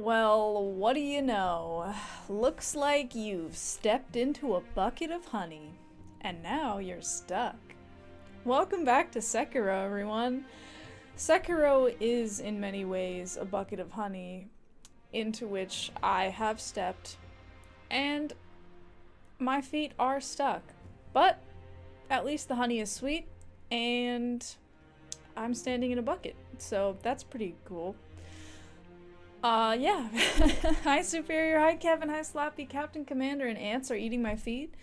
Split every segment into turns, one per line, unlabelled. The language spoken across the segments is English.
Well, what do you know? Looks like you've stepped into a bucket of honey, and now you're stuck. Welcome back to Sekiro, everyone. Sekiro is in many ways a bucket of honey into which I have stepped, and my feet are stuck. But at least the honey is sweet, and I'm standing in a bucket, so that's pretty cool. Yeah. Hi, Superior. Hi, Kevin. Hi, Slappy. Captain Commander and ants are eating my feet.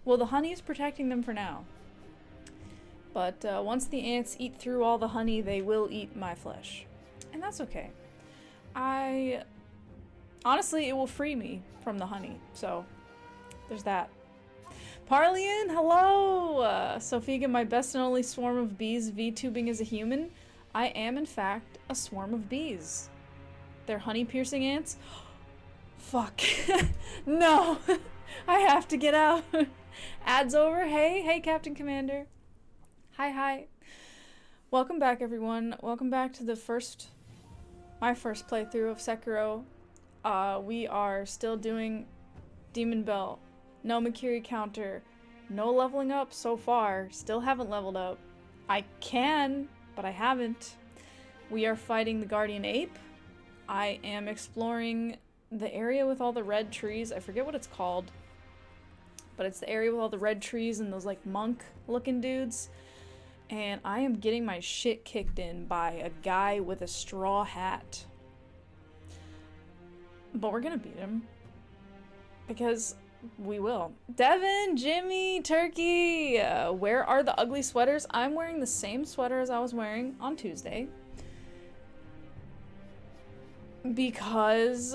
Well, the honey is protecting them for now. But once the ants eat through all the honey, they will eat my flesh. And that's okay. Honestly, it will free me from the honey. So, there's that. Parlian, hello! Sophiga, my best and only swarm of bees VTubing as a human. I am, in fact, a swarm of bees. They're honey-piercing ants? Fuck. No! I have to get out. Ads over. Hey, Captain Commander. Hi. Welcome back, everyone. Welcome back to my first playthrough of Sekiro. We are still doing Demon Belt. No MIKIRI counter. No leveling up so far. Still haven't leveled up. I can, but I haven't. We are fighting the Guardian Ape. I am exploring the area with all the red trees. I forget what it's called, but it's the area with all the red trees and those like monk-looking dudes. And I am getting my shit kicked in by a guy with a straw hat. But we're gonna beat him. Because we will. Devin, Jimmy, Turkey, where are the ugly sweaters? I'm wearing the same sweater as I was wearing on Tuesday. Because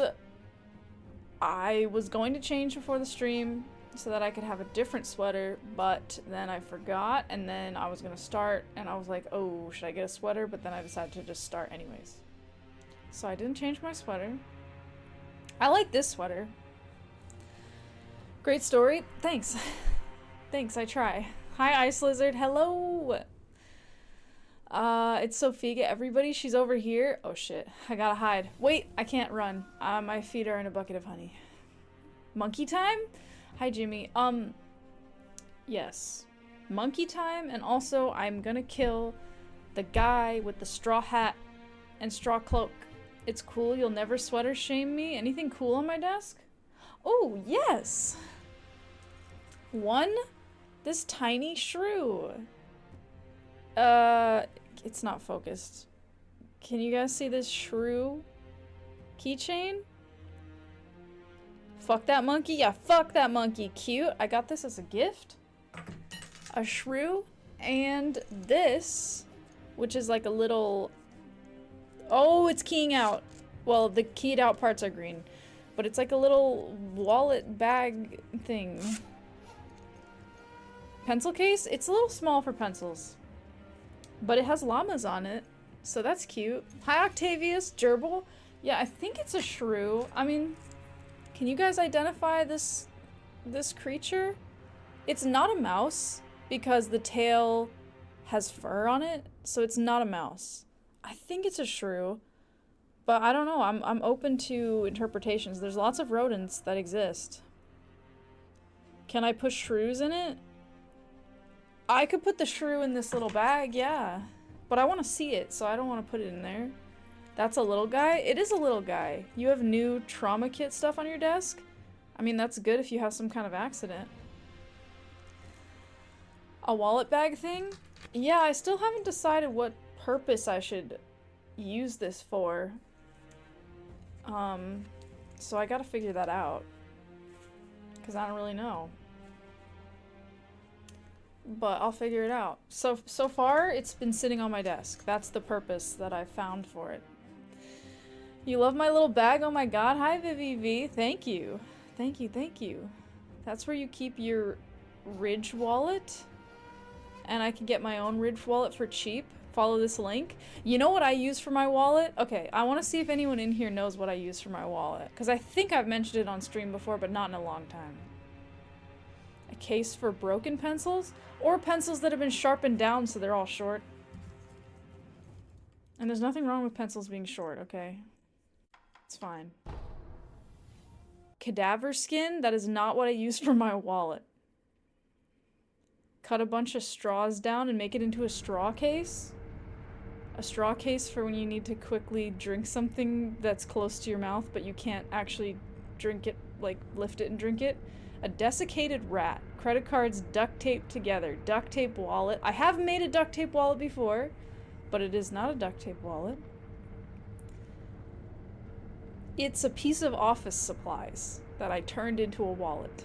I was going to change before the stream so that I could have a different sweater, but then I forgot, and then I was gonna start, and I was like, oh, should I get a sweater? But then I decided to just start anyways. So I didn't change my sweater. I like this sweater. Great story. Thanks. Thanks, I try. Hi, Ice Lizard. Hello! It's Sophiga. Everybody, she's over here. Oh shit, I gotta hide. Wait, I can't run. My feet are in a bucket of honey. Monkey time? Hi, Jimmy. Yes. Monkey time, and also I'm gonna kill the guy with the straw hat and straw cloak. It's cool, you'll never sweater shame me. Anything cool on my desk? Oh, yes! This tiny shrew. It's not focused. Can you guys see this shrew keychain? Fuck that monkey? Yeah, fuck that monkey. Cute. I got this as a gift. A shrew. And this, which is like a little... Oh, it's keying out. Well, the keyed out parts are green. But it's like a little wallet bag thing. Pencil case? It's a little small for pencils. But it has llamas on it, so that's cute. Hi, Octavius, gerbil. Yeah, I think it's a shrew. I mean, can you guys identify this creature? It's not a mouse because the tail has fur on it, so it's not a mouse. I think it's a shrew, but I don't know. I'm open to interpretations. There's lots of rodents that exist. Can I put shrews in it? I could put the shrew in this little bag, yeah. But I want to see it, so I don't want to put it in there. That's a little guy? It is a little guy. You have new trauma kit stuff on your desk? I mean, that's good if you have some kind of accident. A wallet bag thing? Yeah, I still haven't decided what purpose I should use this for. So I gotta figure that out. Because I don't really know. But I'll figure it out. So far, it's been sitting on my desk. That's the purpose that I found for it. You love my little bag? Oh my god. Hi, Vivi V. Thank you. Thank you. That's where you keep your Ridge wallet? And I can get my own Ridge wallet for cheap. Follow this link. You know what I use for my wallet? Okay, I want to see if anyone in here knows what I use for my wallet. Because I think I've mentioned it on stream before, but not in a long time. A case for broken pencils? Or pencils that have been sharpened down so they're all short. And there's nothing wrong with pencils being short, okay? It's It's fine. Cadaver skin? That is not what I used for my wallet. Cut a bunch of straws down and make it into a straw case? A straw case for when you need to quickly drink something that's close to your mouth, but you can't actually drink it, like lift it and drink it. A desiccated rat. Credit cards duct taped together. Duct tape wallet. I have made a duct tape wallet before, but it is not a duct tape wallet. It's a piece of office supplies that I turned into a wallet.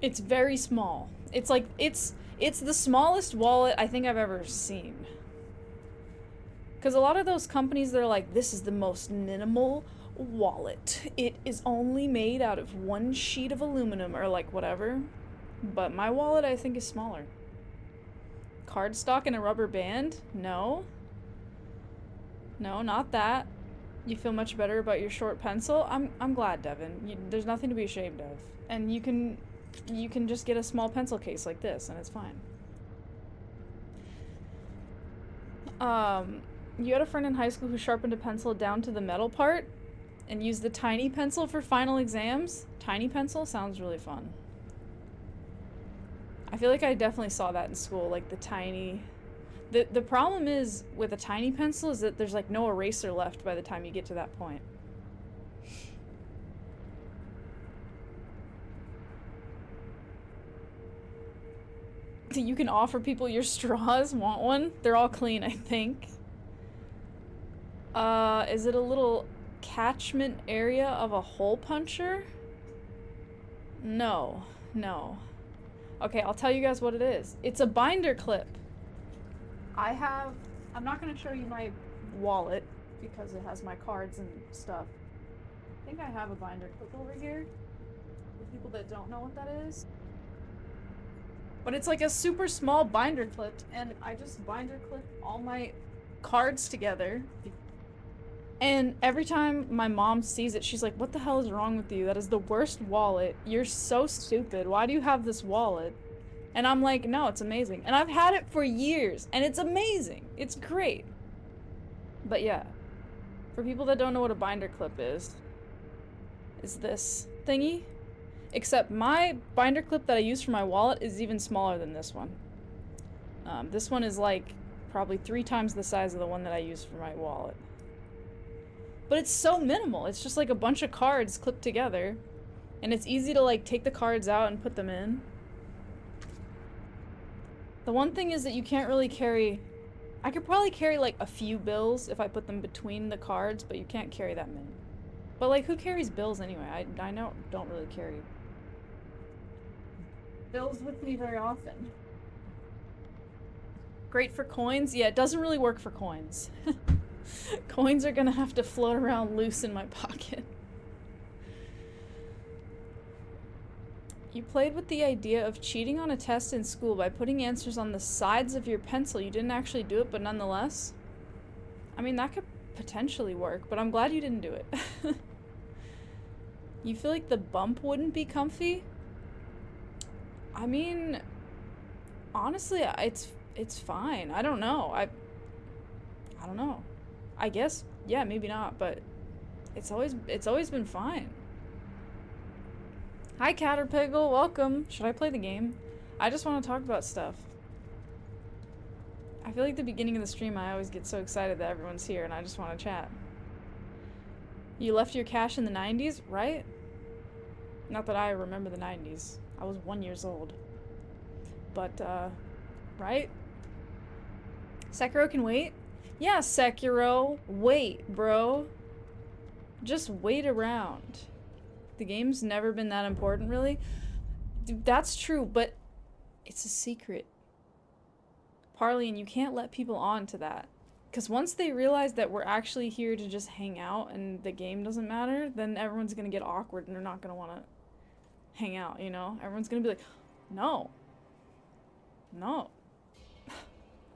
It's very small. It's like, it's the smallest wallet I think I've ever seen. Because a lot of those companies, they're like, this is the most minimal wallet. It is only made out of one sheet of aluminum or like whatever. But my wallet, I think, is smaller. Cardstock and a rubber band? No. No, not that. You feel much better about your short pencil? I'm glad, Devin. There's nothing to be ashamed of. And you can just get a small pencil case like this, and it's fine. You had a friend in high school who sharpened a pencil down to the metal part and used the tiny pencil for final exams? Tiny pencil? Sounds really fun. I feel like I definitely saw that in school, like the tiny... The problem is with a tiny pencil is that there's like no eraser left by the time you get to that point. You can offer people your straws. Want one? They're all clean, I think. Is it a little catchment area of a hole puncher? No. No. Okay, I'll tell you guys what it is. It's a binder clip. I'm not gonna show you my wallet because it has my cards and stuff. I think I have a binder clip over here. For people that don't know what that is. But it's like a super small binder clip, and I just binder clip all my cards together. And every time my mom sees it, she's like, what the hell is wrong with you? That is the worst wallet. You're so stupid. Why do you have this wallet? And I'm like, no, it's amazing. And I've had it for years, and it's amazing. It's great. But yeah, for people that don't know what a binder clip is this thingy. Except my binder clip that I use for my wallet is even smaller than this one. This one is like probably 3 times the size of the one that I use for my wallet. But it's so minimal. It's just like a bunch of cards clipped together. And it's easy to like take the cards out and put them in. The one thing is that you can't really carry... I could probably carry like a few bills if I put them between the cards, but you can't carry that many. But like, who carries bills anyway? I don't really carry bills with me very often. Great for coins? Yeah, it doesn't really work for coins. Coins are gonna have to float around loose in my pocket. You played with the idea of cheating on a test in school by putting answers on the sides of your pencil. You didn't actually do it, but nonetheless. I mean, that could potentially work, but I'm glad you didn't do it. You feel like the bump wouldn't be comfy? I mean, honestly, it's fine. I don't know. I don't know. I guess, yeah, maybe not, but it's always been fine. Hi, Caterpiggle, welcome. Should I play the game? I just want to talk about stuff. I feel like the beginning of the stream, I always get so excited that everyone's here and I just want to chat. You left your cash in the 90s, right? Not that I remember the 90s. I was 1 year old. But, right? Sekiro can wait? Yeah, Sekiro. Wait, bro. Just wait around. The game's never been that important, really. Dude, that's true, but it's a secret. Parley, and you can't let people on to that. Because once they realize that we're actually here to just hang out and the game doesn't matter, then everyone's going to get awkward and they're not going to want to hang out, you know? Everyone's going to be like, no. No.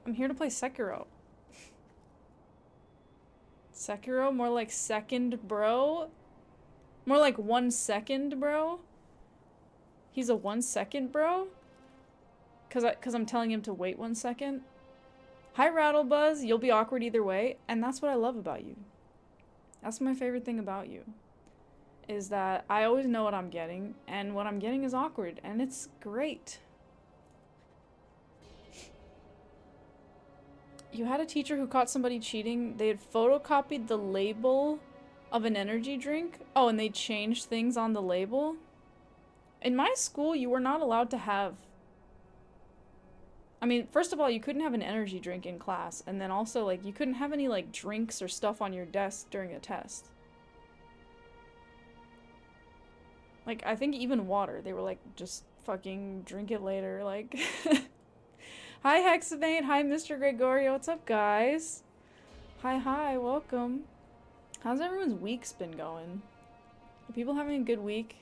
I'm here to play Sekiro. Sekiro? More like second, bro? More like 1 second, bro? He's a 1 second, bro? Cause I'm telling him to wait 1 second? Hi, Rattlebuzz. You'll be awkward either way, and that's what I love about you. That's my favorite thing about you, is that I always know what I'm getting, and what I'm getting is awkward, and it's great. You had a teacher who caught somebody cheating. They had photocopied the label of an energy drink. Oh, and they changed things on the label. In my school, you were not allowed to have... I mean, first of all, you couldn't have an energy drink in class, and then also, like, you couldn't have any, like, drinks or stuff on your desk during a test. Like, I think even water, they were like, just fucking drink it later, like... Hi, Hexamate. Hi, Mr. Gregorio. What's up, guys? Hi, welcome. How's everyone's week's been going? Are people having a good week?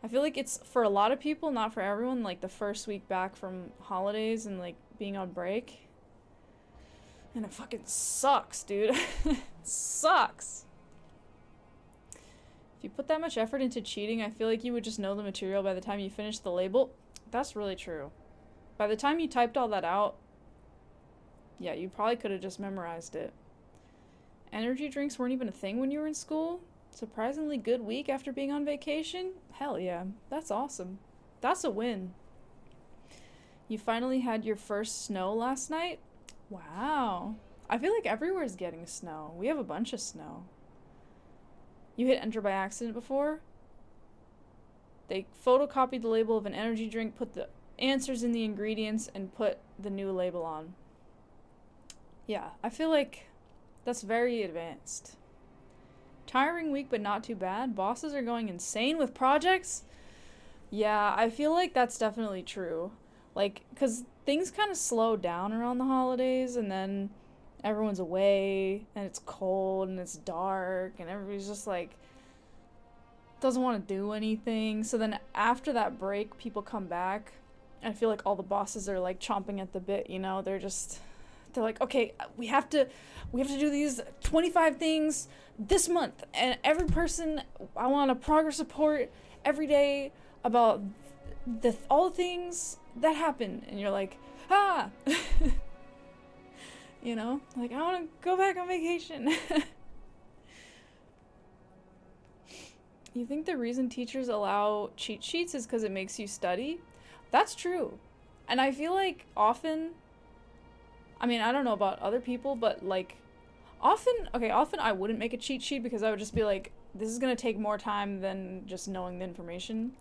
I feel like it's, for a lot of people, not for everyone, like the first week back from holidays and like being on break. And it fucking sucks, dude. It sucks. If you put that much effort into cheating, I feel like you would just know the material by the time you finish the label. That's really true. By the time you typed all that out, yeah, you probably could have just memorized it. Energy drinks weren't even a thing when you were in school? Surprisingly good week after being on vacation? Hell yeah, that's awesome. That's a win. You finally had your first snow last night? Wow. I feel like everywhere's getting snow. We have a bunch of snow. You hit enter by accident before? They photocopied the label of an energy drink, put the answers in the ingredients, and put the new label on. Yeah, I feel like that's very advanced. Tiring week, but not too bad. Bosses are going insane with projects. Yeah, I feel like that's definitely true. Like, because things kind of slow down around the holidays, and then everyone's away, and it's cold, and it's dark, and everybody's just like, doesn't want to do anything. So then after that break, people come back. I feel like all the bosses are like chomping at the bit, you know? They're like, okay, we have to do these 25 things this month, and every person, I want a progress report every day about all the things that happen. And you're like, ah, you know, like, I want to go back on vacation. You think the reason teachers allow cheat sheets is because it makes you study? That's true. And I feel like often, I mean, I don't know about other people, but like often I wouldn't make a cheat sheet because I would just be like, this is going to take more time than just knowing the information.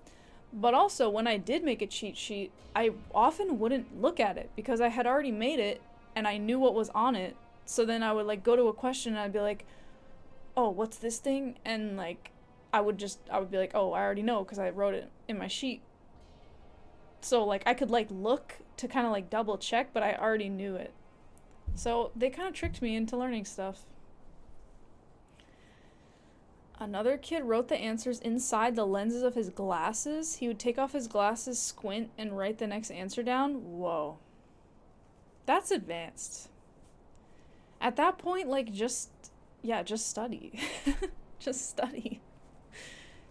But also when I did make a cheat sheet, I often wouldn't look at it because I had already made it and I knew what was on it. So then I would like go to a question and I'd be like, oh, what's this thing? And like, I would be like, oh, I already know because I wrote it in my sheet. So like I could like look to kind of like double check, but I already knew it. So they kind of tricked me into learning stuff. Another kid wrote the answers inside the lenses of his glasses. He would take off his glasses, squint, and write the next answer down. Whoa. That's advanced. At that point, like, just study. Just study.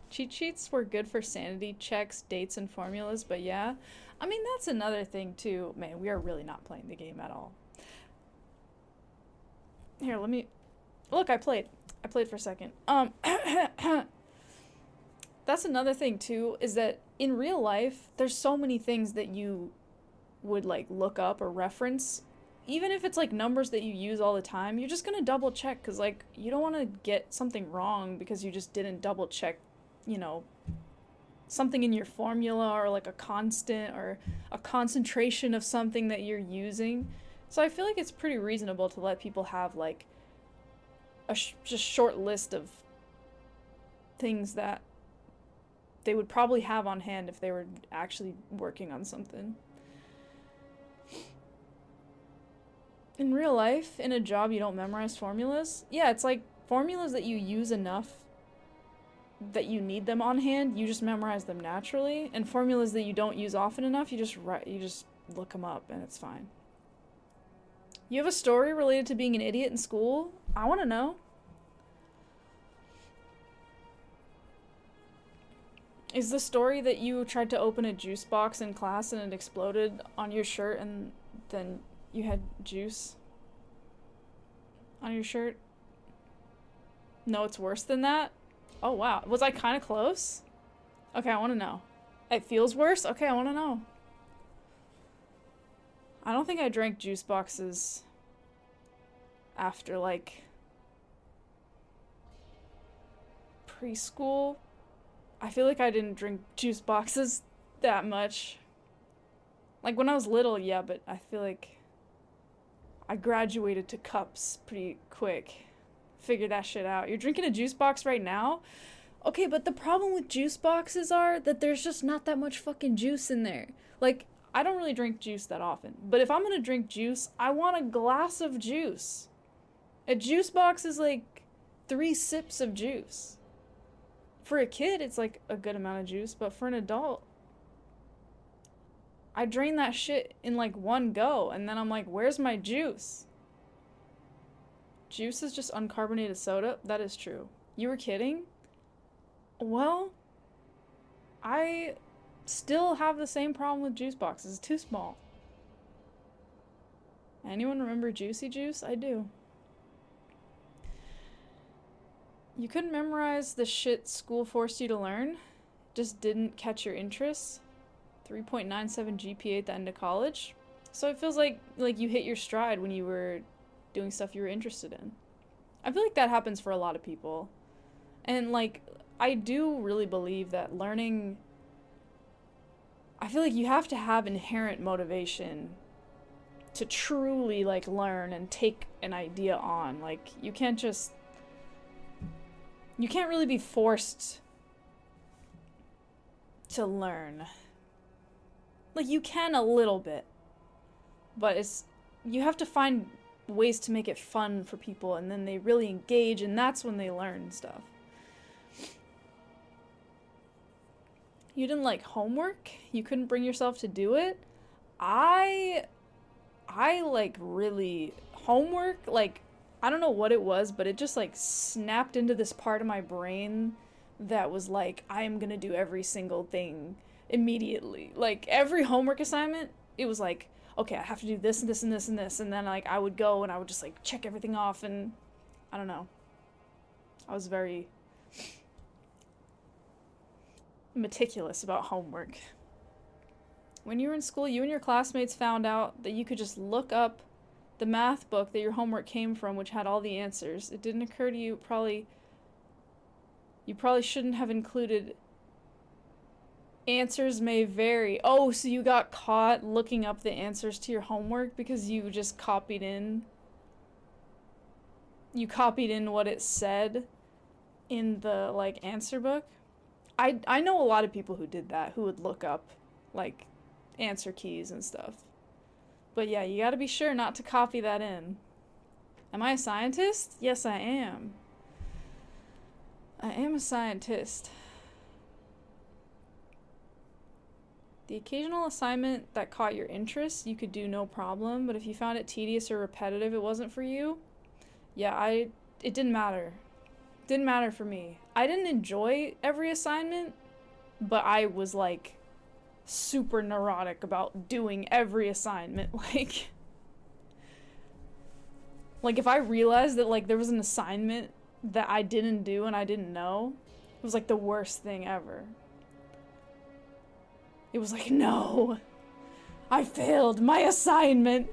Cheat sheets were good for sanity checks, dates, and formulas, but yeah. I mean, that's another thing, too. Man, we are really not playing the game at all. Here, let me... Look, I played for a second. That's another thing, too, is that in real life, there's so many things that you would, like, look up or reference. Even if it's, like, numbers that you use all the time, you're just gonna double check, because, like, you don't want to get something wrong because you just didn't double check, you know, something in your formula or, like, a constant or a concentration of something that you're using. So I feel like it's pretty reasonable to let people have, like, a just short list of things that they would probably have on hand if they were actually working on something. In real life, in a job, you don't memorize formulas. Yeah, it's like formulas that you use enough that you need them on hand, you just memorize them naturally. And formulas that you don't use often enough, you just look them up and it's fine. You have a story related to being an idiot in school? I want to know. Is the story that you tried to open a juice box in class and it exploded on your shirt and then You had juice on your shirt? No, it's worse than that? Oh, wow. Was I kind of close? Okay, I want to know. It feels worse? Okay, I want to know. I don't think I drank juice boxes after, like, preschool. I feel like I didn't drink juice boxes that much. Like, when I was little, yeah, but I feel like I graduated to cups pretty quick. Figured that shit out. You're drinking a juice box right now? Okay, but the problem with juice boxes are that there's just not that much fucking juice in there. Like, I don't really drink juice that often, but if I'm gonna drink juice, I want a glass of juice. A juice box is like 3 sips of juice. For a kid, it's like a good amount of juice, but for an adult, I drain that shit in like one go, and then I'm like, where's my juice? Juice is just uncarbonated soda? That is true. You were kidding? Well, I still have the same problem with juice boxes. It's too small. Anyone remember Juicy Juice? I do. You couldn't memorize the shit school forced you to learn? Just didn't catch your interests? 3.97 GPA at the end of college? So it feels like you hit your stride when you were doing stuff you were interested in. I feel like that happens for a lot of people. And like, I do really believe that learning, I feel like you have to have inherent motivation to truly like learn and take an idea on. Like, you can't really be forced to learn. Like, you can a little bit, but you have to find ways to make it fun for people, and then they really engage, and that's when they learn stuff. You didn't like homework? You couldn't bring yourself to do it? I like really homework, like, I don't know what it was, but it just like snapped into this part of my brain that was like, I am gonna do every single thing immediately. Like, every homework assignment, it was like, okay, I have to do this and this and this and this, and then like I would go and I would just like check everything off, and I don't know. I was very meticulous about homework. When you were in school, you and your classmates found out that you could just look up the math book that your homework came from, which had all the answers. It didn't occur to you, you probably shouldn't have included answers may vary. Oh, so you got caught looking up the answers to your homework because you just copied in what it said in the like answer book. I know a lot of people who did that, who would look up like answer keys and stuff. But yeah, you gotta be sure not to copy that in. Am I a scientist? Yes, I am. I am a scientist. The occasional assignment that caught your interest, you could do no problem, but if you found it tedious or repetitive, it wasn't for you. Yeah, it didn't matter. Didn't matter for me. I didn't enjoy every assignment, but I was like super neurotic about doing every assignment. Like if I realized that like there was an assignment that I didn't do and I didn't know, it was like the worst thing ever. It was like, no, I failed my assignment.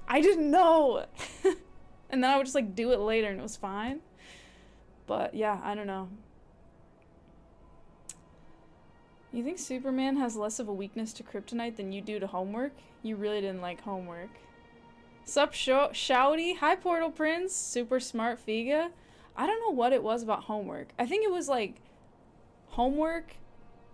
I didn't know. And then I would just like do it later and it was fine. But yeah, I don't know. You think Superman has less of a weakness to kryptonite than you do to homework? You really didn't like homework. Sup, Shouty? Hi, Portal Prince. Super smart Figa. I don't know what it was about homework. I think it was like homework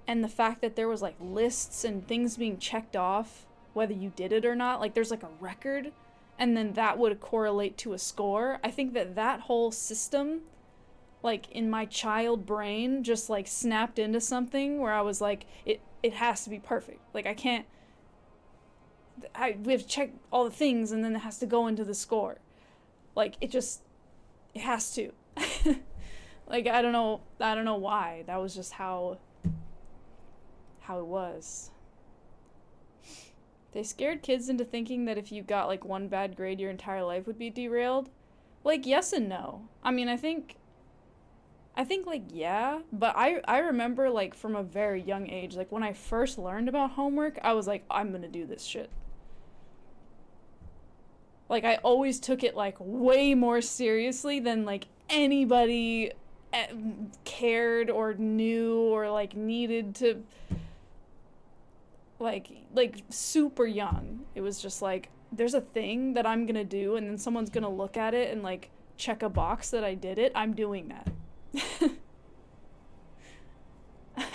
and the fact that there was like lists and things being checked off, whether you did it or not. Like there's like a record, and then that would correlate to a score. I think that whole system, like in my child brain, just like snapped into something where I was like, it has to be perfect. Like we have to check all the things and then it has to go into the score. Like it has to. Like I don't know why. That was just how it was. They scared kids into thinking that if you got like one bad grade, your entire life would be derailed. Like, yes and no. I mean, I think like, yeah, but I remember like from a very young age, like when I first learned about homework, I was like, I'm gonna do this shit. Like, I always took it like way more seriously than like anybody cared or knew or like needed to, like super young. It was just like, there's a thing that I'm gonna do, and then someone's gonna look at it and like check a box that I did it. I'm doing that.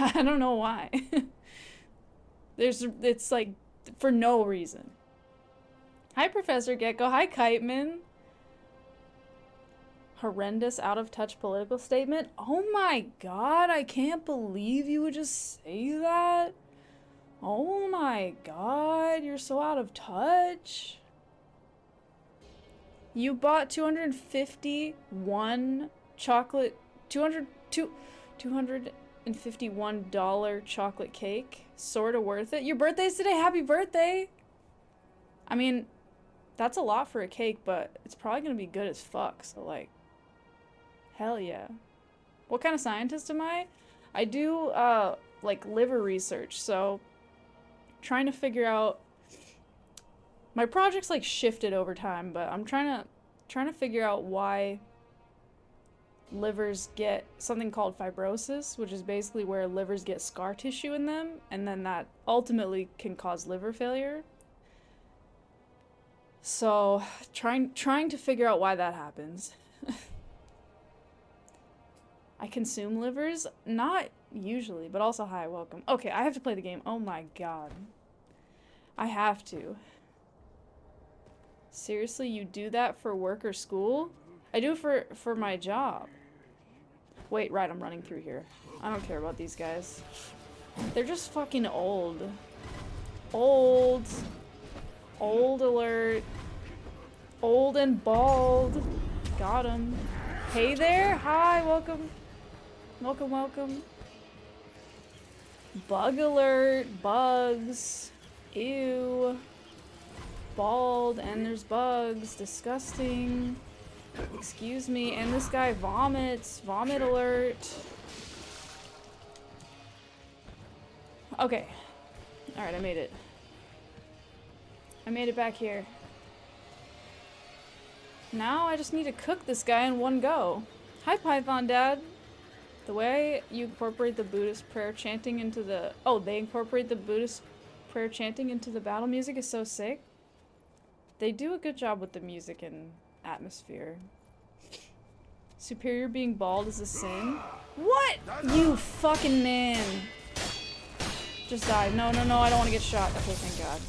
I don't know why. It's like for no reason. Hi, Professor Gecko. Hi, Kiteman. Horrendous, out of touch political statement. Oh my god, I can't believe you would just say that. Oh my god, you're so out of touch. You bought 251 chocolate, $251 chocolate cake. Sorta worth it. Your birthday's today. Happy birthday. I mean, that's a lot for a cake, but it's probably gonna be good as fuck. So like, hell yeah. What kind of scientist am I? I do like liver research. So trying to figure out, my project's like shifted over time, but I'm trying to figure out why livers get something called fibrosis, which is basically where livers get scar tissue in them, and then that ultimately can cause liver failure. So trying to figure out why that happens. I consume livers? Not usually, but also hi, welcome. Okay, I have to play the game. Oh my god. I have to. Seriously, you do that for work or school? I do it for my job. Wait, right, I'm running through here. I don't care about these guys. They're just fucking old. Old. Old alert. Old and bald. Got him. Hey there. Hi, welcome. Welcome, welcome. Bug alert. Bugs. Ew. Bald and there's bugs. Disgusting. Excuse me. And this guy vomits. Vomit alert. Okay. Alright, I made it. I made it back here. Now I just need to cook this guy in one go. Hi, Python Dad. The way you incorporate the Buddhist prayer chanting into the... Oh, they incorporate the Buddhist prayer chanting into the battle music is so sick. They do a good job with the music and atmosphere. Superior being bald is a sin. What? You fucking man. Just die. No, no, no, I don't want to get shot. Okay, thank God.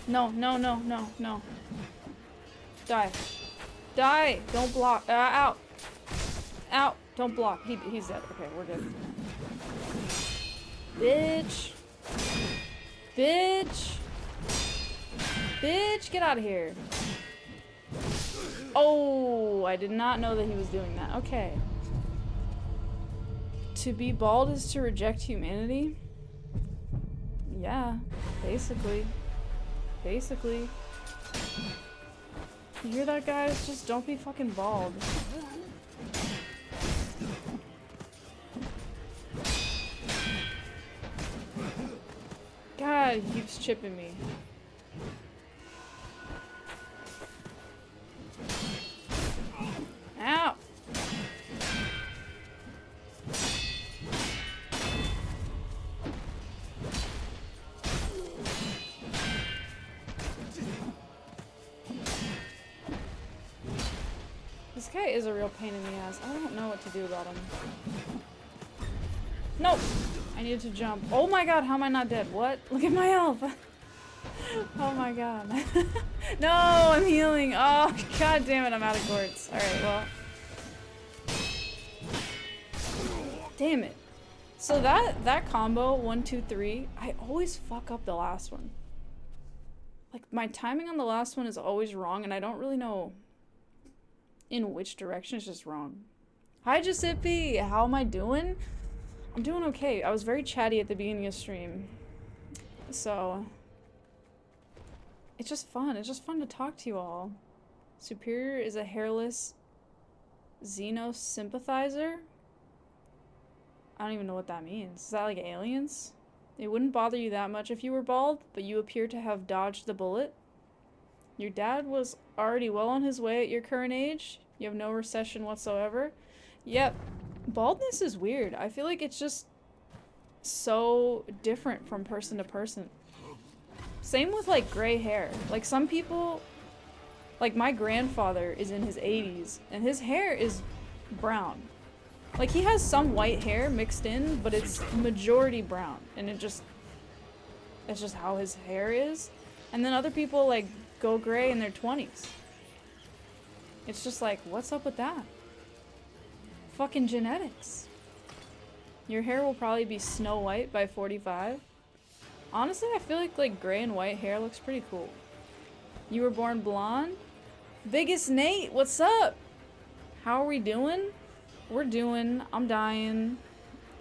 No, no, no, no, no. Die. Die! Don't block. Ow! Ow! Don't block. He's dead. Okay, we're good. Bitch! Bitch! Bitch, get out of here. Oh, I did not know that he was doing that. Okay. To be bald is to reject humanity? Yeah, basically. Basically. You hear that, guys? Just don't be fucking bald. God, he keeps chipping me. Ow! This guy is a real pain in the ass. I don't know what to do about him. Nope! I needed to jump. Oh my god, how am I not dead? What? Look at my health! Oh my god. No, I'm healing! Oh, god damn it, I'm out of quartz. Alright, well. Damn it. So that combo, 1, 2, 3, I always fuck up the last one. Like, my timing on the last one is always wrong, and I don't really know in which direction. It's just wrong. Hi, Giuseppe! How am I doing? I'm doing okay. I was very chatty at the beginning of stream. So it's just fun. It's just fun to talk to you all. Superior is a hairless Xeno sympathizer? I don't even know what that means. Is that like aliens? It wouldn't bother you that much if you were bald, but you appear to have dodged the bullet. Your dad was already well on his way at your current age. You have no recession whatsoever. Yep. Baldness is weird. I feel like it's just so different from person to person. Same with like gray hair. Like some people, like my grandfather is in his 80s and his hair is brown. Like he has some white hair mixed in, but it's majority brown and it's just how his hair is. And then other people like go gray in their 20s. It's just like, what's up with that? Fucking genetics. Your hair will probably be Snow White by 45. Honestly, I feel like gray and white hair looks pretty cool. You were born blonde? Biggest Nate, what's up? How are we doing? We're doing. I'm dying.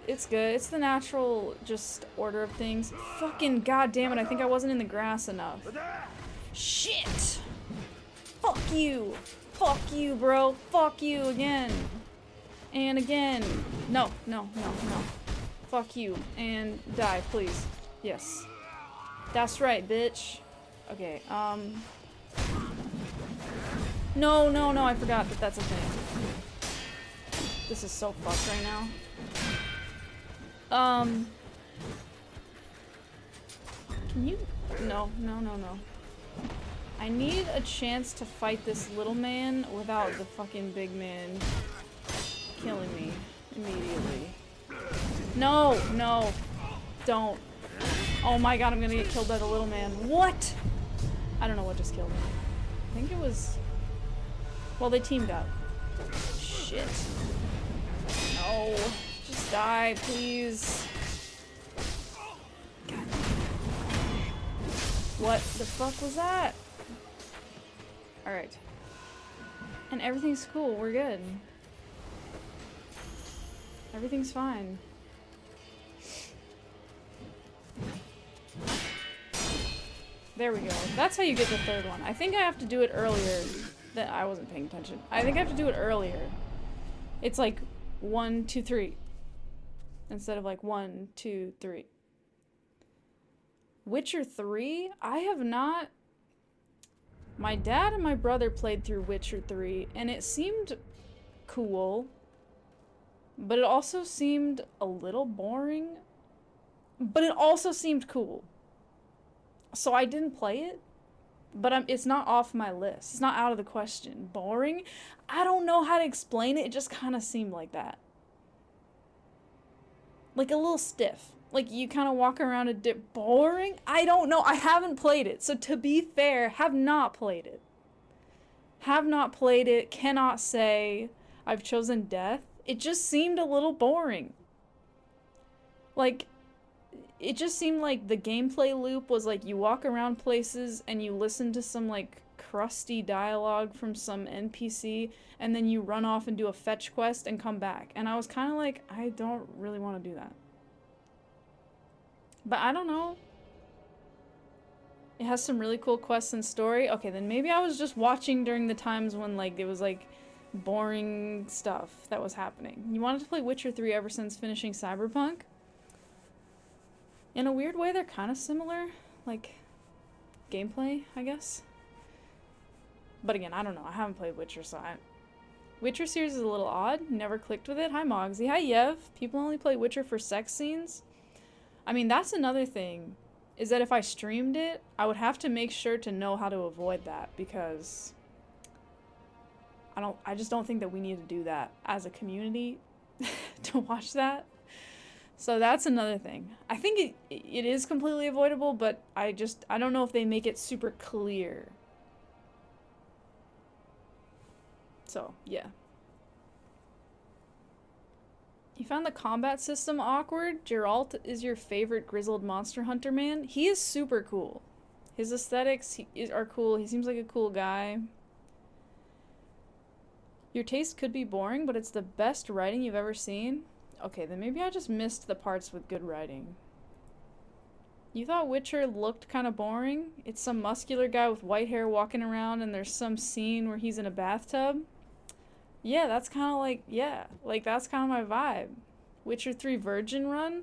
It's good. It's the natural just order of things. Fucking goddamn it, I think I wasn't in the grass enough. Shit! Fuck you! Fuck you, bro! Fuck you again! And again! No, no, no, no. Fuck you. And die, please. Yes. That's right, bitch. Okay, No, no, no, I forgot that that's a thing. This is so fucked right now. Can you... No, no, no, no. I need a chance to fight this little man without the fucking big man killing me immediately. No, no, don't. Oh my god, I'm gonna get killed by the little man. What? I don't know what just killed me. I think it was... Well, they teamed up. Shit. No. Just die, please. God. What the fuck was that? Alright. And everything's cool. We're good. Everything's fine. There we go. That's how you get the third one. I think I have to do it earlier. That I wasn't paying attention. I think I have to do it earlier. It's like 1, 2, 3. Instead of like 1, 2, 3. Witcher 3? I have not... My dad and my brother played through Witcher 3, and it seemed cool. But it also seemed a little boring. But it also seemed cool. So I didn't play it. But it's not off my list. It's not out of the question. Boring? I don't know how to explain it. It just kind of seemed like that. Like a little stiff. Like you kind of walk around a dip. Boring? I don't know. I haven't played it. So to be fair, have not played it. Have not played it. Cannot say I've chosen death. It just seemed a little boring. Like... It just seemed like the gameplay loop was like you walk around places and you listen to some like crusty dialogue from some NPC and then you run off and do a fetch quest and come back. And I was kind of like, I don't really want to do that. But I don't know. It has some really cool quests and story. Okay, then maybe I was just watching during the times when like it was like boring stuff that was happening. You wanted to play Witcher 3 ever since finishing Cyberpunk? In a weird way, they're kind of similar, like, gameplay, I guess. But again, I don't know. I haven't played Witcher, so Witcher series is a little odd. Never clicked with it. Hi, Mogsy. Hi, Yev. People only play Witcher for sex scenes. I mean, that's another thing, is that if I streamed it, I would have to make sure to know how to avoid that, because I just don't think that we need to do that as a community to watch that. So that's another thing. I think it is completely avoidable, but I don't know if they make it super clear. So, yeah. You found the combat system awkward? Geralt is your favorite grizzled monster hunter man? He is super cool. His aesthetics are cool. He seems like a cool guy. Your taste could be boring, but it's the best writing you've ever seen. Okay, then maybe I just missed the parts with good writing. You thought Witcher looked kind of boring? It's some muscular guy with white hair walking around and there's some scene where he's in a bathtub? Yeah, that's kind of like, yeah, like that's kind of my vibe. Witcher 3 Virgin Run?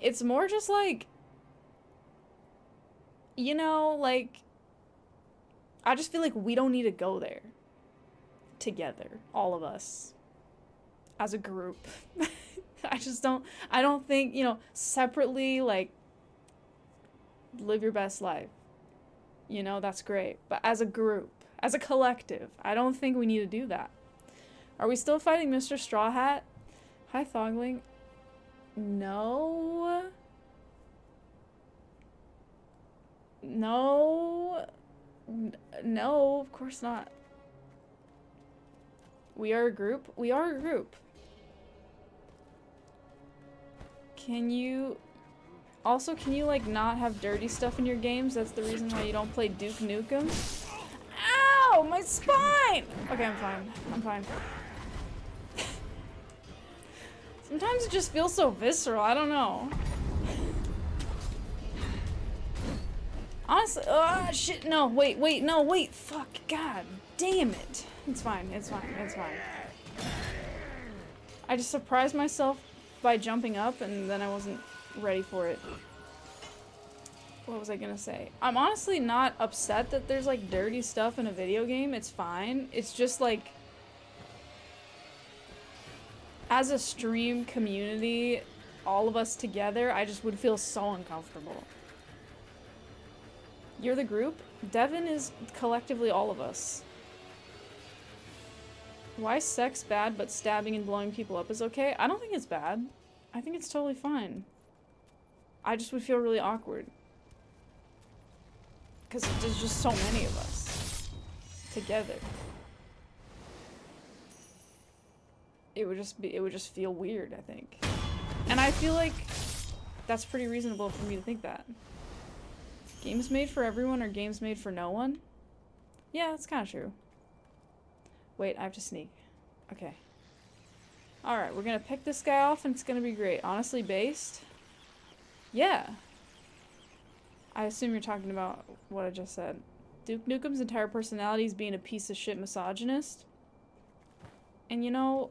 It's more just like, you know, like, I just feel like we don't need to go there together, all of us, as a group. I don't think, you know, separately, like, live your best life. You know, that's great. But as a group, as a collective, I don't think we need to do that. Are we still fighting Mr. Straw Hat? Hi, Thongling. No. No. No, of course not. We are a group? We are a group. Can you... Also, can you, like, not have dirty stuff in your games? That's the reason why you don't play Duke Nukem? Ow! My spine! Okay, I'm fine. I'm fine. Sometimes it just feels so visceral. I don't know. Honestly, shit, no, wait, no, wait, fuck, god damn it. It's fine, it's fine, it's fine. I just surprised myself by jumping up and then I wasn't ready for it. What was I gonna say? I'm honestly not upset that there's like dirty stuff in a video game. It's fine. It's just like, as a stream community, all of us together, I just would feel so uncomfortable. You're the group? Devin is collectively all of us. Why is sex bad but stabbing and blowing people up is okay? I don't think it's bad. I think it's totally fine. I just would feel really awkward. Because there's just so many of us. Together. It would just feel weird, I think. And I feel like that's pretty reasonable for me to think that. Games made for everyone or games made for no one? Yeah, that's kind of true. Wait, I have to sneak. Okay. Alright, we're gonna pick this guy off and it's gonna be great. Honestly based? Yeah. I assume you're talking about what I just said. Duke Nukem's entire personality is being a piece of shit misogynist. And you know,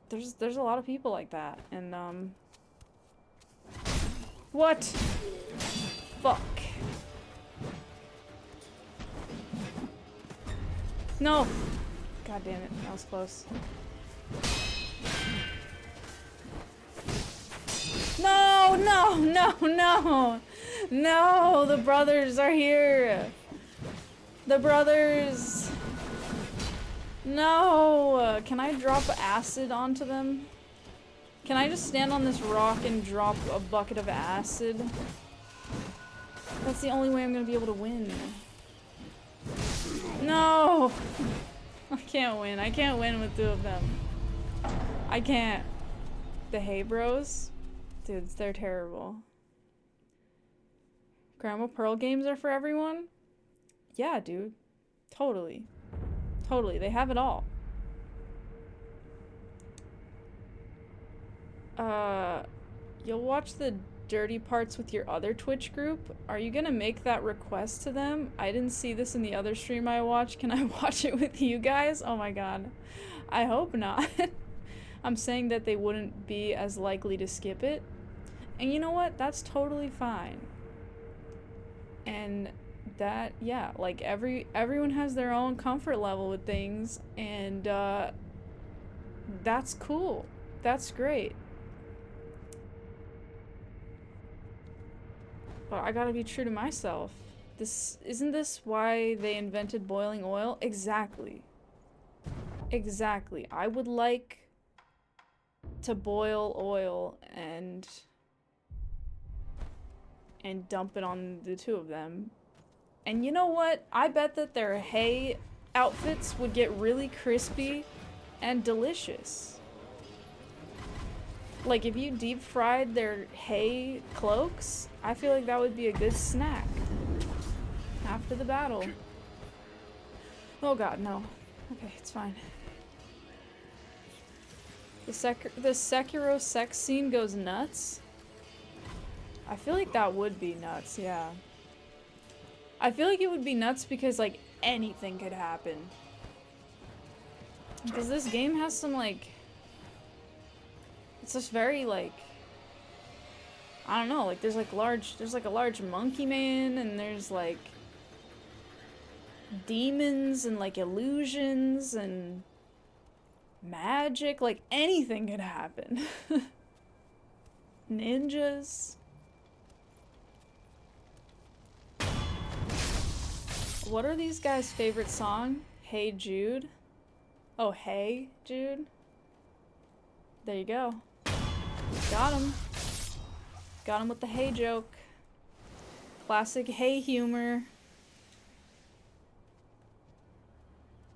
there's a lot of people like that. And, what? Fuck. No! God damn it, that was close. No, no, no, no! No, the brothers are here! The brothers! No! Can I drop acid onto them? Can I just stand on this rock and drop a bucket of acid? That's the only way I'm gonna be able to win. No! I can't win. I can't win with two of them. I can't. The Hey Bros? Dudes, they're terrible. Grandma Pearl games are for everyone? Yeah, dude. Totally. Totally. They have it all. You'll watch the dirty parts with your other Twitch group? Are you gonna make that request to them? I didn't see this in the other stream I watched. Can I watch it with you guys? Oh my god. I hope not. I'm saying that they wouldn't be as likely to skip it. And you know what? That's totally fine. And that, yeah, like everyone has their own comfort level with things, and that's cool. That's great. But I gotta be true to myself. Isn't this why they invented boiling oil? Exactly. Exactly. I would like to boil oil and dump it on the two of them. And you know what? I bet that their hay outfits would get really crispy and delicious. Like, if you deep fried their hay cloaks, I feel like that would be a good snack after the battle. Oh god, no. Okay, it's fine. The Sekiro sex scene goes nuts. I feel like that would be nuts, yeah. I feel like it would be nuts because, like, anything could happen. Because this game has some, like... It's just very, like... I don't know, like, there's, like, a large monkey man, and there's, like... demons, and, like, illusions, and... magic. Like, anything could happen. Ninjas. What are these guys' favorite song? Hey Jude? Oh, Hey Jude? There you go. Got him. Got him with the hey joke. Classic hey humor.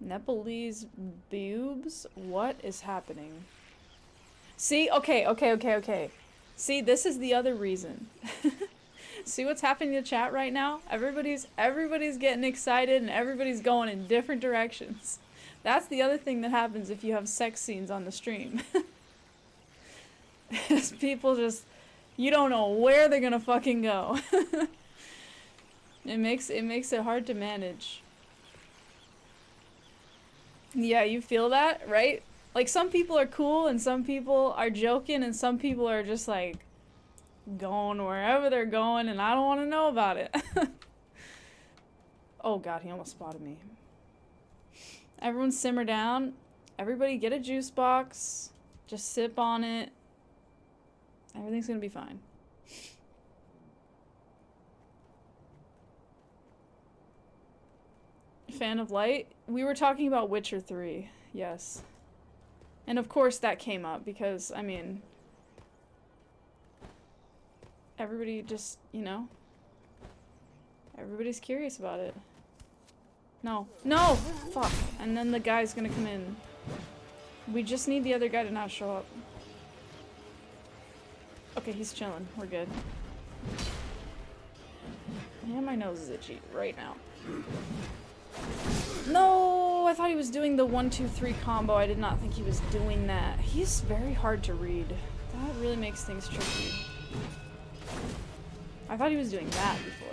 Nepalese boobs? What is happening? See? Okay. See, this is the other reason. See what's happening in the chat right now? Everybody's getting excited and everybody's going in different directions. That's the other thing that happens if you have sex scenes on the stream. People just, you don't know where they're gonna fucking go. It makes it hard to manage. Yeah, you feel that, right? Like, some people are cool and some people are joking and some people are just like going wherever they're going and I don't want to know about it. Oh god, he almost spotted me. Everyone simmer down. Everybody get a juice box. Just sip on it. Everything's gonna be fine. Fan of light? We were talking about Witcher 3, yes. And of course that came up because, I mean, everybody just, you know, everybody's curious about it. No. No! Fuck. And then the guy's gonna come in. We just need the other guy to not show up. Okay, he's chilling. We're good. Yeah, my nose is itchy right now. No! I thought he was doing the 1, 2, 3 combo. I did not think he was doing that. He's very hard to read. That really makes things tricky. I thought he was doing that before.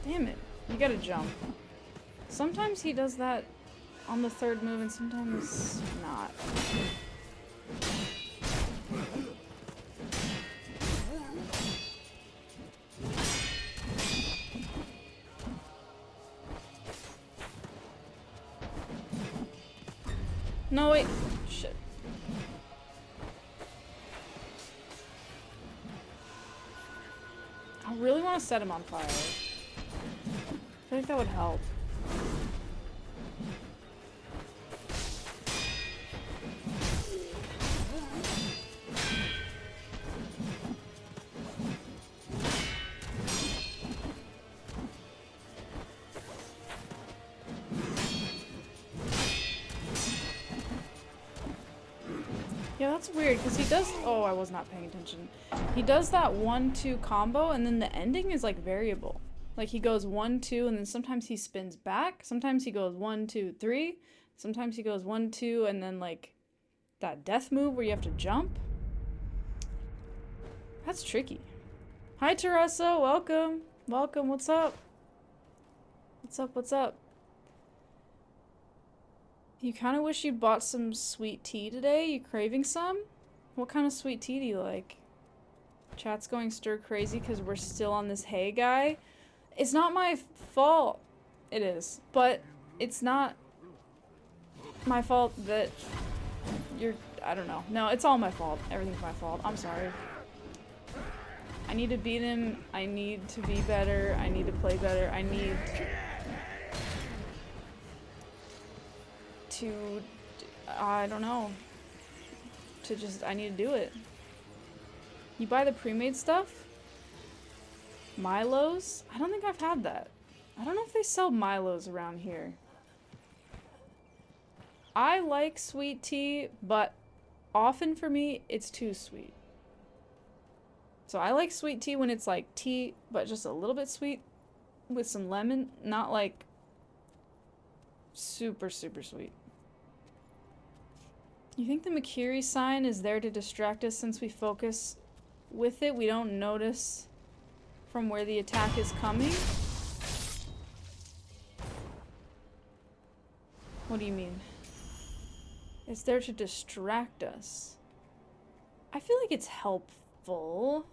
Damn it. You gotta jump. Sometimes he does that on the third move and sometimes not. No, wait. Shit. I really want to set him on fire. I feel like that would help. Yeah, that's weird, because he does- oh, I was not paying attention. He does that 1, 2 combo, and then the ending is, like, variable. Like, he goes 1, 2, and then sometimes he spins back. Sometimes he goes 1, 2, 3. Sometimes he goes 1, 2, and then, like, that death move where you have to jump. That's tricky. Hi, Teresa. Welcome. Welcome. What's up? What's up? What's up? You kind of wish you'd bought some sweet tea today? You craving some? What kind of sweet tea do you like? Chat's going stir crazy because we're still on this hey guy. It's not my fault. It is. But it's not my fault that you're... I don't know. No, it's all my fault. Everything's my fault. I'm sorry. I need to beat him. I need to be better. I need to play better. I need... to, I don't know, to just, I need to do it. You buy the pre-made stuff? Milos? I don't think I've had that. I don't know if they sell Milos around here. I like sweet tea, but often for me, it's too sweet. So I like sweet tea when it's like tea, but just a little bit sweet with some lemon, not like super, super sweet. You think the MIKIRI sign is there to distract us since we focus with it? We don't notice from where the attack is coming? What do you mean? It's there to distract us. I feel like it's helpful.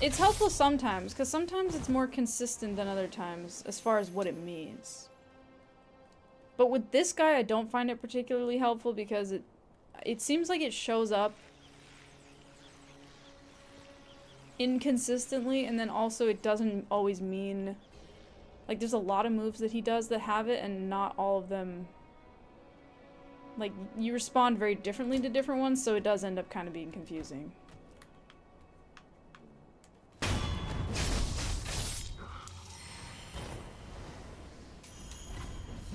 It's helpful sometimes, because sometimes it's more consistent than other times as far as what it means. But with this guy, I don't find it particularly helpful because it seems like it shows up inconsistently, and then also it doesn't always mean... Like, there's a lot of moves that he does that have it, and not all of them... Like, you respond very differently to different ones, so it does end up kind of being confusing.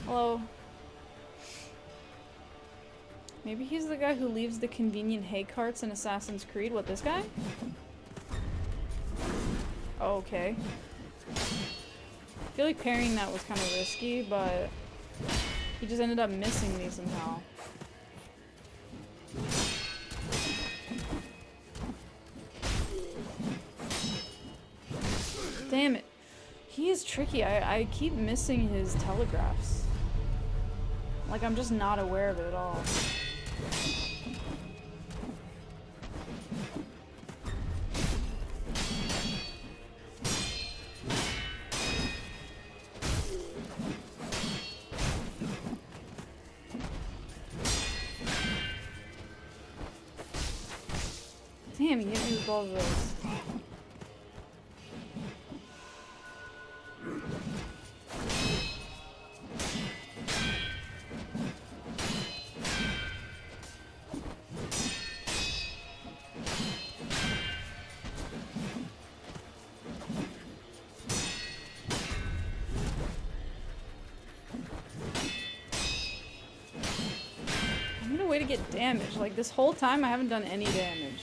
Hello. Maybe he's the guy who leaves the convenient hay carts in Assassin's Creed. What, this guy? Oh, okay. I feel like parrying that was kind of risky, but he just ended up missing me somehow. Damn it. He is tricky. I keep missing his telegraphs. Like, I'm just not aware of it at all. Damn, he hit me with all of those. I need a way to get damage. Like, this whole time I haven't done any damage.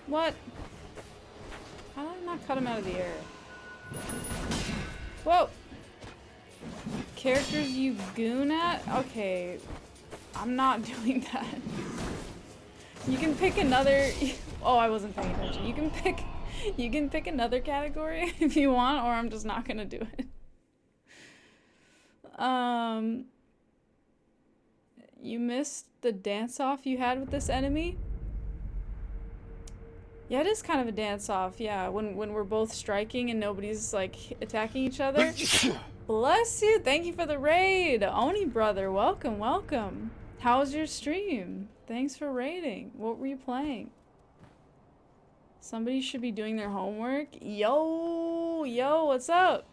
What? How did I not cut him out of the air? Whoa! Characters you goon at? Okay. I'm not doing that. You can pick another... Oh, I wasn't paying attention. You can pick another category if you want, or I'm just not gonna do it. You missed the dance-off you had with this enemy? Yeah, it is kind of a dance-off, yeah, when we're both striking and nobody's, like, attacking each other. Bless you! Thank you for the raid! Oni brother, welcome, welcome. How was your stream? Thanks for raiding. What were you playing? Somebody should be doing their homework. Yo, what's up?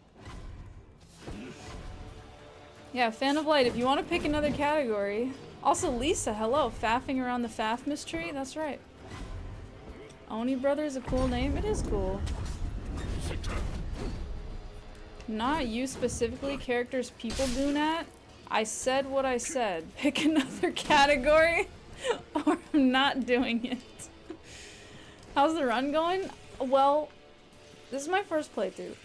Yeah, fan of light, if you want to pick another category. Also, Lisa, hello. Faffing around the Faffmas tree? That's right. Oni brother is a cool name. It is cool. Not you specifically, characters people goon at. I said what I said. Pick another category or I'm not doing it. How's the run going? Well, this is my first playthrough.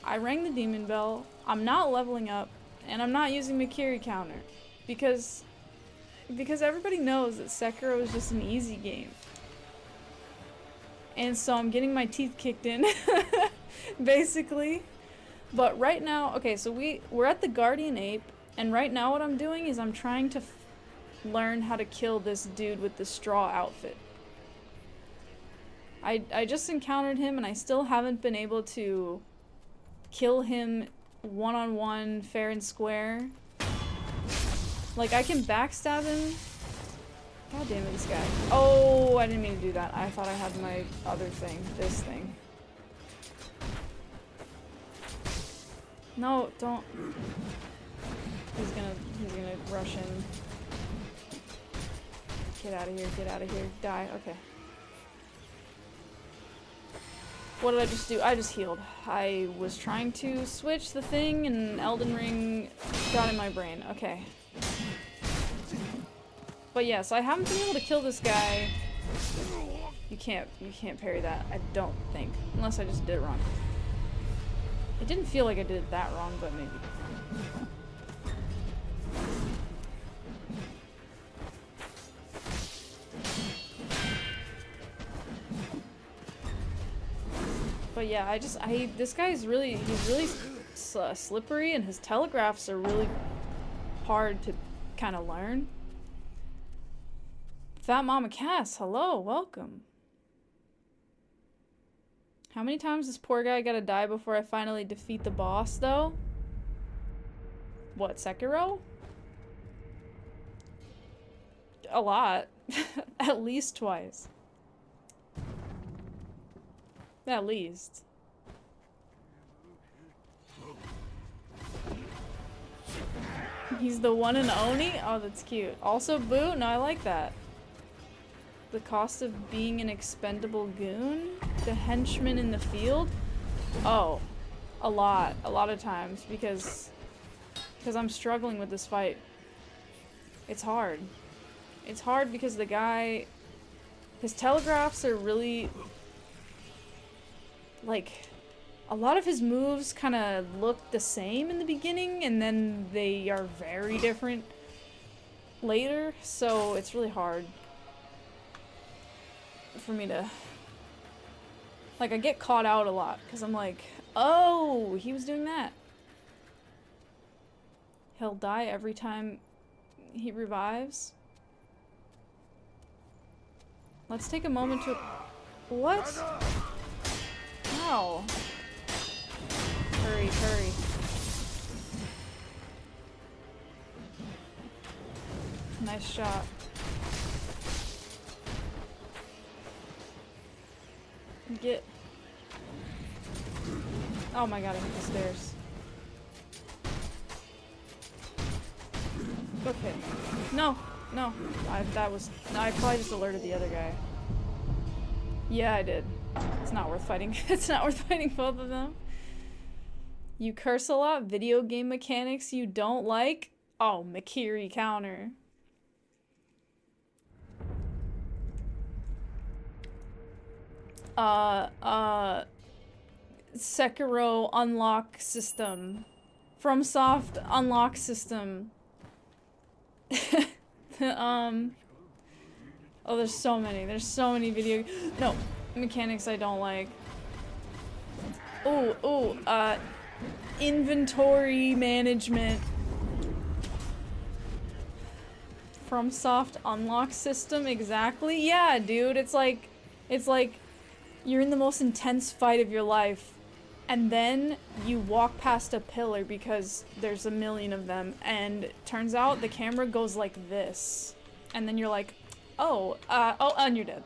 I rang the demon bell. I'm not leveling up and I'm not using MIKIRI counter because everybody knows that Sekiro is just an easy game. And so I'm getting my teeth kicked in, basically. But right now, okay, so we're at the Guardian Ape, and right now what I'm doing is I'm trying to learn how to kill this dude with the straw outfit. I just encountered him, and I still haven't been able to kill him one-on-one, fair and square. Like, I can backstab him. God damn it, this guy. Oh, I didn't mean to do that. I thought I had my other thing. This thing. No, don't. He's gonna rush in. Get out of here, die. Okay. What did I just do? I just healed. I was trying to switch the thing and Elden Ring got in my brain. Okay. But yes, I haven't been able to kill this guy. You can't parry that, I don't think. Unless I just did it wrong. It didn't feel like I did it that wrong, but maybe. But yeah, this guy's he's really slippery, and his telegraphs are really hard to kind of learn. Fat Mama Cass, hello, welcome. How many times this poor guy gotta die before I finally defeat the boss, though? What, Sekiro? A lot. At least twice. At least. He's the one and only? Oh, that's cute. Also, Boo? No, I like that. The cost of being an expendable goon? The henchman in the field? Oh. A lot of times, because I'm struggling with this fight. It's hard. It's hard because the guy... His telegraphs are really... Like, a lot of his moves kind of look the same in the beginning, and then they are very different later, so it's really hard for me to... Like, I get caught out a lot, because I'm like, oh, he was doing that. He'll die every time he revives. Let's take a moment to... What? Ow. Hurry, hurry. Nice shot. Get... Oh my god, I hit the stairs. Okay. No, no. I probably just alerted the other guy. Yeah, I did. It's not worth fighting. It's not worth fighting both of them. You curse a lot. Video game mechanics you don't like? Oh, MIKIRI counter. Sekiro unlock system. FromSoft unlock system. Oh, there's so many. There's so many video... No, mechanics I don't like. Inventory management. FromSoft unlock system, exactly. Yeah, dude, it's like you're in the most intense fight of your life, and then you walk past a pillar because there's a million of them, and it turns out the camera goes like this, and then you're like, and you're dead.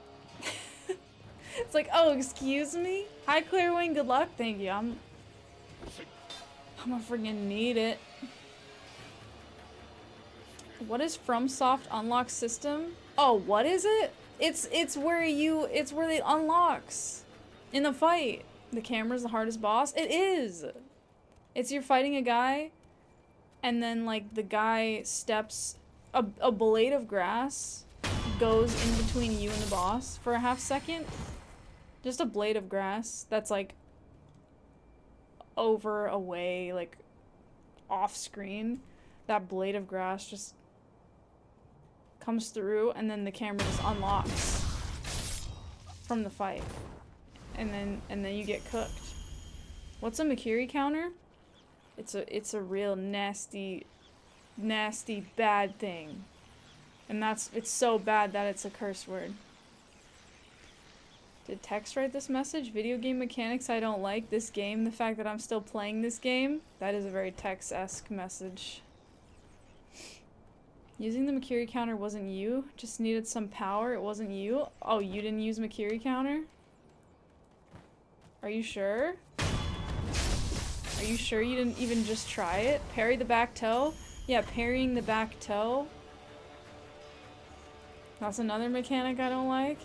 It's like, oh, excuse me? Hi, Clairwayne, good luck. Thank you. I'm gonna friggin' need it. What is FromSoft unlock system? Oh, what is it? It's where it unlocks in the fight. The camera's the hardest boss. It is. It's you're fighting a guy, and then like the guy steps a blade of grass goes in between you and the boss for a half second. Just a blade of grass that's like over away, like off screen. That blade of grass just comes through, and then the camera just unlocks from the fight, and then you get cooked. What's a MIKIRI counter? It's a real nasty bad thing, and it's so bad that it's a curse word. Did text write this message? Video game mechanics I don't like. This game, the fact that I'm still playing this game. That is a very text-esque message. Using the MIKIRI counter wasn't you. Just needed some power. It wasn't you. Oh, you didn't use MIKIRI counter? Are you sure? Are you sure you didn't even just try it? Parry the back toe? Yeah, parrying the back toe. That's another mechanic I don't like.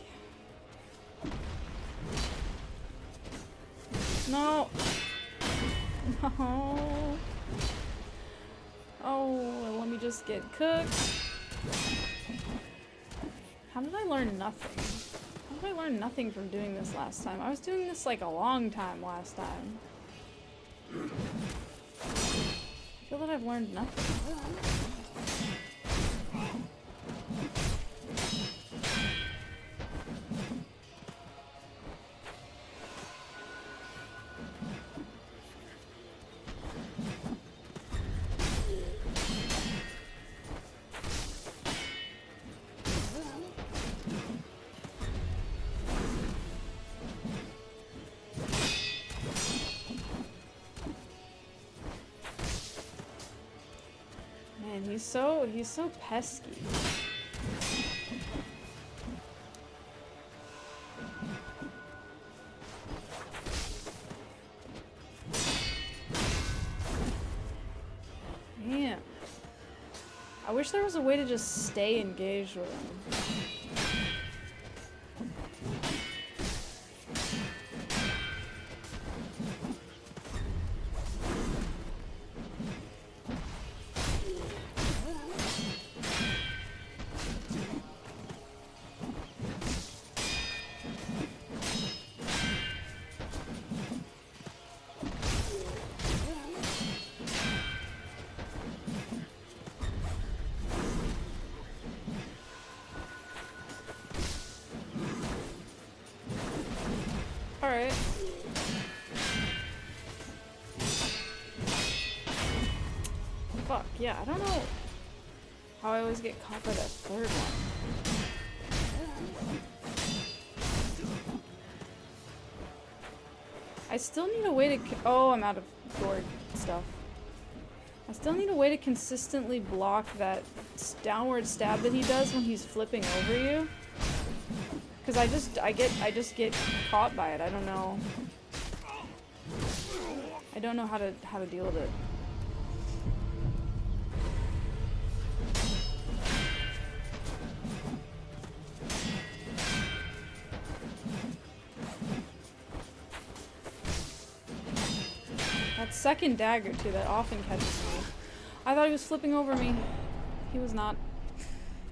No. No. Oh, let me just get cooked. How did I learn nothing? How did I learn nothing from doing this last time? I was doing this like a long time last time. I feel that I've learned nothing. Man, he's so pesky. Man. I wish there was a way to just stay engaged with him. Alright. Fuck, yeah, I don't know how I always get caught by that third one. I still need a way to oh, I'm out of gourd stuff. I still need a way to consistently block that downward stab that he does when he's flipping over you. Cause I just get caught by it. I don't know. I don't know how to deal with it. That second dagger too, that often catches me. I thought he was flipping over me. He was not.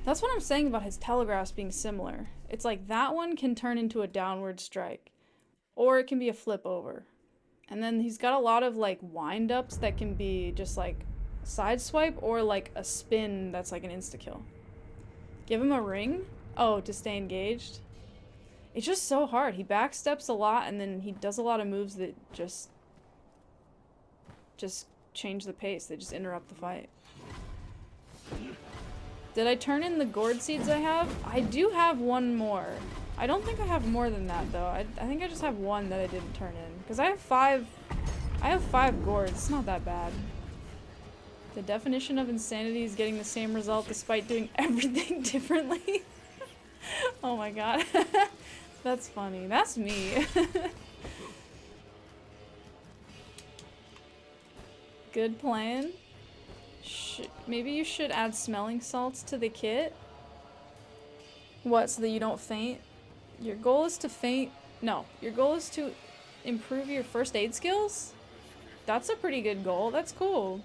That's what I'm saying about his telegraphs being similar. It's like that one can turn into a downward strike, or it can be a flip over. And then he's got a lot of like wind-ups that can be just like side swipe or like a spin that's like an insta-kill. Give him a ring? Oh, to stay engaged? It's just so hard. He backsteps a lot and then he does a lot of moves that just change the pace. They just interrupt the fight. Did I turn in the gourd seeds I have? I do have one more. I don't think I have more than that though. I think I just have one that I didn't turn in. Because I have five gourds. It's not that bad. The definition of insanity is getting the same result despite doing everything differently. Oh my god. That's funny. That's me. Good plan. Maybe you should add smelling salts to the kit. What, so that you don't faint? Your goal is to faint. No, your goal is to improve your first aid skills? That's a pretty good goal. That's cool.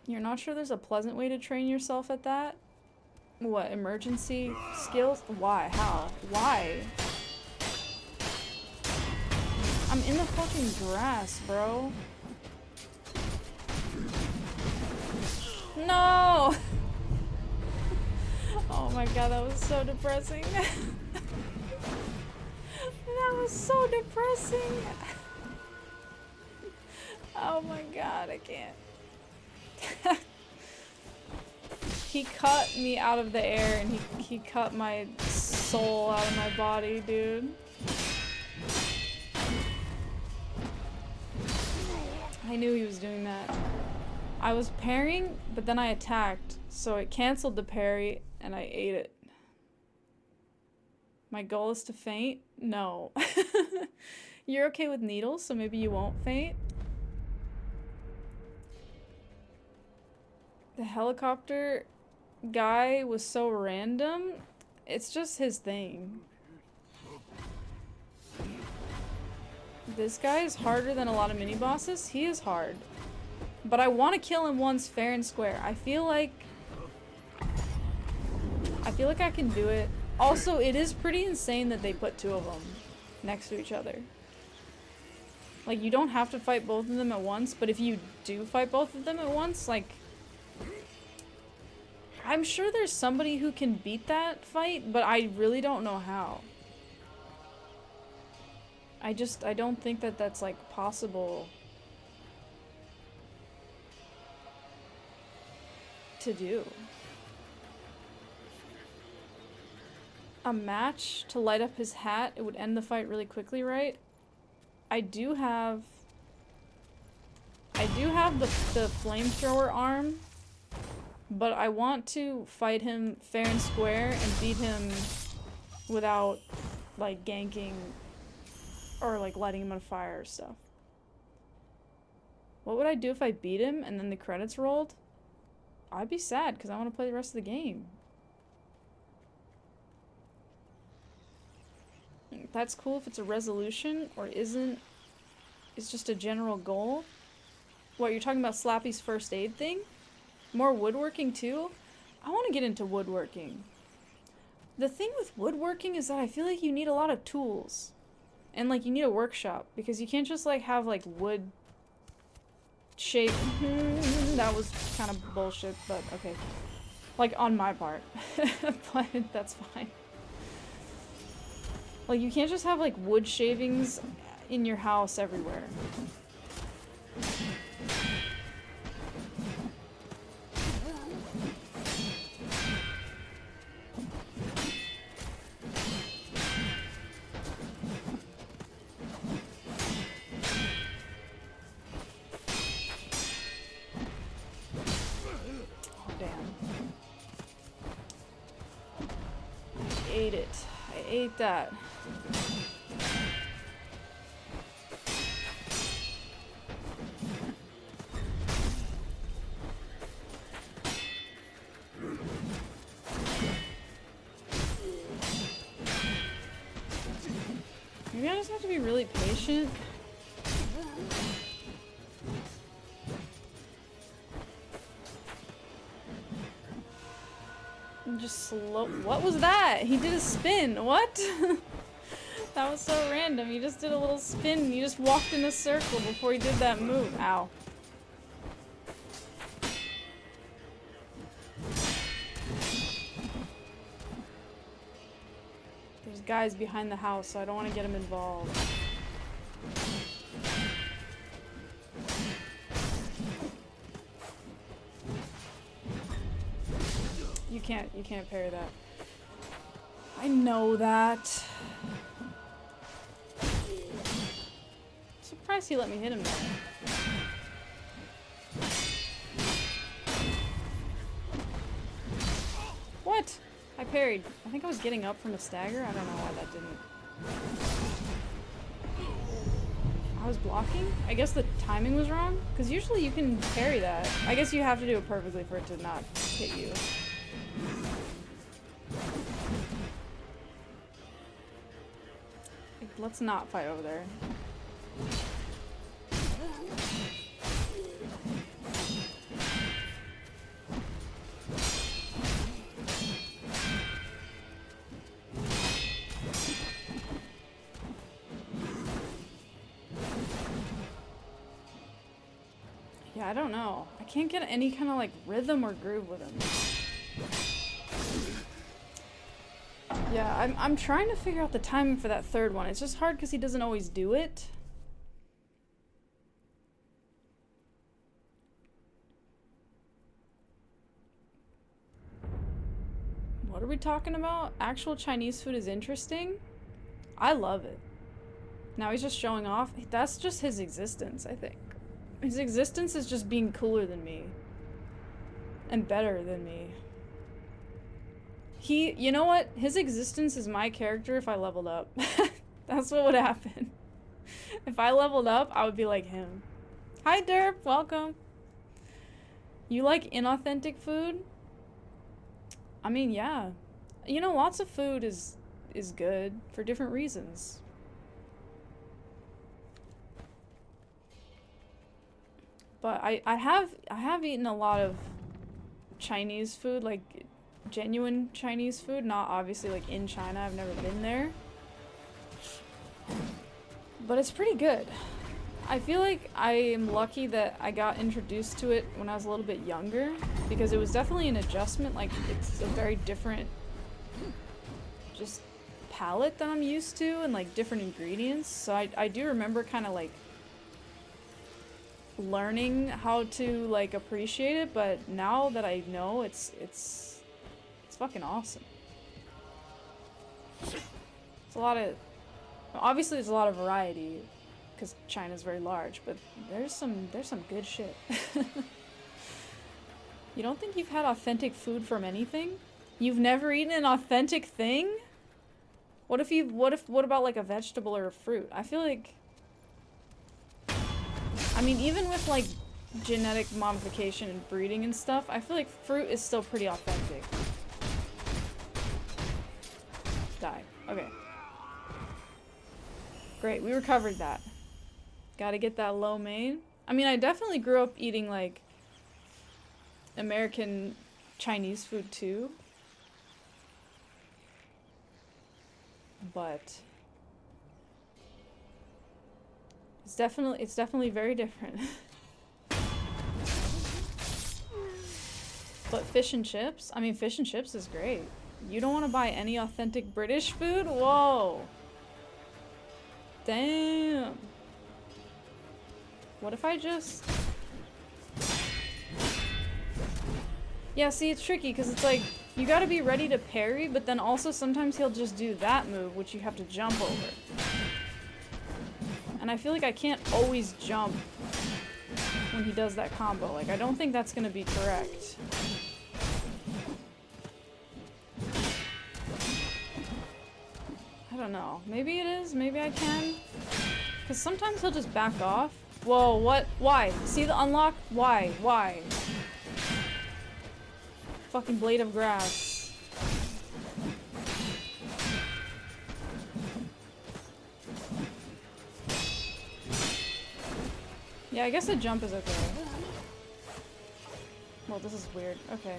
You're not sure there's a pleasant way to train yourself at that? What, emergency skills? Why? How? Why? I'm in the fucking grass, bro. No! Oh my god, that was so depressing. That was so depressing. Oh my god, I can't. He cut me out of the air and he cut my soul out of my body, dude. I knew he was doing that. I was parrying, but then I attacked, so it canceled the parry, and I ate it. My goal is to faint? No. You're okay with needles, so maybe you won't faint? The helicopter guy was so random. It's just his thing. This guy is harder than a lot of mini-bosses. He is hard. But I want to kill him once fair and square. I feel like I can do it. Also, it is pretty insane that they put 2 of them next to each other. Like, you don't have to fight both of them at once, but if you do fight both of them at once, like... I'm sure there's somebody who can beat that fight, but I really don't know how. I don't think that that's, like, possible to do. A match to light up his hat, it would end the fight really quickly, right? I do have the flamethrower arm, but I want to fight him fair and square and beat him without, like, ganking or, like, lighting him on fire or stuff. What would I do if I beat him and then the credits rolled? I'd be sad because I want to play the rest of the game. That's cool if it's a resolution or isn't. It's just a general goal. What, you're talking about Slappy's first aid thing? More woodworking too? I want to get into woodworking. The thing with woodworking is that I feel like you need a lot of tools. And, like, you need a workshop. Because you can't just, like, have, like, wood shape. That was kind of bullshit, but okay. Like, on my part. But that's fine. Like, you can't just have, like, wood shavings in your house everywhere. Oh, damn. I ate it. I ate that. Maybe I just have to be really patient. And just slow. What was that? He did a spin. What? That was so random. He just did a little spin. He just walked in a circle before he did that move. Ow. There's guys behind the house, so I don't want to get him involved. You can't parry that. I know that. Surprised he let me hit him though. What? I parried. I think I was getting up from a stagger. I don't know why that didn't. I was blocking? I guess the timing was wrong? Because usually you can parry that. I guess you have to do it perfectly for it to not hit you. Let's not fight over there. Yeah, I don't know. I can't get any kind of like rhythm or groove with him. Yeah, I'm trying to figure out the timing for that third one. It's just hard because he doesn't always do it. What are we talking about? Actual Chinese food is interesting? I love it. Now he's just showing off. That's just his existence, I think. His existence is just being cooler than me. And better than me. You know what? His existence is my character if I leveled up. That's what would happen. If I leveled up, I would be like him. Hi Derp, welcome. You like inauthentic food? I mean, yeah. You know, lots of food is good for different reasons. But I have eaten a lot of Chinese food, like genuine Chinese food, not obviously like in China. I've never been there. But it's pretty good. I feel like I am lucky that I got introduced to it when I was a little bit younger, because it was definitely an adjustment. Like, it's a very different just palette that I'm used to, and like different ingredients. So I do remember kind of like learning how to like appreciate it, but now that I know, it's fucking awesome. It's a lot of, obviously there's a lot of variety because China's very large, but there's some good shit. You don't think you've had authentic food from anything? You've never eaten an authentic thing? What about like a vegetable or a fruit? I feel like, I mean, even with like genetic modification and breeding and stuff, I feel like fruit is still pretty authentic. Die. Okay. Great, we recovered that. Gotta get that lo mein. I mean, I definitely grew up eating like American Chinese food too. But it's definitely very different. But fish and chips? I mean, fish and chips is great. You don't want to buy any authentic British food? Whoa. Damn. What if I just... Yeah, see, it's tricky, because it's like, you gotta be ready to parry, but then also sometimes he'll just do that move, which you have to jump over. And I feel like I can't always jump when he does that combo. Like, I don't think that's gonna be correct. I don't know. Maybe it is, maybe I can. Because sometimes he'll just back off. Whoa, what? Why? See the unlock? Why? Why? Fucking blade of grass. Yeah, I guess a jump is okay. Well, this is weird. Okay.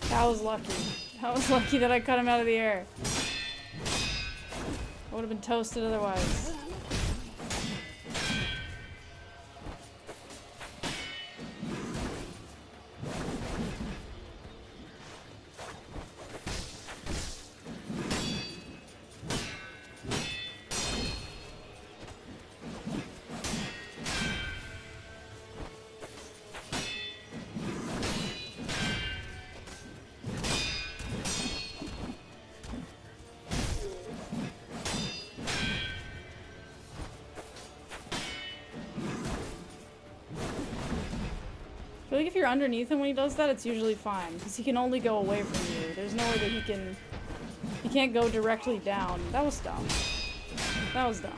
That was lucky. That was lucky that I cut him out of the air. I would have been toasted otherwise. I feel like if you're underneath him when he does that, it's usually fine, because he can only go away from you. There's no way that he can't go directly down. That was dumb. That was dumb.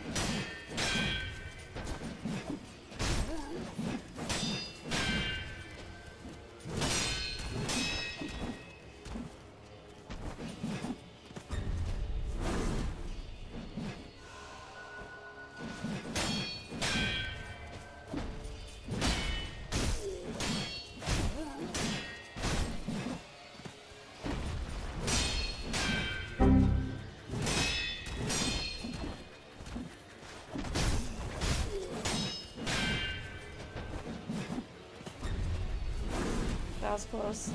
That was close.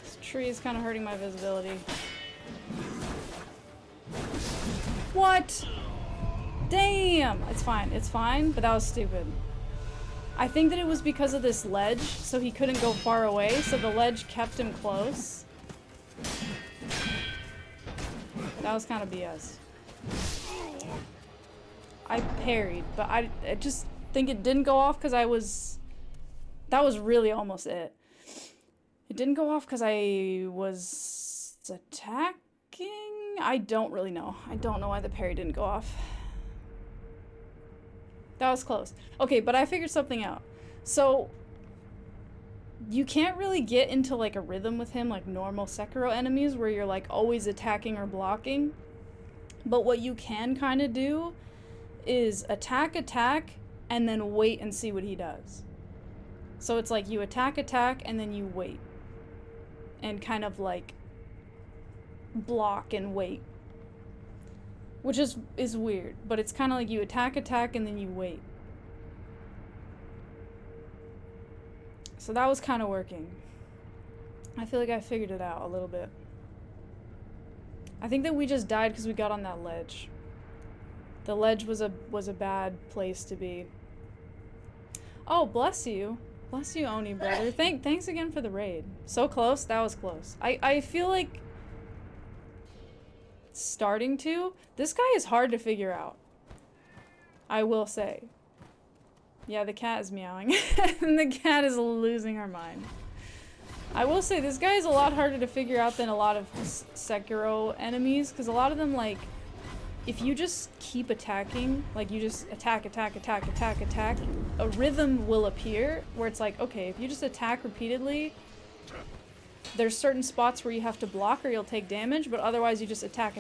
This tree is kind of hurting my visibility. What? Damn! It's fine, but that was stupid. I think that it was because of this ledge, so he couldn't go far away, so the ledge kept him close. That was kind of BS. I parried, but I just think it didn't go off because I was... That was really almost it. It didn't go off because I was attacking? I don't really know. I don't know why the parry didn't go off. That was close. Okay, but I figured something out. So, you can't really get into like a rhythm with him like normal Sekiro enemies where you're like always attacking or blocking. But what you can kind of do is attack, and then wait and see what he does. So it's like you attack, and then you wait. And kind of like block and wait. Which is weird, but it's kind of like you attack, and then you wait. So that was kind of working. I feel like I figured it out a little bit. I think that we just died because we got on that ledge. The ledge was a bad place to be. Oh, bless you. Bless you, Oni brother. Thanks again for the raid. So close. That was close. I feel like starting to. This guy is hard to figure out. I will say. Yeah, the cat is meowing. And the cat is losing her mind. I will say this guy is a lot harder to figure out than a lot of Sekiro enemies, because a lot of them, like, if you just keep attacking, like you just attack, a rhythm will appear where it's like, okay, if you just attack repeatedly, there's certain spots where you have to block or you'll take damage, but otherwise you just attack.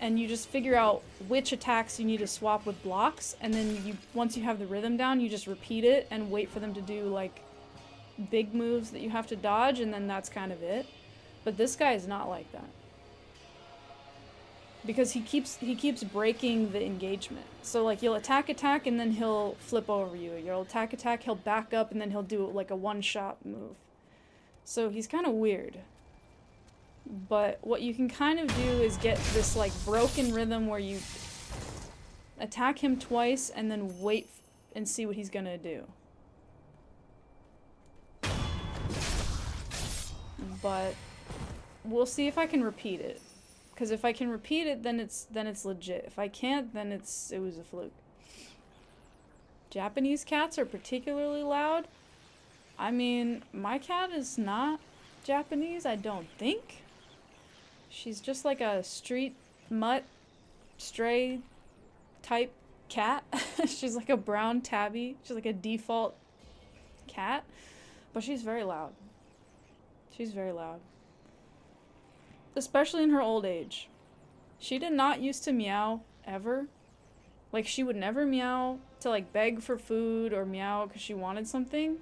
And you just figure out which attacks you need to swap with blocks, and then you, once you have the rhythm down, you just repeat it and wait for them to do like big moves that you have to dodge, and then that's kind of it. But this guy is not like that. Because he keeps breaking the engagement. So like you'll attack, and then he'll flip over you. You'll attack, he'll back up, and then he'll do like a one-shot move. So he's kind of weird. But what you can kind of do is get this like broken rhythm where you attack him twice and then wait and see what he's gonna do. But we'll see if I can repeat it. Because if I can repeat it, then it's legit. If I can't, then it was a fluke. Japanese cats are particularly loud. I mean, my cat is not Japanese, I don't think. She's just like a street mutt, stray type cat. She's like a brown tabby. She's like a default cat. But she's very loud. She's very loud. Especially in her old age. She did not used to meow ever. Like, she would never meow to like beg for food or meow because she wanted something.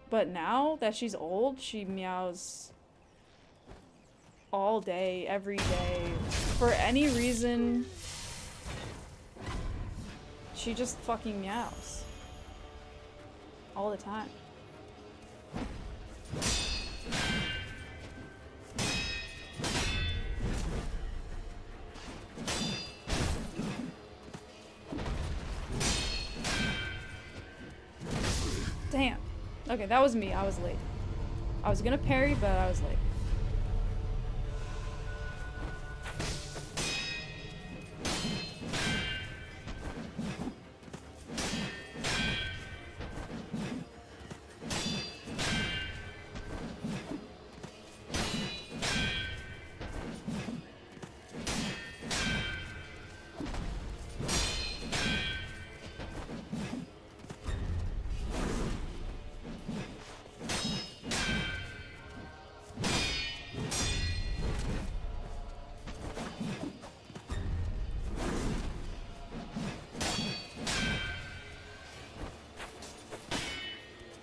But now that she's old, she meows all day, every day. For any reason, she just fucking meows. All the time. Damn. Okay, that was me. I was late. I was gonna parry, but I was late.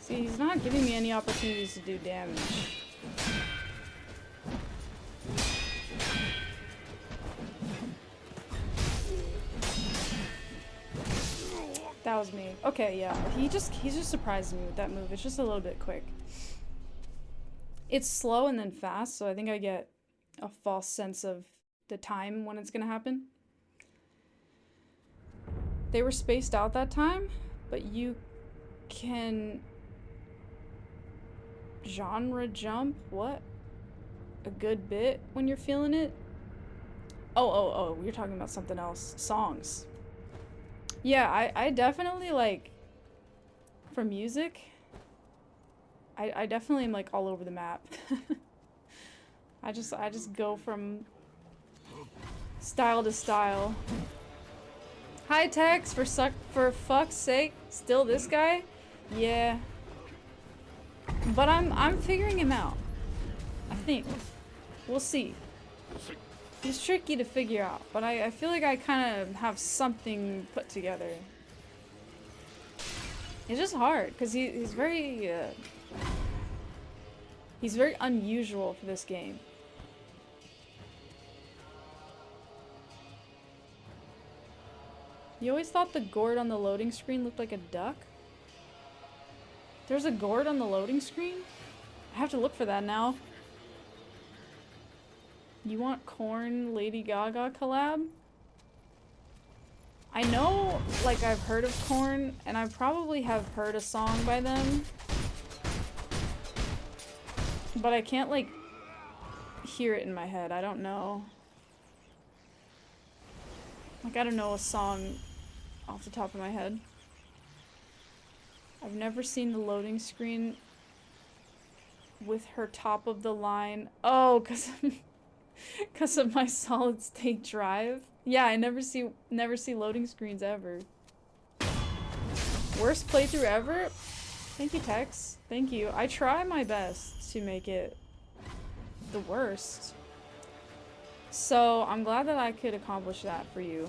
See, he's not giving me any opportunities to do damage. That was me. Okay, yeah. He just surprised me with that move. It's just a little bit quick. It's slow and then fast, so I think I get a false sense of the time when it's gonna happen. They were spaced out that time, but you can genre jump, what? A good bit when you're feeling it? Oh, you're talking about something else. Songs. Yeah, I definitely like, for music, I definitely am like all over the map. I just go from style to style. Hi Tex, for fuck's sake, still this guy? Yeah. But I'm figuring him out. I think. We'll see. He's tricky to figure out, but I feel like I kind of have something put together. It's just hard, because he's very unusual for this game. You always thought the gourd on the loading screen looked like a duck? There's a gourd on the loading screen? I have to look for that now. You want Korn Lady Gaga collab? I know, like, I've heard of Korn, and I probably have heard a song by them. But I can't, like, hear it in my head. I don't know. Like, I don't know a song off the top of my head. I've never seen the loading screen with her top of the line. Oh, 'cause of my solid state drive. Yeah, I never see loading screens ever. Worst playthrough ever? Thank you, Tex. Thank you. I try my best to make it the worst. So, I'm glad that I could accomplish that for you.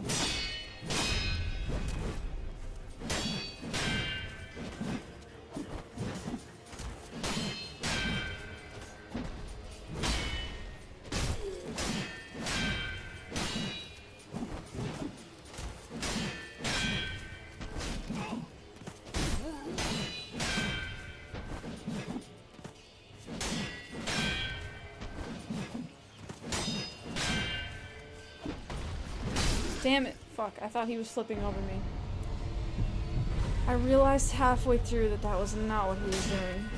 Damn it. Fuck, I thought he was flipping over me. I realized halfway through that that was not what he was doing.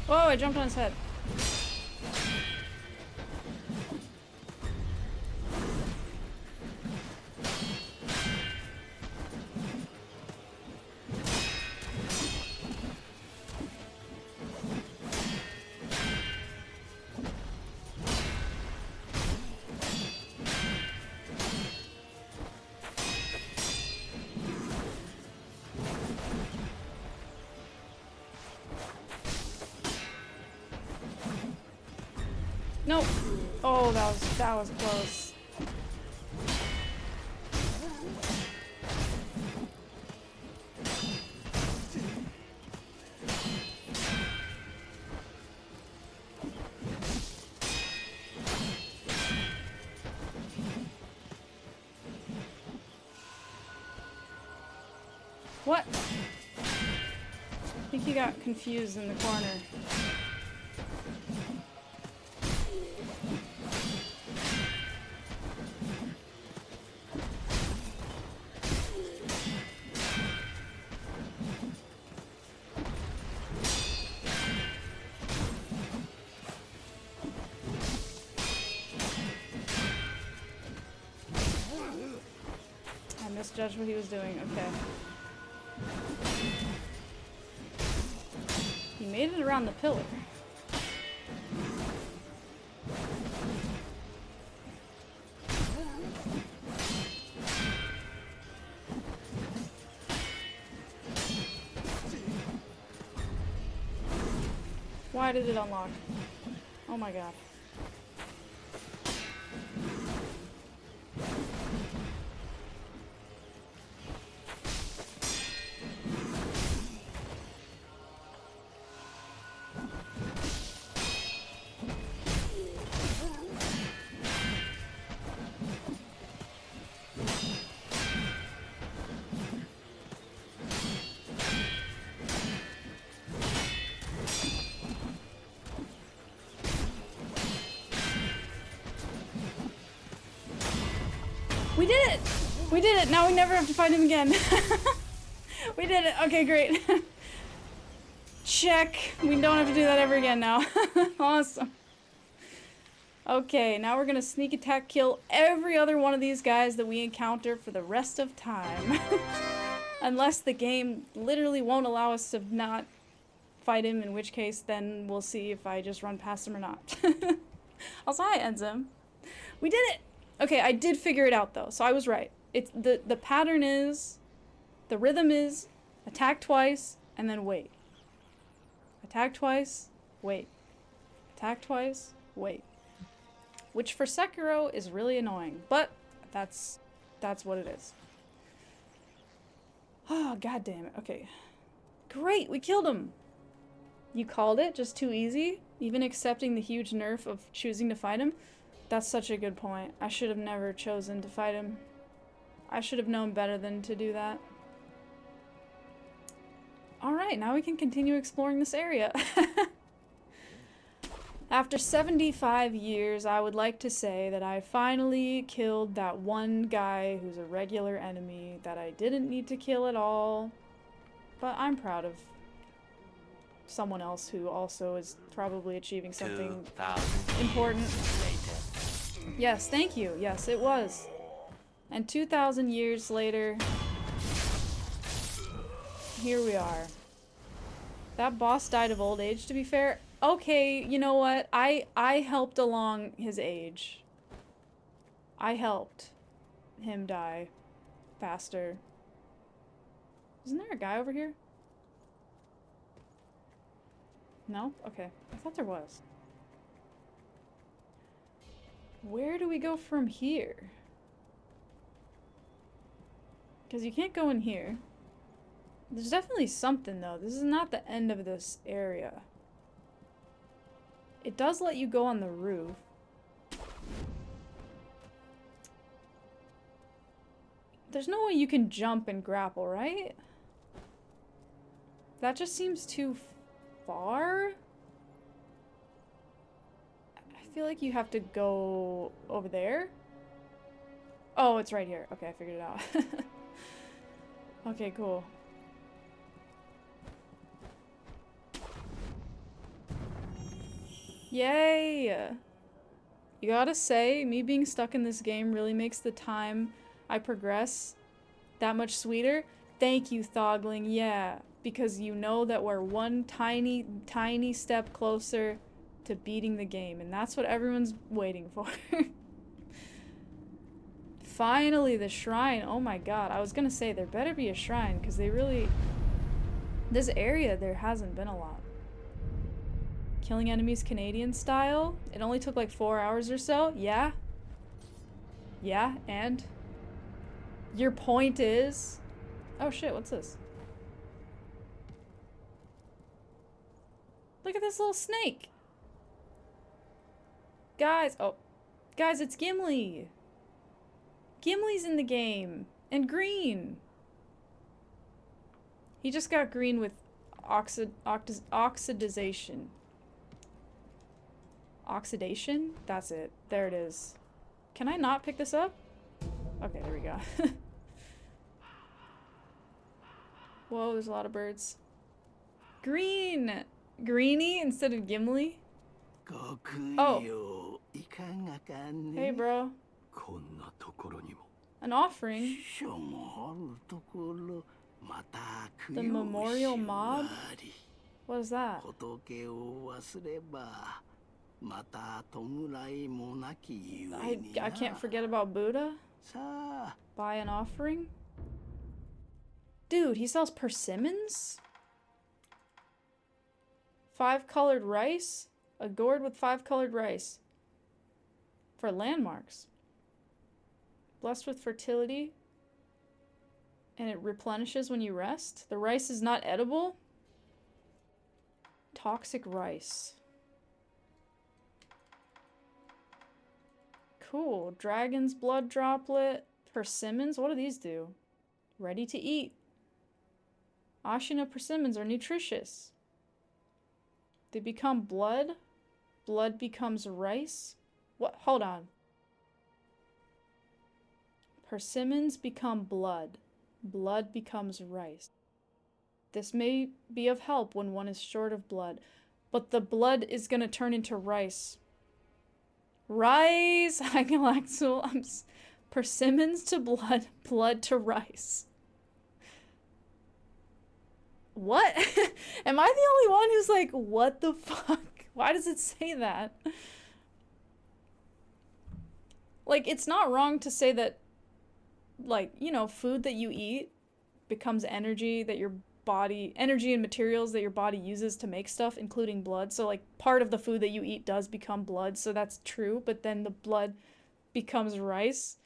Whoa, I jumped on his head. Nope. Oh, that was close. What? I think he got confused in the corner. Misjudged what he was doing. Okay. He made it around the pillar. Why did it unlock? Oh my god. We did it! We did it! Now we never have to fight him again. We did it! Okay, great. Check! We don't have to do that ever again now. Awesome. Okay, now we're gonna sneak attack kill every other one of these guys that we encounter for the rest of time. Unless the game literally won't allow us to not fight him, in which case then we'll see if I just run past him or not. Also, hi, Enzim. We did it! Okay, I did figure it out though, so I was right. It's the pattern is, the rhythm is, attack twice, and then wait. Attack twice, wait. Attack twice, wait. Which for Sekiro is really annoying, but that's what it is. Oh, god damn it. Okay. Great, we killed him! You called it, just too easy? Even accepting the huge nerf of choosing to fight him? That's such a good point. I should have never chosen to fight him. I should have known better than to do that. Alright, now we can continue exploring this area. After 75 years, I would like to say that I finally killed that one guy who's a regular enemy that I didn't need to kill at all. But I'm proud of someone else who also is probably achieving something important. Yes, thank you. Yes, it was. And 2,000 years later, here we are. That boss died of old age, to be fair. Okay, you know what? I helped along his age. I helped him die faster. Isn't there a guy over here? No? Okay. I thought there was. Where do we go from here? Because you can't go in here. There's definitely something, though. This is not the end of this area. It does let you go on the roof. There's no way you can jump and grapple, right? That just seems too far. I feel like you have to go over there. Oh, it's right here. Okay, I figured it out. Okay, cool. Yay! You gotta say, me being stuck in this game really makes the time I progress that much sweeter. Thank you, Thogling. Yeah, because you know that we're one tiny, tiny step closer to beating the game, and that's what everyone's waiting for. Finally, the shrine. Oh my god. I was gonna say, there better be a shrine, because they really... This area, there hasn't been a lot. Killing enemies Canadian style? It only took like 4 hours or so? Yeah? Yeah, and? Your point is... Oh shit, what's this? Look at this little snake! Guys, oh. Guys, it's Gimli! Gimli's in the game! And green! He just got green with oxidization. Oxidation? That's it. There it is. Can I not pick this up? Okay, there we go. Whoa, there's a lot of birds. Green! Greenie instead of Gimli? Oh. Hey, bro. An offering? The memorial mob? What is that? I can't forget about Buddha? Buy an offering? Dude, he sells persimmons? 5 colored rice? A gourd with 5 colored rice. For landmarks. Blessed with fertility. And it replenishes when you rest. The rice is not edible? Toxic rice. Cool. Dragon's blood droplet. Persimmons? What do these do? Ready to eat. Ashina persimmons are nutritious. They become blood. Blood becomes rice. What? Hold on. Persimmons become blood. Blood becomes rice. This may be of help when one is short of blood, but the blood is gonna turn into rice. Rice! Hygalactyl. Persimmons to blood, blood to rice. What? Am I the only one who's like, what the fuck? Why does it say that? Like, it's not wrong to say that, like, you know, food that you eat becomes energy that your body, energy and materials that your body uses to make stuff, including blood. So, like, part of the food that you eat does become blood, so that's true, but then the blood becomes rice.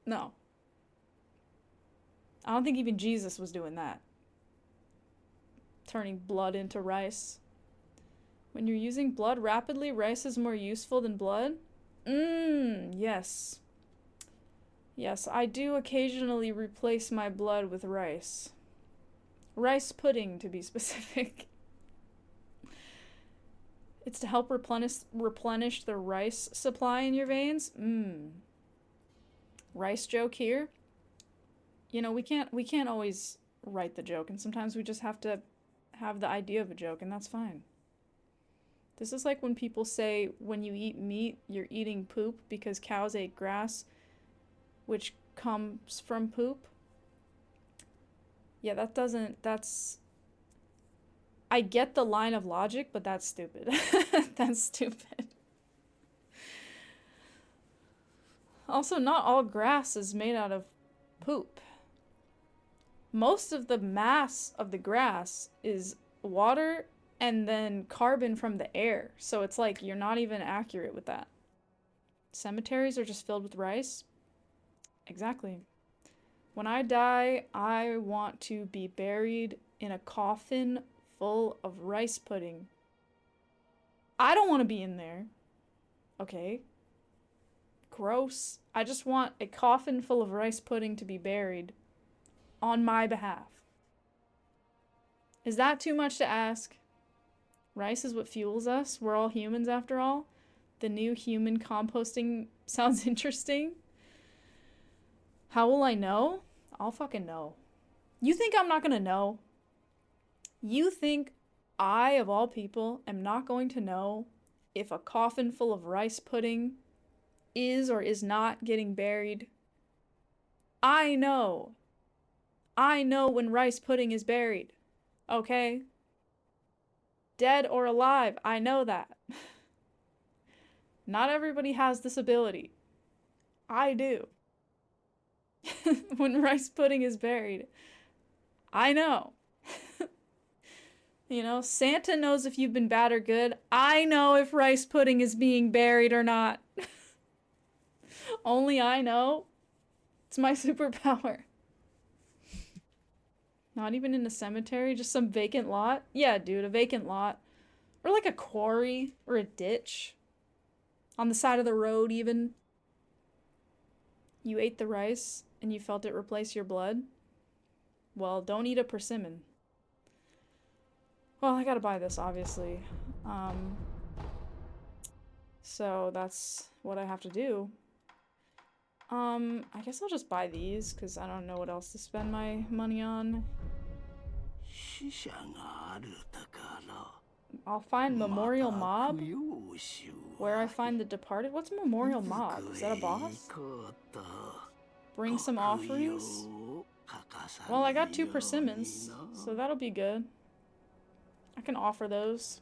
No. I don't think even Jesus was doing that. Turning blood into rice. When you're using blood rapidly, rice is more useful than blood? Yes. Yes, I do occasionally replace my blood with rice. Rice pudding, to be specific. It's to help replenish the rice supply in your veins. Rice joke here. You know, we can't always write the joke, and sometimes we just have to have the idea of a joke, and that's fine. This is like when people say when you eat meat, you're eating poop because cows ate grass, which comes from poop. Yeah, that's... I get the line of logic, but that's stupid. That's stupid. Also, not all grass is made out of poop. Most of the mass of the grass is water and then carbon from the air. So it's like you're not even accurate with that. Cemeteries are just filled with rice. Exactly. When I die, I want to be buried in a coffin full of rice pudding. I don't want to be in there. Okay. Gross. I just want a coffin full of rice pudding to be buried on my behalf. Is that too much to ask? Rice is what fuels us. We're all humans after all. The new human composting sounds interesting. How will I know? I'll fucking know. You think I'm not gonna know? You think I, of all people, am not going to know if a coffin full of rice pudding is or is not getting buried? I know. I know when rice pudding is buried. Okay? Dead or alive, I know that. Not everybody has this ability. I do. When rice pudding is buried, I know. You know, Santa knows if you've been bad or good. I know if rice pudding is being buried or not. Only I know. It's my superpower. Not even in a cemetery, just some vacant lot? Yeah, dude, a vacant lot. Or like a quarry or a ditch. On the side of the road, even. You ate the rice and you felt it replace your blood? Well, don't eat a persimmon. Well, I gotta buy this, obviously. So that's what I have to do. I guess I'll just buy these, because I don't know what else to spend my money on. I'll find Memorial Mob. Where I find the departed. What's Memorial Mob? Is that a boss? Bring some offerings. Well, I got 2 persimmons, so that'll be good. I can offer those.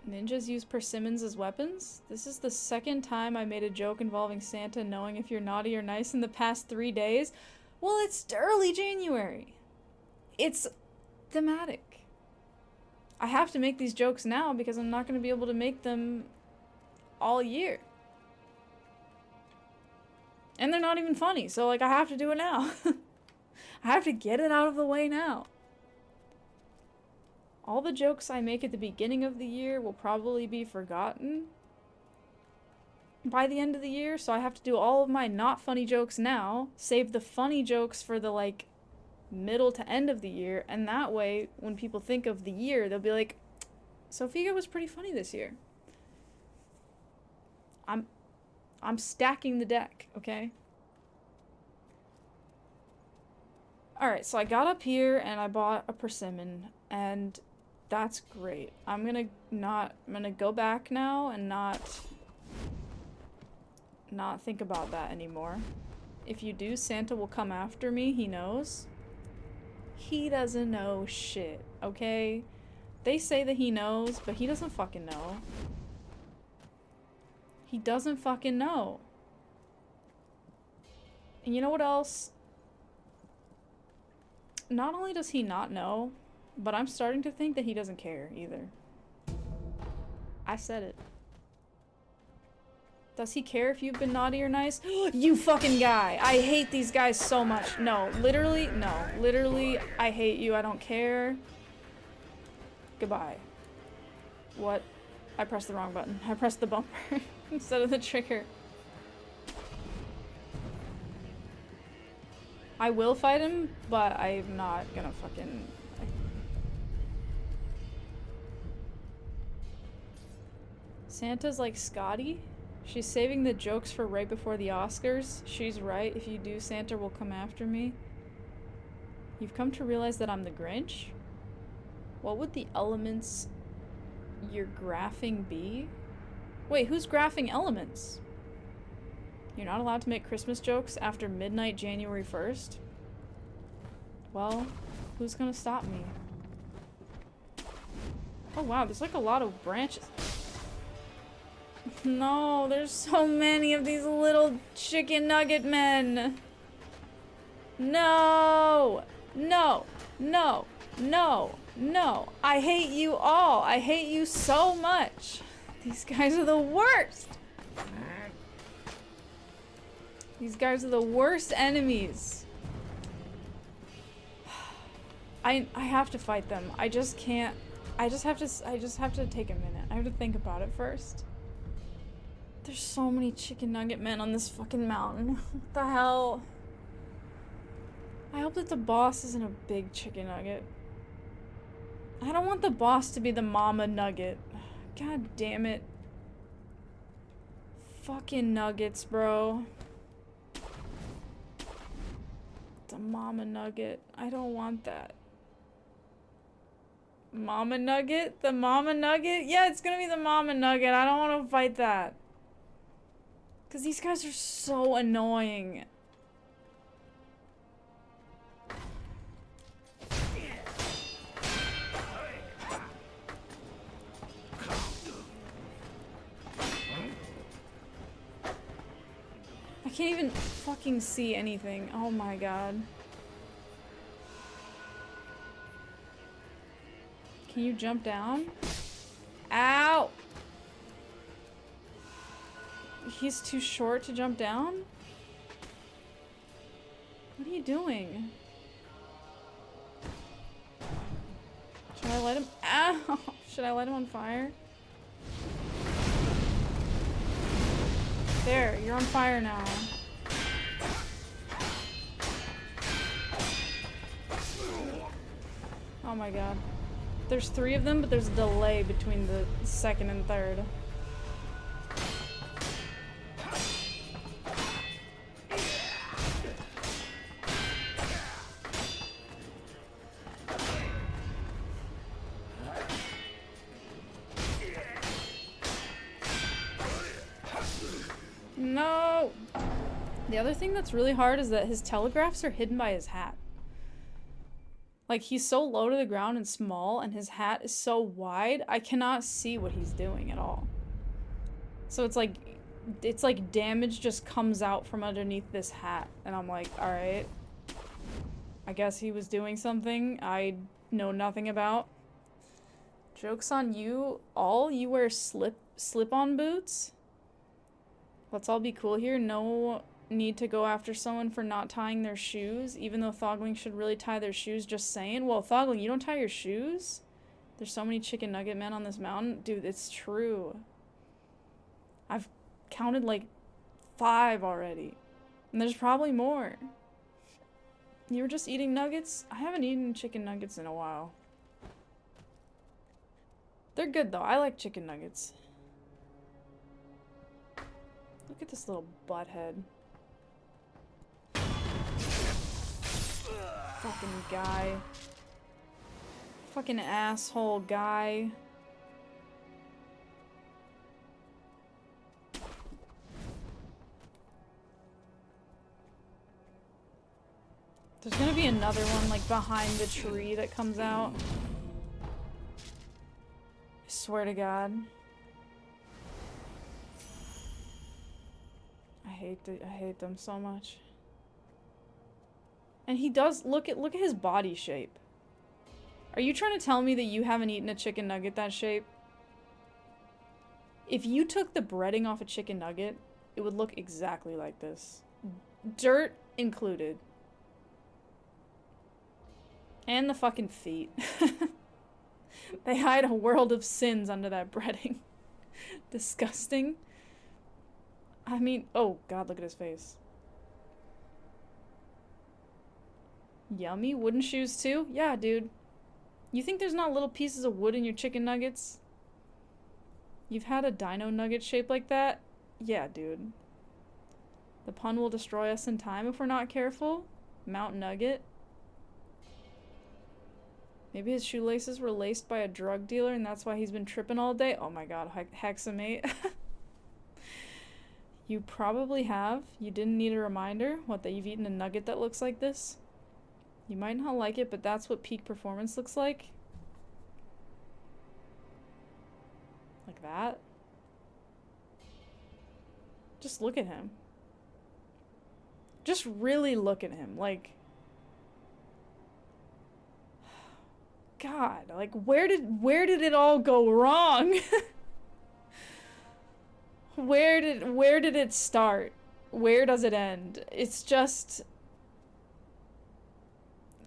Ninjas use persimmons as weapons? This is the second time I made a joke involving Santa knowing if you're naughty or nice in the past 3 days. Well, it's early January. It's thematic. I have to make these jokes now because I'm not going to be able to make them all year. And they're not even funny, so like I have to do it now. I have to get it out of the way now. All the jokes I make at the beginning of the year will probably be forgotten by the end of the year, so I have to do all of my not funny jokes now, save the funny jokes for the like middle to end of the year, and that way when people think of the year, they'll be like, Sofia was pretty funny this year. I'm stacking the deck, okay? Alright, so I got up here and I bought a persimmon, and that's great. I'm gonna go back now and not think about that anymore. If you do, Santa will come after me, he knows. He doesn't know shit, okay? They say that he knows, but he doesn't fucking know. He doesn't fucking know. And you know what else? Not only does he not know, but I'm starting to think that he doesn't care either. I said it. Does he care if you've been naughty or nice? You fucking guy! I hate these guys so much. No, literally, no. Literally, I hate you. I don't care. Goodbye. What? I pressed the wrong button. I pressed the bumper instead of the trigger. I will fight him, but I'm not gonna fucking... Santa's like Scotty? She's saving the jokes for right before the Oscars. She's right. If you do, Santa will come after me. You've come to realize that I'm the Grinch? What would the elements you're graphing be? Wait, who's graphing elements? You're not allowed to make Christmas jokes after midnight January 1st? Well, who's gonna stop me? Oh wow, there's like a lot of branches. No, there's so many of these little chicken nugget men. No! No! No! No! No! I hate you all! I hate you so much! These guys are the worst! These guys are the worst enemies. I have to fight them. I just can't. I just have to take a minute. I have to think about it first. There's so many chicken nugget men on this fucking mountain. What the hell? I hope that the boss isn't a big chicken nugget. I don't want the boss to be the mama nugget. God damn it. Fucking nuggets, bro. The mama nugget. I don't want that. Mama nugget? The mama nugget? Yeah, it's gonna be the mama nugget. I don't want to fight that. Because these guys are so annoying. I can't even fucking see anything. Oh my god. Can you jump down? Ow! He's too short to jump down? What are you doing? Should I let him? Ow! Should I let him on fire? There, you're on fire now. Oh my god. There's 3 of them, but there's a delay between the second and third. No! The other thing that's really hard is that his telegraphs are hidden by his hat. Like, he's so low to the ground and small, and his hat is so wide, I cannot see what he's doing at all. So it's like damage just comes out from underneath this hat, and I'm like, alright. I guess he was doing something I know nothing about. Joke's on you all. You wear slip-on boots? Let's all be cool here. No need to go after someone for not tying their shoes, even though Thogling should really tie their shoes, just saying. Well, Thogling, you don't tie your shoes? There's so many chicken nugget men on this mountain. Dude, it's true. I've counted like 5 already. And there's probably more. You were just eating nuggets? I haven't eaten chicken nuggets in a while. They're good though. I like chicken nuggets. Look at this little butthead. Fucking guy. Fucking asshole guy. There's gonna be another one, like, behind the tree that comes out. I swear to God. I hate them so much. And he does, look at his body shape. Are you trying to tell me that you haven't eaten a chicken nugget that shape? If you took the breading off a chicken nugget, it would look exactly like this. Dirt included. And the fucking feet. They hide a world of sins under that breading. Disgusting. I mean, oh God, look at his face. Yummy. Wooden shoes too? Yeah, dude. You think there's not little pieces of wood in your chicken nuggets? You've had a dino nugget shaped like that? Yeah, dude. The pun will destroy us in time if we're not careful. Mount Nugget. Maybe his shoelaces were laced by a drug dealer and that's why he's been tripping all day. Oh my God, hexamate. You probably have. You didn't need a reminder. What, that you've eaten a nugget that looks like this? You might not like it, but that's what peak performance looks like. Like that. Just look at him. Just really look at him. Like, God, like where did it all go wrong? Where did it start? Where does it end? It's just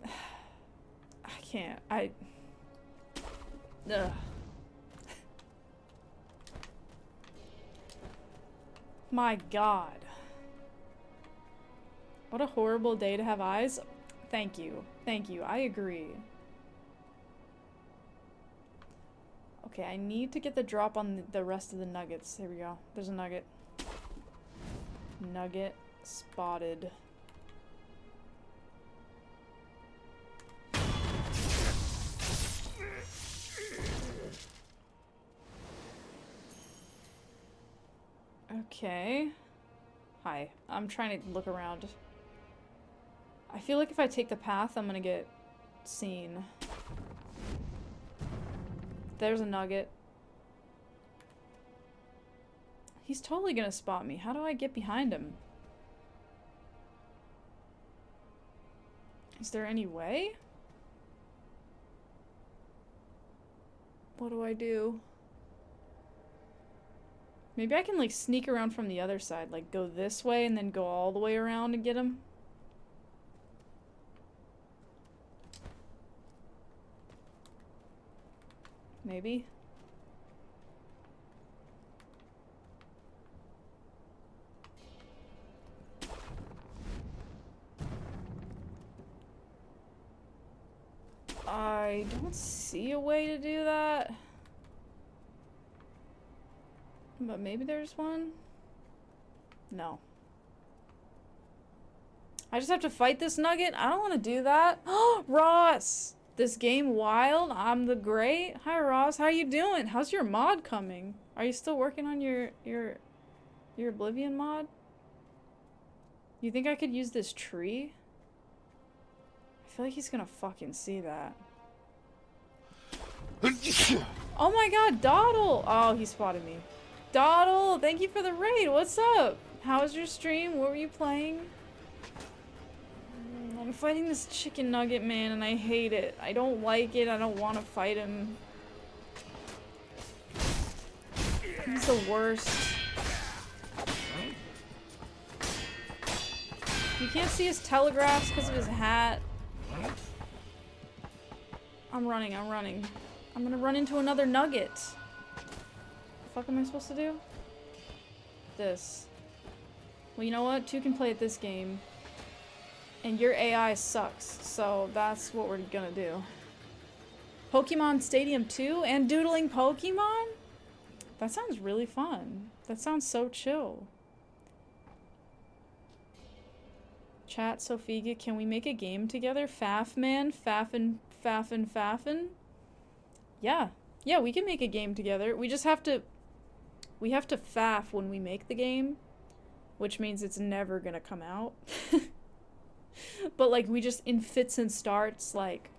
I can't. Ugh. My God. What a horrible day to have eyes. Thank you. Thank you. I agree. Okay, I need to get the drop on the rest of the nuggets. Here we go. There's a nugget. Nugget spotted. Okay. Hi. I'm trying to look around. I feel like if I take the path, I'm gonna get seen. There's a nugget. He's totally gonna spot me. How do I get behind him? Is there any way? What do I do? Maybe I can like sneak around from the other side, like go this way and then go all the way around and get him. Maybe. I don't see a way to do that. But maybe there's one? No. I just have to fight this nugget? I don't want to do that. Oh, Ross! This game wild? I'm the great? Hi, Ross. How you doing? How's your mod coming? Are you still working on your Oblivion mod? You think I could use this tree? I feel like he's gonna fucking see that. Oh my God, Dawdle! Oh, he spotted me. Dawdle, thank you for the raid. What's up? How was your stream? What were you playing? I'm fighting this chicken nugget man and I hate it. I don't like it. I don't want to fight him. He's the worst. You can't see his telegraphs because of his hat. I'm running. I'm gonna run into another nugget. What the fuck am I supposed to do? This. Well, you know what? Two can play at this game. And your AI sucks, so that's what we're gonna do. Pokemon Stadium 2 and doodling Pokemon? That sounds really fun. That sounds so chill. Chat, Sofiga, can we make a game together? Faff, man? Faffin, faffin, faffin? Yeah. Yeah, we can make a game together. We just have to... We have to faff when we make the game, which means it's never gonna come out. But, like, we just, in fits and starts, like,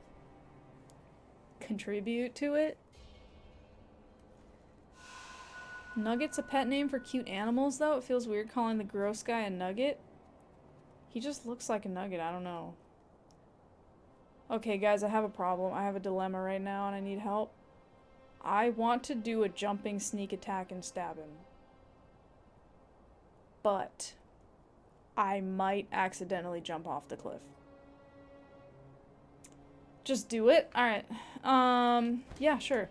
contribute to it. Nugget's a pet name for cute animals, though. It feels weird calling the gross guy a nugget. He just looks like a nugget. I don't know. Okay, guys, I have a problem. I have a dilemma right now, and I need help. I want to do a jumping sneak attack and stab him. But I might accidentally jump off the cliff. Just do it? Alright. Yeah, sure.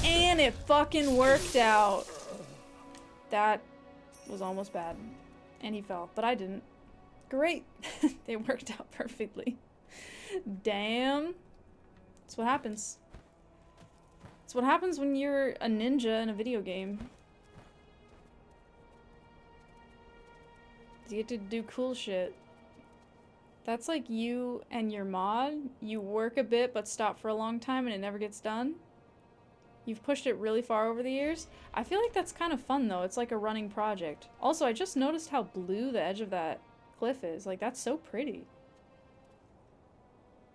And it fucking worked out. That was almost bad. And he fell, but I didn't. Great. It worked out perfectly. Damn. That's what happens. That's what happens when you're a ninja in a video game. You get to do cool shit. That's like you and your mod. You work a bit but stop for a long time and it never gets done. You've pushed it really far over the years. I feel like that's kind of fun though. It's like a running project. Also, I just noticed how blue the edge of that cliff is. Like, that's so pretty.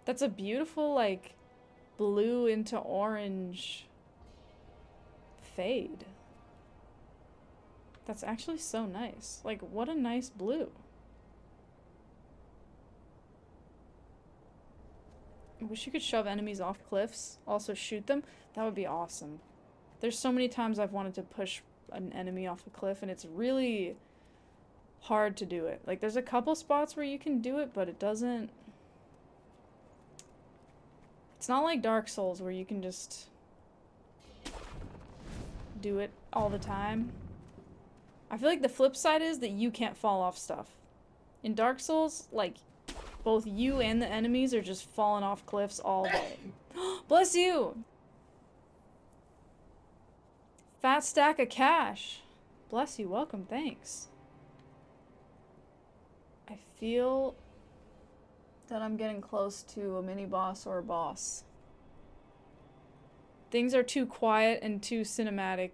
That's a beautiful, like, blue into orange fade. That's actually so nice. Like, what a nice blue. I wish you could shove enemies off cliffs. Also shoot them. That would be awesome. There's so many times I've wanted to push an enemy off a cliff, and it's really hard to do it. Like, there's a couple spots where you can do it, but it doesn't... It's not like Dark Souls where you can just do it all the time. I feel like the flip side is that you can't fall off stuff. In Dark Souls, like, both you and the enemies are just falling off cliffs all day. Bless you! Fat stack of cash. Bless you, welcome, thanks. I feel that I'm getting close to a mini boss or a boss. Things are too quiet and too cinematic.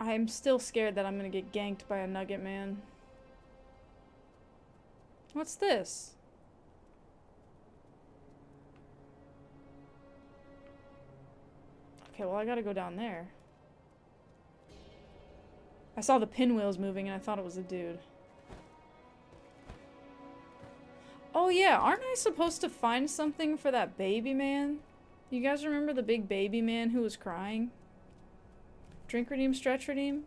I'm still scared that I'm gonna get ganked by a nugget man. What's this? Okay, well I gotta go down there. I saw the pinwheels moving and I thought it was a dude. Oh yeah, aren't I supposed to find something for that baby man? You guys remember the big baby man who was crying? Drink redeem, stretch redeem?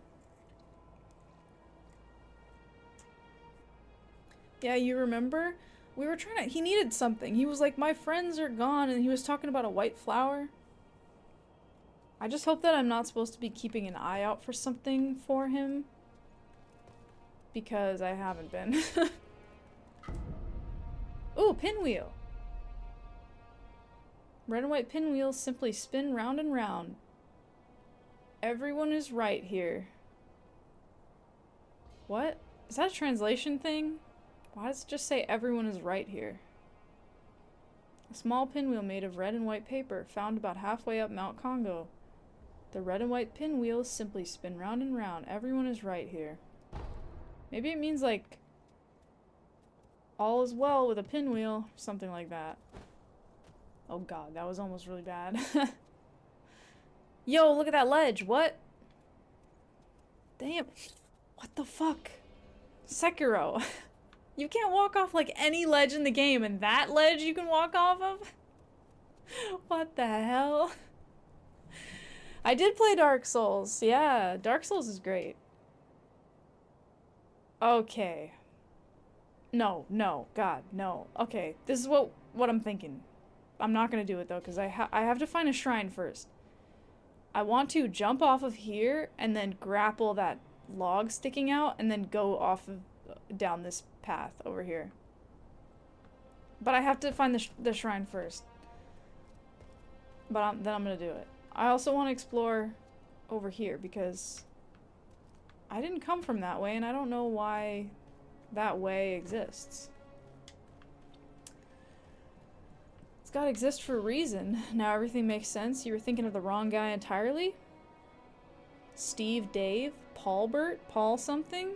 Yeah, you remember? We were trying to... He needed something. He was like, my friends are gone, and he was talking about a white flower. I just hope that I'm not supposed to be keeping an eye out for something for him. Because I haven't been. Ooh, pinwheel! Red and white pinwheels simply spin round and round. Everyone is right here. What? Is that a translation thing? Why does it just say everyone is right here? A small pinwheel made of red and white paper, found about halfway up Mount Congo. The red and white pinwheels simply spin round and round. Everyone is right here. Maybe it means like all is well with a pinwheel, something like that. Oh god, that was almost really bad. Yo, look at that ledge. What? Damn. What the fuck? Sekiro. You can't walk off like any ledge in the game, and that ledge you can walk off of? What the hell? I did play Dark Souls. Yeah, Dark Souls is great. Okay. No, no, God, no. Okay, this is what I'm thinking. I'm not gonna do it though, because I have to find a shrine first. I want to jump off of here and then grapple that log sticking out and then go off of down this path over here. But I have to find the shrine first. But then I'm gonna do it. I also want to explore over here because I didn't come from that way and I don't know why that way exists. It's gotta exist for a reason. Now everything makes sense. You were thinking of the wrong guy entirely? Steve Dave? Paulbert? Paul something?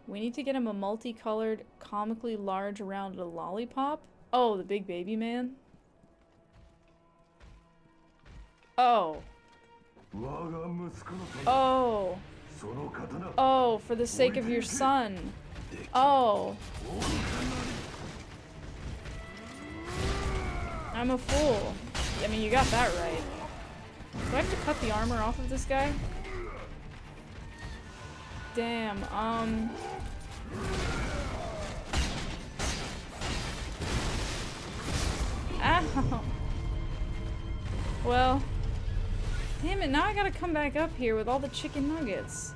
We need to get him a multicolored, comically large, rounded lollipop. Oh, the big baby man? Oh. Oh. Oh, for the sake of your son. Oh. I'm a fool. I mean, you got that right. Do I have to cut the armor off of this guy? Damn, Ow. Well, damn it, now I gotta come back up here with all the chicken nuggets.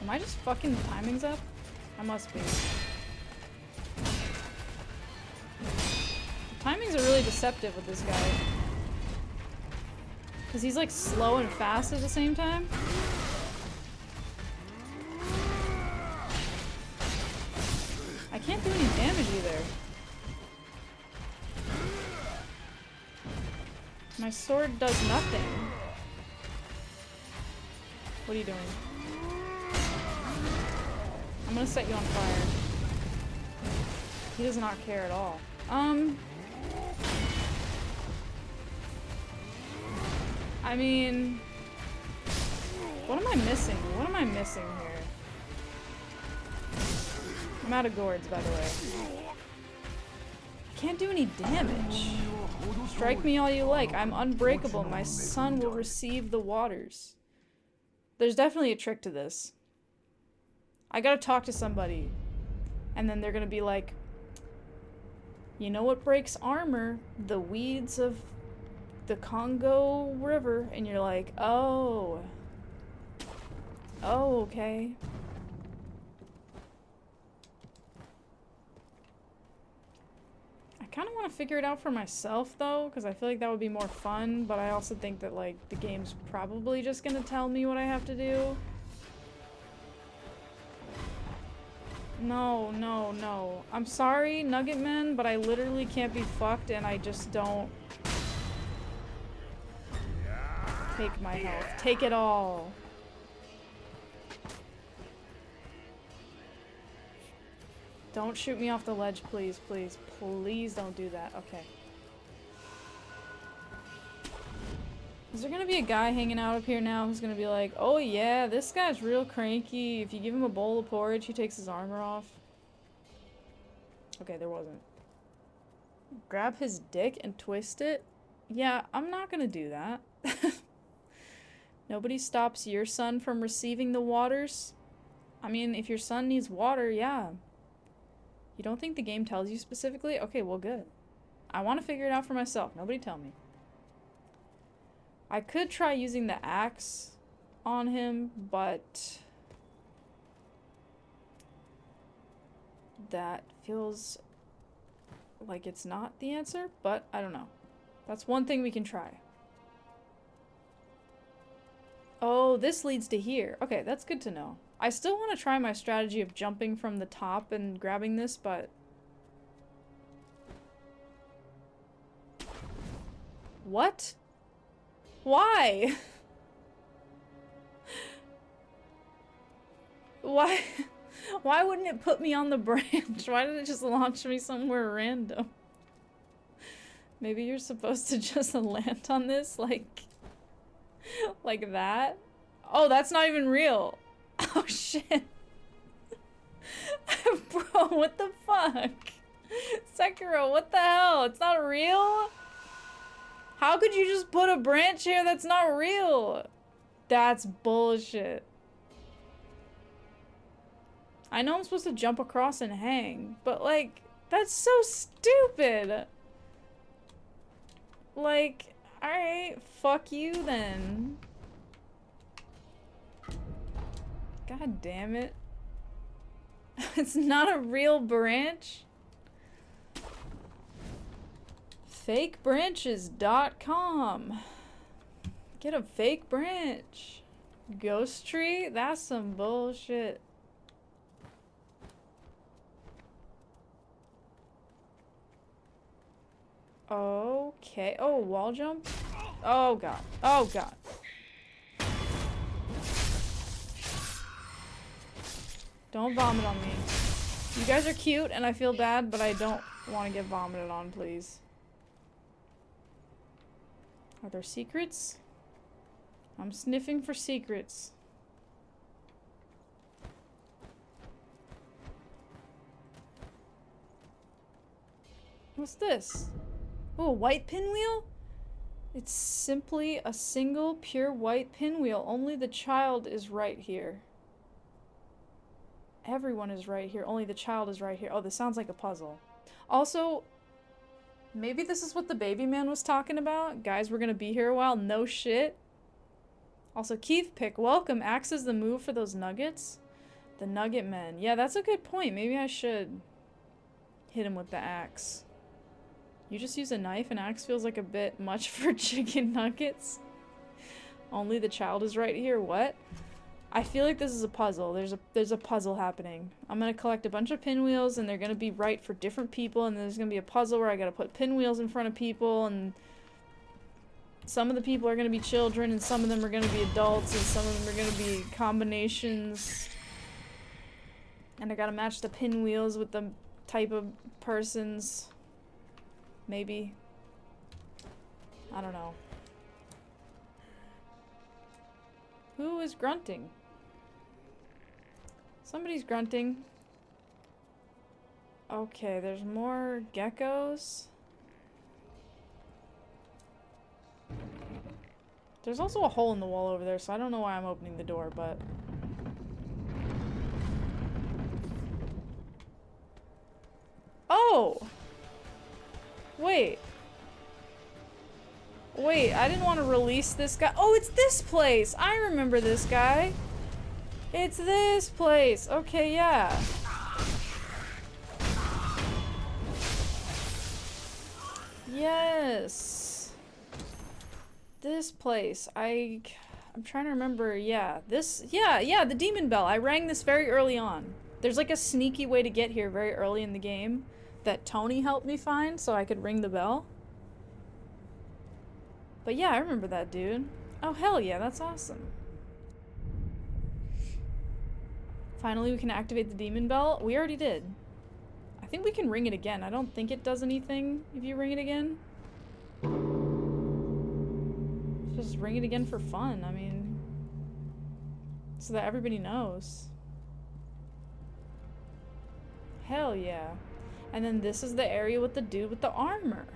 Am I just fucking the timings up? I must be. Timings are really deceptive with this guy. Because he's like slow and fast at the same time. I can't do any damage either. My sword does nothing. What are you doing? I'm gonna set you on fire. He does not care at all. I mean, what am I missing? What am I missing here? I'm out of gourds, by the way. I can't do any damage. Strike me all you like. I'm unbreakable. My son will receive the waters. There's definitely a trick to this. I gotta talk to somebody. And then they're gonna be like, you know what breaks armor? The weeds of the Congo River. And you're like, oh. Oh, okay. I kind of want to figure it out for myself, though, because I feel like that would be more fun, but I also think that, like, the game's probably just gonna tell me what I have to do. No, no, no. I'm sorry, Nugget Men, but I literally can't be fucked, and I just don't... Take my health. Take it all. Don't shoot me off the ledge, please, please. Please don't do that. Okay. Is there gonna be a guy hanging out up here now who's gonna be like, oh yeah, this guy's real cranky. If you give him a bowl of porridge, he takes his armor off? Okay, there wasn't. Grab his dick and twist it? Yeah, I'm not gonna do that. Nobody stops your son from receiving the waters? I mean, if your son needs water, yeah. You don't think the game tells you specifically? Okay, well, good. I want to figure it out for myself. Nobody tell me. I could try using the axe on him, but that feels like it's not the answer, but I don't know. That's one thing we can try. Oh, this leads to here. Okay, that's good to know. I still want to try my strategy of jumping from the top and grabbing this, but... What? Why? Why? Why wouldn't it put me on the branch? Why did it just launch me somewhere random? Maybe you're supposed to just land on this, like that? Oh, that's not even real. Oh shit. Bro, what the fuck? Sekiro, what the hell? It's not real? How could you just put a branch here that's not real? That's bullshit. I know I'm supposed to jump across and hang, but like, that's so stupid. Like, alright, fuck you then. God damn it. It's not a real branch. Fakebranches.com. Get a fake branch. Ghost tree? That's some bullshit. Okay. Oh, wall jump? Oh god. Oh god. Don't vomit on me. You guys are cute and I feel bad, but I don't want to get vomited on, please. Are there secrets? I'm sniffing for secrets. What's this? Oh, a white pinwheel? It's simply a single pure white pinwheel. Only the child is right here. Everyone is right here. Only the child is right here. Oh, this sounds like a puzzle. Also, maybe this is what the baby man was talking about. Guys, we're gonna be here a while. No shit. Also, Keith Pick, welcome. Axe is the move for those nuggets. The nugget men. Yeah, that's a good point. Maybe I should hit him with the axe. You just use a knife and axe feels like a bit much for chicken nuggets. Only the child is right here. What? I feel like this is a puzzle. There's a puzzle happening. I'm gonna collect a bunch of pinwheels and they're gonna be right for different people, and there's gonna be a puzzle where I gotta put pinwheels in front of people, and some of the people are gonna be children and some of them are gonna be adults and some of them are gonna be combinations. And I gotta match the pinwheels with the type of persons. Maybe. I don't know. Who is grunting? Somebody's grunting. Okay, there's more geckos. There's also a hole in the wall over there, so I don't know why I'm opening the door, but... Oh! Wait. Wait, I didn't want to release this guy. Oh, it's this place! I remember this guy. It's this place. Okay, yeah. Yes. This place. I'm trying to remember. Yeah, this. Yeah, the demon bell. I rang this very early on. There's like a sneaky way to get here very early in the game that Tony helped me find so I could ring the bell. But yeah, I remember that dude. Oh, hell yeah, that's awesome. Finally, we can activate the demon bell. We already did. I think we can ring it again. I don't think it does anything if you ring it again. Just ring it again for fun. I mean, so that everybody knows. Hell yeah. And then this is the area with the dude with the armor.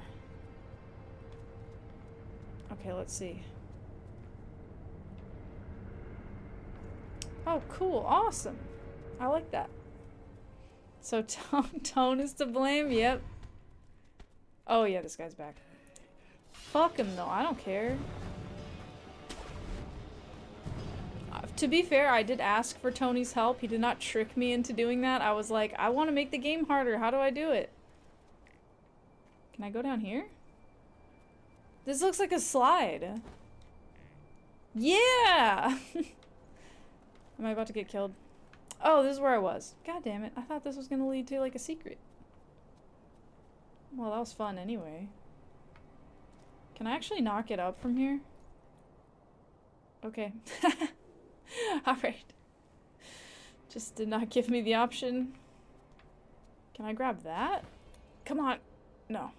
Okay, let's see. Oh, cool. Awesome. I like that. So Tone is to blame? Yep. Oh yeah, this guy's back. Fuck him though. I don't care. To be fair, I did ask for Tony's help. He did not trick me into doing that. I was like, I want to make the game harder. How do I do it? Can I go down here? This looks like a slide. Yeah! Am I about to get killed? Oh, this is where I was. God damn it. I thought this was gonna lead to like a secret. Well, that was fun anyway. Can I actually knock it up from here? Okay. Alright. Just did not give me the option. Can I grab that? Come on. No.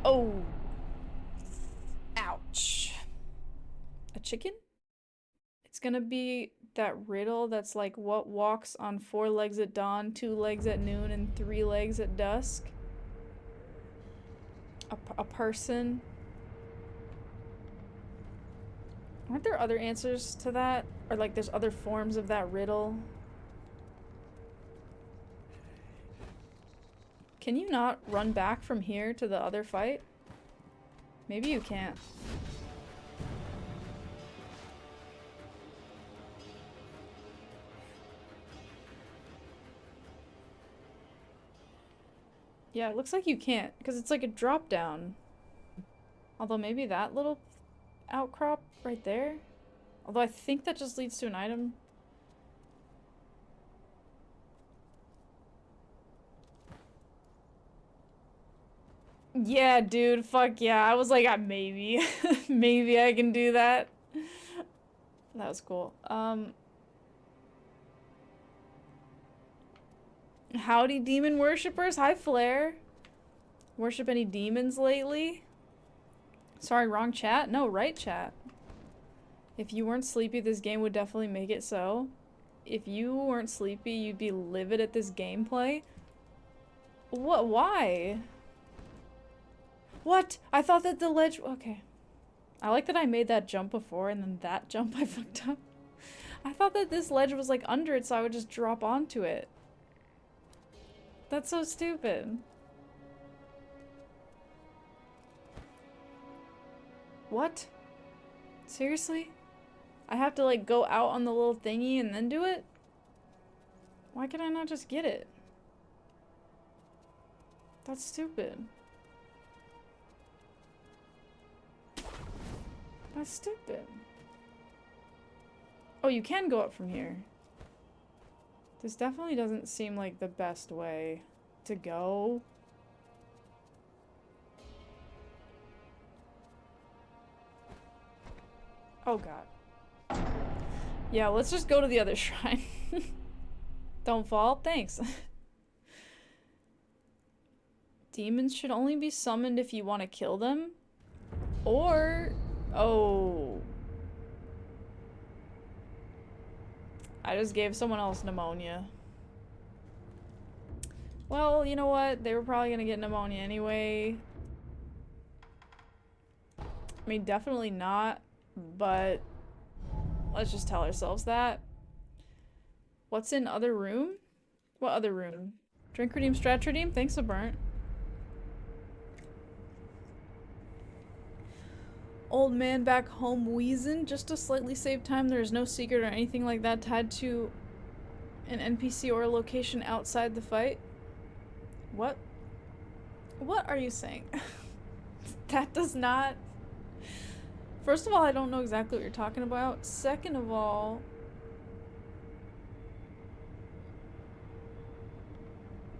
Oh. Ouch. A chicken? It's gonna be that riddle that's like, what walks on 4 legs at dawn, 2 legs at noon, and 3 legs at dusk? A person? Aren't there other answers to that? Or like there's other forms of that riddle? Can you not run back from here to the other fight? Maybe you can't. Yeah, it looks like you can't, because it's like a drop down. Although maybe that little outcrop right there. Although I think that just leads to an item. Yeah, dude, fuck yeah. I was like, maybe. Maybe I can do that. That was cool. Howdy, demon worshippers. Hi, Flare. Worship any demons lately? Sorry, wrong chat? No, right chat. If you weren't sleepy, this game would definitely make it so. If you weren't sleepy, you'd be livid at this gameplay. What? Why? What? I thought that the ledge... Okay. I like that I made that jump before, and then that jump I fucked up. I thought that this ledge was like under it, so I would just drop onto it. That's so stupid. What? Seriously? I have to like go out on the little thingy and then do it? Why can I not just get it? That's stupid. That's stupid. Oh, you can go up from here. This definitely doesn't seem like the best way to go. Oh god. Yeah, let's just go to the other shrine. Don't fall. Thanks. Demons should only be summoned if you want to kill them. Or... Oh. I just gave someone else pneumonia. Well, you know what? They were probably gonna get pneumonia anyway. I mean, definitely not, but let's just tell ourselves that. What's in other room? What other room? Drink redeem, strat redeem? Thanks a burnt. Old man back home wheezing just to slightly save time. There is no secret or anything like that tied to an NPC or a location outside the fight. What? What are you saying? That does not... First of all, I don't know exactly what you're talking about. Second of all...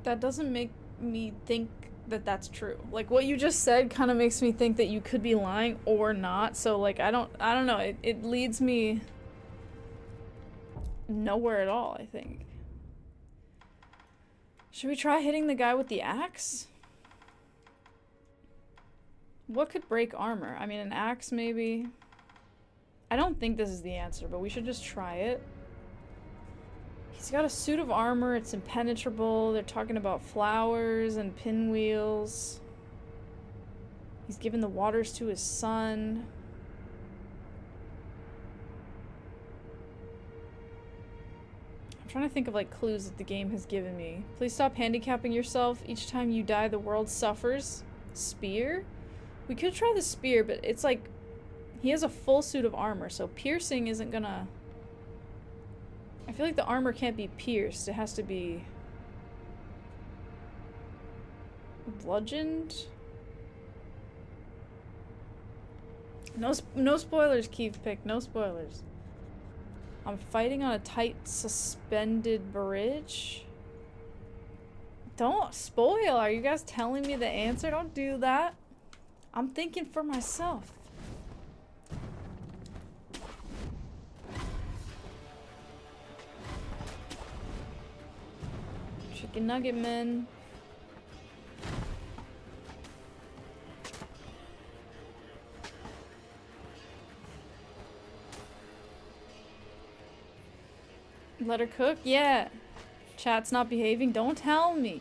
That doesn't make me think that that's true. Like, what you just said kind of makes me think that you could be lying or not. So, like, I don't know. It leads me nowhere at all, I think. Should we try hitting the guy with the axe? What could break armor? I mean, an axe, maybe? I don't think this is the answer, but we should just try it. He's got a suit of armor, it's impenetrable. They're talking about flowers and pinwheels. He's given the waters to his son. I'm trying to think of like clues that the game has given me. Please stop handicapping yourself. Each time you die, the world suffers. Spear? We could try the spear, but it's like he has a full suit of armor, so piercing isn't gonna... I feel like the armor can't be pierced. It has to be bludgeoned. No spoilers, Keith Pick. No spoilers. I'm fighting on a tight suspended bridge. Don't spoil. Are you guys telling me the answer? Don't do that. I'm thinking for myself. Chicken nugget men. Let her cook? Yeah. Chat's not behaving? Don't tell me.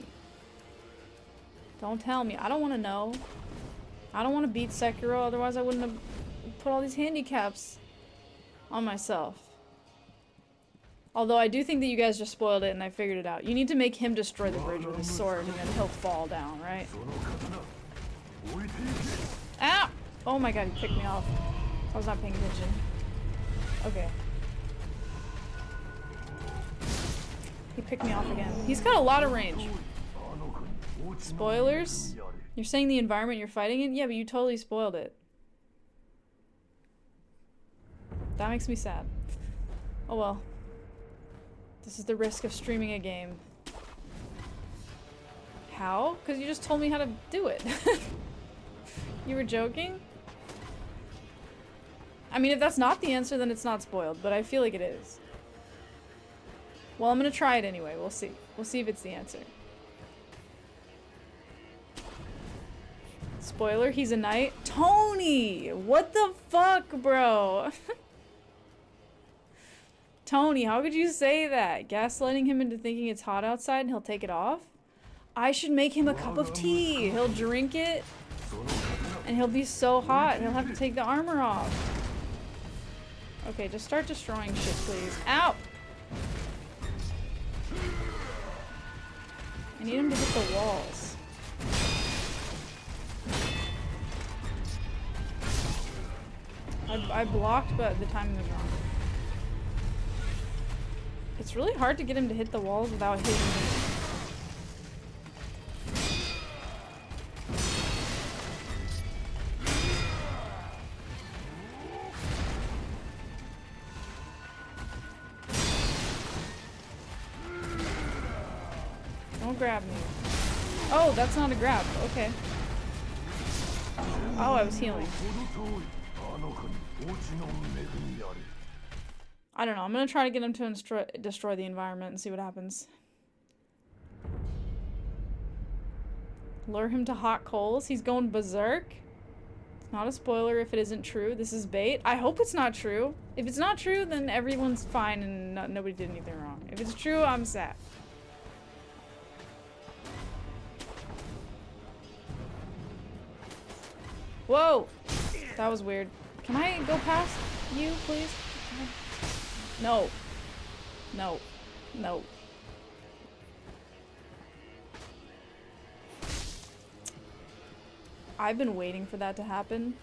Don't tell me. I don't want to know. I don't want to beat Sekiro, otherwise I wouldn't have put all these handicaps on myself. Although I do think that you guys just spoiled it and I figured it out. You need to make him destroy the bridge with his sword and then he'll fall down, right? Ow! Oh my god, he picked me off. I was not paying attention. Okay. He picked me off again. He's got a lot of range. Spoilers? You're saying the environment you're fighting in? Yeah, but you totally spoiled it. That makes me sad. Oh well. This is the risk of streaming a game. How? Because you just told me how to do it. You were joking? I mean, if that's not the answer, then it's not spoiled, but I feel like it is. Well, I'm gonna try it anyway. We'll see. We'll see if it's the answer. Spoiler, he's a knight. Tony! What the fuck, bro? Tony, how could you say that? Gaslighting him into thinking it's hot outside and he'll take it off? I should make him a cup of tea. He'll drink it and he'll be so hot he'll have to take the armor off. Okay, just start destroying shit, please. Ow! I need him to hit the walls. I blocked, but the timing was wrong. It's really hard to get him to hit the walls without hitting me. Don't grab me. Oh, that's not a grab. Okay. Oh, I was healing. I don't know. I'm gonna try to get him to destroy the environment and see what happens. Lure him to hot coals. He's going berserk. It's not a spoiler if it isn't true. This is bait. I hope it's not true. If it's not true, then everyone's fine and nobody did anything wrong. If it's true, I'm sad. Whoa! That was weird. Can I go past you, please? No. No. No. I've been waiting for that to happen.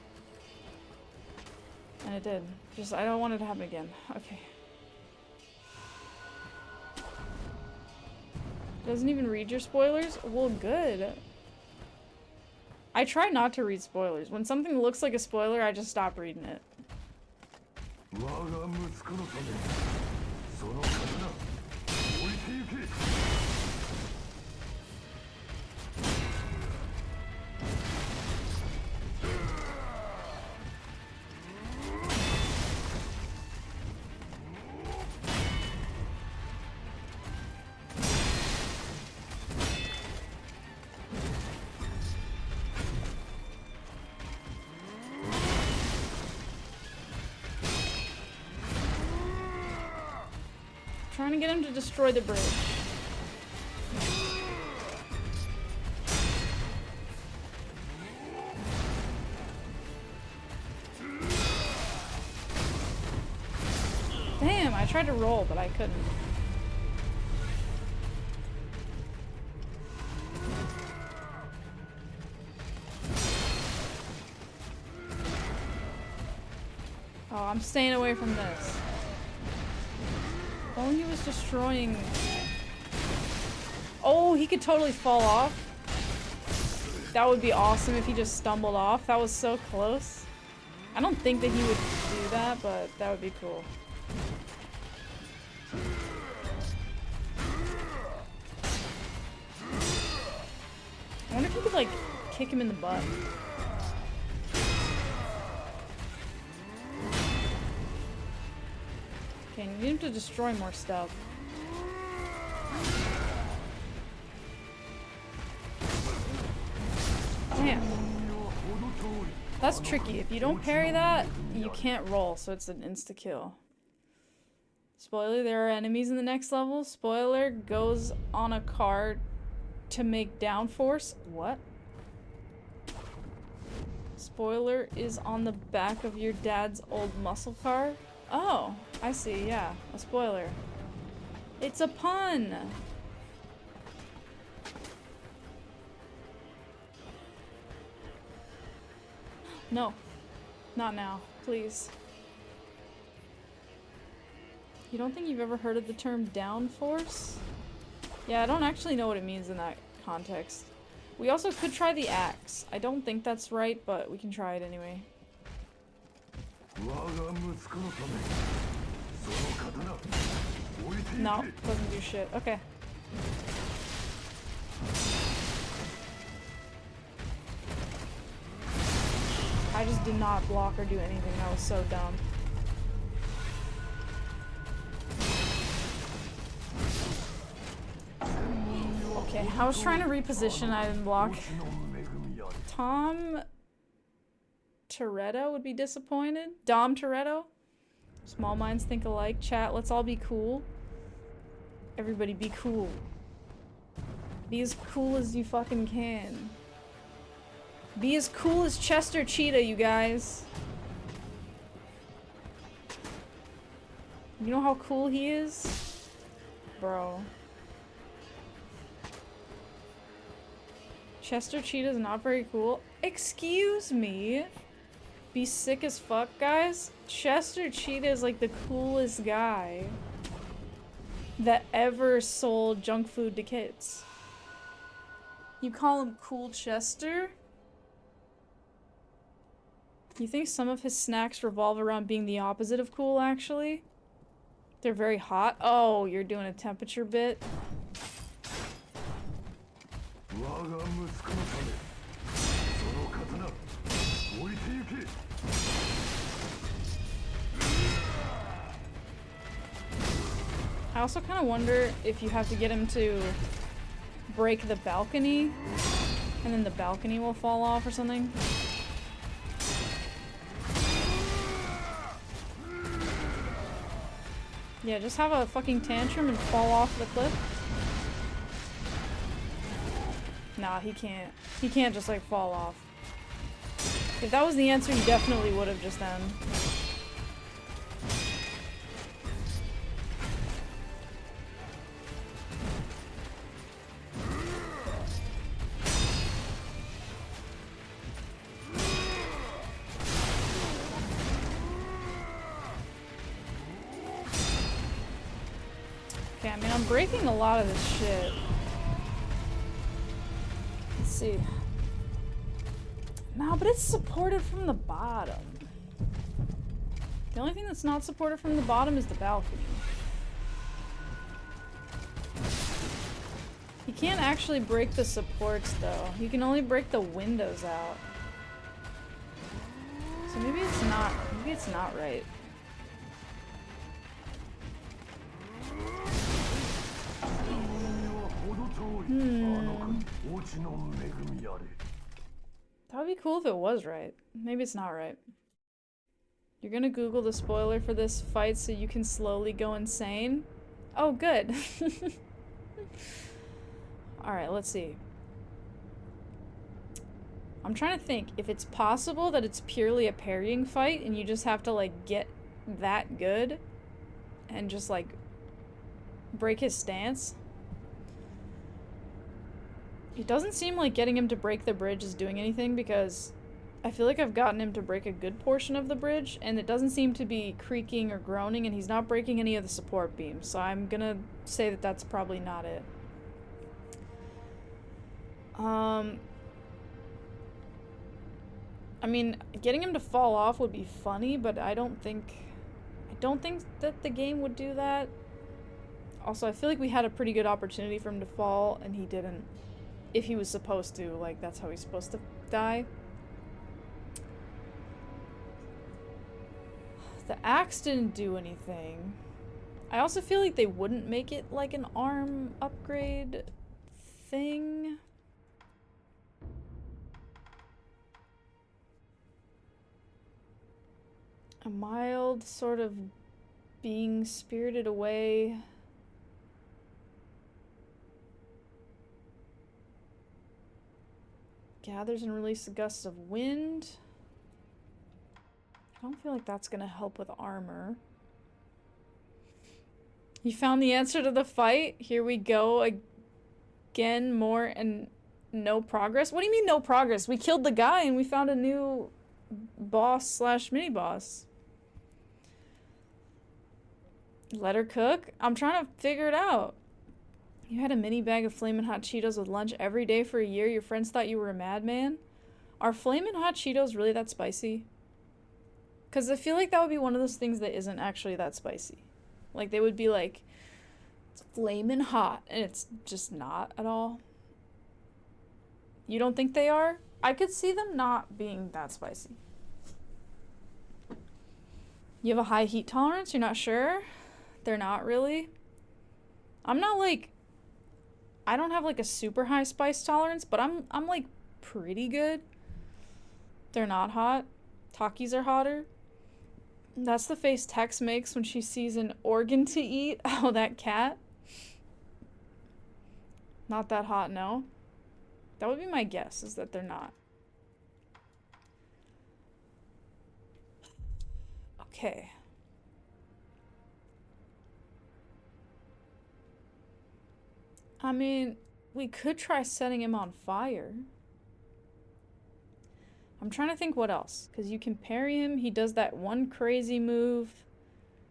And it did. Just, I don't want it to happen again. Okay. Doesn't even read your spoilers? Well, good. I try not to read spoilers. When something looks like a spoiler, I just stop reading it. Trying to get him to destroy the bridge. Damn, I tried to roll, but I couldn't. Oh, I'm staying away from this. Oh, he was destroying... Oh, he could totally fall off. That would be awesome if he just stumbled off. That was so close. I don't think that he would do that, but that would be cool. I wonder if you could, like, kick him in the butt. Okay, you need him to destroy more stuff. Damn. That's tricky. If you don't parry that, you can't roll, so it's an insta-kill. Spoiler, there are enemies in the next level. Spoiler, goes on a car to make downforce. What? Spoiler is on the back of your dad's old muscle car. Oh, I see, yeah. A spoiler. It's a pun! No. Not now. Please. You don't think you've ever heard of the term downforce? Yeah, I don't actually know what it means in that context. We also could try the axe. I don't think that's right, but we can try it anyway. No, doesn't do shit. Okay. I just did not block or do anything. That was so dumb. Okay, I was trying to reposition. I didn't block. Tom Toretto would be disappointed. Dom Toretto? Small minds think alike. Chat, let's all be cool. Everybody be cool. Be as cool as you fucking can. Be as cool as Chester Cheetah, you guys. You know how cool he is? Bro. Chester Cheetah's not very cool. Excuse me? Be sick as fuck, guys? Chester Cheetah is like the coolest guy that ever sold junk food to kids. You call him Cool Chester? You think some of his snacks revolve around being the opposite of cool, actually? They're very hot? Oh, you're doing a temperature bit? I also kind of wonder if you have to get him to break the balcony, and then the balcony will fall off or something. Yeah, just have a fucking tantrum and fall off the cliff. Nah, he can't. He can't just like fall off. If that was the answer, he definitely would have just then. Okay, I mean, I'm breaking a lot of this shit. Let's see. No, but it's supported from the bottom. The only thing that's not supported from the bottom is the balcony. You can't actually break the supports, though. You can only break the windows out. So maybe it's not right. That would be cool if it was right. Maybe it's not right. You're gonna Google the spoiler for this fight so you can slowly go insane? Oh, good. Alright, let's see. I'm trying to think if it's possible that it's purely a parrying fight and you just have to, like, get that good and just, like, break his stance. It doesn't seem like getting him to break the bridge is doing anything because I feel like I've gotten him to break a good portion of the bridge and it doesn't seem to be creaking or groaning and he's not breaking any of the support beams. So I'm gonna say that that's probably not it. I mean, getting him to fall off would be funny, but I don't think that the game would do that. Also, I feel like we had a pretty good opportunity for him to fall and he didn't. If he was supposed to, like, that's how he's supposed to die. The axe didn't do anything. I also feel like they wouldn't make it like an arm upgrade thing. A mild sort of being spirited away. Gathers and releases gusts of wind. I don't feel like that's gonna help with armor. You found the answer to the fight? Here we go again, more and no progress? What do you mean no progress? We killed the guy and we found a new boss slash mini boss. Let her cook? I'm trying to figure it out. You had a mini bag of Flamin' Hot Cheetos with lunch every day for a year. Your friends thought you were a madman. Are Flamin' Hot Cheetos really that spicy? Because I feel like that would be one of those things that isn't actually that spicy. Like, they would be like, it's flaming hot, and it's just not at all. You don't think they are? I could see them not being that spicy. You have a high heat tolerance? You're not sure? They're not really? I'm not like... I don't have like a super high spice tolerance, but I'm like pretty good. They're not hot. Takis are hotter. That's the face Tex makes when she sees an organ to eat. Oh, that cat. Not that hot, no. That would be my guess, is that they're not. Okay. I mean, we could try setting him on fire. I'm trying to think what else. Because you can parry him. He does that one crazy move.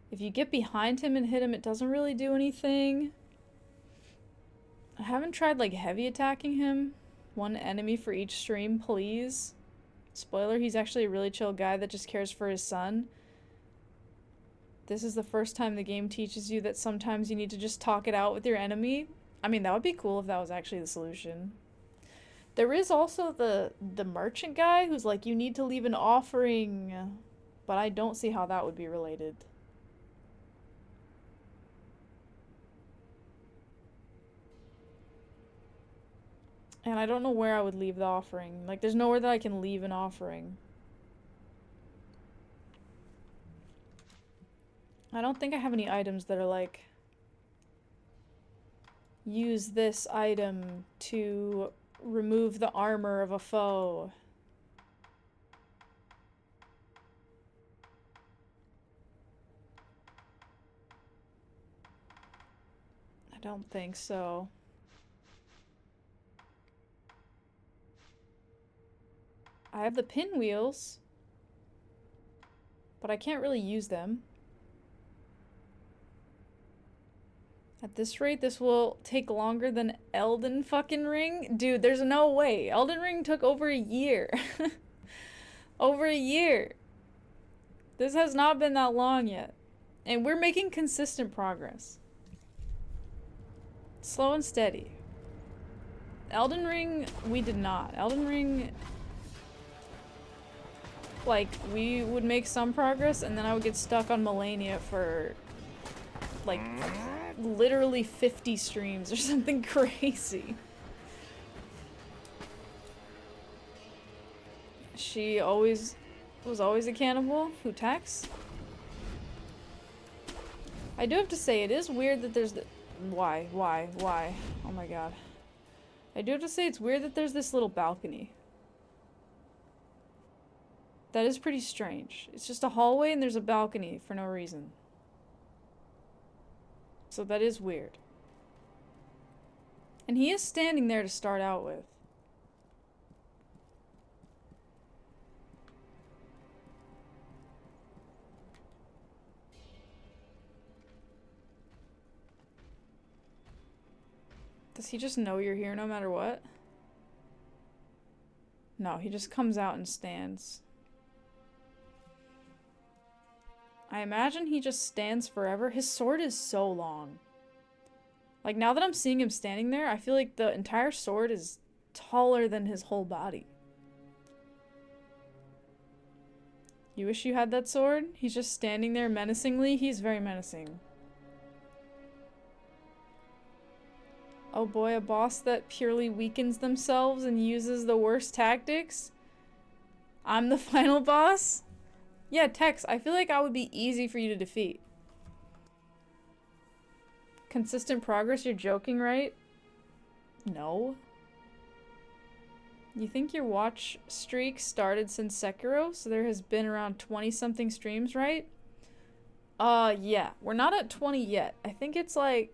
If you get behind him and hit him, it doesn't really do anything. I haven't tried, like, heavy attacking him. One enemy for each stream, please. Spoiler, he's actually a really chill guy that just cares for his son. This is the first time the game teaches you that sometimes you need to just talk it out with your enemy. I mean, that would be cool if that was actually the solution. There is also the merchant guy who's like, you need to leave an offering. But I don't see how that would be related. And I don't know where I would leave the offering. Like, there's nowhere that I can leave an offering. I don't think I have any items that are like... use this item to remove the armor of a foe. I don't think so. I have the pinwheels, but I can't really use them. At this rate, this will take longer than Elden fucking Ring? Dude, there's no way. Elden Ring took over a year. Over a year. This has not been that long yet. And we're making consistent progress. Slow and steady. Elden Ring, we did not. Elden Ring, like, we would make some progress and then I would get stuck on Melania for, like, literally 50 streams or something crazy. She was always a cannibal? Who, Tex? I do have to say, it is weird that there's the... Why? Oh my god. I do have to say, it's weird that there's this little balcony. That is pretty strange. It's just a hallway and there's a balcony for no reason. So that is weird. And he is standing there to start out with. Does he just know you're here no matter what? No, he just comes out and stands. I imagine he just stands forever. His sword is so long. Like, now that I'm seeing him standing there, I feel like the entire sword is taller than his whole body. You wish you had that sword? He's just standing there menacingly. He's very menacing. Oh boy, a boss that purely weakens themselves and uses the worst tactics? I'm the final boss? Yeah, Tex, I feel like I would be easy for you to defeat. Consistent progress? You're joking, right? No. You think your watch streak started since Sekiro? So there has been around 20-something streams, right? Yeah. We're not at 20 yet. I think it's like...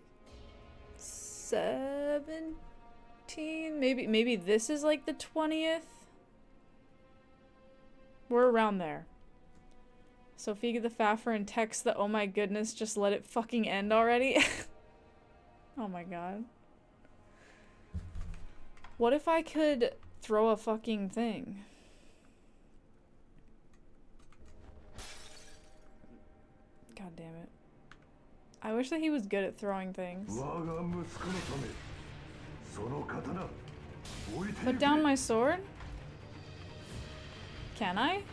17? Maybe this is like the 20th? We're around there. Sophia the Faffer and Tex the oh my goodness, just let it fucking end already. Oh my god. What if I could throw a fucking thing? wish that he was good at throwing things. Put down my sword? Can I?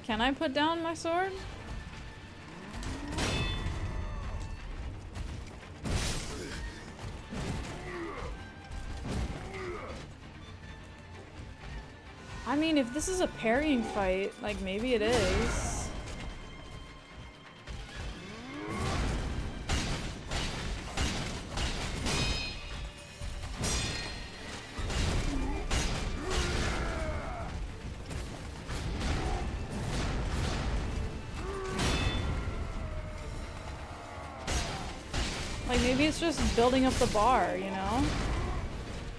Can I put down my sword? I mean, if this is a parrying fight, like, maybe it is. Like, maybe it's just building up the bar, you know?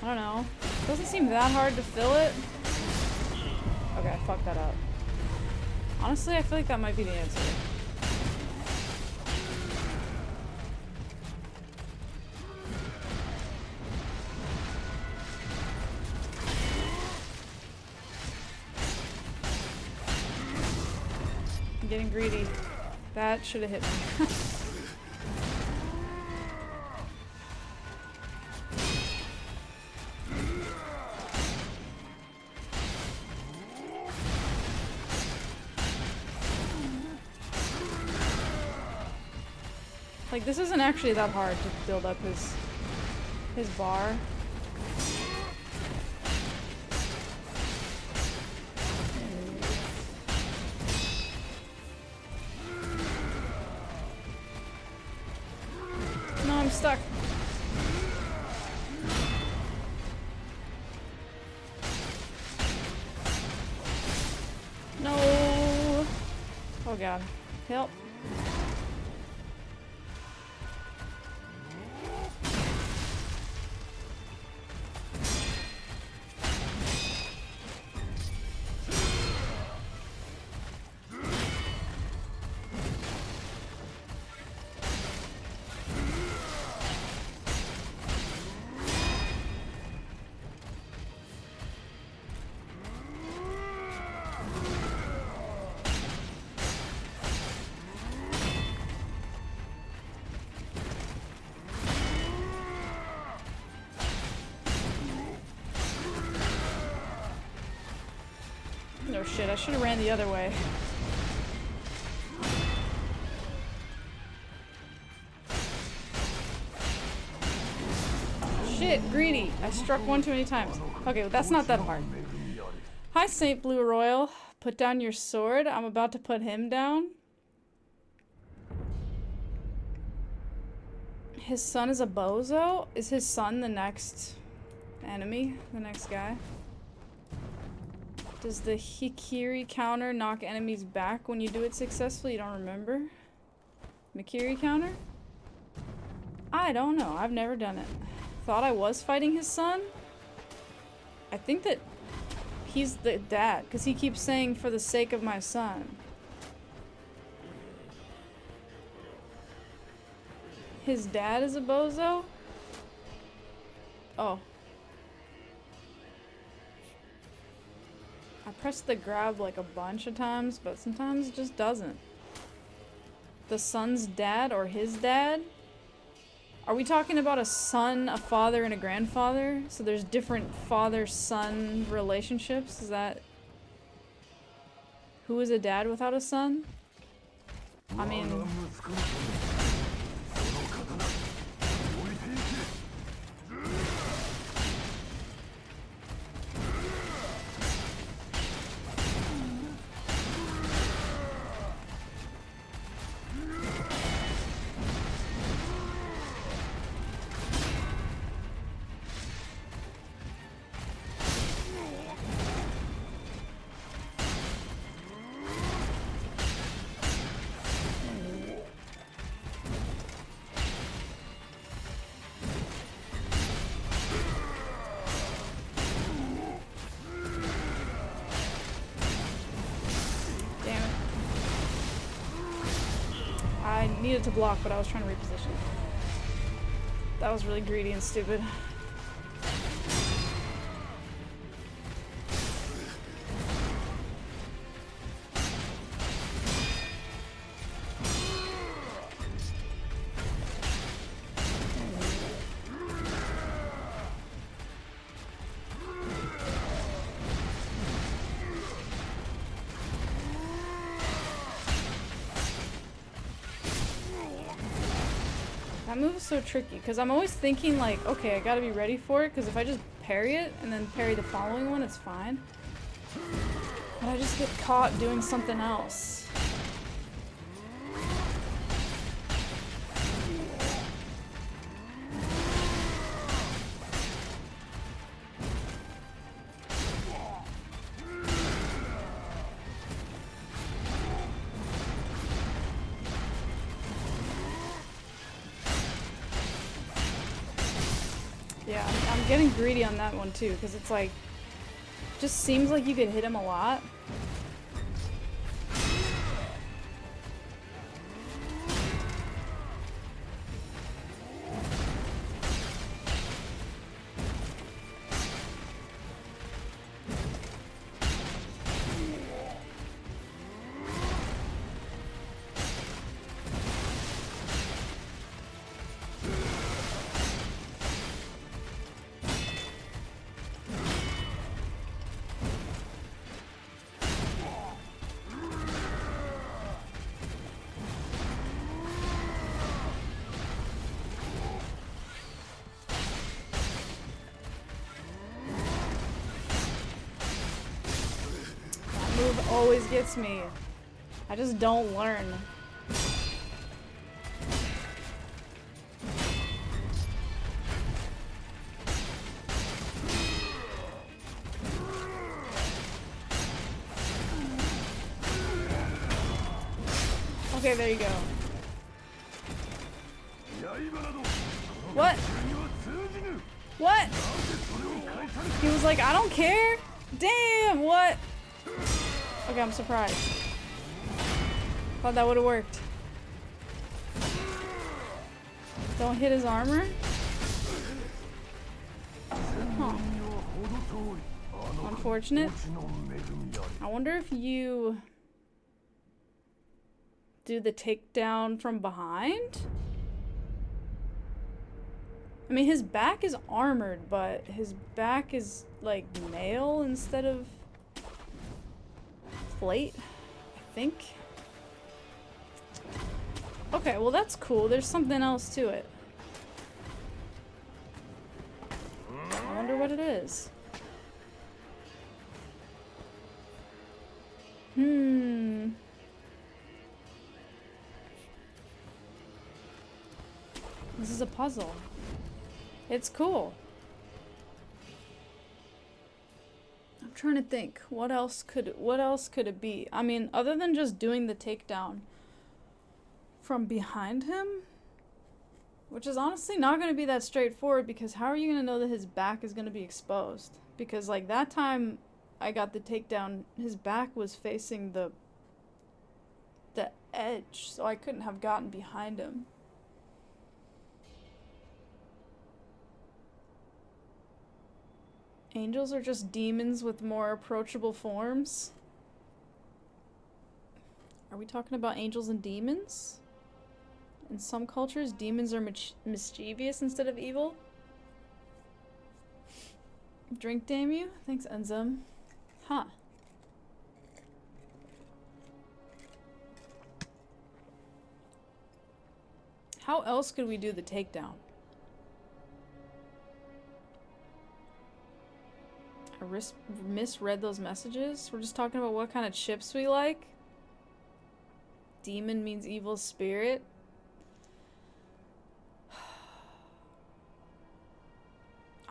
I don't know. It doesn't seem that hard to fill it. Okay, I fucked that up. Honestly, I feel like that might be the answer. I'm getting greedy. That should have hit me. Like, this isn't actually that hard to build up his bar. No, I'm stuck. No. Oh god. Help. Oh shit, I should have ran the other way. Shit, greedy. I struck one too many times. Okay, well, that's not that hard. Hi, Saint Blue Royal. Put down your sword. I'm about to put him down. His son is a bozo? Is his son the next enemy? The next guy? Does the MIKIRI counter knock enemies back when you do it successfully? You don't remember? MIKIRI counter? I don't know. I've never done it. Thought I was fighting his son? I think that he's the dad, because he keeps saying, for the sake of my son. His dad is a bozo? Oh. I pressed the grab like a bunch of times, but sometimes it just doesn't. The son's dad or his dad? Are we talking about a son, a father, and a grandfather? So there's different father-son relationships? Is that... Who is a dad without a son? I mean... I needed to block, but I was trying to reposition. That was really greedy and stupid. That move is so tricky, because I'm always thinking, like, okay, I gotta be ready for it, because if I just parry it, and then parry the following one, it's fine. But I just get caught doing something else. Yeah, I'm getting greedy on that one too, because it's like, just seems like you could hit him a lot. Move always gets me. I just don't learn. Okay, there you go. What? What? He was like, I don't care. Damn, what? Okay, I'm surprised. Thought that would have worked. Don't hit his armor? Huh. Unfortunate. I wonder if you do the takedown from behind? I mean, his back is armored, but his back is like mail instead of plate, I think. Okay, well that's cool. There's something else to it. I wonder what it is. This is a puzzle. It's cool. I'm trying to think. What else could it be? I mean, other than just doing the takedown from behind him, which is honestly not going to be that straightforward, because how are you going to know that his back is going to be exposed? Because like that time I got the takedown, his back was facing the edge, so I couldn't have gotten behind him. Angels are just demons with more approachable forms? Are we talking about angels and demons? In some cultures, demons are mischievous instead of evil. Drink, damn you. Thanks, Enzem. Huh. How else could we do the takedown? I misread those messages. We're just talking about what kind of chips we like. Demon means evil spirit.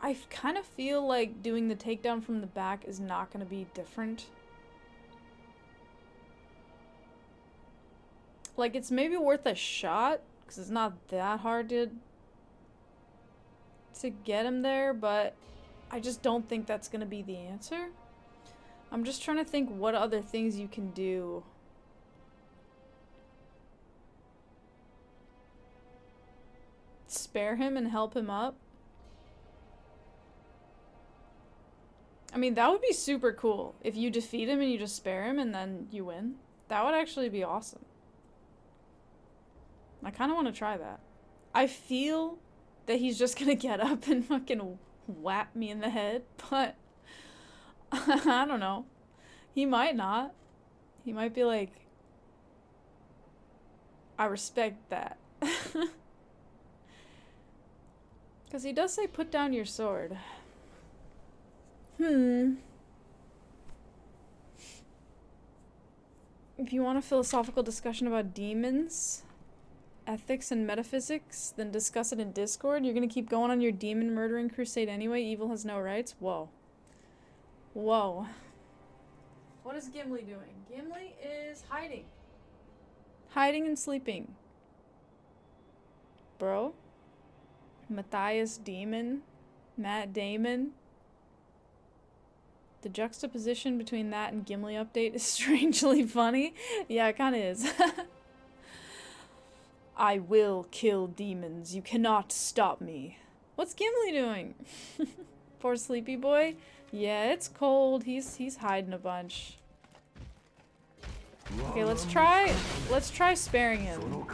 I kind of feel like doing the takedown from the back is not going to be different. Like, it's maybe worth a shot, because it's not that hard to get him there, but I just don't think that's going to be the answer. I'm just trying to think what other things you can do. Spare him and help him up. I mean, that would be super cool. If you defeat him and you just spare him and then you win. That would actually be awesome. I kind of want to try that. I feel that he's just going to get up and fucking whap me in the head, but I don't know. He might not. He might be like, I respect that. Because he does say put down your sword. If you want a philosophical discussion about demons, ethics, and metaphysics, then discuss it in Discord. You're gonna keep going on your demon murdering crusade anyway. Evil has no rights. Whoa. Whoa. What is Gimli doing? Gimli is hiding. Hiding and sleeping. Bro. Matthias Demon. Matt Damon. The juxtaposition between that and Gimli update is strangely funny. Yeah, it kinda is. I will kill demons. You cannot stop me. What's Gimli doing? Poor sleepy boy. Yeah, it's cold. He's hiding a bunch. Okay, let's try sparing him.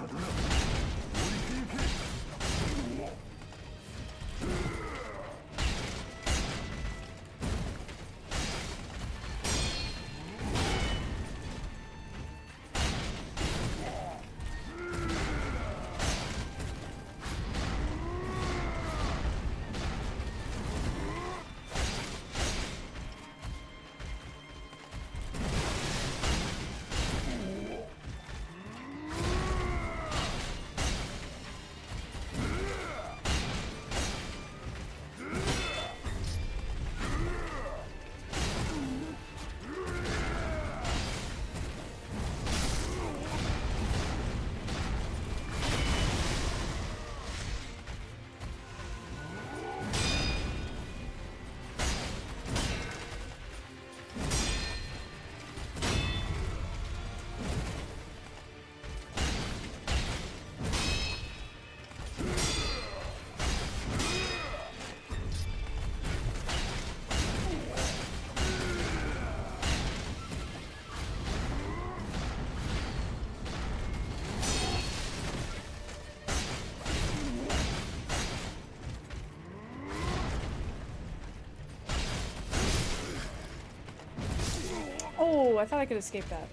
Oh, I thought I could escape that.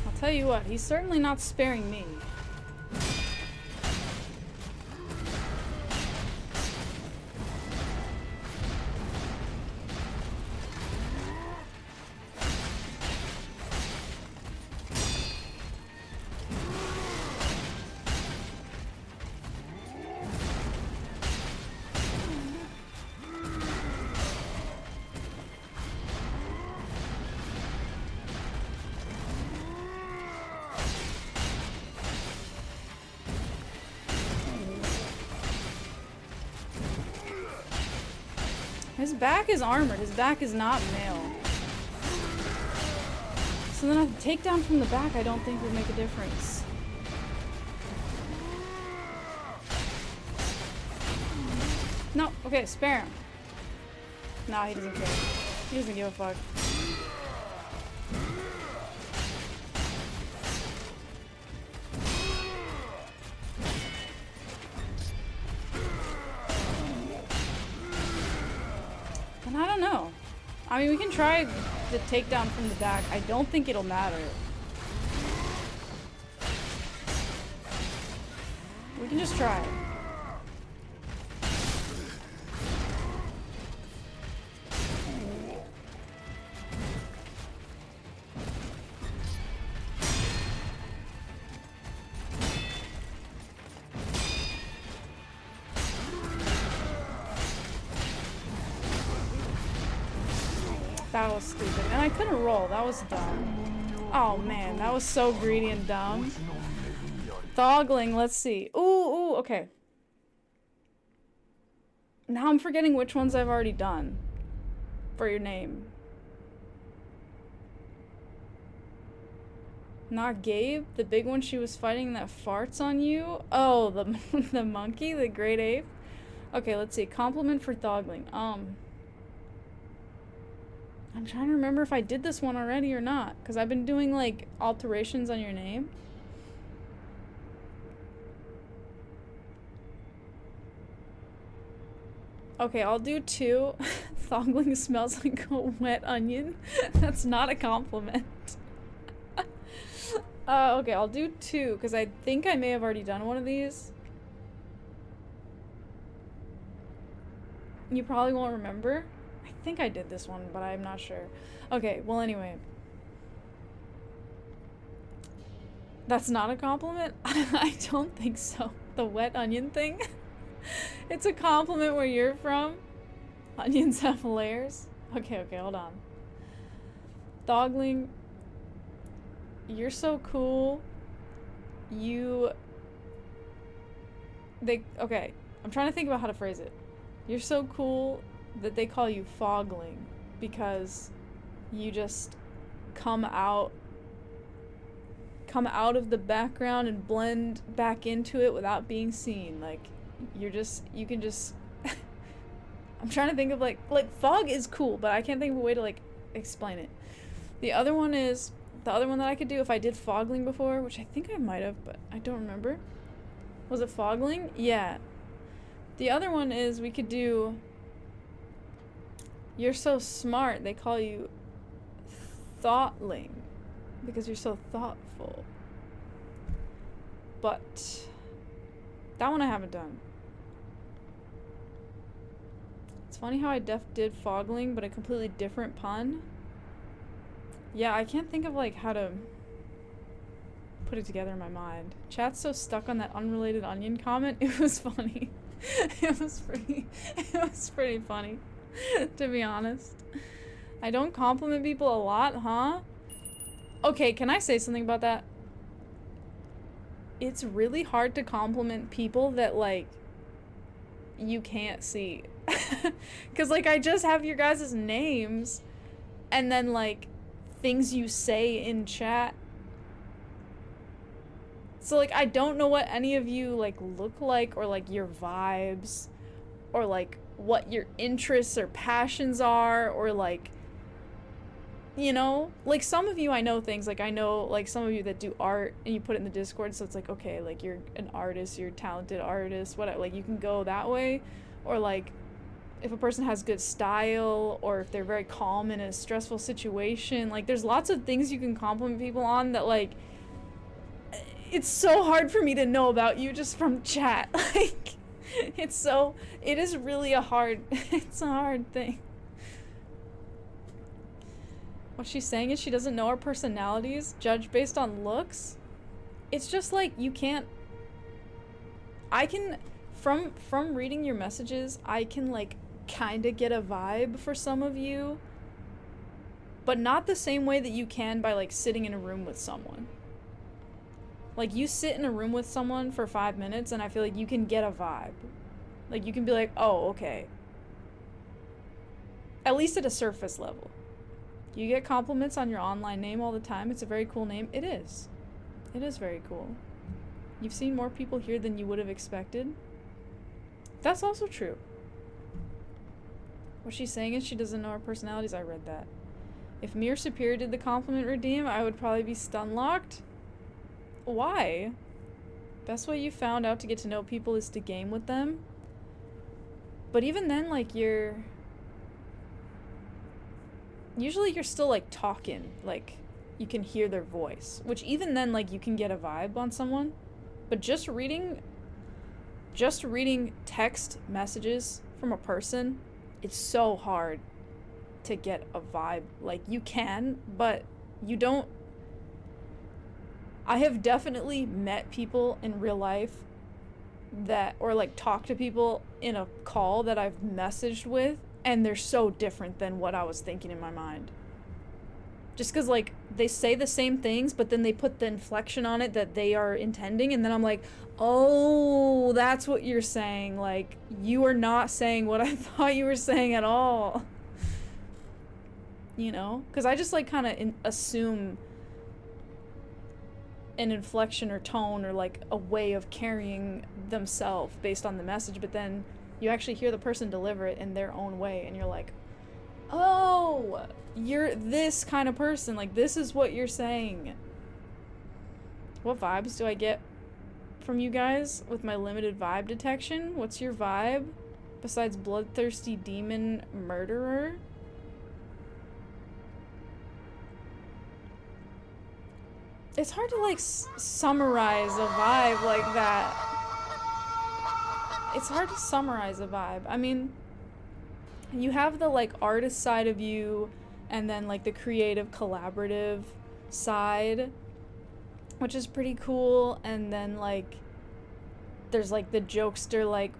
I'll tell you what, he's certainly not sparing me. His back is armored. His back is not mail. So then a takedown from the back I don't think would make a difference. No, okay, spare him. Nah, he doesn't care. He doesn't give a fuck. And I don't know. I mean, we can try the takedown from the back. I don't think it'll matter. We can just try it. That was stupid. And I couldn't roll. That was dumb. Oh man, that was so greedy and dumb. Thogling, let's see. Ooh, okay. Now I'm forgetting which ones I've already done. For your name. Not Gabe? The big one she was fighting that farts on you? Oh, the monkey? The great ape? Okay, let's see. Compliment for Thogling. I'm trying to remember if I did this one already or not. Because I've been doing, like, alterations on your name. Okay, I'll do 2. Thogling smells like a wet onion. That's not a compliment. Okay, I'll do 2, because I think I may have already done one of these. You probably won't remember. I think I did this one, but I'm not sure. Okay, well anyway. That's not a compliment? I don't think so. The wet onion thing? It's a compliment where you're from? Onions have layers? Okay, hold on. Dogling, you're so cool. Okay, I'm trying to think about how to phrase it. You're so cool that they call you fogling because you just come out of the background and blend back into it without being seen. Like, you can just I'm trying to think of like fog is cool, but I can't think of a way to like explain it. The other one that I could do if I did fogling before, which I think I might have, but I don't remember. Was it fogling? Yeah. The other one is we could do you're so smart, they call you thoughtling because you're so thoughtful. But that one I haven't done. It's funny how I did fogling, but a completely different pun. Yeah, I can't think of like how to put it together in my mind. Chat's so stuck on that unrelated onion comment. It was funny. It was pretty funny, to be honest. I don't compliment people a lot, huh? Okay, can I say something about that? It's really hard to compliment people that, like, you can't see. Because, like, I just have your guys' names, and then, like, things you say in chat. So, like, I don't know what any of you, like, look like, or, like, your vibes, or, like, what your interests or passions are, or, like, you know? Like, some of you I know things, like, I know, like, some of you that do art, and you put it in the Discord, so it's like, okay, like, you're an artist, you're a talented artist, whatever, like, you can go that way, or, like, if a person has good style, or if they're very calm in a stressful situation, like, there's lots of things you can compliment people on that, like, it's so hard for me to know about you just from chat. Like, it is really it's a hard thing. What she's saying is she doesn't know our personalities, judged based on looks. It's just like, you can't, from reading your messages, I can like kind of get a vibe for some of you, but not the same way that you can by like sitting in a room with someone. Like, you sit in a room with someone for 5 minutes and I feel like you can get a vibe. Like, you can be like, oh, okay. At least at a surface level. You get compliments on your online name all the time. It's a very cool name. It is. It is very cool. You've seen more people here than you would have expected. That's also true. What she's saying is she doesn't know our personalities. I read that. If Mir Superior did the compliment redeem, I would probably be stun locked. Why? Best way you found out to get to know people is to game with them. But even then, like, usually you're still, like, talking. Like, you can hear their voice. Which even then, like, you can get a vibe on someone. But just reading text messages from a person, it's so hard to get a vibe. Like, you can, but you don't. I have definitely met people in real life that, or like talked to people in a call that I've messaged with, and they're so different than what I was thinking in my mind. Just because, like, they say the same things, but then they put the inflection on it that they are intending, and then I'm like, oh, that's what you're saying. Like, you are not saying what I thought you were saying at all. You know? Because I just, like, kind of assume an inflection or tone or like a way of carrying themselves based on the message, but then you actually hear the person deliver it in their own way and you're like, oh, you're this kind of person, like this is what you're saying. What vibes do I get from you guys with my limited vibe detection? What's your vibe besides bloodthirsty demon murderer? It's hard to like summarize a vibe like that. It's hard to summarize a vibe. I mean, you have the like artist side of you and then like the creative collaborative side, which is pretty cool, and then like there's like the jokester, like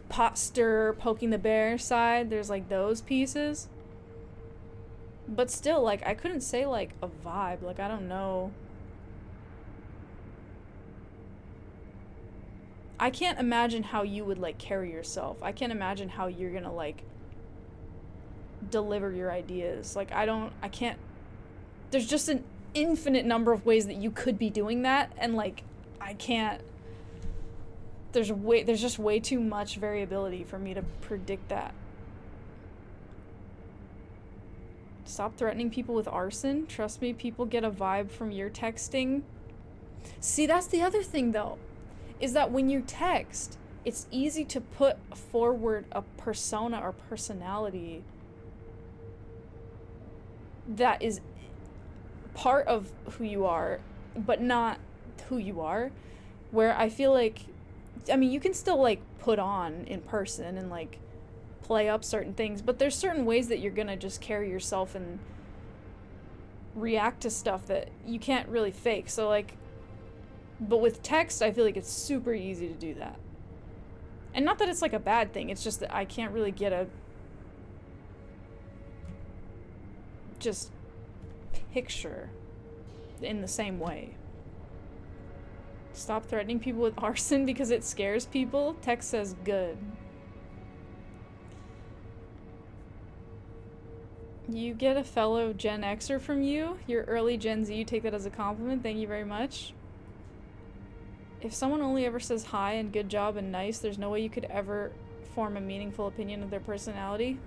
pot stir, poking the bear side. There's like those pieces. But still, like, I couldn't say like a vibe. Like, I don't know. I can't imagine how you would like carry yourself. I can't imagine how you're gonna like deliver your ideas. Like, I can't. There's just an infinite number of ways that you could be doing that, and like, I can't. There's just way too much variability for me to predict that. Stop threatening people with arson. Trust me, people get a vibe from your texting. See, that's the other thing though, is that when you text, it's easy to put forward a persona or personality that is part of who you are, but not who you are. Where I feel like, I mean, you can still like put on in person and like play up certain things, but there's certain ways that you're gonna just carry yourself and react to stuff that you can't really fake. So like, but with text, I feel like it's super easy to do that. And not that it's like a bad thing, it's just that I can't really get a just picture in the same way. Stop threatening people with arson because it scares people. Text says good. You get a fellow Gen Xer from you. You're early Gen Z. You take that as a compliment. Thank you very much. If someone only ever says hi and good job and nice, there's no way you could ever form a meaningful opinion of their personality.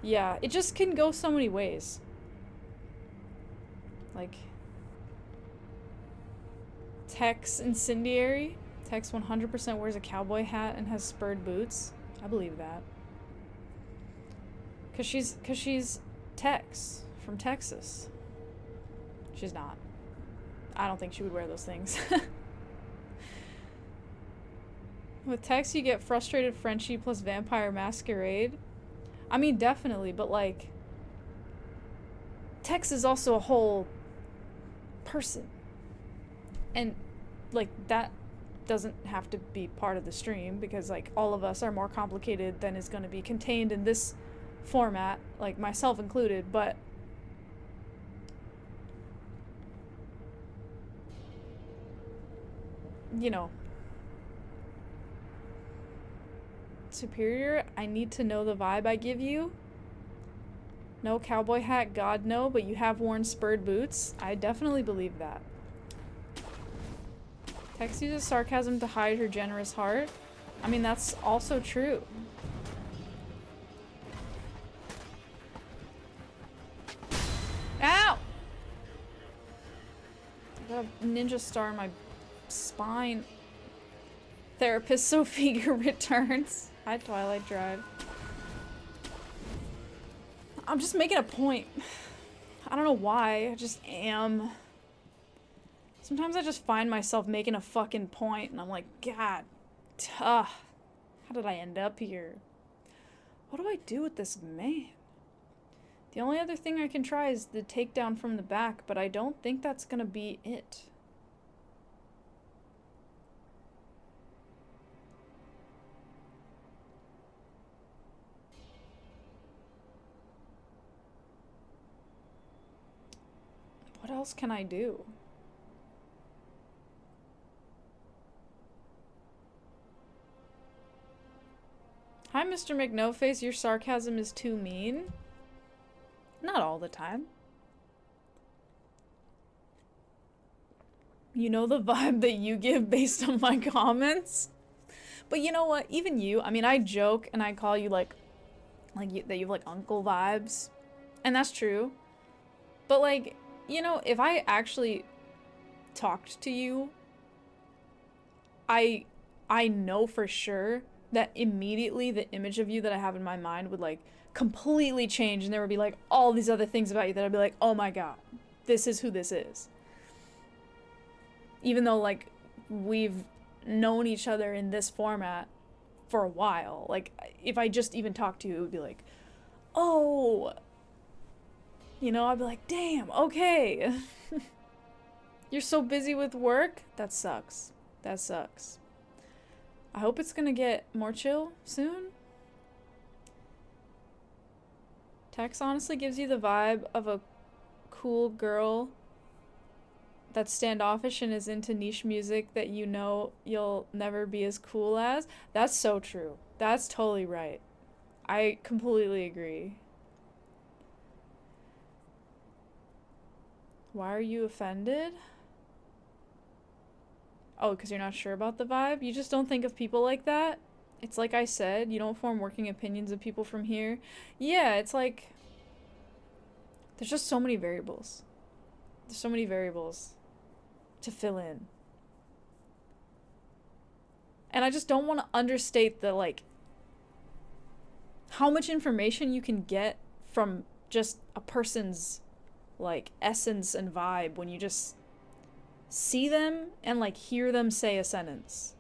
Yeah, it just can go so many ways. Like, Tex incendiary. Tex 100% wears a cowboy hat and has spurred boots. I believe that. Cause she's Tex from Texas. She's not. I don't think she would wear those things. With Tex, you get frustrated Frenchie plus vampire masquerade. I mean, definitely, but like, Tex is also a whole person. And like, that doesn't have to be part of the stream because like all of us are more complicated than is going to be contained in this format, like myself included, but you know, superior, I need to know the vibe I give you. No cowboy hat, God no, but you have worn spurred boots. I definitely believe that. Tex uses sarcasm to hide her generous heart. I mean, that's also true. Ow! I got a ninja star in my spine. Therapist Sophia returns. Hi, Twilight Drive. I'm just making a point. I don't know why, I just am. Sometimes I just find myself making a fucking point and I'm like, God, how did I end up here? What do I do with this man? The only other thing I can try is the takedown from the back, but I don't think that's gonna be it. What else can I do? Hi, Mr. McNoface, your sarcasm is too mean. Not all the time. You know the vibe that you give based on my comments? But you know what? Even you, I mean, I joke and I call you like that you have like uncle vibes. And that's true. But like, you know, if I actually talked to you, I know for sure that immediately the image of you that I have in my mind would like completely change and there would be like all these other things about you that I'd be like, oh my God. this is who this is. Even though, like, we've known each other in this format for a while. Like, if I just even talked to you, it would be like, oh, you know, I'd be like, damn, okay. You're so busy with work? That sucks. That sucks. I hope it's gonna get more chill soon. Tex honestly gives you the vibe of a cool girl that's standoffish and is into niche music that you know you'll never be as cool as. That's so true. That's totally right. I completely agree. Why are you offended? Oh, because you're not sure about the vibe? You just don't think of people like that? It's like I said, you don't form working opinions of people from here. Yeah, it's like... there's just so many variables. There's so many variables to fill in. And I just don't want to understate the, like, how much information you can get from just a person's, like, essence and vibe when you just see them and, like, hear them say a sentence.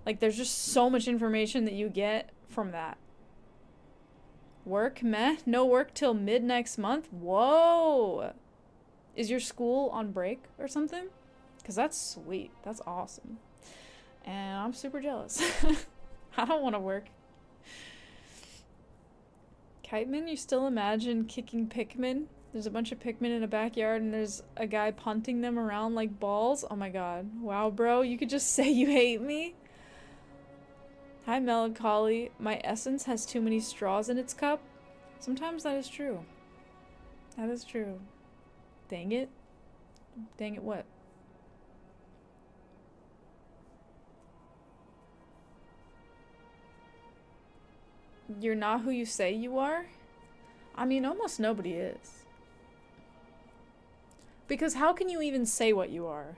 Like, there's just so much information that you get from that. Work? Meh. No work till mid next month? Whoa! Is your school on break or something? Because that's sweet. That's awesome. And I'm super jealous. I don't want to work. Kiteman, you still imagine kicking Pikmin? There's a bunch of Pikmin in a backyard and there's a guy punting them around like balls. Oh my god. Wow, bro. You could just say you hate me? Hi, Melancholy. My essence has too many straws in its cup. Sometimes that is true. That is true. Dang it. Dang it what? You're not who you say you are? I mean, almost nobody is. Because how can you even say what you are?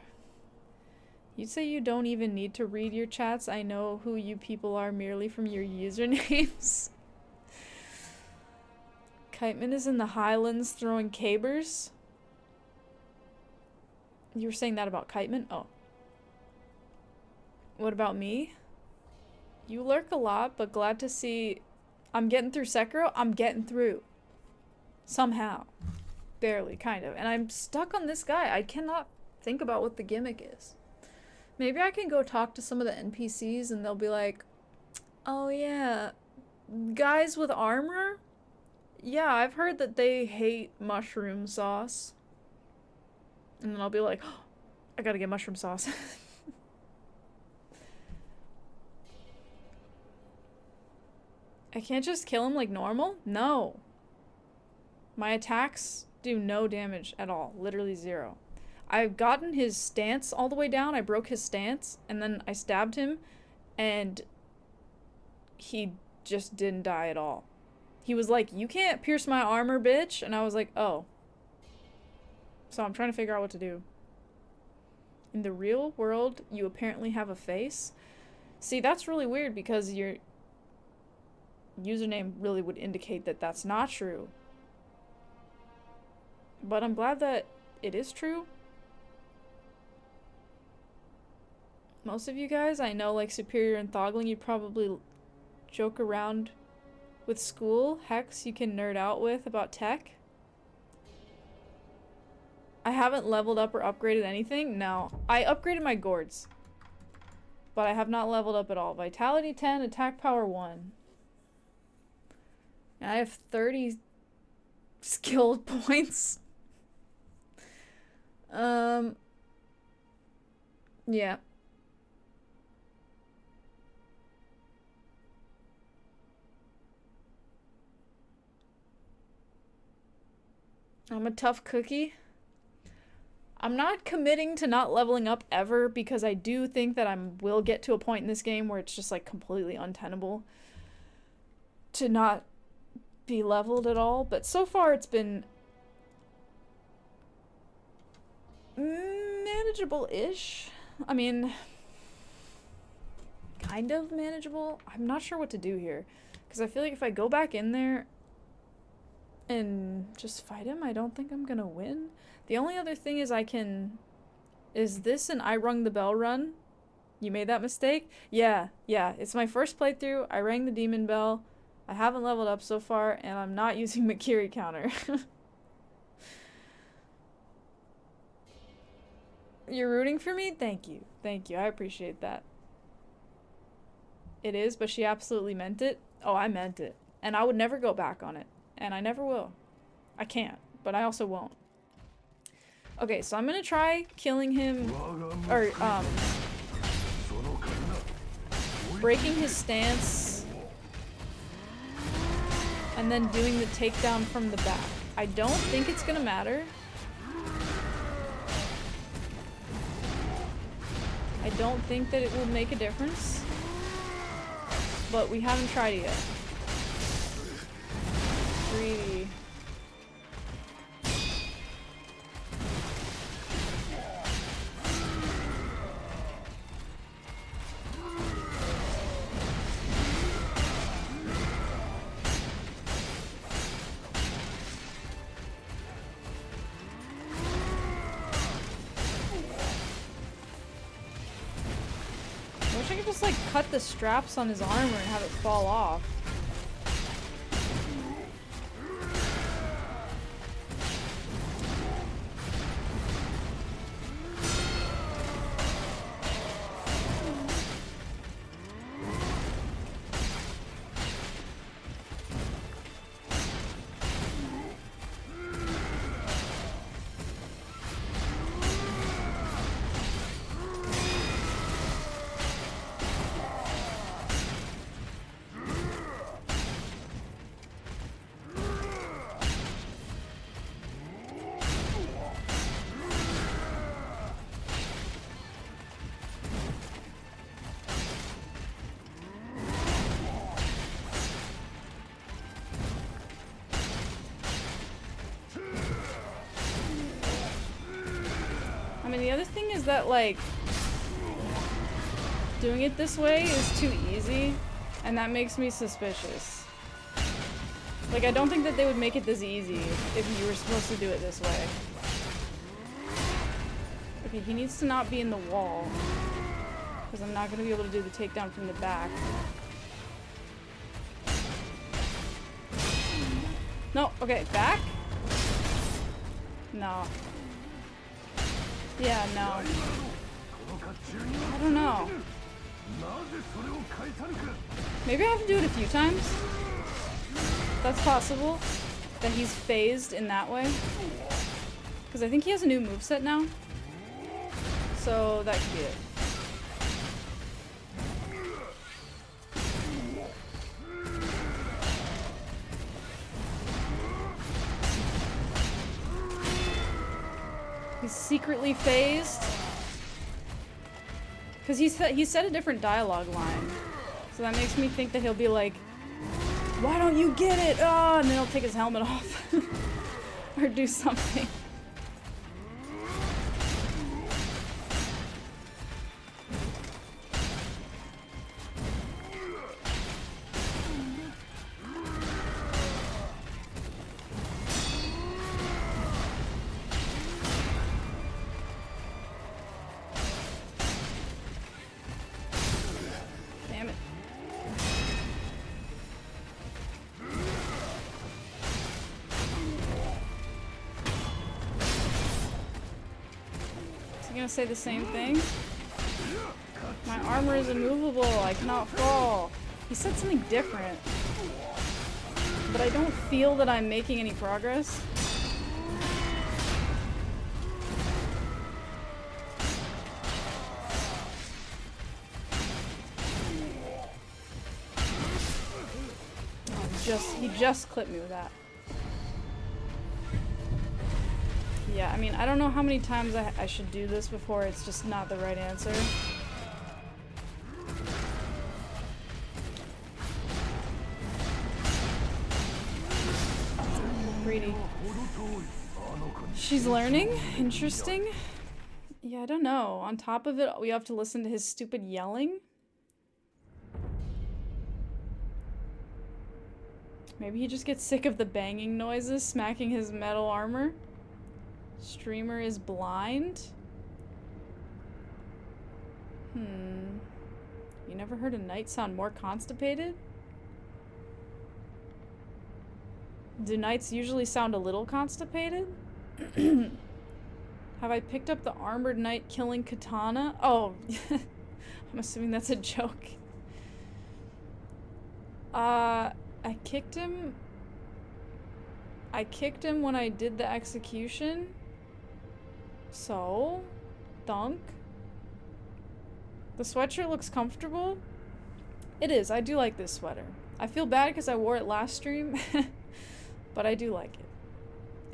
You'd say you don't even need to read your chats. I know who you people are merely from your usernames. Kiteman is in the Highlands throwing cabers. You were saying that about Kiteman? Oh. What about me? You lurk a lot, but glad to see I'm getting through Sekiro. I'm getting through. Somehow. Barely, kind of. And I'm stuck on this guy. I cannot think about what the gimmick is. Maybe I can go talk to some of the NPCs and they'll be like, oh yeah, guys with armor? Yeah, I've heard that they hate mushroom sauce. And then I'll be like, oh, I gotta get mushroom sauce. I can't just kill him like normal? No. My attacks do no damage at all. Literally 0. I've gotten his stance all the way down. I broke his stance, and then I stabbed him, and he just didn't die at all. He was like, you can't pierce my armor, bitch. And I was like, oh. So I'm trying to figure out what to do. In the real world, you apparently have a face. See, that's really weird because your username really would indicate that that's not true. But I'm glad that it is true. Most of you guys, I know, like Superior and Thogling, you probably joke around with school. Hex, you can nerd out with about tech. I haven't leveled up or upgraded anything. No, I upgraded my gourds. But I have not leveled up at all. Vitality 10, attack power 1. And I have 30 skill points. Yeah. I'm a tough cookie. I'm not committing to not leveling up ever because I do think that I will get to a point in this game where it's just like completely untenable to not be leveled at all. But so far it's been manageable-ish. I mean, kind of manageable. I'm not sure what to do here because I feel like if I go back in there and just fight him. I don't think I'm gonna win. The only other thing is I can... Is this an I rung the bell run? You made that mistake? Yeah, it's my first playthrough. I rang the demon bell. I haven't leveled up so far, and I'm not using MIKIRI counter. You're rooting for me? Thank you. Thank you. I appreciate that. It is, but she absolutely meant it. Oh, I meant it. And I would never go back on it. And I never will. I can't, but I also won't. Okay, so I'm gonna try killing him, or, breaking his stance, and then doing the takedown from the back. I don't think it's gonna matter. I don't think that it will make a difference, but we haven't tried it yet. Greedy. I wish I could just like cut the straps on his armor and have it fall off. I mean, the other thing is that, like, doing it this way is too easy, and that makes me suspicious. Like, I don't think that they would make it this easy if you were supposed to do it this way. Okay, he needs to not be in the wall, because I'm not going to be able to do the takedown from the back. No, okay, back? No. Yeah, no. I don't know. Maybe I have to do it a few times. That's possible. That he's phased in that way. Because I think he has a new moveset now. So that could be it. He's secretly phased. Because he said a different dialogue line. So that makes me think that he'll be like, why don't you get it? Oh, and then he'll take his helmet off. Or do something. Gonna say the same thing. My armor is immovable. I cannot fall. He said something different, but I don't feel that I'm making any progress. He just clipped me with that. Yeah, I mean, I don't know how many times I should do this before it's just not the right answer. Greedy. She's learning? Interesting. Yeah, I don't know. On top of it, we have to listen to his stupid yelling. Maybe he just gets sick of the banging noises smacking his metal armor. Streamer is blind. You never heard a knight sound more constipated? Do knights usually sound a little constipated? Have I picked up the armored knight killing katana? Oh, I'm assuming that's a joke. I kicked him. I kicked him when I did the execution. So, thunk. The sweatshirt looks comfortable. It is. I do like this sweater. I feel bad because I wore it last stream, but I do like it.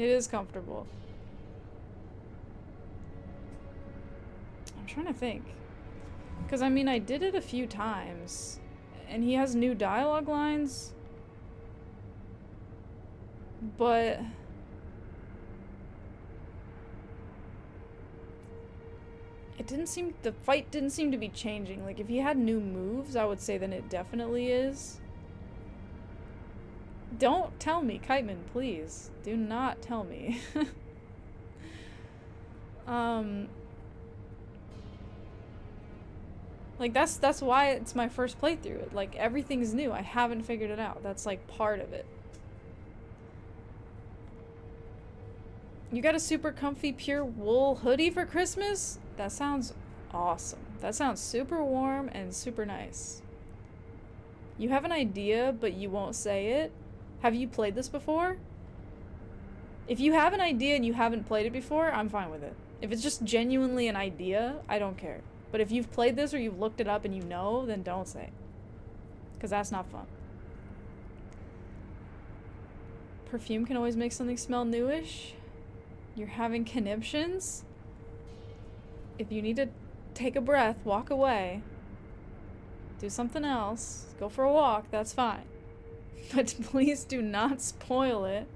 It is comfortable. I'm trying to think. Because, I mean, I did it a few times, and he has new dialogue lines, but the fight didn't seem to be changing. Like, if he had new moves, I would say then it definitely is. Don't tell me, Kiteman, please. Do not tell me. Like, that's why it's my first playthrough. Like, everything's new. I haven't figured it out. That's, like, part of it. You got a super comfy pure wool hoodie for Christmas? That sounds awesome. That sounds super warm and super nice. You have an idea, but you won't say it. Have you played this before? If you have an idea and you haven't played it before, I'm fine with it. If it's just genuinely an idea, I don't care. But if you've played this or you've looked it up and you know, then don't say it. Because that's not fun. Perfume can always make something smell newish. You're having conniptions. If you need to take a breath, walk away. Do something else. Go for a walk, that's fine. But please do not spoil it.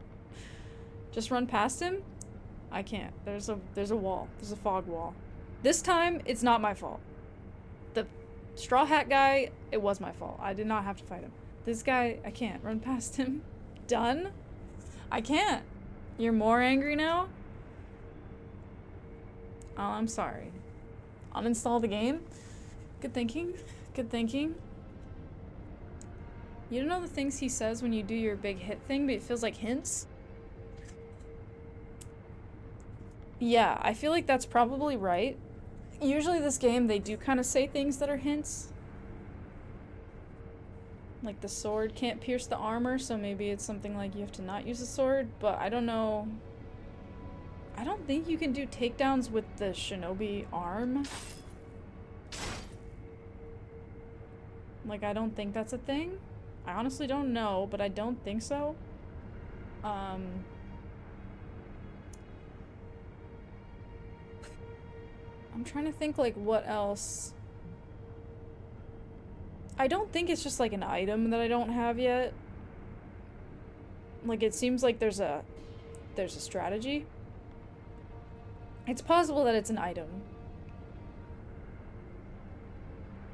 Just run past him? I can't. There's a wall. There's a fog wall. This time, it's not my fault. The straw hat guy, it was my fault. I did not have to fight him. This guy, I can't run past him. Done? I can't. You're more angry now? Oh, I'm sorry. Uninstall the game? Good thinking. Good thinking. You don't know the things he says when you do your big hit thing, but it feels like hints? Yeah, I feel like that's probably right. Usually this game, they do kind of say things that are hints. Like the sword can't pierce the armor, so maybe it's something like you have to not use the sword, but I don't know. I don't think you can do takedowns with the shinobi arm. Like, I don't think that's a thing. I honestly don't know, but I don't think so. I'm trying to think, like, what else. I don't think it's just, like, an item that I don't have yet. Like, it seems like there's a strategy. It's possible that it's an item.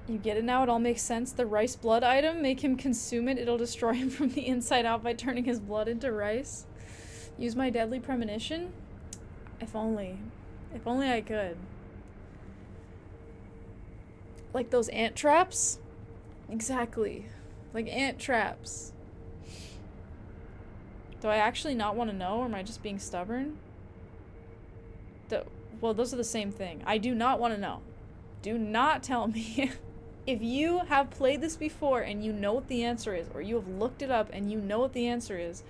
You get it now? It all makes sense. The rice blood item, make him consume it. It'll destroy him from the inside out by turning his blood into rice. Use my deadly premonition? If only. If only I could. Like those ant traps? Exactly. Like ant traps. Do I actually not want to know, or am I just being stubborn? Well, those are the same thing. I do not want to know. Do not tell me. If you have played this before and you know what the answer is, or you have looked it up and you know what the answer is,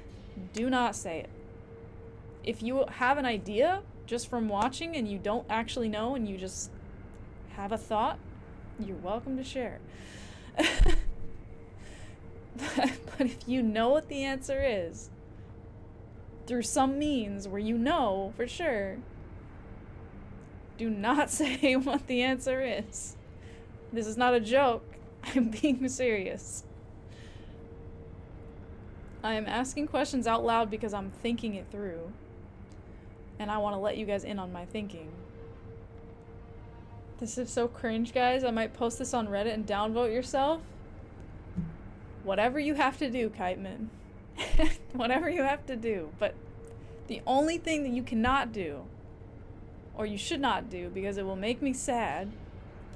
do not say it. If you have an idea just from watching and you don't actually know and you just have a thought, you're welcome to share. But if you know what the answer is, through some means where you know for sure, do not say what the answer is. This is not a joke. I'm being serious. I am asking questions out loud because I'm thinking it through. And I want to let you guys in on my thinking. This is so cringe, guys. I might post this on Reddit and downvote yourself. Whatever you have to do, Kiteman. Whatever you have to do. But the only thing that you cannot do, or you should not do, because it will make me sad,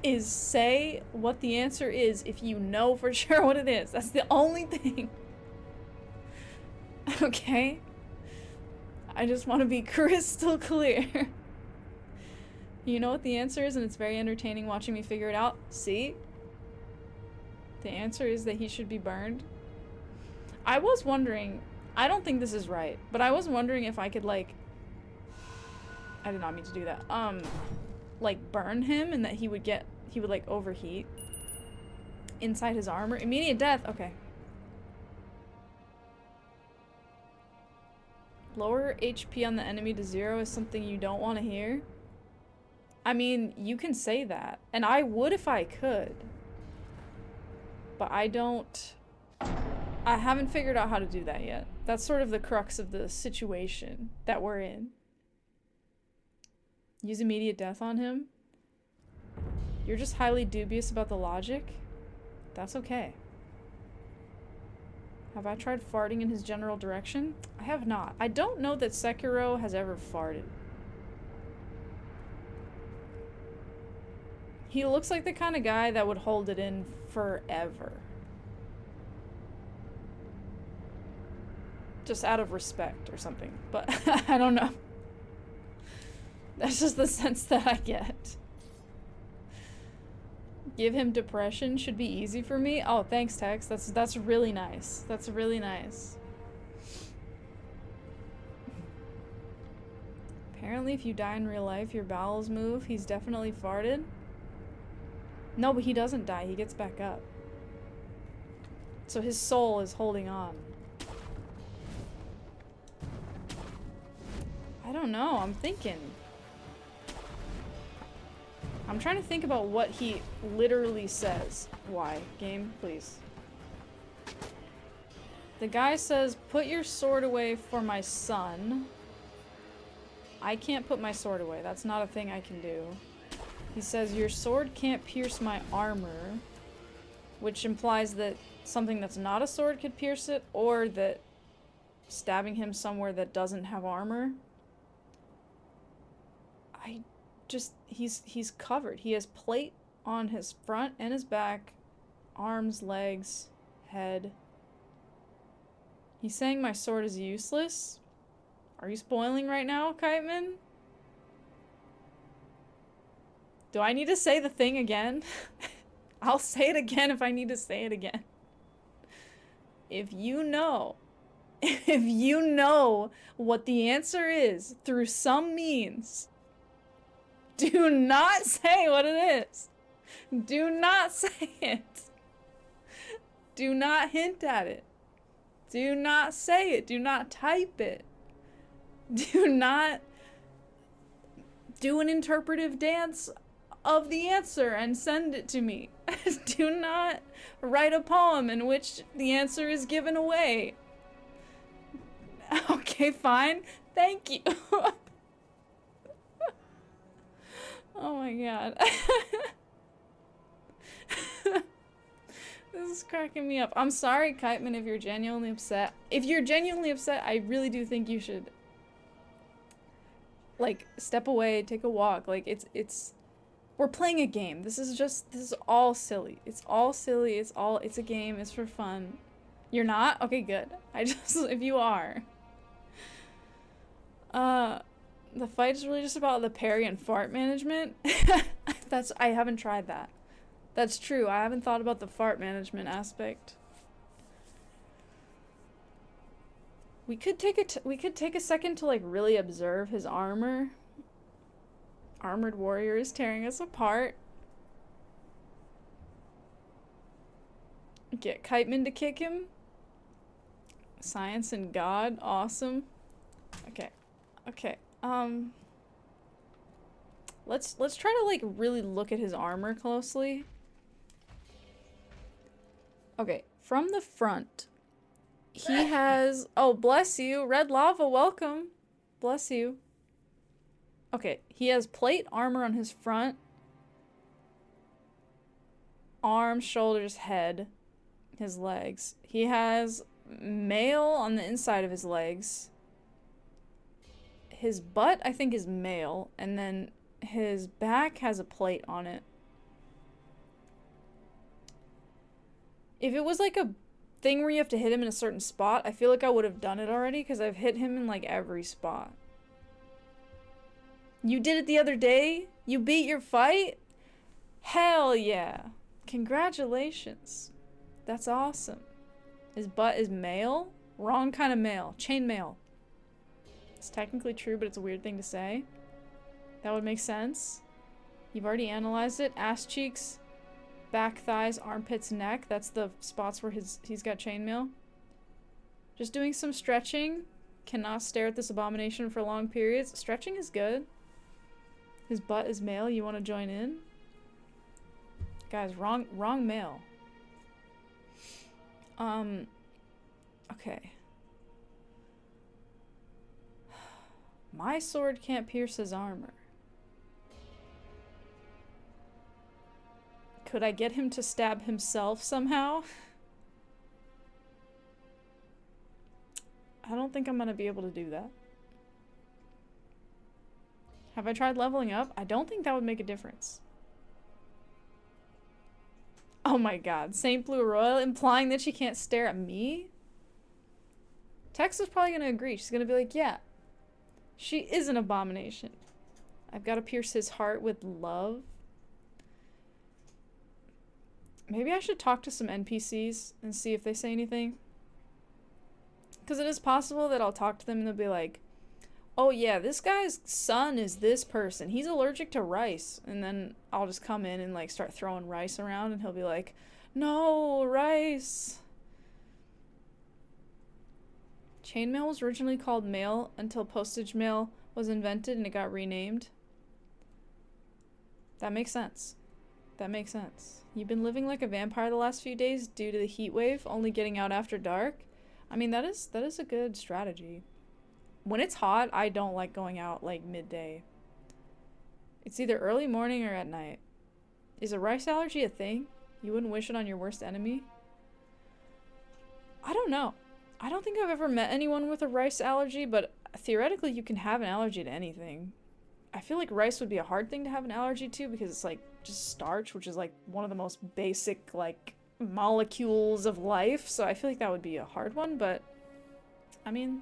is say what the answer is if you know for sure what it is. That's the only thing. Okay? I just want to be crystal clear. You know what the answer is, and it's very entertaining watching me figure it out. See? The answer is that he should be burned. I was wondering, I don't think this is right, but I was wondering if I could, like, I did not mean to do that. Like, burn him, and that he would, like, overheat inside his armor. Immediate death, okay. Lower HP on the enemy to 0 is something you don't want to hear. I mean, you can say that, and I would if I could. But I haven't figured out how to do that yet. That's sort of the crux of the situation that we're in. Use immediate death on him? You're just highly dubious about the logic? That's okay. Have I tried farting in his general direction? I have not. I don't know that Sekiro has ever farted. He looks like the kind of guy that would hold it in forever. Just out of respect or something. But I don't know. That's just the sense that I get. Give him depression should be easy for me. Oh, thanks, Tex. That's really nice. That's really nice. Apparently, if you die in real life, your bowels move. He's definitely farted. No, but he doesn't die. He gets back up. So his soul is holding on. I don't know. I'm thinking. I'm trying to think about what he literally says. Why? Game, please. The guy says, put your sword away for my son. I can't put my sword away. That's not a thing I can do. He says, your sword can't pierce my armor, which implies that something that's not a sword could pierce it, or that stabbing him somewhere that doesn't have armor. He's covered. He has plate on his front and his back, arms, legs, head. He's saying my sword is useless? Are you spoiling right now, Kiteman? Do I need to say the thing again? I'll say it again if I need to say it again. If you know what the answer is through some means, do not say what it is. Do not say it. Do not hint at it. Do not say it. Do not type it. Do not do an interpretive dance of the answer and send it to me. Do not write a poem in which the answer is given away. Okay, fine. Thank you. Oh my god. This is cracking me up. I'm sorry, Kiteman, if you're genuinely upset. If you're genuinely upset, I really do think you should, like, step away, take a walk. Like, we're playing a game. This is all silly. It's all silly. It's a game. It's for fun. You're not? Okay, good. If you are. The fight is really just about the parry and fart management. I haven't tried that. That's true. I haven't thought about the fart management aspect. We could take a second to, like, really observe his armor. Armored warrior is tearing us apart. Get Kiteman to kick him. Science and God, awesome. Okay. Let's try to, like, really look at his armor closely. Okay, from the front, he has, oh, bless you, Red Lava, welcome. Bless you. Okay, he has plate armor on his front. Arms, shoulders, head, his legs. He has male on the inside of his legs. His butt, I think, is male, and then his back has a plate on it. If it was like a thing where you have to hit him in a certain spot, I feel like I would have done it already, because I've hit him in like every spot. You did it the other day? You beat your fight? Hell yeah. Congratulations. That's awesome. His butt is male? Wrong kind of male. Chain mail. It's technically true, but it's a weird thing to say. That would make sense. You've already analyzed it. Ass cheeks, back thighs, armpits, neck. That's the spots where he's got chainmail. Just doing some stretching. Cannot stare at this abomination for long periods. Stretching is good. His butt is male. You want to join in? Guys, wrong male. Okay. My sword can't pierce his armor. Could I get him to stab himself somehow? I don't think I'm gonna be able to do that. Have I tried leveling up? I don't think that would make a difference. Oh my god, Saint Blue Royal implying that she can't stare at me? Tex is probably gonna agree. She's gonna be like, yeah, she is an abomination. I've got to pierce his heart with love. Maybe I should talk to some NPCs and see if they say anything. Because it is possible that I'll talk to them and they'll be like, oh yeah, this guy's son is this person. He's allergic to rice. And then I'll just come in and like start throwing rice around and he'll be like, no, rice. Chainmail was originally called mail until postage mail was invented and it got renamed. That makes sense. That makes sense. You've been living like a vampire the last few days due to the heat wave, only getting out after dark. I mean, that is a good strategy. When it's hot, I don't like going out like midday. It's either early morning or at night. Is a rice allergy a thing? You wouldn't wish it on your worst enemy? I don't know. I don't think I've ever met anyone with a rice allergy, but theoretically you can have an allergy to anything. I feel like rice would be a hard thing to have an allergy to because it's like just starch, which is like one of the most basic like molecules of life. So I feel like that would be a hard one, but I mean,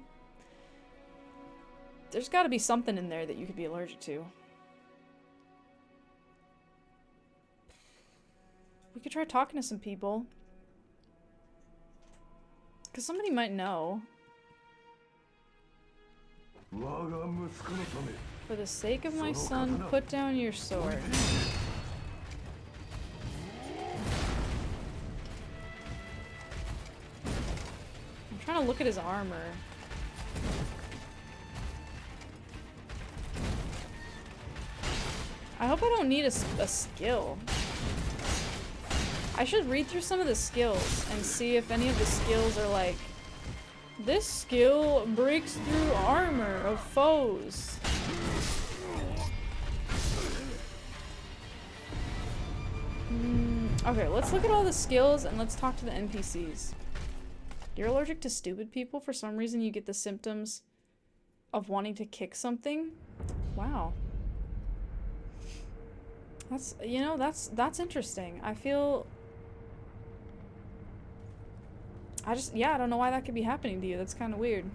there's got to be something in there that you could be allergic to. We could try talking to some people. Because somebody might know. For the sake of my son, put down your sword. I'm trying to look at his armor. I hope I don't need a skill. I should read through some of the skills and see if any of the skills are like, this skill breaks through armor of foes. Okay, let's look at all the skills and let's talk to the NPCs. You're allergic to stupid people. For some reason you get the symptoms of wanting to kick something. Wow. That's, you know, that's interesting. I feel... I don't know why that could be happening to you. That's kind of weird.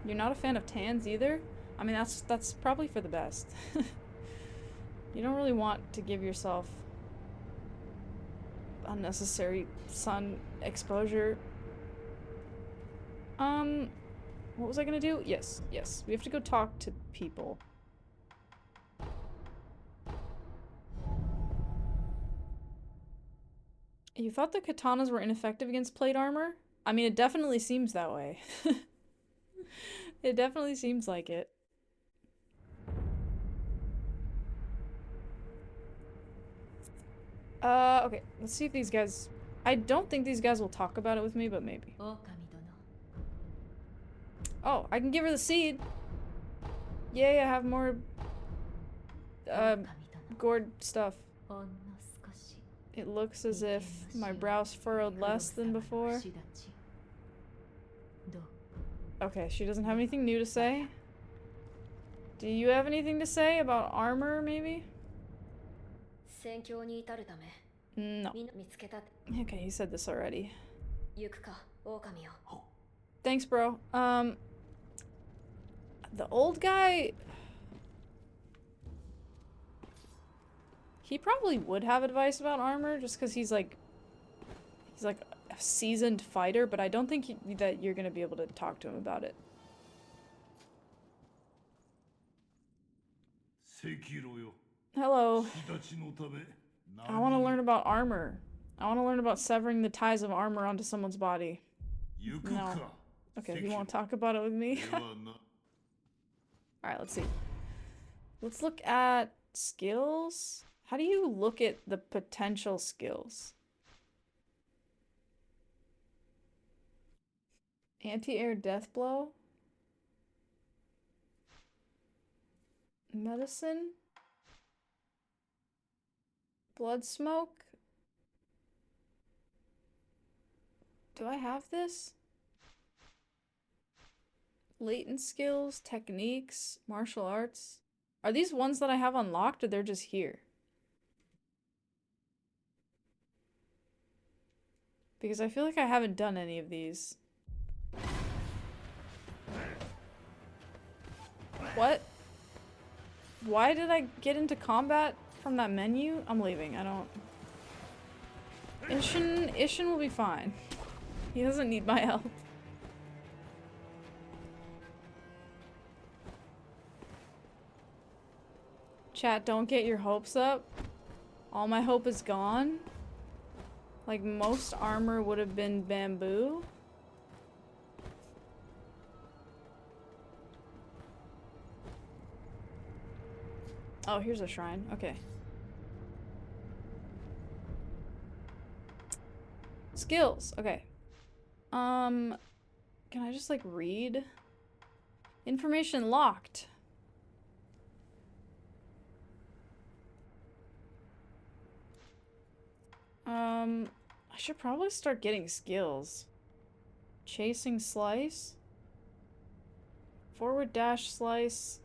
You're not a fan of tans either? I mean, that's probably for the best. You don't really want to give yourself unnecessary sun exposure. What was I gonna do? Yes. We have to go talk to people. You thought the katanas were ineffective against plate armor? I mean, it definitely seems that way. It definitely seems like it. Okay, let's see if these guys... I don't think these guys will talk about it with me, but maybe. Oh, I can give her the seed. Yay, I have more... gourd stuff. It looks as if my brow's furrowed less than before. Okay, she doesn't have anything new to say. Do you have anything to say about armor, maybe? No. Okay, he said this already. Thanks, bro. The old guy... He probably would have advice about armor, just because he's like a seasoned fighter, but I don't think that you're gonna be able to talk to him about it. Hello. I want to learn about armor. I want to learn about severing the ties of armor onto someone's body. No. Okay, you won't talk about it with me? Alright, let's see. Let's look at skills. How do you look at the potential skills? Anti-air death blow? Medicine? Blood smoke? Do I have this? Latent skills, techniques, martial arts. Are these ones that I have unlocked or they're just here? Because I feel like I haven't done any of these. What? Why did I get into combat from that menu? I'm leaving. I don't... Ishin will be fine. He doesn't need my help. Chat, don't get your hopes up. All my hope is gone. Like, most armor would have been bamboo. Oh, here's a shrine. Okay. Skills. Okay. Can I just, like, read? Information locked. I should probably start getting skills. Chasing slice. Forward dash slice.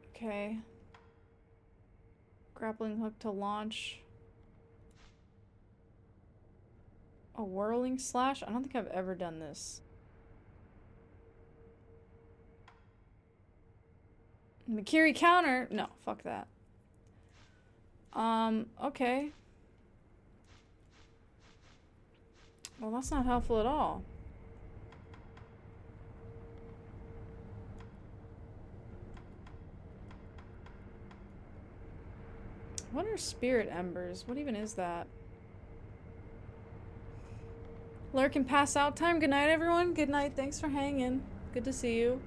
Okay. Grappling hook to launch. A whirling slash? I don't think I've ever done this. MIKIRI counter? No, fuck that. Okay. Well, that's not helpful at all. What are spirit embers? What even is that? Lurk and pass out time. Good night, everyone. Good night. Thanks for hanging. Good to see you.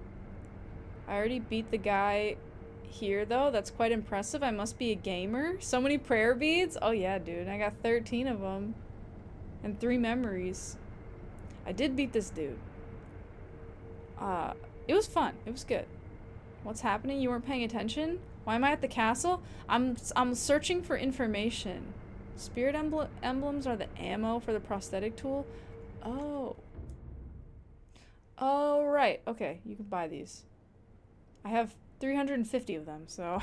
I already beat the guy here, though. That's quite impressive. I must be a gamer. So many prayer beads. Oh, yeah, dude. I got 13 of them. And 3 memories. I did beat this dude. It was fun. It was good. What's happening? You weren't paying attention? Why am I at the castle? I'm searching for information. Spirit emblems are the ammo for the prosthetic tool. Oh. Oh, right. Okay, you can buy these. I have 350 of them, so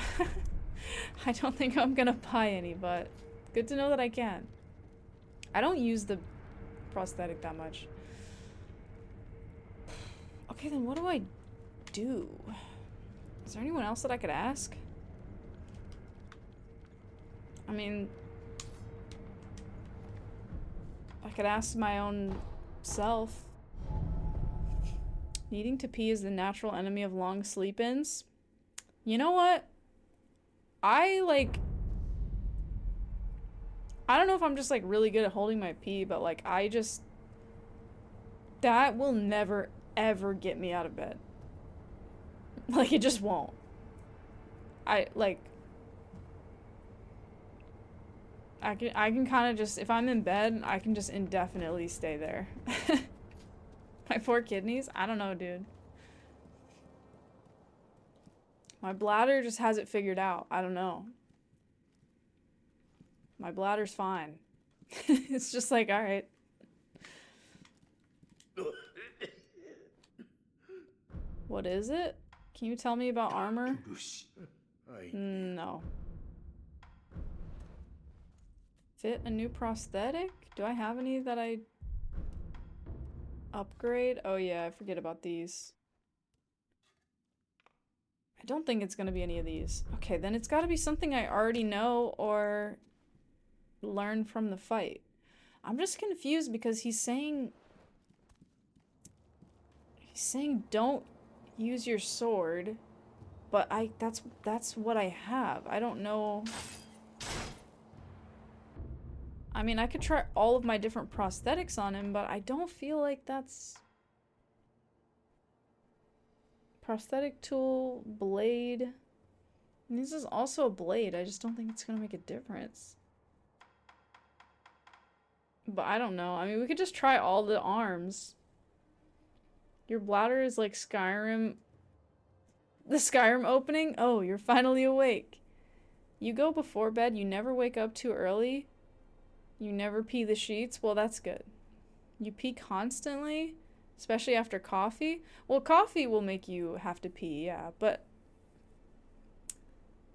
I don't think I'm gonna buy any, but good to know that I can. I don't use the prosthetic that much. Okay, then what do I do? Is there anyone else that I could ask? I mean, I could ask my own self. Needing to pee is the natural enemy of long sleep-ins. You know what? I don't know if I'm just, like, really good at holding my pee, but, like, that will never, ever get me out of bed. Like, it just won't. I can kind of just, if I'm in bed, I can just indefinitely stay there. My poor kidneys? I don't know, dude. My bladder just has it figured out. I don't know. My bladder's fine. It's just like, alright. What is it? Can you tell me about armor? No. Fit a new prosthetic? Do I have any that I upgrade? Oh yeah, I forget about these. I don't think it's gonna be any of these. Okay, then it's gotta be something I already know or learn from the fight. I'm just confused because he's saying don't use your sword, but that's what I have. I don't know. I mean, I could try all of my different prosthetics on him, but I don't feel like that's... Prosthetic tool, blade. And this is also a blade. I just don't think it's gonna make a difference. But I don't know. I mean, we could just try all the arms. Your bladder is like Skyrim. The Skyrim opening? Oh, you're finally awake. You go before bed, you never wake up too early. You never pee the sheets. Well, that's good. You pee constantly, especially after coffee. Well, coffee will make you have to pee, yeah, but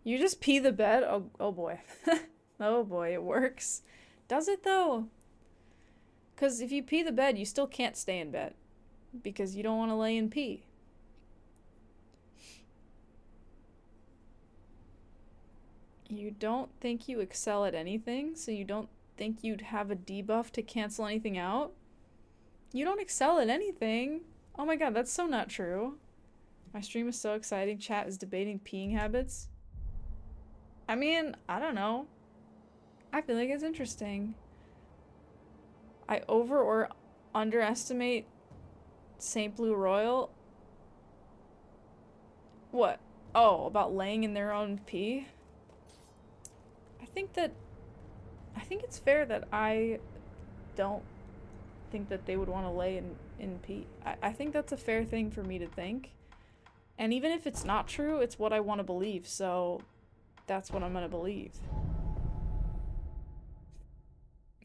you just pee the bed? Oh boy. Oh boy, it works. Does it though? Because if you pee the bed, you still can't stay in bed because you don't want to lay and pee. You don't think you excel at anything, so you don't think you'd have a debuff to cancel anything out? You don't excel at anything. Oh my god, that's so not true. My stream is so exciting. Chat is debating peeing habits. I mean, I don't know. I feel like it's interesting. I over or underestimate St. Blue Royal. What? Oh, about laying in their own pee? I think it's fair that I don't think that they would want to lay in pee. I think that's a fair thing for me to think. And even if it's not true, it's what I want to believe, so that's what I'm gonna believe.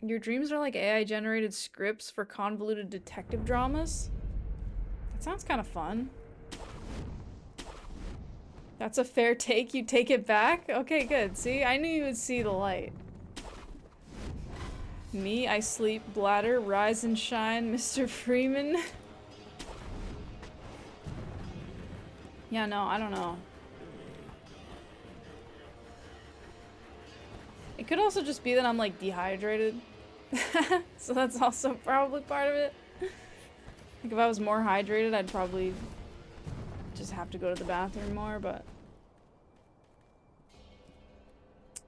Your dreams are like AI-generated scripts for convoluted detective dramas? That sounds kind of fun. That's a fair take, you take it back? Okay, good. See, I knew you would see the light. Me, I sleep, bladder, rise and shine, Mr. Freeman. Yeah, no, I don't know. It could also just be that I'm like dehydrated. So that's also probably part of it. Like if I was more hydrated, I'd probably just have to go to the bathroom more, but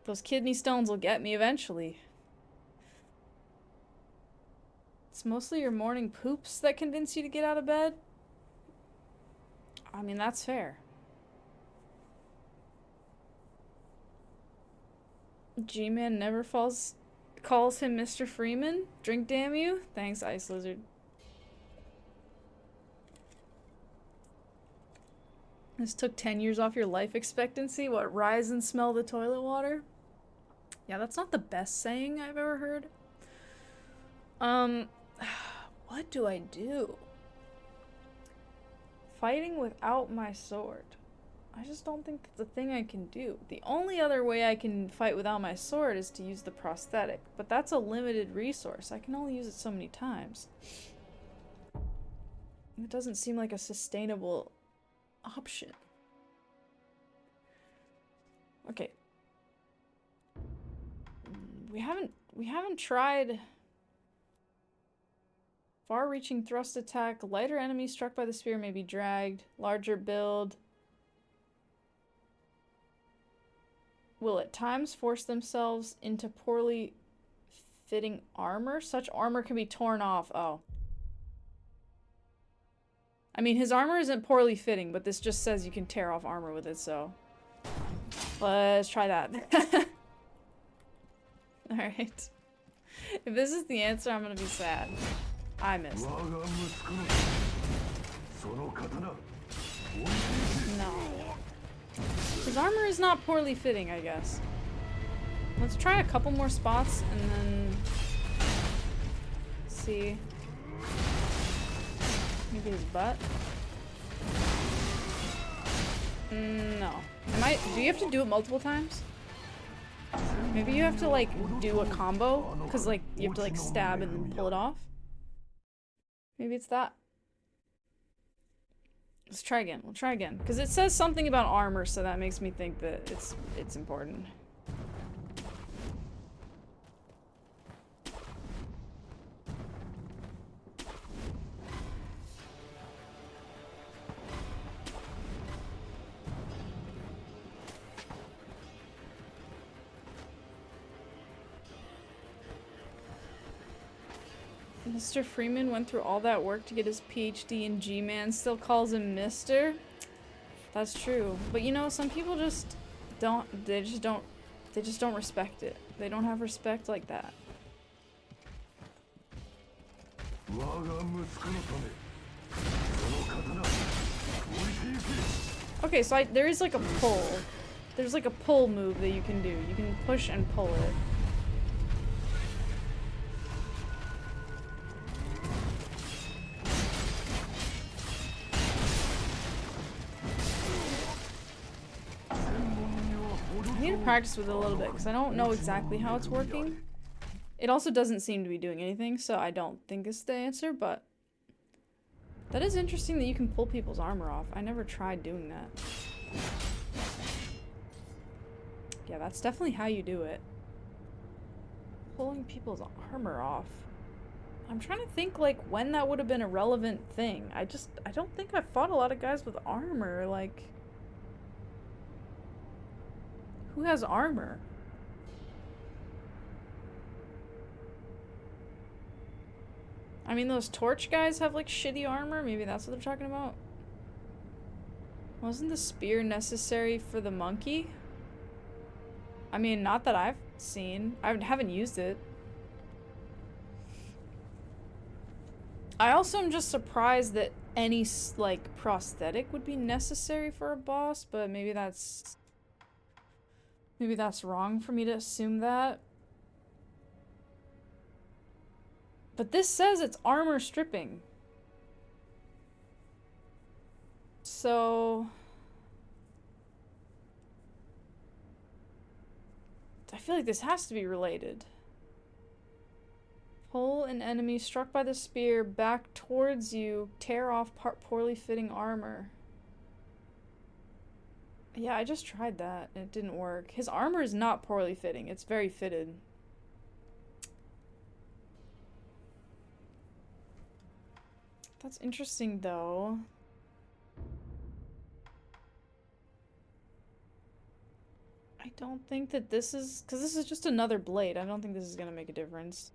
those kidney stones will get me eventually. It's mostly your morning poops that convince you to get out of bed? I mean, that's fair. G-Man never calls him Mr. Freeman. Drink damn you. Thanks, Ice Lizard. This took 10 years off your life expectancy? What, rise and smell the toilet water? Yeah, that's not the best saying I've ever heard. What do I do? Fighting without my sword. I just don't think that's a thing I can do. The only other way I can fight without my sword is to use the prosthetic, but that's a limited resource. I can only use it so many times. It doesn't seem like a sustainable option. Okay. We haven't tried far-reaching thrust attack. Lighter enemies struck by the spear may be dragged. Larger build will at times force themselves into poorly fitting armor. Such armor can be torn off. Oh. I mean, his armor isn't poorly fitting, but this just says you can tear off armor with it, so let's try that. Alright. If this is the answer, I'm gonna be sad. I missed. No. His armor is not poorly fitting, I guess. Let's try a couple more spots and then see. Maybe his butt. No. Do you have to do it multiple times? Maybe you have to, like, do a combo? Because, like, you have to, like, stab and then pull it off? Maybe it's that. Let's try again. We'll try again. Because it says something about armor, so that makes me think that it's important. Mr. Freeman went through all that work to get his PhD and G-Man still calls him Mister. That's true. But you know, some people just they just don't respect it. They don't have respect like that. Okay, so there is like a pull. There's like a pull move that you can do. You can push and pull it. I need to practice with it a little bit because I don't know exactly how it's working. It also doesn't seem to be doing anything, so I don't think it's the answer, but that is interesting that you can pull people's armor off. I never tried doing that. Yeah, that's definitely how you do it. Pulling people's armor off. I'm trying to think, like, when that would have been a relevant thing. I don't think I fought a lot of guys with armor, like... Who has armor? I mean, those torch guys have, like, shitty armor? Maybe that's what they're talking about? Wasn't the spear necessary for the monkey? I mean, not that I've seen. I haven't used it. I also am just surprised that any, like, prosthetic would be necessary for a boss, but maybe that's wrong for me to assume that. But this says it's armor stripping. So... I feel like this has to be related. Pull an enemy struck by the spear back towards you, tear off poorly fitting armor. Yeah, I just tried that and it didn't work. His armor is not poorly fitting, it's very fitted. That's interesting though. I don't think that this is, because this is just another blade. I don't think this is gonna make a difference.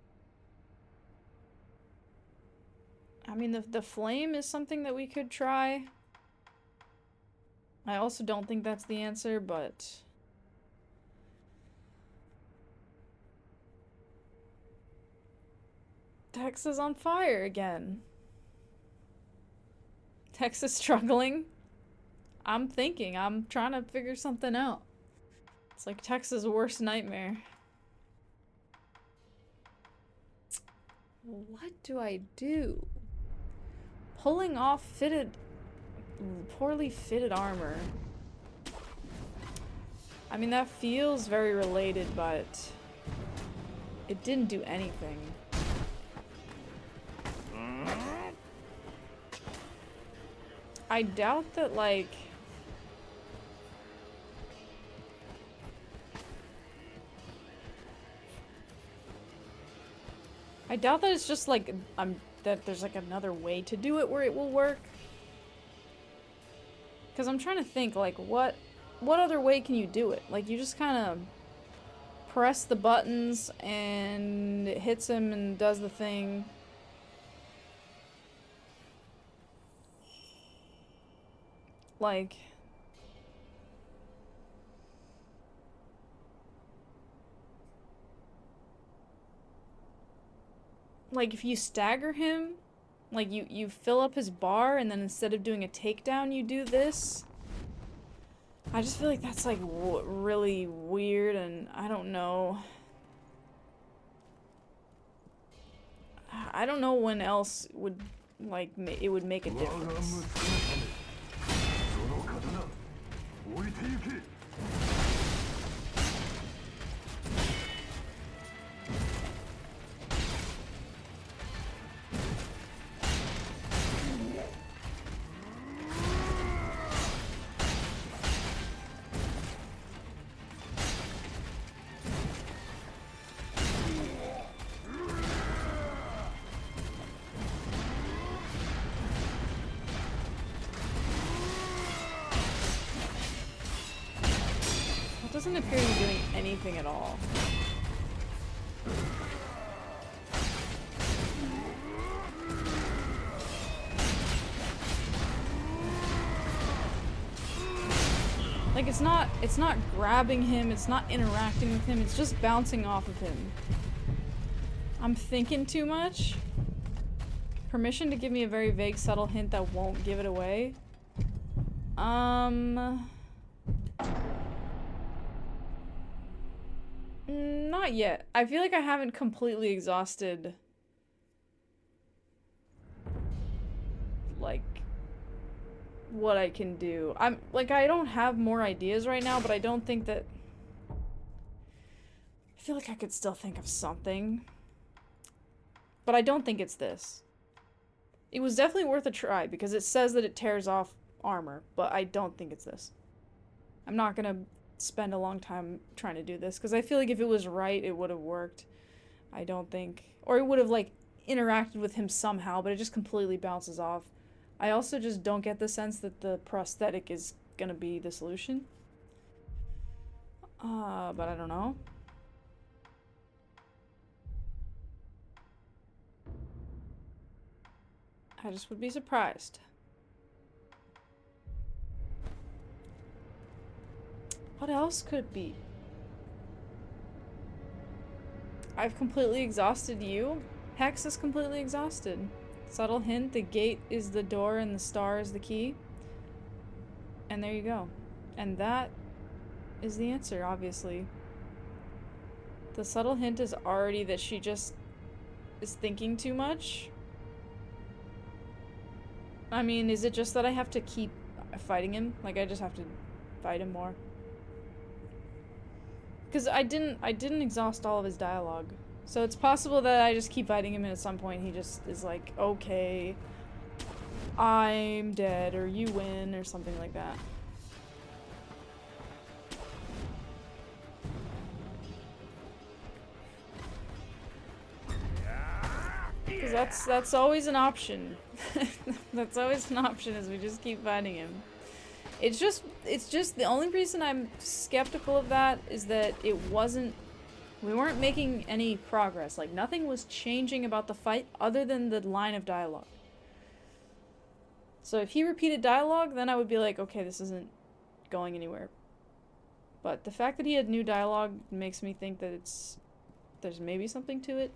I mean, the flame is something that we could try. I also don't think that's the answer, but... Tex is on fire again. Tex is struggling. I'm trying to figure something out. It's like Tex's worst nightmare. What do I do? Pulling off poorly fitted armor. I mean, that feels very related, but it didn't do anything. I doubt that, like... I doubt that it's just like, that there's like another way to do it where it will work. Because I'm trying to think, like, what other way can you do it? Like, you just kind of press the buttons and it hits him and does the thing. Like... Like, if you stagger him, like, you fill up his bar, and then instead of doing a takedown, you do this. I just feel like that's, like, really weird, and I don't know. I don't know when else would, like, it would make a difference. doesn't appear to be doing anything at all. Like, it's not grabbing him, it's not interacting with him, it's just bouncing off of him. I'm thinking too much. Permission to give me a very vague, subtle hint that won't give it away. Not yet. I feel like I haven't completely exhausted, like, what I can do. I don't have more ideas right now, but I don't think that... I feel like I could still think of something. But I don't think it's this. It was definitely worth a try, because it says that it tears off armor, but I don't think it's this. I'm not gonna spend a long time trying to do this, because I feel like if it was right, it would have worked. I don't think... Or it would have, like, interacted with him somehow, but it just completely bounces off. I also just don't get the sense that the prosthetic is gonna be the solution. But I don't know. I just would be surprised. What else could it be? I've completely exhausted you. Hex is completely exhausted. Subtle hint, the gate is the door and the star is the key. And there you go. And that is the answer, obviously. The subtle hint is already that she just is thinking too much. I mean, is it just that I have to keep fighting him? Like, I just have to fight him more? Because I didn't exhaust all of his dialogue. So it's possible that I just keep fighting him and at some point he just is like, okay, I'm dead, or you win, or something like that. Because that's always an option. That's always an option, is we just keep fighting him. It's just the only reason I'm skeptical of that is that we weren't making any progress. Like, nothing was changing about the fight other than the line of dialogue. So if he repeated dialogue, then I would be like, okay, this isn't going anywhere. But the fact that he had new dialogue makes me think that there's maybe something to it.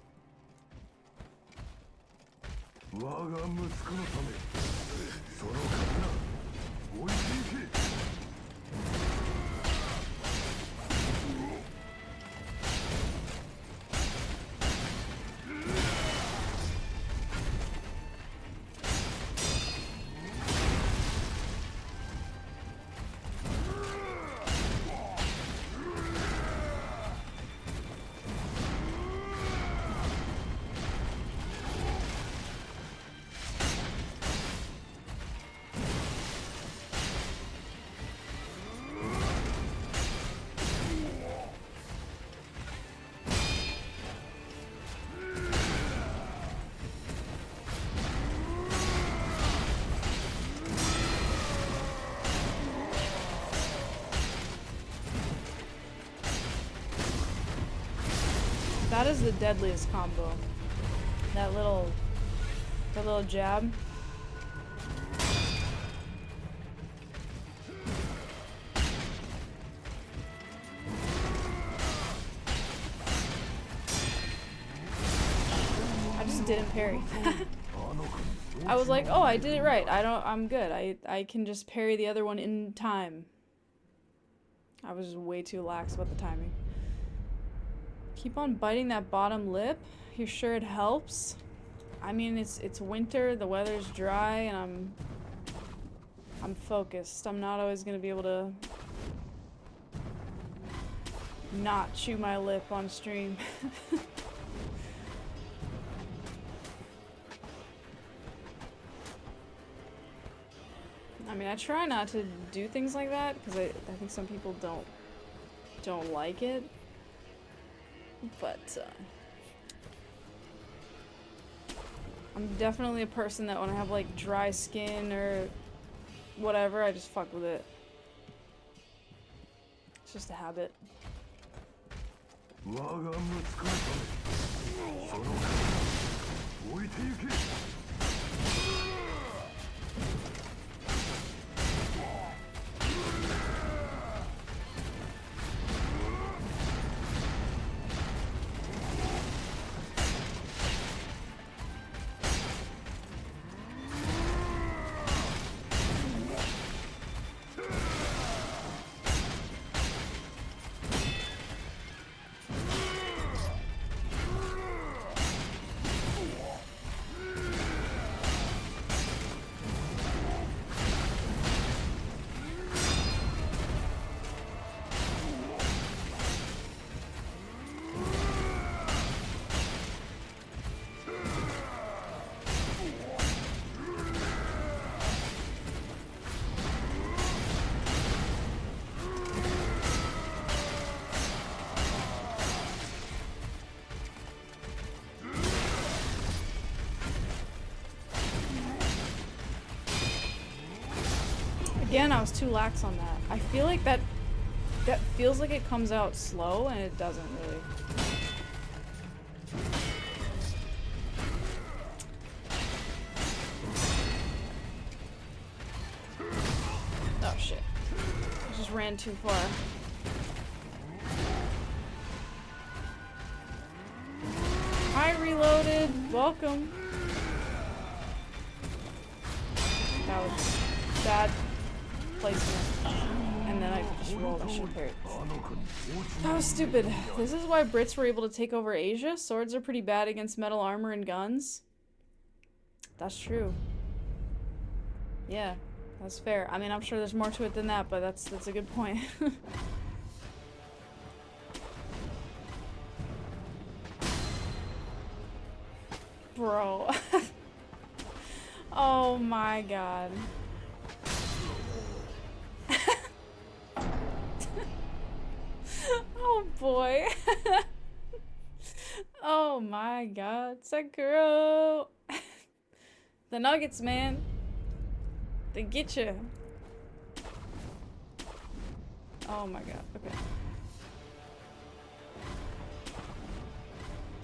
That is the deadliest combo. That little jab. I just didn't parry. I was like, oh, I did it right. I'm good. I can just parry the other one in time. I was way too lax about the timing. Keep on biting that bottom lip. You're sure it helps? I mean, it's winter, the weather's dry, and I'm focused. I'm not always gonna be able to not chew my lip on stream. I mean, I try not to do things like that because I think some people don't like it. But I'm definitely a person that when I have like dry skin or whatever, I just fuck with it. It's just a habit. Again, I was too lax on that. I feel like that feels like it comes out slow, and it doesn't really. Oh shit. I just ran too far. Hi, Reloaded. Welcome. That was bad placement. And then I just rolled. I should have parried. That was stupid. This is why Brits were able to take over Asia. Swords are pretty bad against metal armor and guns. That's true. Yeah, that's fair. I mean, I'm sure there's more to it than that, but that's a good point. Bro. Oh my god. Oh boy. Oh my god. Sekiro. The nuggets, man. They get you. Oh my god. Okay.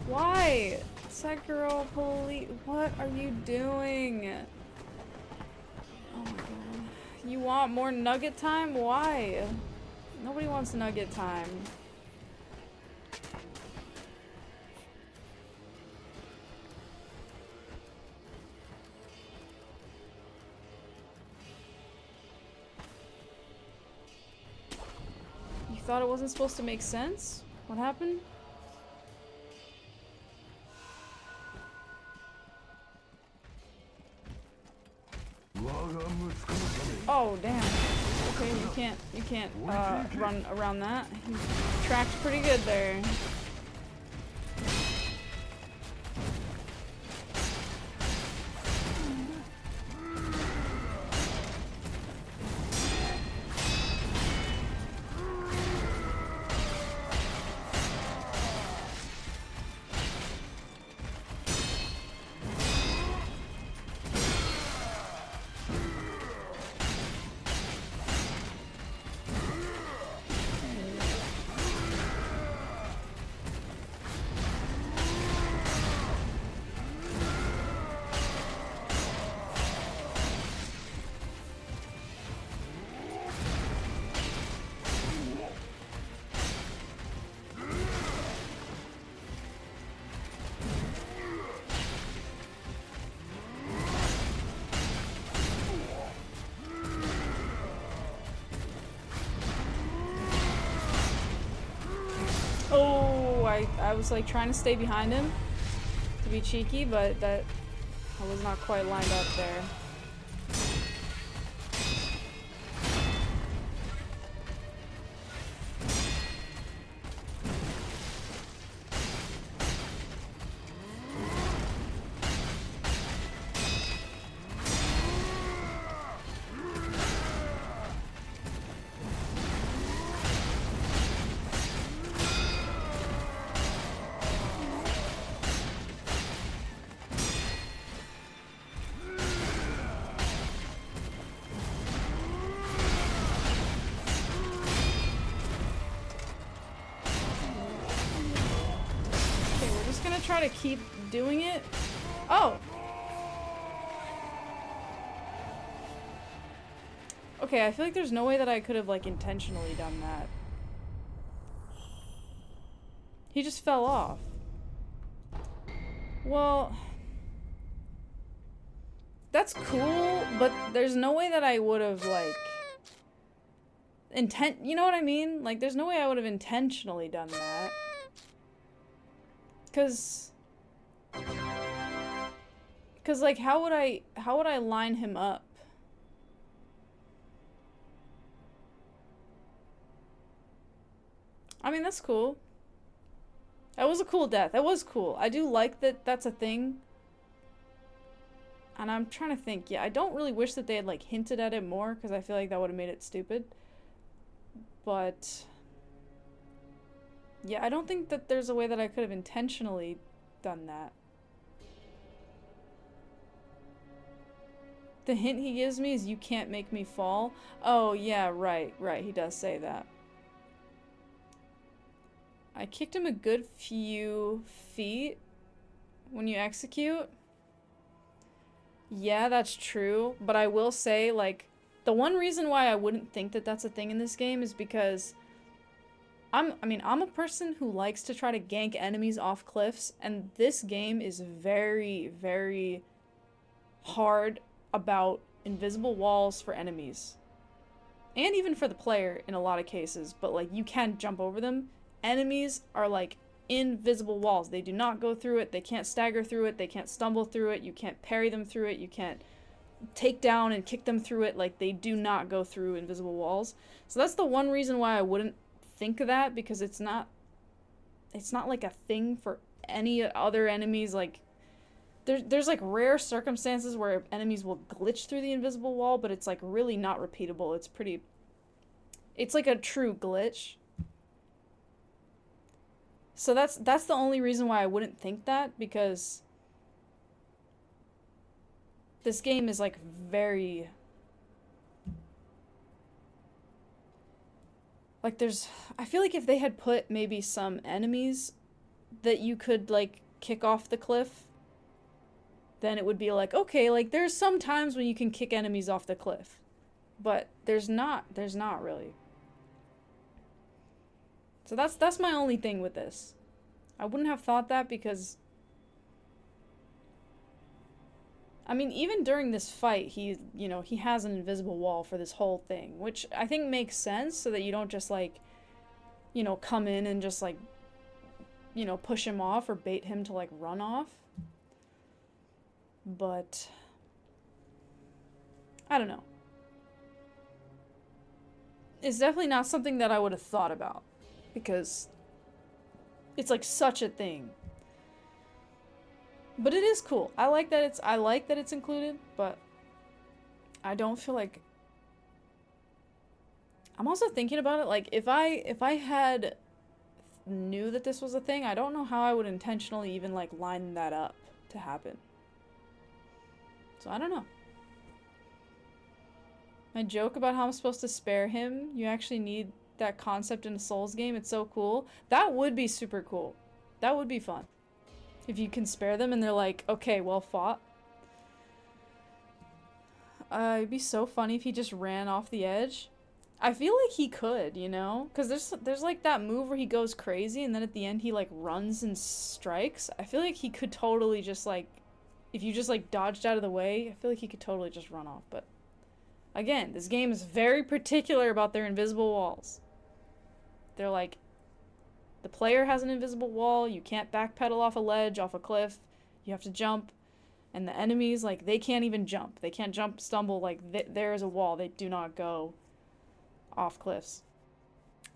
Why? Sekiro, police. What are you doing? Oh my god. You want more nugget time? Why? Nobody wants nugget time. You thought it wasn't supposed to make sense? What happened? Oh damn. Okay, you can't run around that. You tracked pretty good there. Oh, I was like trying to stay behind him to be cheeky, but that I was not quite lined up there. try to keep doing it. Oh! Okay, I feel like there's no way that I could have, like, intentionally done that. He just fell off. Well... That's cool, but there's no way that I would have, like... You know what I mean? Like, there's no way I would have intentionally done that. Cause, like, how would I line him up? I mean, that's cool. That was a cool death. That was cool. I do like that that's a thing. And I'm trying to think. Yeah, I don't really wish that they had, like, hinted at it more, because I feel like that would have made it stupid. But... yeah, I don't think that there's a way that I could have intentionally done that. The hint he gives me is, you can't make me fall. Oh, yeah, right, he does say that. I kicked him a good few feet when you execute. Yeah, that's true, but I will say, like, the one reason why I wouldn't think that that's a thing in this game is because I'm a person who likes to try to gank enemies off cliffs, and this game is very, very hard about invisible walls for enemies. And even for the player in a lot of cases, but, like, you can jump over them. Enemies are, like, invisible walls. They do not go through it, they can't stagger through it, they can't stumble through it, you can't parry them through it, you can't take down and kick them through it. Like, they do not go through invisible walls. So that's the one reason why I wouldn't think of that, because it's not like a thing for any other enemies. Like, there's like rare circumstances where enemies will glitch through the invisible wall, but it's like really not repeatable. It's like a true glitch. So that's the only reason why I wouldn't think that, because this game is, like, very... like, I feel like if they had put maybe some enemies that you could, like, kick off the cliff, then it would be like, okay, like, there's some times when you can kick enemies off the cliff. But there's not really. So that's my only thing with this. I wouldn't have thought that because... I mean, even during this fight, he has an invisible wall for this whole thing, which I think makes sense, so that you don't just, like, come in and just, like, push him off or bait him to, like, run off. But... I don't know. It's definitely not something that I would have thought about, because it's, like, such a thing. But it is cool. I like that it's included, but I don't feel like... I'm also thinking about it, like, if I had knew that this was a thing, I don't know how I would intentionally even, like, line that up to happen. So I don't know. My joke about how I'm supposed to spare him, you actually need that concept in a Souls game, it's so cool. That would be super cool. That would be fun. If you can spare them and they're like, okay, well fought. It'd be so funny if he just ran off the edge. I feel like he could, because there's like that move where he goes crazy and then at the end he, like, runs and strikes. I feel like he could totally just, like, if you just, like, dodged out of the way, I feel like he could totally just run off. But again, this game is very particular about their invisible walls. They're like, the player has an invisible wall, you can't backpedal off a ledge, off a cliff, you have to jump, and the enemies, like, they can't even jump. They can't jump, stumble, like, there is a wall. They do not go off cliffs.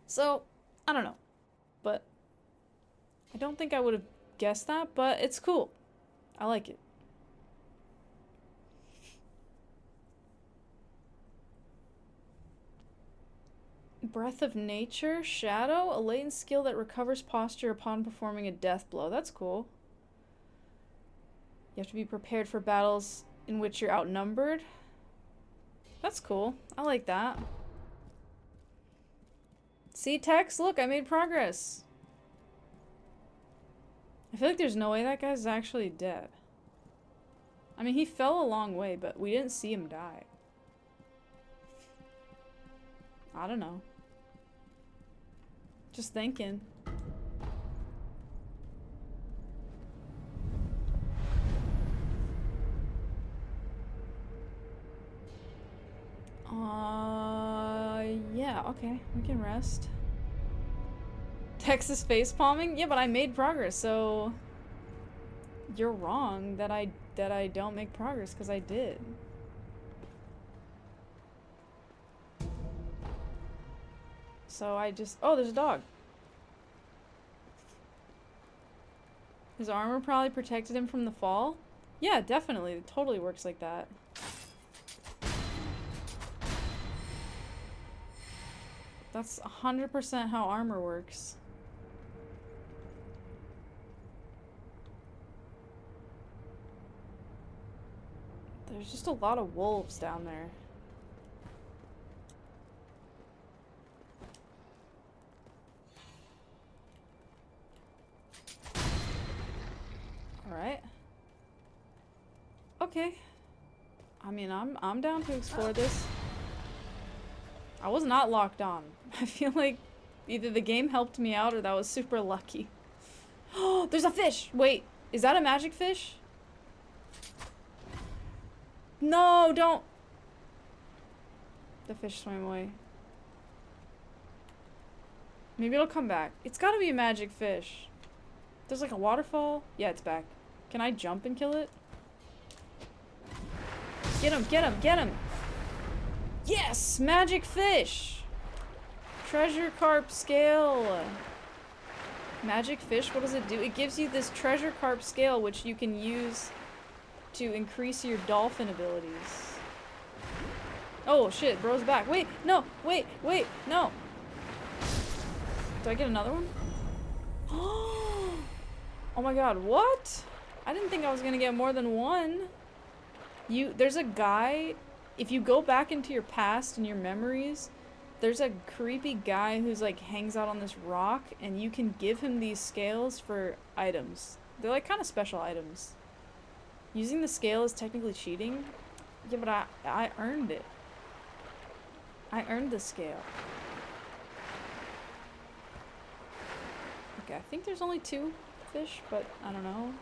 So, I don't know. But I don't think I would have guessed that, but it's cool. I like it. Breath of Nature, Shadow, a latent skill that recovers posture upon performing a death blow. That's cool. You have to be prepared for battles in which you're outnumbered. That's cool. I like that. See, Tex? Look, I made progress. I feel like there's no way that guy's actually dead. I mean, he fell a long way, but we didn't see him die. I don't know. Just thinking. Yeah, okay. We can rest. Texas face palming? Yeah, but I made progress, so you're wrong that I don't make progress, because I did. So I just... Oh, there's a dog. His armor probably protected him from the fall? Yeah, definitely. It totally works like that. That's 100% how armor works. There's just a lot of wolves down there. Alright. Okay. I mean, I'm down to explore this. I was not locked on. I feel like either the game helped me out or that was super lucky. Oh, there's a fish! Wait, is that a magic fish? No, don't! The fish swam away. Maybe it'll come back. It's gotta be a magic fish. There's like a waterfall. Yeah, it's back. Can I jump and kill it? Get him, get him, get him! Yes! Magic fish! Treasure carp scale! Magic fish, what does it do? It gives you this treasure carp scale, which you can use to increase your dolphin abilities. Oh shit, bro's back. Wait, no! Wait, wait, no! Do I get another one? Oh my god, what? I didn't think I was gonna get more than one. There's a guy, if you go back into your past and your memories, there's a creepy guy who's like hangs out on this rock, and you can give him these scales for items. They're like kind of special items. Using the scale is technically cheating. Yeah, but I earned it. I earned the scale. Okay, I think there's only 2 fish, but I don't know.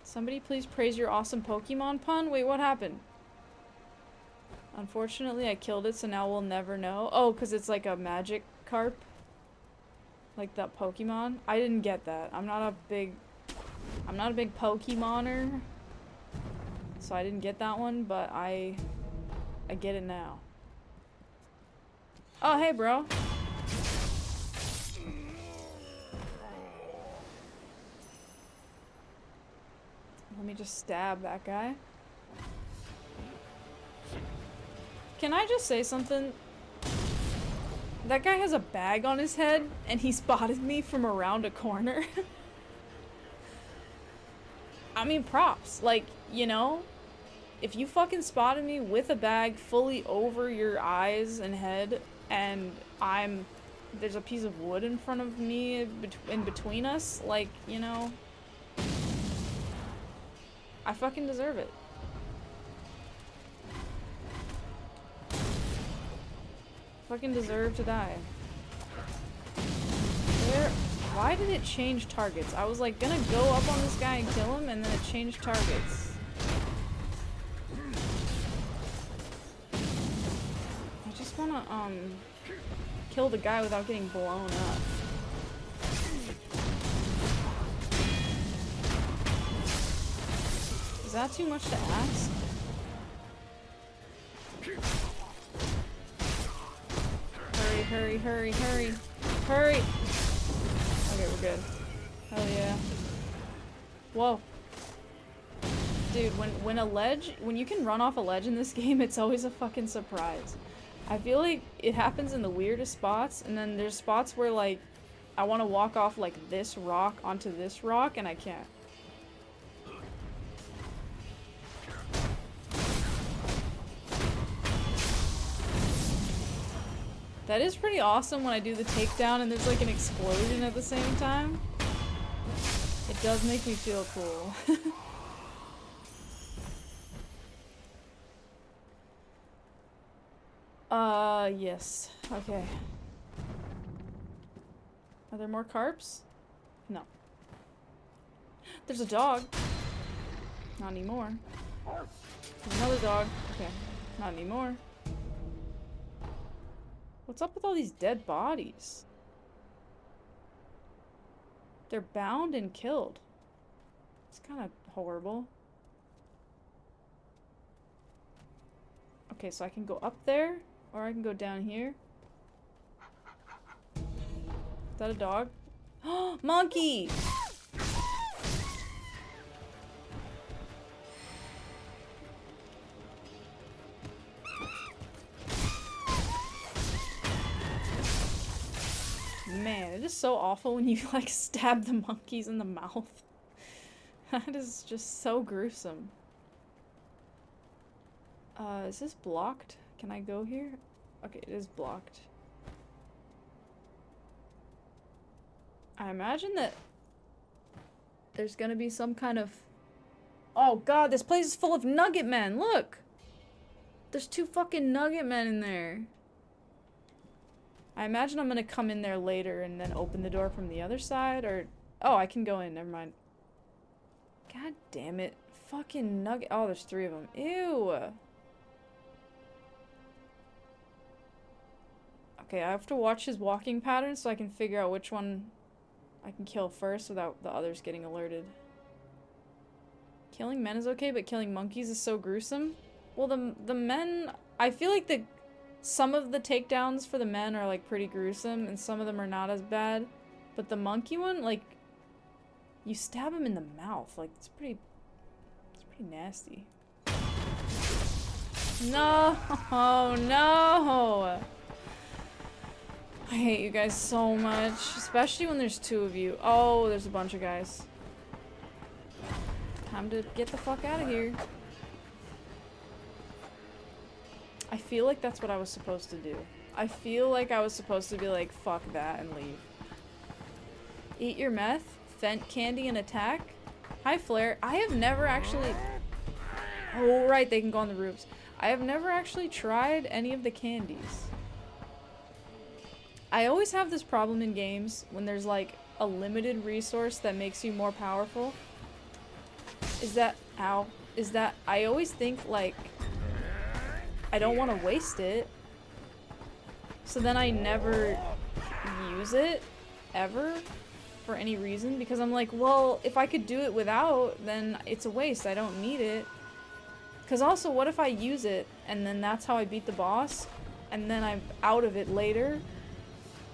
Somebody please praise your awesome Pokemon pun? Wait, what happened? Unfortunately, I killed it, so now we'll never know. Oh, because it's like a magic carp? Like that Pokemon? I didn't get that. I'm not a big Pokemoner. So I didn't get that one, but I get it now. Oh, hey, bro. Let me just stab that guy. Can I just say something? That guy has a bag on his head, and he spotted me from around a corner. I mean, props. Like, you know? If you fucking spotted me with a bag fully over your eyes and head, and there's a piece of wood in front of me in between us, like, you know, I fucking deserve it. Fucking deserve to die. Why did it change targets? I was like gonna go up on this guy and kill him, and then it changed targets. I just wanna kill the guy without getting blown up. Is that too much to ask? Hurry, hurry, hurry, hurry, hurry! Okay, we're good. Hell yeah. Whoa. Dude, when you can run off a ledge in this game, it's always a fucking surprise. I feel like it happens in the weirdest spots, and then there's spots where, like, I want to walk off, like, this rock onto this rock, and I can't. That is pretty awesome when I do the takedown and there's like an explosion at the same time. It does make me feel cool. Yes. Okay. Are there more carps? No. There's a dog. Not anymore. There's another dog. Okay. Not anymore. What's up with all these dead bodies? They're bound and killed. It's kind of horrible. Okay, so I can go up there, or I can go down here. Is that a dog? Oh, monkey! Man, it is so awful when you like stab the monkeys in the mouth. That is just so gruesome. Is this blocked? Can I go here? Okay, it is blocked. I imagine that there's gonna be some kind of... Oh god, this place is full of nugget men, look! There's 2 fucking nugget men in there. I imagine I'm gonna come in there later and then open the door from the other side, or... Oh, I can go in, never mind. God damn it. Fucking nugget... Oh, there's 3 of them. Ew! Okay, I have to watch his walking pattern so I can figure out which one I can kill first without the others getting alerted. Killing men is okay, but killing monkeys is so gruesome. Well, the men... I feel like some of the takedowns for the men are, like, pretty gruesome, and some of them are not as bad. But the monkey one, like, you stab him in the mouth. Like, it's pretty nasty. No! Oh, no! I hate you guys so much, especially when there's 2 of you. Oh, there's a bunch of guys. Time to get the fuck out of here. I feel like that's what I was supposed to do. I feel like I was supposed to be like, fuck that and leave. Eat your meth, Fent candy and attack. Hi, Flare. I have never actually... Oh, right, they can go on the roofs. I have never actually tried any of the candies. I always have this problem in games when there's like a limited resource that makes you more powerful. Is that I always think like I don't want to waste it. So then I never use it ever for any reason because I'm like, well, if I could do it without, then it's a waste. I don't need it. Because also, what if I use it and then that's how I beat the boss and then I'm out of it later?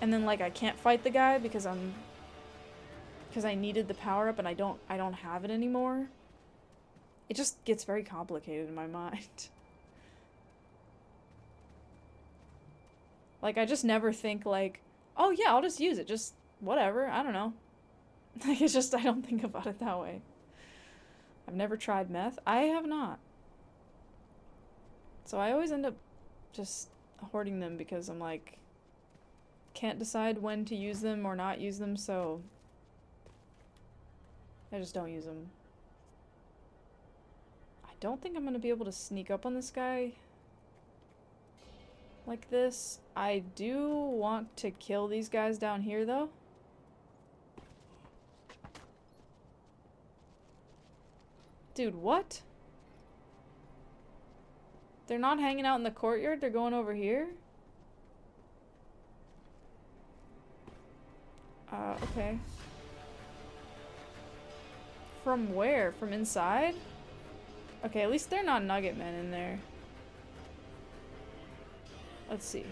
And then like I can't fight the guy because I needed the power up and I don't have it anymore. It just gets very complicated in my mind. Like I just never think like, oh yeah, I'll just use it, just whatever, I don't know. Like it's just I don't think about it that way. I've never tried meth. I have not. So I always end up just hoarding them because I'm like can't decide when to use them or not use them, so I just don't use them. I don't think I'm gonna be able to sneak up on this guy like this. I do want to kill these guys down here though. Dude, what? They're not hanging out in the courtyard, they're going over here? Okay. From where? From inside? Okay, at least they're not nugget men in there. Let's see.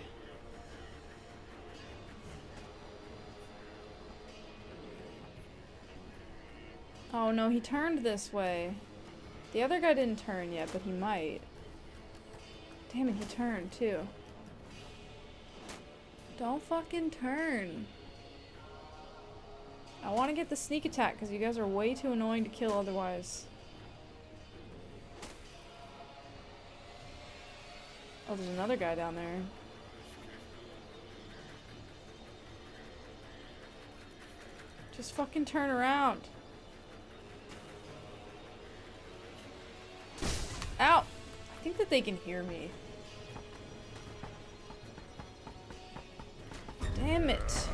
Oh no, he turned this way. The other guy didn't turn yet, but he might. Damn it, he turned too. Don't fucking turn. I want to get the sneak attack because you guys are way too annoying to kill otherwise. Oh, there's another guy down there. Just fucking turn around. Ow! I think that they can hear me. Damn it.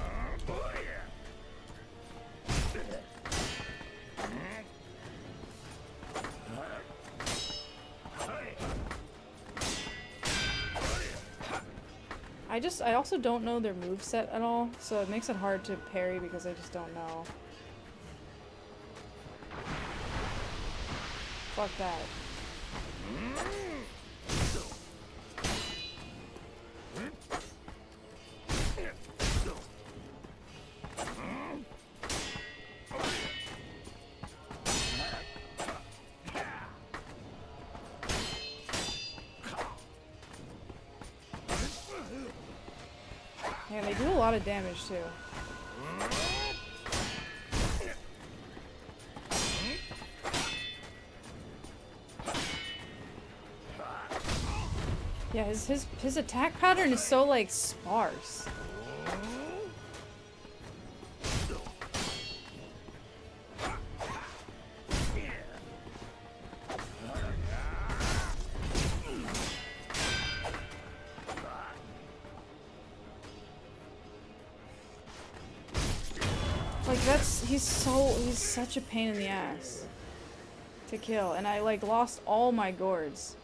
I also don't know their moveset at all, so it makes it hard to parry because I just don't know. Fuck that. Yeah, they do a lot of damage too. Yeah, his attack pattern is so like sparse. Like he's such a pain in the ass to kill, and I like lost all my gourds.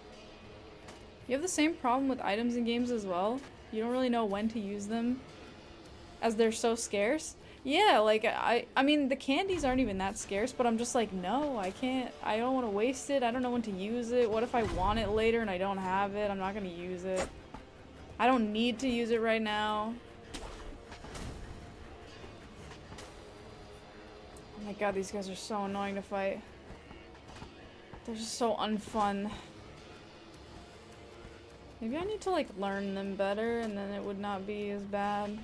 You have the same problem with items in games as well? You don't really know when to use them as they're so scarce? Yeah, like I mean the candies aren't even that scarce, but I'm just like, no, I can't. I don't want to waste it. I don't know when to use it. What if I want it later and I don't have it? I'm not going to use it. I don't need to use it right now. Oh my god, these guys are so annoying to fight. They're just so unfun. Maybe I need to like learn them better and then it would not be as bad.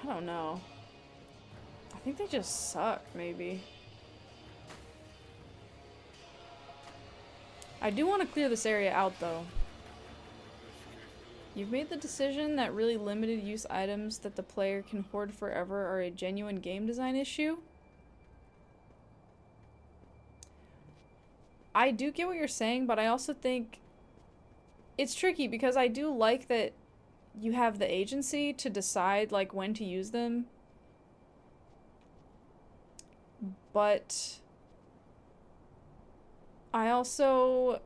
I don't know. I think they just suck, maybe. I do want to clear this area out though. You've made the decision that really limited use items that the player can hoard forever are a genuine game design issue. I do get what you're saying, but I also think it's tricky because I do like that you have the agency to decide like when to use them. But I also,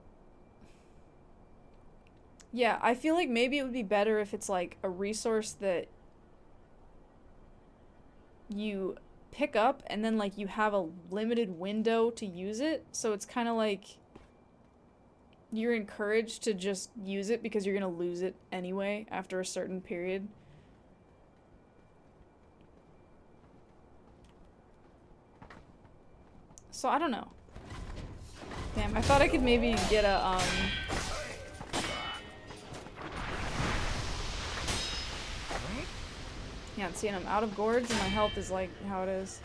yeah, I feel like maybe it would be better if it's like a resource that you pick up and then like you have a limited window to use it, so it's kind of like you're encouraged to just use it because you're gonna lose it anyway after a certain period. So I don't know. Damn, I thought I could maybe get a yeah, seeing I'm out of gourds and my health is like how it is.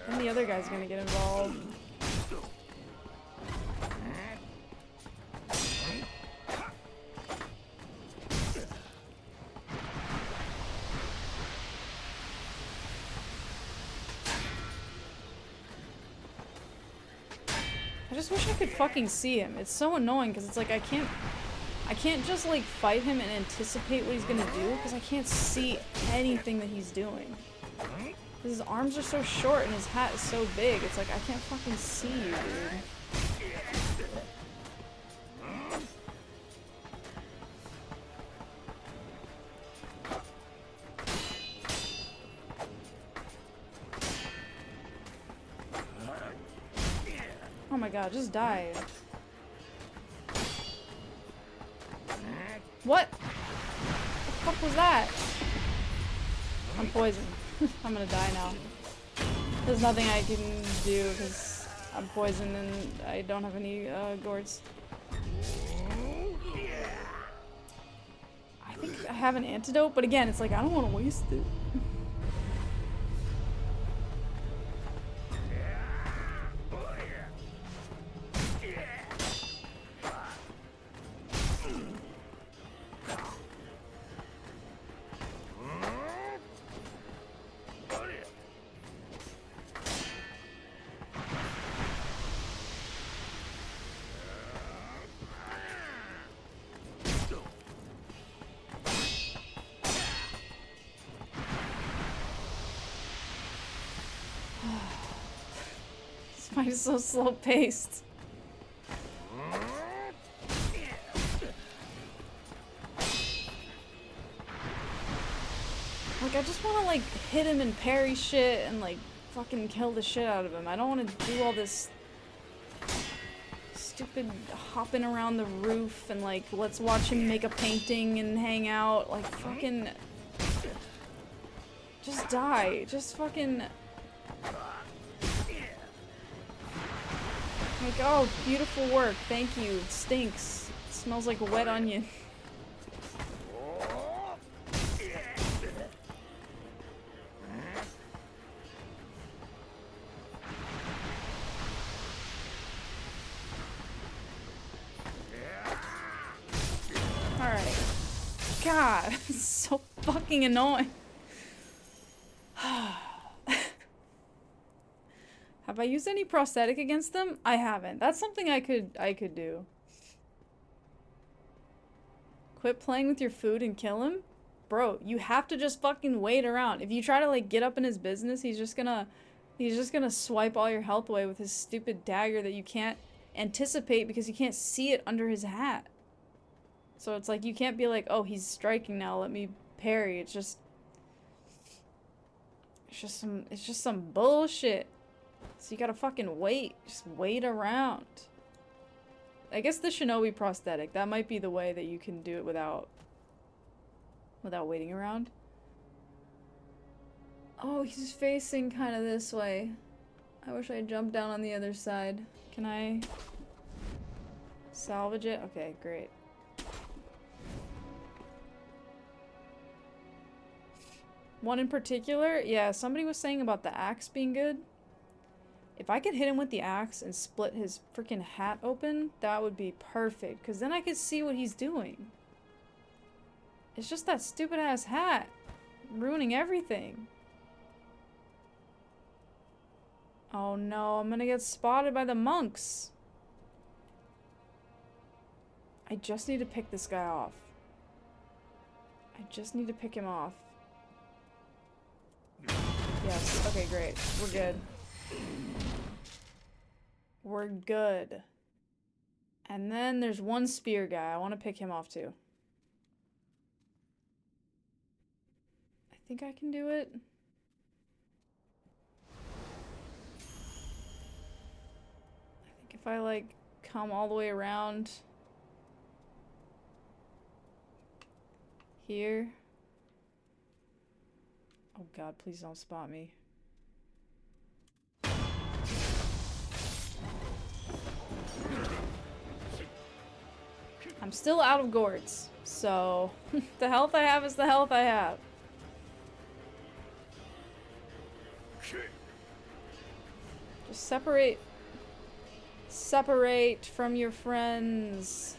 And the other guy's gonna get involved. I just wish I could fucking see him. It's so annoying because it's like I can't just like fight him and anticipate what he's gonna do because I can't see anything that he's doing. His arms are so short and his hat is so big. It's like I can't fucking see you, dude. Oh my god, just die. What? What the fuck was that? I'm poisoned. I'm gonna die now. There's nothing I can do because I'm poisoned and I don't have any gourds. I think I have an antidote, but again, it's like I don't want to waste it. fight is so slow paced. Like, I just want to, like, hit him and parry shit and, like, fucking kill the shit out of him. I don't want to do all this stupid hopping around the roof and, like, let's watch him make a painting and hang out. Like, fucking... Just die. Just fucking... Like, oh, beautiful work. Thank you. It stinks. It smells like a wet onion. Alright. God, it's so fucking annoying. Have I used any prosthetic against them? I haven't. That's something I could do. Quit playing with your food and kill him? Bro, you have to just fucking wait around. If you try to, like, get up in his business, he's just gonna swipe all your health away with his stupid dagger that you can't anticipate because you can't see it under his hat. So it's like, you can't be like, oh, he's striking now, let me parry. It's just some bullshit. So you gotta fucking wait. Just wait around. I guess the shinobi prosthetic, that might be the way that you can do it without waiting around. Oh, he's facing kind of this way. I wish I jumped down on the other side. Can I salvage it? Okay, great. One in particular? Yeah, somebody was saying about the axe being good. If I could hit him with the axe and split his freaking hat open, that would be perfect. Because then I could see what he's doing. It's just that stupid ass hat. Ruining everything. Oh no, I'm gonna get spotted by the monks. I just need to pick this guy off. I just need to pick him off. Yes, okay, great. We're good. We're good. And then there's one spear guy. I want to pick him off too. I think I can do it. I think if I, like, come all the way around here. Oh god, please don't spot me. I'm still out of gourds, so the health I have is the health I have. Just separate from your friends.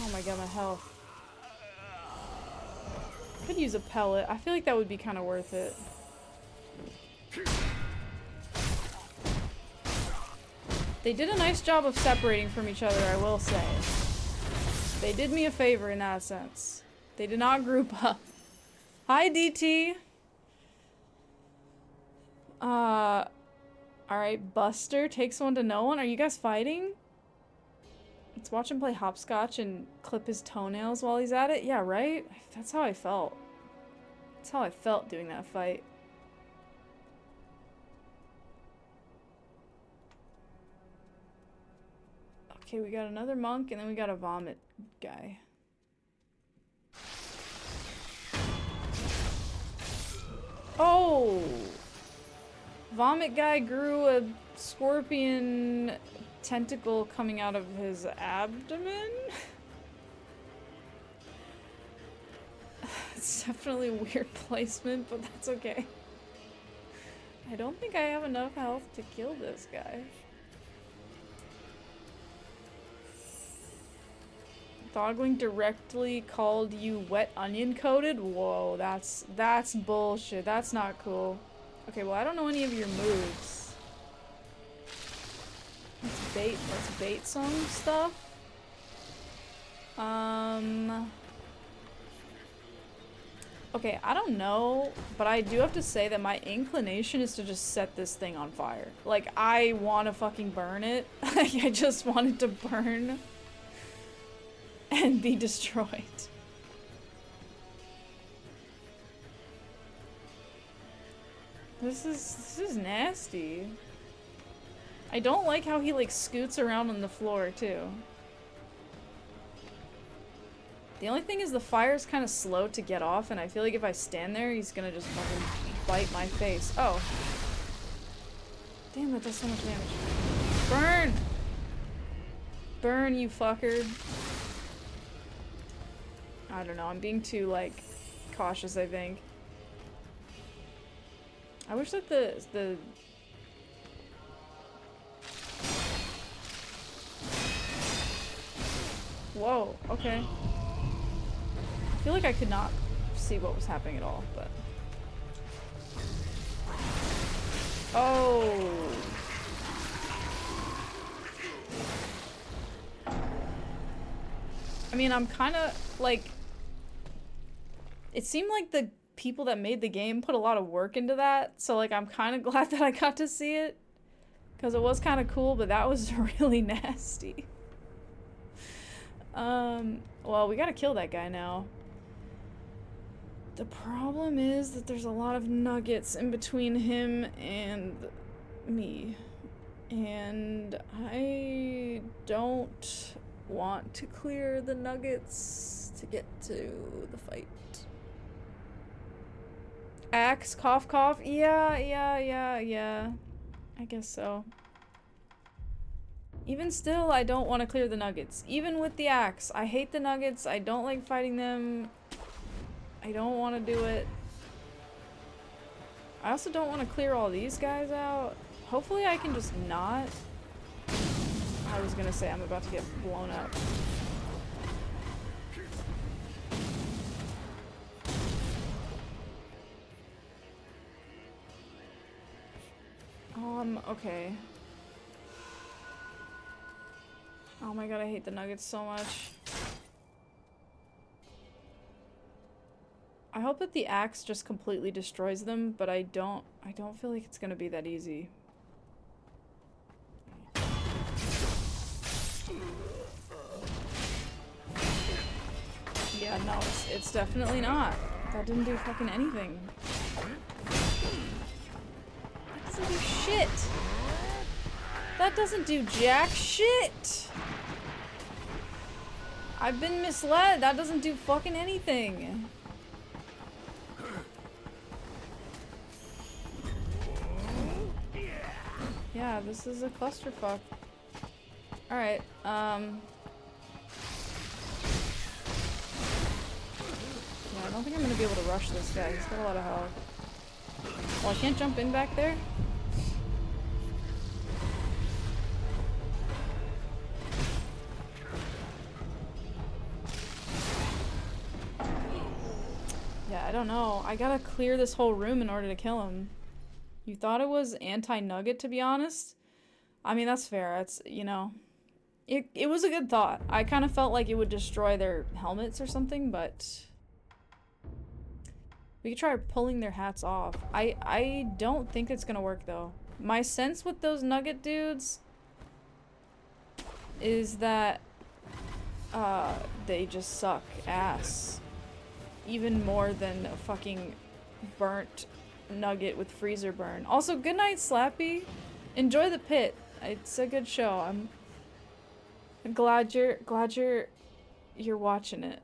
Oh my god, my health. Could use a pellet. I feel like that would be kind of worth it. They did a nice job of separating from each other, I will say. They did me a favor in that sense. They did not group up. Hi, DT. Alright, Buster takes one to no one. Are you guys fighting? Let's watch him play hopscotch and clip his toenails while he's at it. Yeah, right? That's how I felt. That's how I felt doing that fight. Okay, we got another monk, and then we got a vomit guy. Oh! Vomit guy grew a scorpion tentacle coming out of his abdomen? It's definitely a weird placement, but that's okay. I don't think I have enough health to kill this guy. Dogling directly called you wet onion coated? Whoa, that's bullshit. That's not cool. Okay, well, I don't know any of your moves. Let's bait some stuff. Okay, I don't know, but I do have to say that my inclination is to just set this thing on fire. Like, I want to fucking burn it. Like, I just want it to burn and be destroyed. This is nasty. I don't like how he, like, scoots around on the floor, too. The only thing is the fire's kind of slow to get off, and I feel like if I stand there, he's gonna just fucking bite my face. Oh. Damn, that does so much damage. Burn! Burn, you fucker. I don't know, I'm being too, like, cautious, I think. I wish that the... Whoa, okay. I feel like I could not see what was happening at all, but... Oh! I mean, I'm kinda, like... It seemed like the people that made the game put a lot of work into that, so, like, I'm kinda glad that I got to see it. Because it was kinda cool, but that was really nasty. Well, we gotta kill that guy now. The problem is that there's a lot of nuggets in between him and me. And I don't want to clear the nuggets to get to the fight. Axe, cough, cough. Yeah. I guess so. Even still, I don't want to clear the nuggets. Even with the axe. I hate the nuggets. I don't like fighting them. I don't want to do it. I also don't want to clear all these guys out. Hopefully I can just not. I was gonna say I'm about to get blown up. Okay. Oh my god, I hate the nuggets so much. I hope that the axe just completely destroys them, but I don't feel like it's gonna be that easy. Yeah, no, it's definitely not. That didn't do fucking anything. That doesn't do shit! That doesn't do jack shit! I've been misled. That doesn't do fucking anything. Yeah, this is a clusterfuck. Alright, yeah, I don't think I'm gonna be able to rush this guy. He's got a lot of health. Well, I can't jump in back there? Yeah, I don't know. I gotta clear this whole room in order to kill him. You thought it was anti-nugget, to be honest? I mean, that's fair. It's, you know... It was a good thought. I kind of felt like it would destroy their helmets or something, but... We could try pulling their hats off. I don't think it's gonna work, though. My sense with those nugget dudes... is that... they just suck ass. Even more than a fucking burnt nugget with freezer burn. Also, good night, Slappy. Enjoy the pit. It's a good show. I'm glad you're watching it.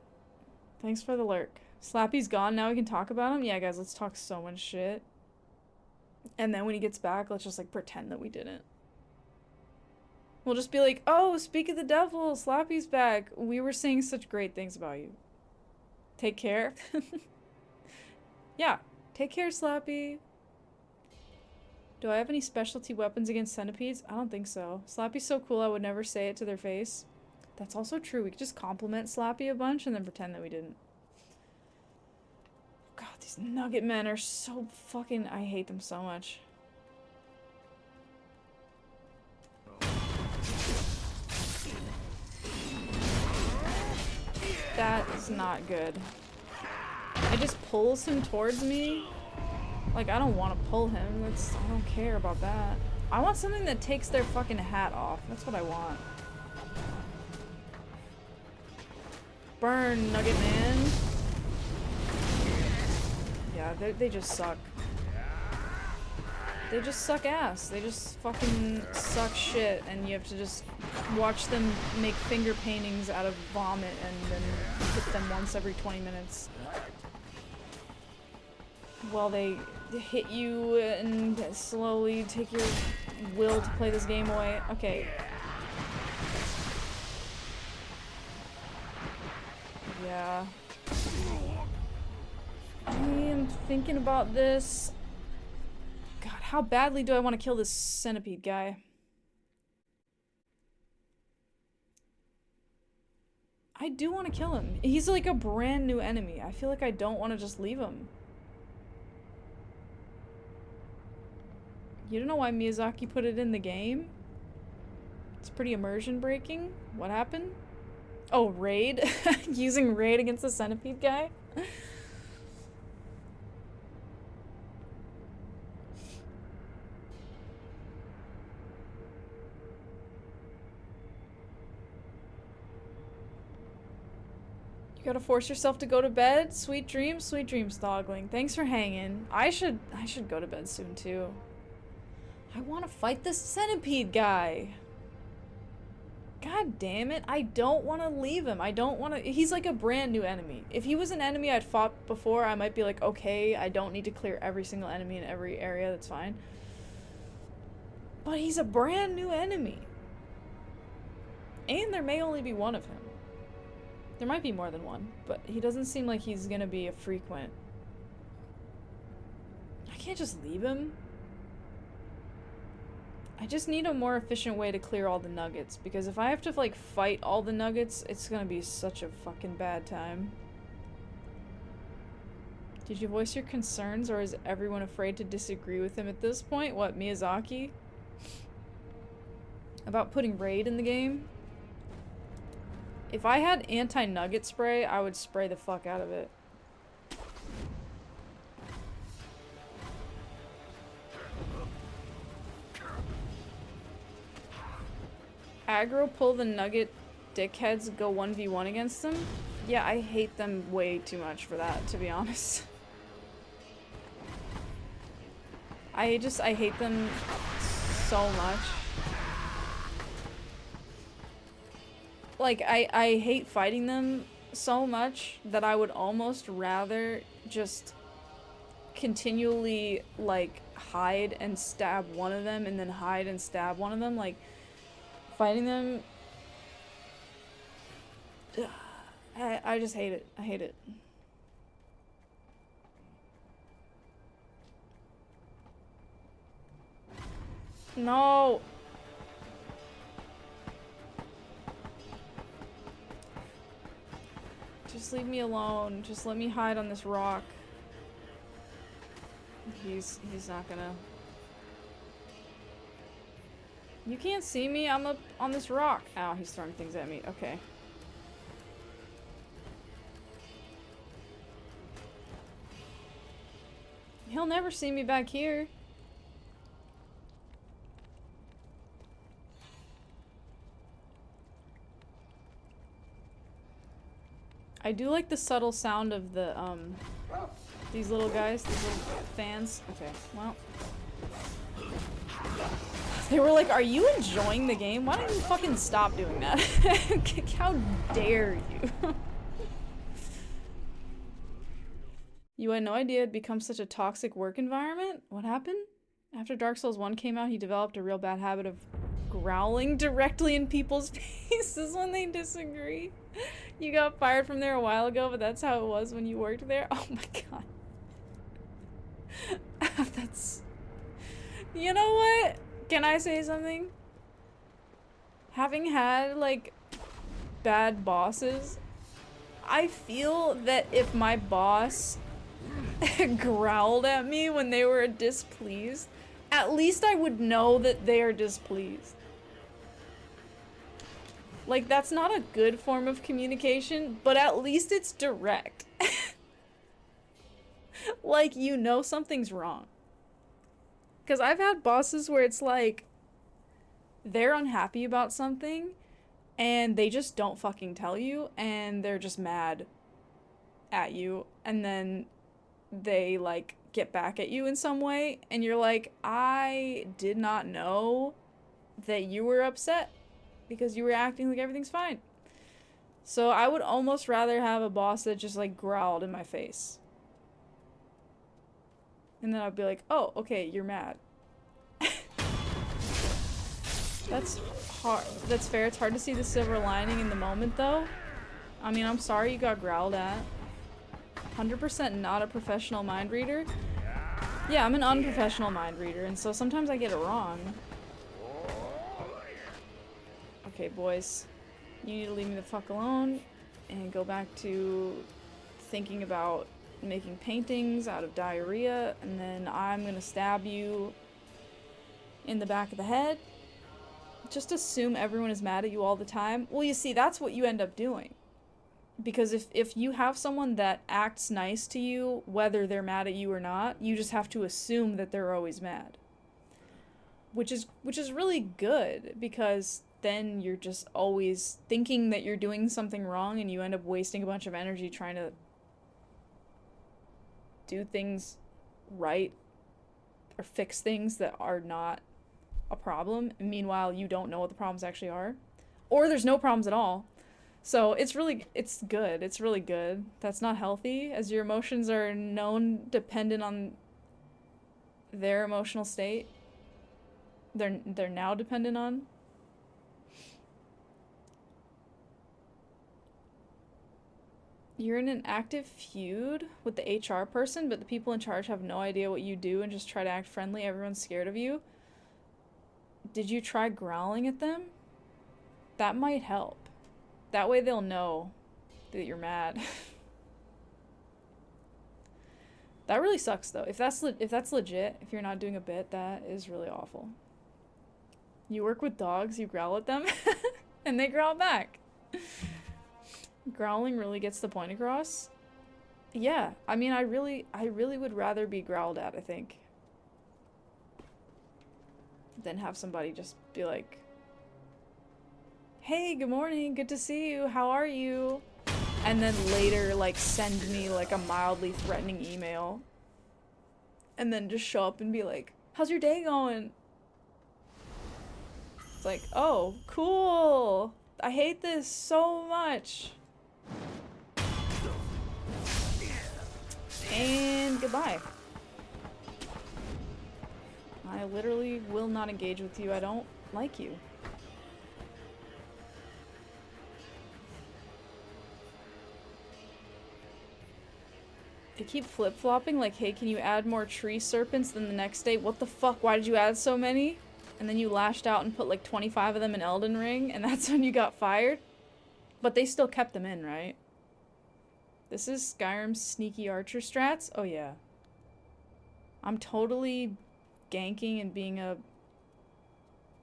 Thanks for the lurk. Slappy's gone. Now we can talk about him. Yeah, guys, let's talk so much shit. And then when he gets back, let's just like pretend that we didn't. We'll just be like, "Oh, speak of the devil, Slappy's back. We were saying such great things about you. Take care." Yeah. Take care, Slappy. Do I have any specialty weapons against centipedes? I don't think so. Slappy's so cool I would never say it to their face. That's also true. We could just compliment Slappy a bunch and then pretend that we didn't. God, these nugget men are so fucking... I hate them so much. That is not good. I just pulls him towards me. Like, I don't want to pull him. I don't care about that. I want something that takes their fucking hat off. That's what I want. Burn, Nugget Man. Yeah, they just suck. They just suck ass. They just fucking suck shit, and you have to just watch them make finger paintings out of vomit and then hit them once every 20 minutes. While they hit you and slowly take your will to play this game away. Okay. Yeah. I am thinking about this. God, how badly do I want to kill this centipede guy? I do want to kill him. He's like a brand new enemy. I feel like I don't want to just leave him. You don't know why Miyazaki put it in the game? It's pretty immersion breaking. What happened? Oh, raid? Using raid against the centipede guy? You gotta force yourself to go to bed? Sweet dreams, Thogling. Thanks for hanging. I should go to bed soon too. I want to fight this centipede guy. God damn it. I don't want to leave him. I don't want to... He's like a brand new enemy. If he was an enemy I'd fought before, I might be like, okay, I don't need to clear every single enemy in every area. That's fine. But he's a brand new enemy. And there may only be one of him. There might be more than one, but he doesn't seem like he's gonna be a frequent. I can't just leave him. I just need a more efficient way to clear all the nuggets, because if I have to, like, fight all the nuggets, it's gonna be such a fucking bad time. Did you voice your concerns, or is everyone afraid to disagree with him at this point? What, Miyazaki? About putting raid in the game? If I had anti-nugget spray, I would spray the fuck out of it. Aggro pull the nugget dickheads, go 1v1 against them? Yeah, I hate them way too much for that, to be honest. I hate them so much. Like, I hate fighting them so much that I would almost rather just continually, like, hide and stab one of them and then hide and stab one of them. Like, fighting them... I just hate it. I hate it. No! Just leave me alone. Just let me hide on this rock. He's not gonna... You can't see me? I'm up on this rock. Ow, he's throwing things at me. Okay. He'll never see me back here. I do like the subtle sound of the, these little guys, these little fans. Okay, well. They were like, are you enjoying the game? Why don't you fucking stop doing that? How dare you? You had no idea it'd become such a toxic work environment? What happened? After Dark Souls 1 came out, he developed a real bad habit of growling directly in people's faces when they disagree. You got fired from there a while ago, but that's how it was when you worked there? Oh my god. That's... You know what? Can I say something? Having had, like, bad bosses, I feel that if my boss growled at me when they were displeased, at least I would know that they are displeased. Like, that's not a good form of communication, but at least it's direct. Like, you know something's wrong. Because I've had bosses where it's like, they're unhappy about something, and they just don't fucking tell you, and they're just mad at you, and then they, like, get back at you in some way, and you're like, I did not know that you were upset because you were acting like everything's fine. So I would almost rather have a boss that just, like, growled in my face. And then I'd be like, oh, okay, you're mad. That's hard. That's fair. It's hard to see the silver lining in the moment, though. I mean, I'm sorry you got growled at. 100% not a professional mind reader. Yeah, I'm an unprofessional mind reader, and so sometimes I get it wrong. Okay, boys. You need to leave me the fuck alone and go back to thinking about making paintings out of diarrhea, and then I'm gonna stab you in the back of the head. Just assume everyone is mad at you all the time. Well, you see, that's what you end up doing. Because if you have someone that acts nice to you, whether they're mad at you or not, you just have to assume that they're always mad. Which is really good, because then you're just always thinking that you're doing something wrong, and you end up wasting a bunch of energy trying to do things right or fix things that are not a problem. Meanwhile, you don't know what the problems actually are, or there's no problems at all. So it's good. It's really good. That's not healthy, as your emotions are known dependent on their emotional state. They're now dependent on. You're in an active feud with the HR person, but the people in charge have no idea what you do and just try to act friendly. Everyone's scared of you. Did you try growling at them? That might help. That way they'll know that you're mad. That really sucks, though. If that's legit, if you're not doing a bit, that is really awful. You work with dogs, you growl at them, and they growl back. Growling really gets the point across. Yeah, I mean, I really would rather be growled at, I think, than have somebody just be like, hey, good morning, good to see you, how are you? And then later, like, send me, like, a mildly threatening email. And then just show up and be like, how's your day going? It's like, oh, cool. I hate this so much. And goodbye. I literally will not engage with you. I don't like you. They keep flip-flopping, like, hey, can you add more tree serpents? Then the next day, what the fuck, why did you add so many? And then you lashed out and put like 25 of them in Elden Ring, and that's when you got fired? But they still kept them in, right? This is Skyrim's sneaky archer strats? Oh yeah. I'm totally ganking and being a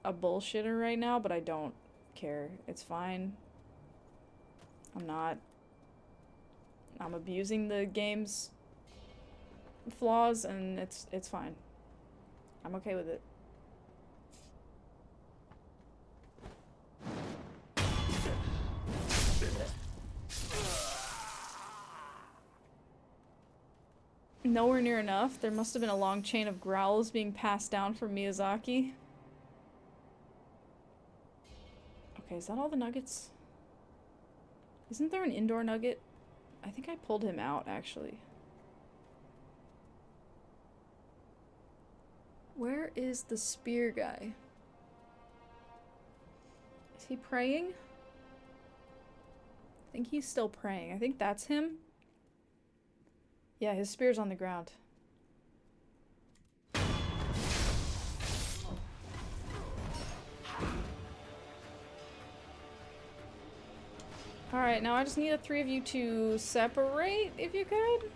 bullshitter right now, but I don't care. It's fine. I'm not. I'm abusing the game's flaws, and it's fine. I'm okay with it. Nowhere near enough. There must have been a long chain of growls being passed down from Miyazaki. Okay, is that all the nuggets? Isn't there an indoor nugget? I think I pulled him out, actually. Where is the spear guy? Is he praying? I think he's still praying. I think that's him. Yeah, his spear's on the ground. Alright, now I just need the three of you to separate, if you could.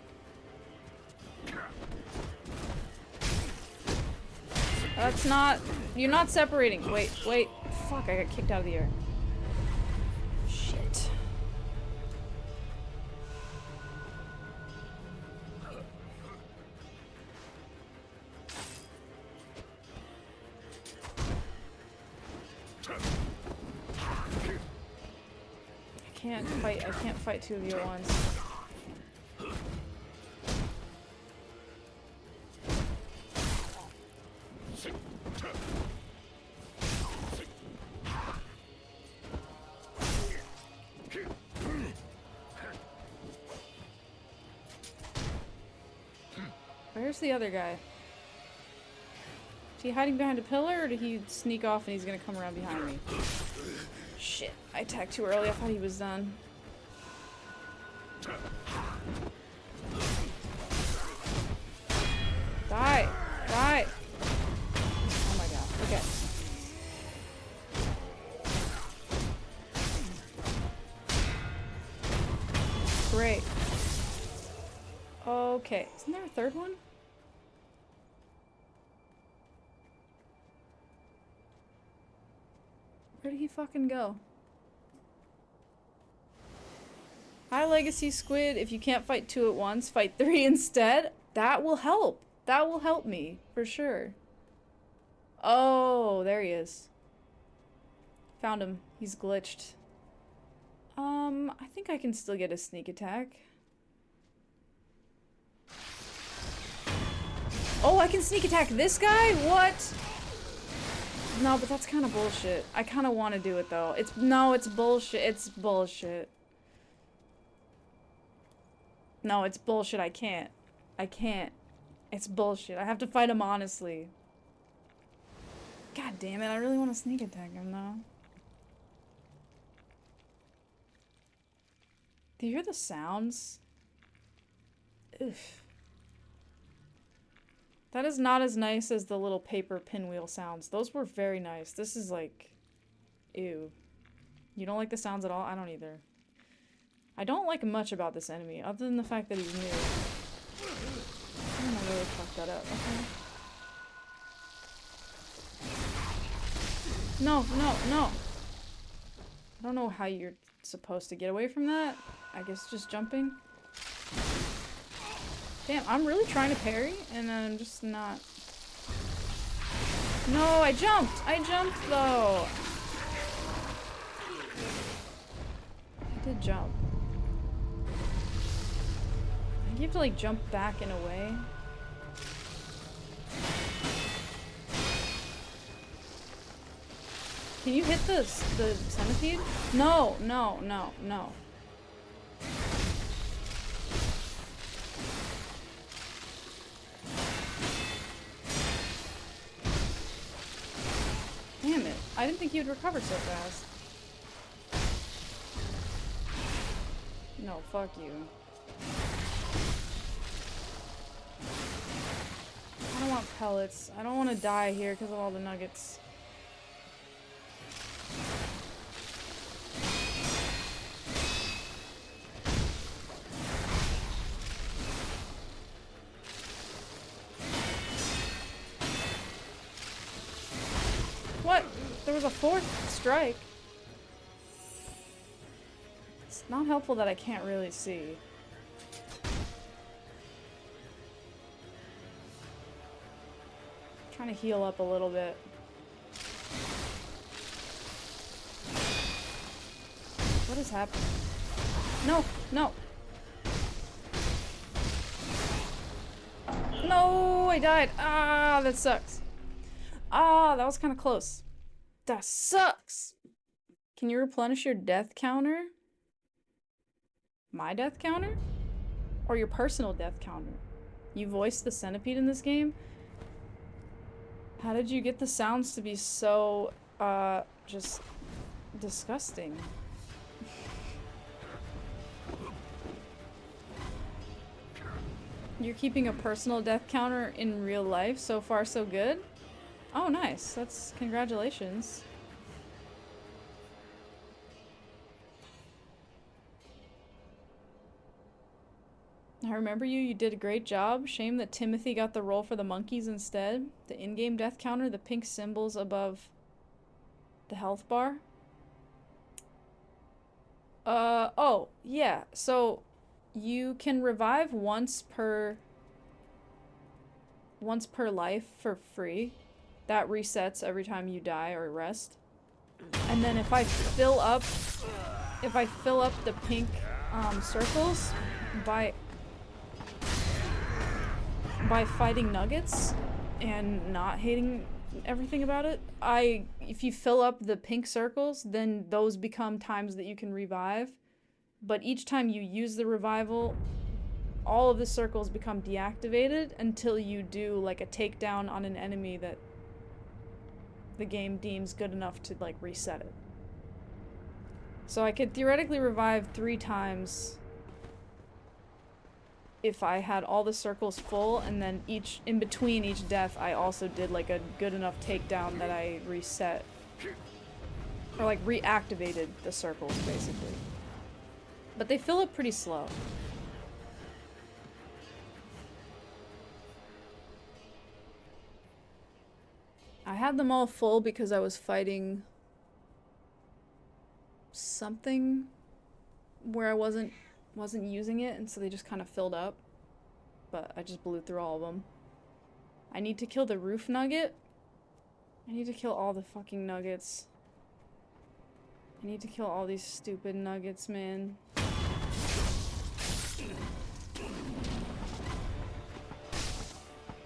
That's not... You're not separating. Wait. Fuck, I got kicked out of the air. Shit. can't fight two of you at once. Where's the other guy? Is he hiding behind a pillar, or did he sneak off and he's gonna come around behind me? Shit, I attacked too early. I thought he was done. Die! Die! Oh my god. Okay. Great. Okay. Isn't there a third one? Where did he fucking go? High Legacy Squid, if you can't fight two at once, fight three instead. That will help. That will help me, for sure. Oh, there he is. Found him. He's glitched. I think I can still get a sneak attack. Oh, I can sneak attack this guy? What? No, but that's kind of bullshit. I kind of want to do it, though. It's bullshit. It's bullshit. No, it's bullshit. I can't. It's bullshit. I have to fight him honestly. God damn it. I really want to sneak attack him, though. Do you hear the sounds? Oof. That is not as nice as the little paper pinwheel sounds. Those were very nice. This is like... Ew. You don't like the sounds at all? I don't either. I don't like much about this enemy, other than the fact that he's new. I'm gonna really fuck that up, okay? No, no, no! I don't know how you're supposed to get away from that. I guess just jumping. Damn, I'm really trying to parry, and I'm just not. No, I jumped! I jumped, though! I did jump. You have to, like, jump back in a way. Can you hit the centipede? No, no, no, no. Damn it. I didn't think you'd recover so fast. No, fuck you. I don't want pellets. I don't want to die here because of all the nuggets. What? There was a fourth strike. It's not helpful that I can't really see. Trying to heal up a little bit. What is happening? No, no. No, I died. Ah, that sucks. Ah, that was kind of close. That sucks. Can you replenish your death counter? My death counter? Or your personal death counter? You voiced the centipede in this game? How did you get the sounds to be so, just disgusting? You're keeping a personal death counter in real life? So far, so good? Oh, nice. That's... congratulations. I remember you. You did a great job. Shame that Timothy got the role for the monkeys instead. The in-game death counter, the pink symbols above the health bar. Oh, yeah. So, you can revive once per life for free. That resets every time you die or rest. And then if I fill up if I fill up the pink circles by fighting nuggets and not hating everything about it, if you fill up the pink circles, then those become times that you can revive. But each time you use the revival, all of the circles become deactivated until you do like a takedown on an enemy that the game deems good enough to like reset it. So I could theoretically revive 3 times if I had all the circles full, and then in between each death I also did like a good enough takedown that I reset. Or like reactivated the circles basically. But they fill up pretty slow. I had them all full because I was fighting something where I wasn't using it, and so they just kind of filled up. But I just blew through all of them. I need to kill the roof nugget. I need to kill all the fucking nuggets. I need to kill all these stupid nuggets, man.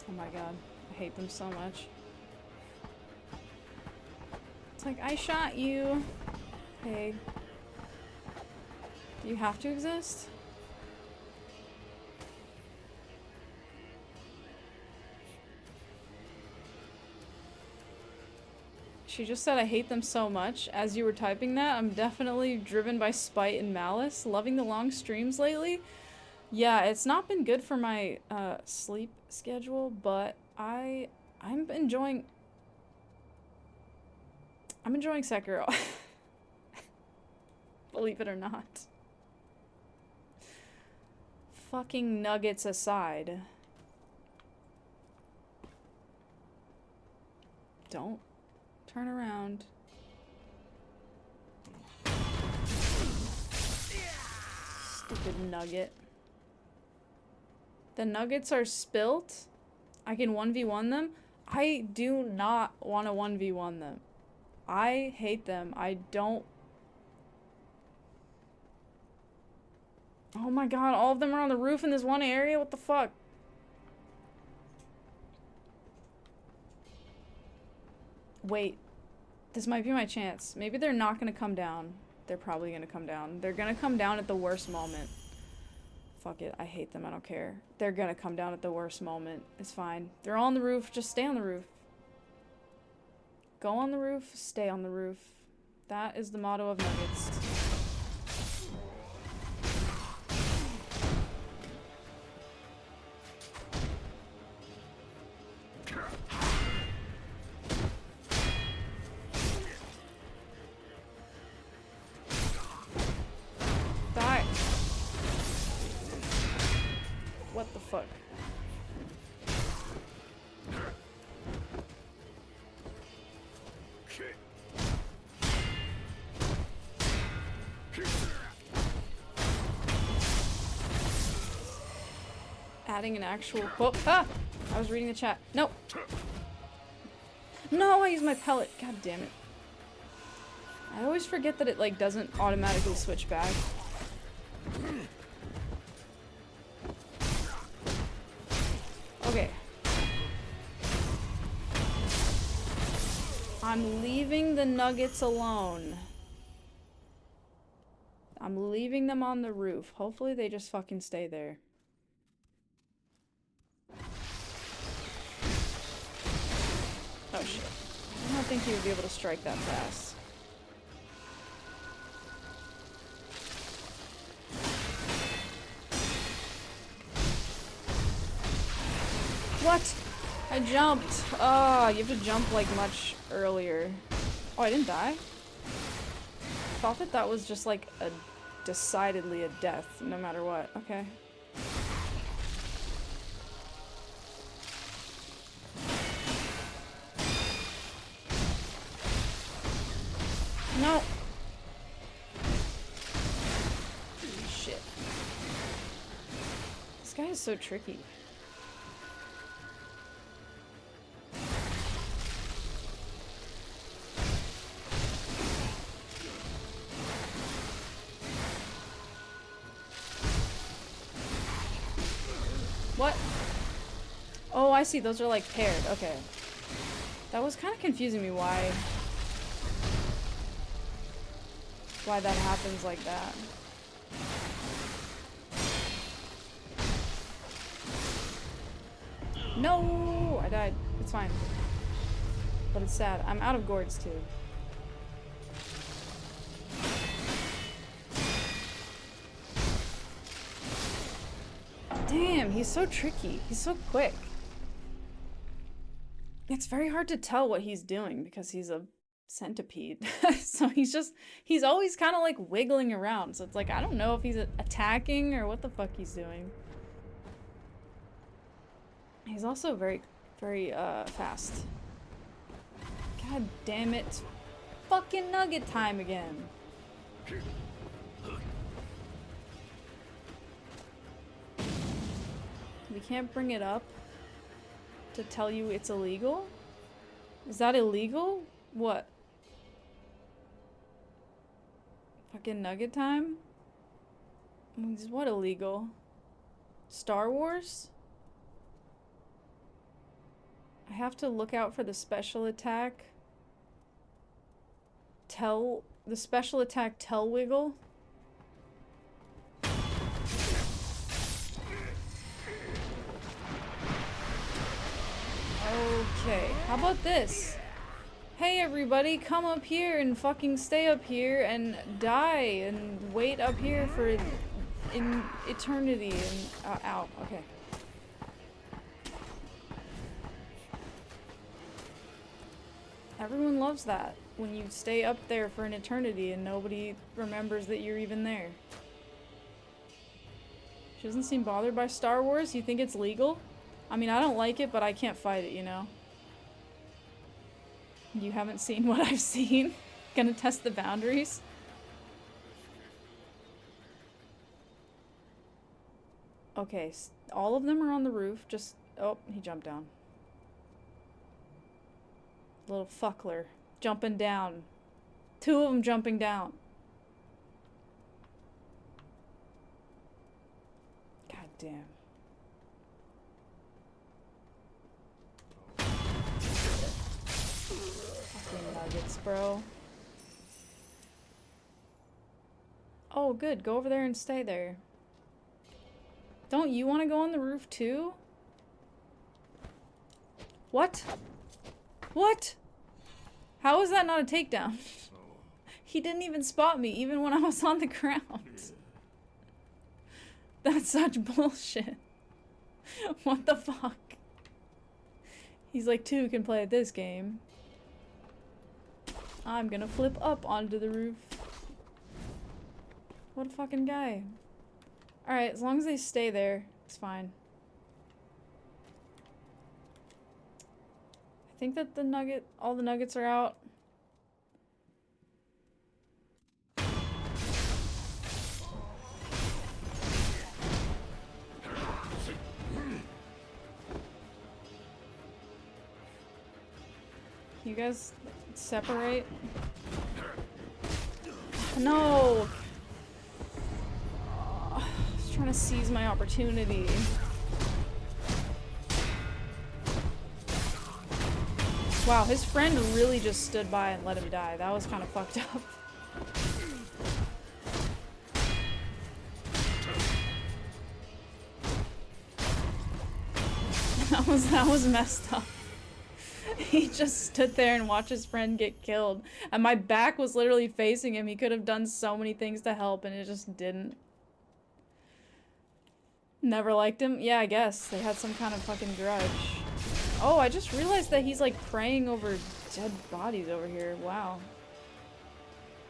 Oh my god, I hate them so much. It's like, I shot you. Hey. Do you have to exist? She just said I hate them so much. As you were typing that, I'm definitely driven by spite and malice. Loving the long streams lately. Yeah, it's not been good for my sleep schedule, but I'm enjoying Sekiro. Believe it or not. Fucking nuggets aside. Don't turn around. Stupid nugget. The nuggets are spilt. I can 1v1 them. I do not want to 1v1 them. I hate them. I don't. Oh my god, all of them are on the roof in this one area? What the fuck? Wait. This might be my chance. Maybe they're not gonna come down. They're probably gonna come down. They're gonna come down at the worst moment. Fuck it. I hate them. I don't care. They're gonna come down at the worst moment. It's fine. They're all on the roof. Just stay on the roof. Go on the roof. Stay on the roof. That is the motto of Nuggets. Die. What the fuck? Adding an actual quote. Ah! I was reading the chat. No! No, I used my pellet. God damn it. I always forget that it, like, doesn't automatically switch back. Okay. I'm leaving the nuggets alone. I'm leaving them on the roof. Hopefully they just fucking stay there. Oh shit. I don't think he would be able to strike that fast. What? I jumped. Oh, you have to jump like much earlier. Oh, I didn't die? I thought that that was just like a decidedly a death, no matter what. Okay. No. Shit. This guy is so tricky. I see. Those are like paired. Okay. That was kind of confusing me why that happens like that. No! I died. It's fine. But it's sad. I'm out of gourds too. Damn, he's so tricky. He's so quick. It's very hard to tell what he's doing because he's a centipede. So he's always kind of like wiggling around. So it's like, I don't know if he's attacking or what the fuck he's doing. He's also very, very fast. God damn it. Fucking nugget time again. We can't bring it up to tell you it's illegal? Is that illegal? What? Fucking nugget time? What illegal? Star Wars? I have to look out for the special attack. The special attack Tell Wiggle? Okay, how about this? Hey everybody, come up here and fucking stay up here and die and wait up here for in eternity and ow, okay. Everyone loves that, when you stay up there for an eternity and nobody remembers that you're even there. She doesn't seem bothered by Star Wars. You think it's legal? I mean, I don't like it, but I can't fight it, you know? You haven't seen what I've seen? Gonna test the boundaries? Okay, all of them are on the roof, just... Oh, he jumped down. Little fuckler. Jumping down. 2 of them jumping down. God damn. Fucking nuggets, bro. Oh, good. Go over there and stay there. Don't you want to go on the roof too? What? What? How is that not a takedown? He didn't even spot me, even when I was on the ground. That's such bullshit. What the fuck? He's like, 2 can play at this game. I'm gonna flip up onto the roof. What a fucking guy. Alright, as long as they stay there, it's fine. I think that all the nuggets are out. You guys separate? No! I was trying to seize my opportunity. Wow, his friend really just stood by and let him die. That was kind of fucked up. That was messed up. He just stood there and watched his friend get killed. And my back was literally facing him. He could have done so many things to help and it just didn't. Never liked him? Yeah, I guess. They had some kind of fucking grudge. Oh, I just realized that he's like praying over dead bodies over here. Wow.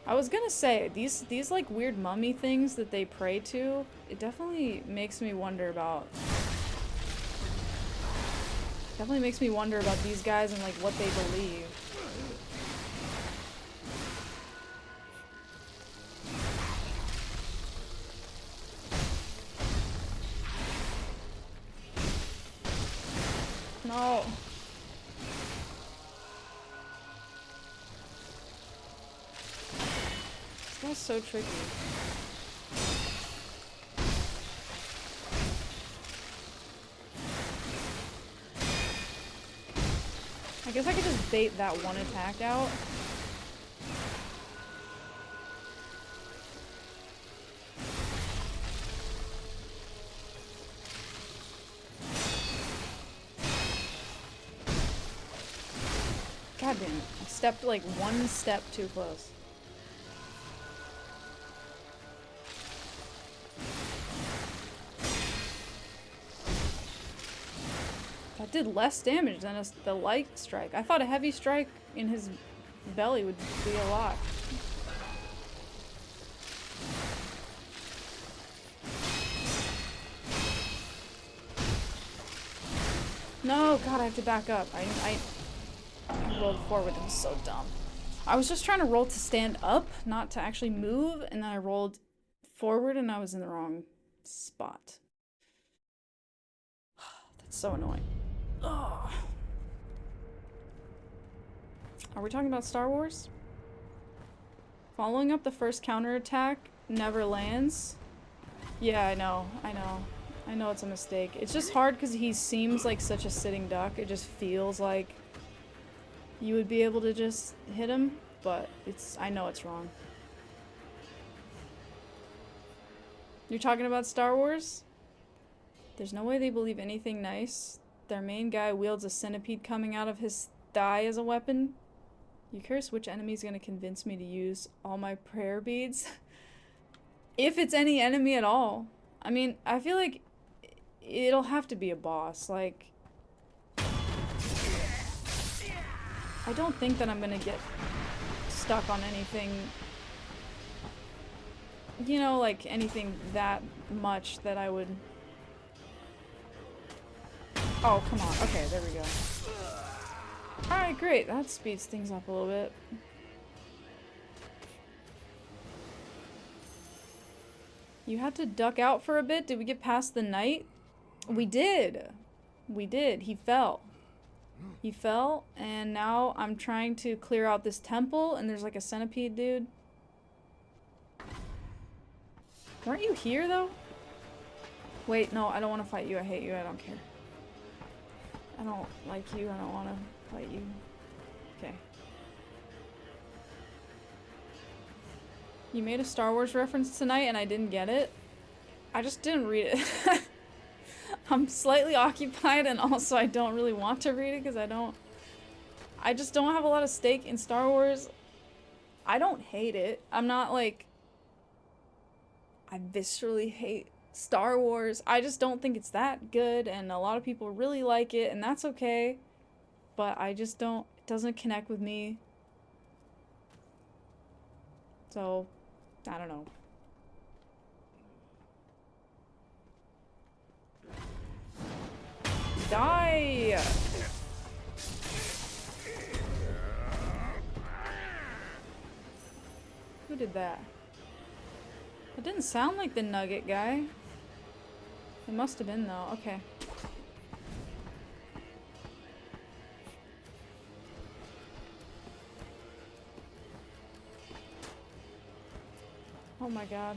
I was gonna say, these like weird mummy things that they pray to, it definitely makes me wonder about... Definitely makes me wonder about these guys and like what they believe. No. This guy's so tricky. I guess I could just bait that one attack out. God damn it. I stepped like one step too close. That did less damage than the light strike. I thought a heavy strike in his belly would be a lot. No, God, I have to back up. I rolled forward. That was so dumb. I was just trying to roll to stand up, not to actually move, and then I rolled forward and I was in the wrong spot. That's so annoying. Ugh. Are we talking about Star Wars? Following up the first counterattack never lands? Yeah, I know. I know it's a mistake. It's just hard because he seems like such a sitting duck. It just feels like you would be able to just hit him, but I know it's wrong. You're talking about Star Wars? There's no way they believe anything nice. Their main guy wields a centipede coming out of his thigh as a weapon. You curious which enemy's gonna convince me to use all my prayer beads? If it's any enemy at all. I mean, I feel like it'll have to be a boss, like... I don't think that I'm gonna get stuck on anything, you know, like anything that much that I would... Oh, come on. Okay, there we go. Alright, great. That speeds things up a little bit. You had to duck out for a bit? Did we get past the knight? We did. We did. He fell. He fell, and now I'm trying to clear out this temple, and there's like a centipede dude. Weren't you here, though? Wait, no, I don't want to fight you. I hate you. I don't care. I don't like you. I don't want to fight you. Okay. You made a Star Wars reference tonight, and I didn't get it. I just didn't read it. I'm slightly occupied, and also I don't really want to read it because I just don't have a lot of stake in Star Wars. I don't hate it. I'm not like, I viscerally hate Star Wars. I just don't think it's that good, and a lot of people really like it, and that's okay. But I just don't, it doesn't connect with me. So, I don't know. Die! Who did that? It didn't sound like the nugget guy. It must have been though. Okay. Oh my god.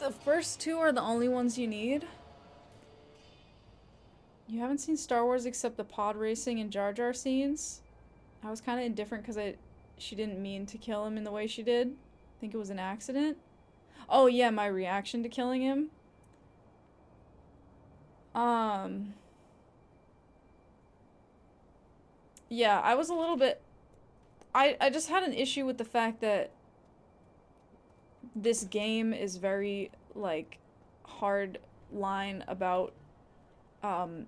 The first two are the only ones you need? You haven't seen Star Wars except the pod racing and Jar Jar scenes? I was kind of indifferent because she didn't mean to kill him in the way she did. I think it was an accident. Oh yeah, my reaction to killing him. Yeah, I was a little bit... I just had an issue with the fact that this game is very, like, hard line about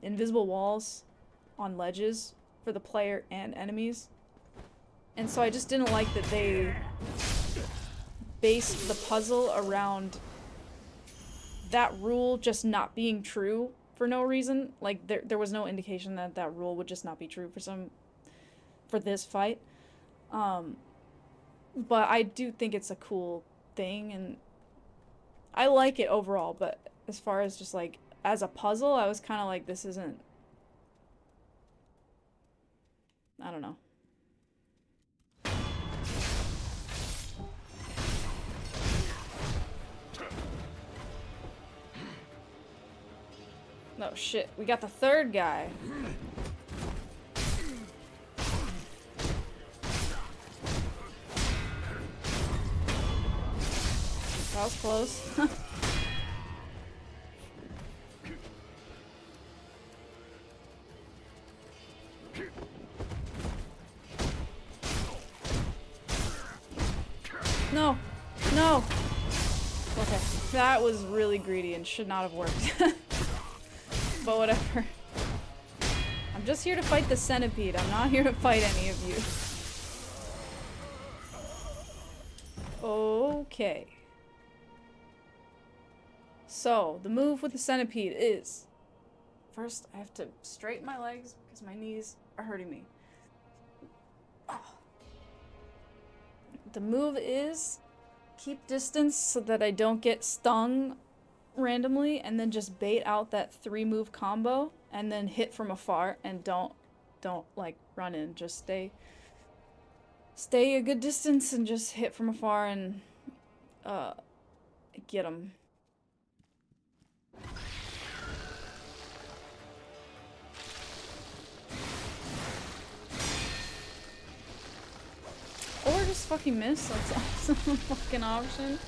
invisible walls on ledges for the player and enemies. And so I just didn't like that they based the puzzle around that rule just not being true for no reason. Like, there was no indication that that rule would just not be true for this fight. But I do think it's a cool thing, and I like it overall, but as far as just like as a puzzle, I was kind of like, this isn't, I don't know. No, shit. We got the third guy. That was close. No! No! Okay. That was really greedy and should not have worked. But whatever. I'm just here to fight the centipede. I'm not here to fight any of you. Okay. So, the move with the centipede is... First, I have to straighten my legs because my knees are hurting me. Oh. The move is... Keep distance so that I don't get stung randomly, and then just bait out that 3-move combo, and then hit from afar, and don't like run in. Just stay a good distance and just hit from afar and get them. Or just fucking miss. That's also a fucking option.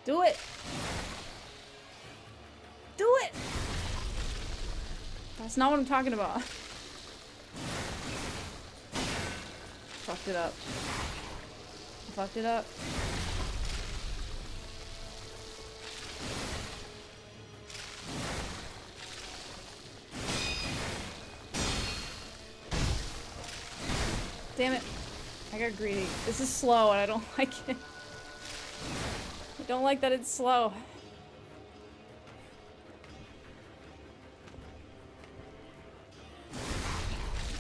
Do it! Do it! That's not what I'm talking about. Fucked it up. Fucked it up. Damn it. I got greedy. This is slow and I don't like it. I don't like that it's slow.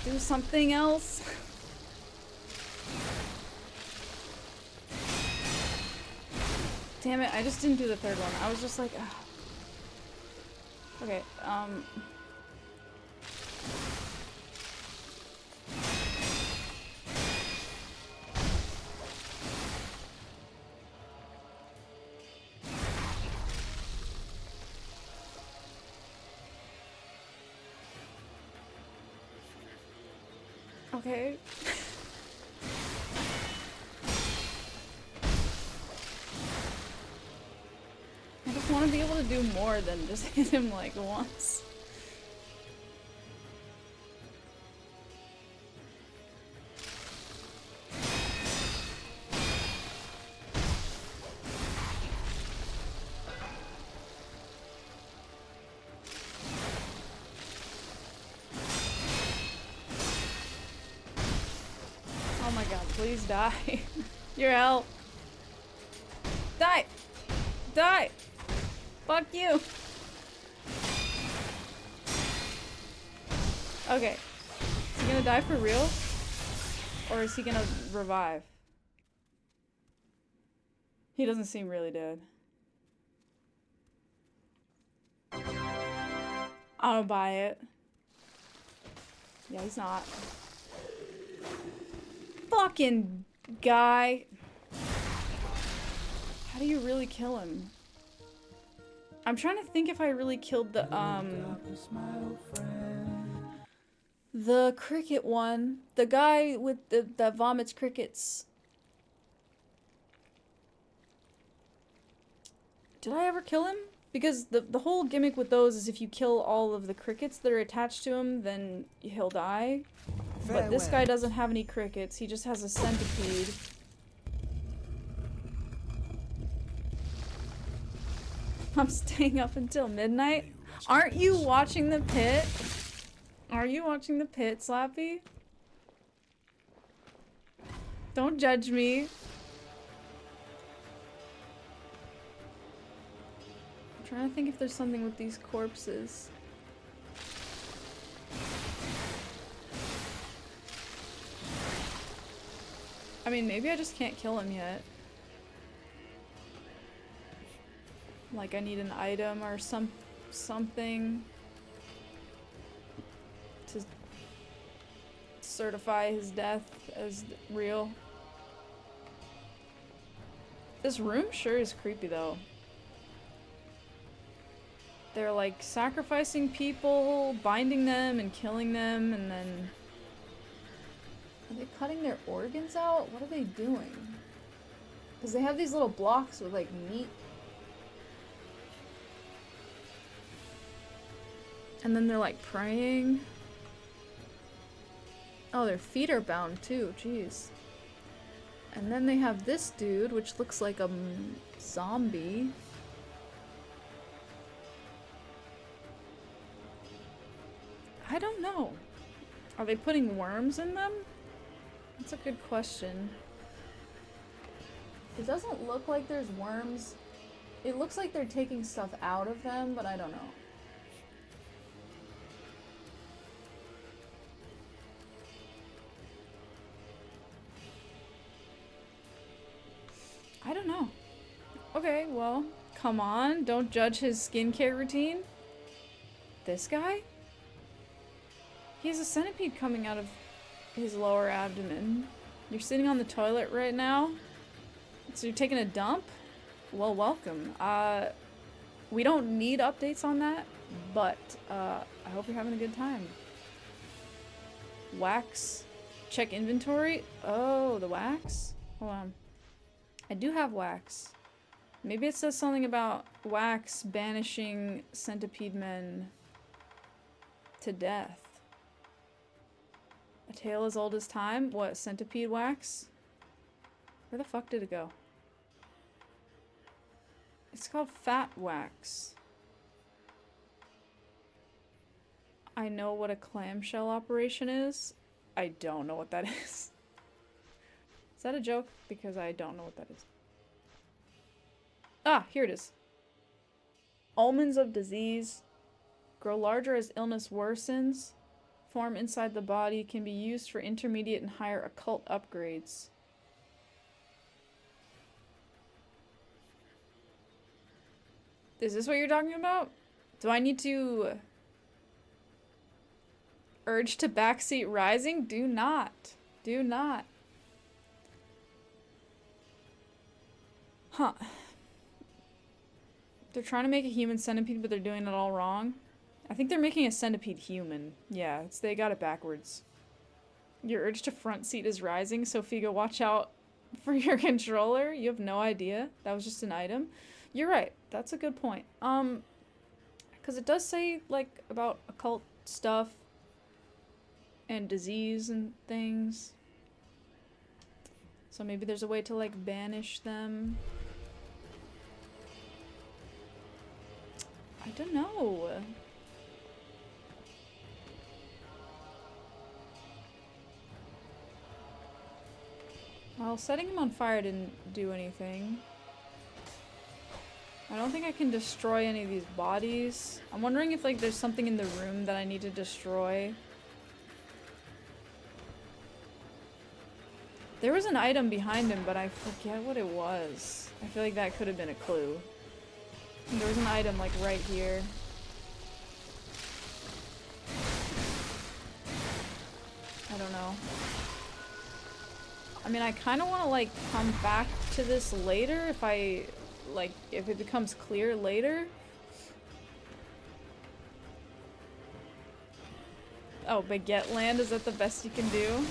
Do something else. Damn it, I just didn't do the third one. I was just like, ugh. Okay, okay. I just want to be able to do more than just hit him like once. Oh my god, please die. Your help. Die! Die! Fuck you! Okay. Is he gonna die for real? Or is he gonna revive? He doesn't seem really dead. I don't buy it. Yeah, he's not. Fucking guy! How do you really kill him? I'm trying to think if I really killed the cricket one. The guy with that vomits crickets. Did I ever kill him? Because the whole gimmick with those is if you kill all of the crickets that are attached to him, then he'll die. But this guy doesn't have any crickets, he just has a centipede. I'm staying up until midnight. Aren't you watching the pit? Are you watching the pit, Slappy? Don't judge me. I'm trying to think if there's something with these corpses. I mean, maybe I just can't kill him yet. Like I need an item or something to certify his death as real. This room sure is creepy though. They're like sacrificing people, binding them and killing them, and then... Are they cutting their organs out? What are they doing? Because they have these little blocks with like meat. And then they're like praying. Oh, their feet are bound too, jeez. And then they have this dude, which looks like a zombie. I don't know. Are they putting worms in them? That's a good question. It doesn't look like there's worms. It looks like they're taking stuff out of them, but I don't know. I don't know. Okay, well, come on. Don't judge his skincare routine. This guy? He has a centipede coming out of his lower abdomen. You're sitting on the toilet right now? So you're taking a dump? Well, welcome. We don't need updates on that, but I hope you're having a good time. Wax. Check inventory. Oh, the wax? Hold on. I do have wax. Maybe it says something about wax banishing centipede men to death. A tale as old as time? What, centipede wax? Where the fuck did it go? It's called fat wax. I know what a clamshell operation is. I don't know what that is. Is that a joke? Because I don't know what that is. Ah, here it is. Almonds of disease. Grow larger as illness worsens. Form inside the body. Can be used for intermediate and higher occult upgrades. Is this what you're talking about? Do I need to... urge to backseat rising? Do not. Do not. Huh. They're trying to make a human centipede, but they're doing it all wrong. I think they're making a centipede human. Yeah, they got it backwards. Your urge to front seat is rising, so Figo, watch out for your controller. You have no idea. That was just an item. You're right. That's a good point. Because it does say, like, about occult stuff and disease and things. So maybe there's a way to, like, banish them. I don't know. Well, setting him on fire didn't do anything. I don't think I can destroy any of these bodies. I'm wondering if, like, there's something in the room that I need to destroy. There was an item behind him, but I forget what it was. I feel like that could have been a clue. There was an item, like, right here. I don't know. I mean, I kind of want to, like, come back to this later if I, like, if it becomes clear later. Oh, Baguette Land, is that the best you can do?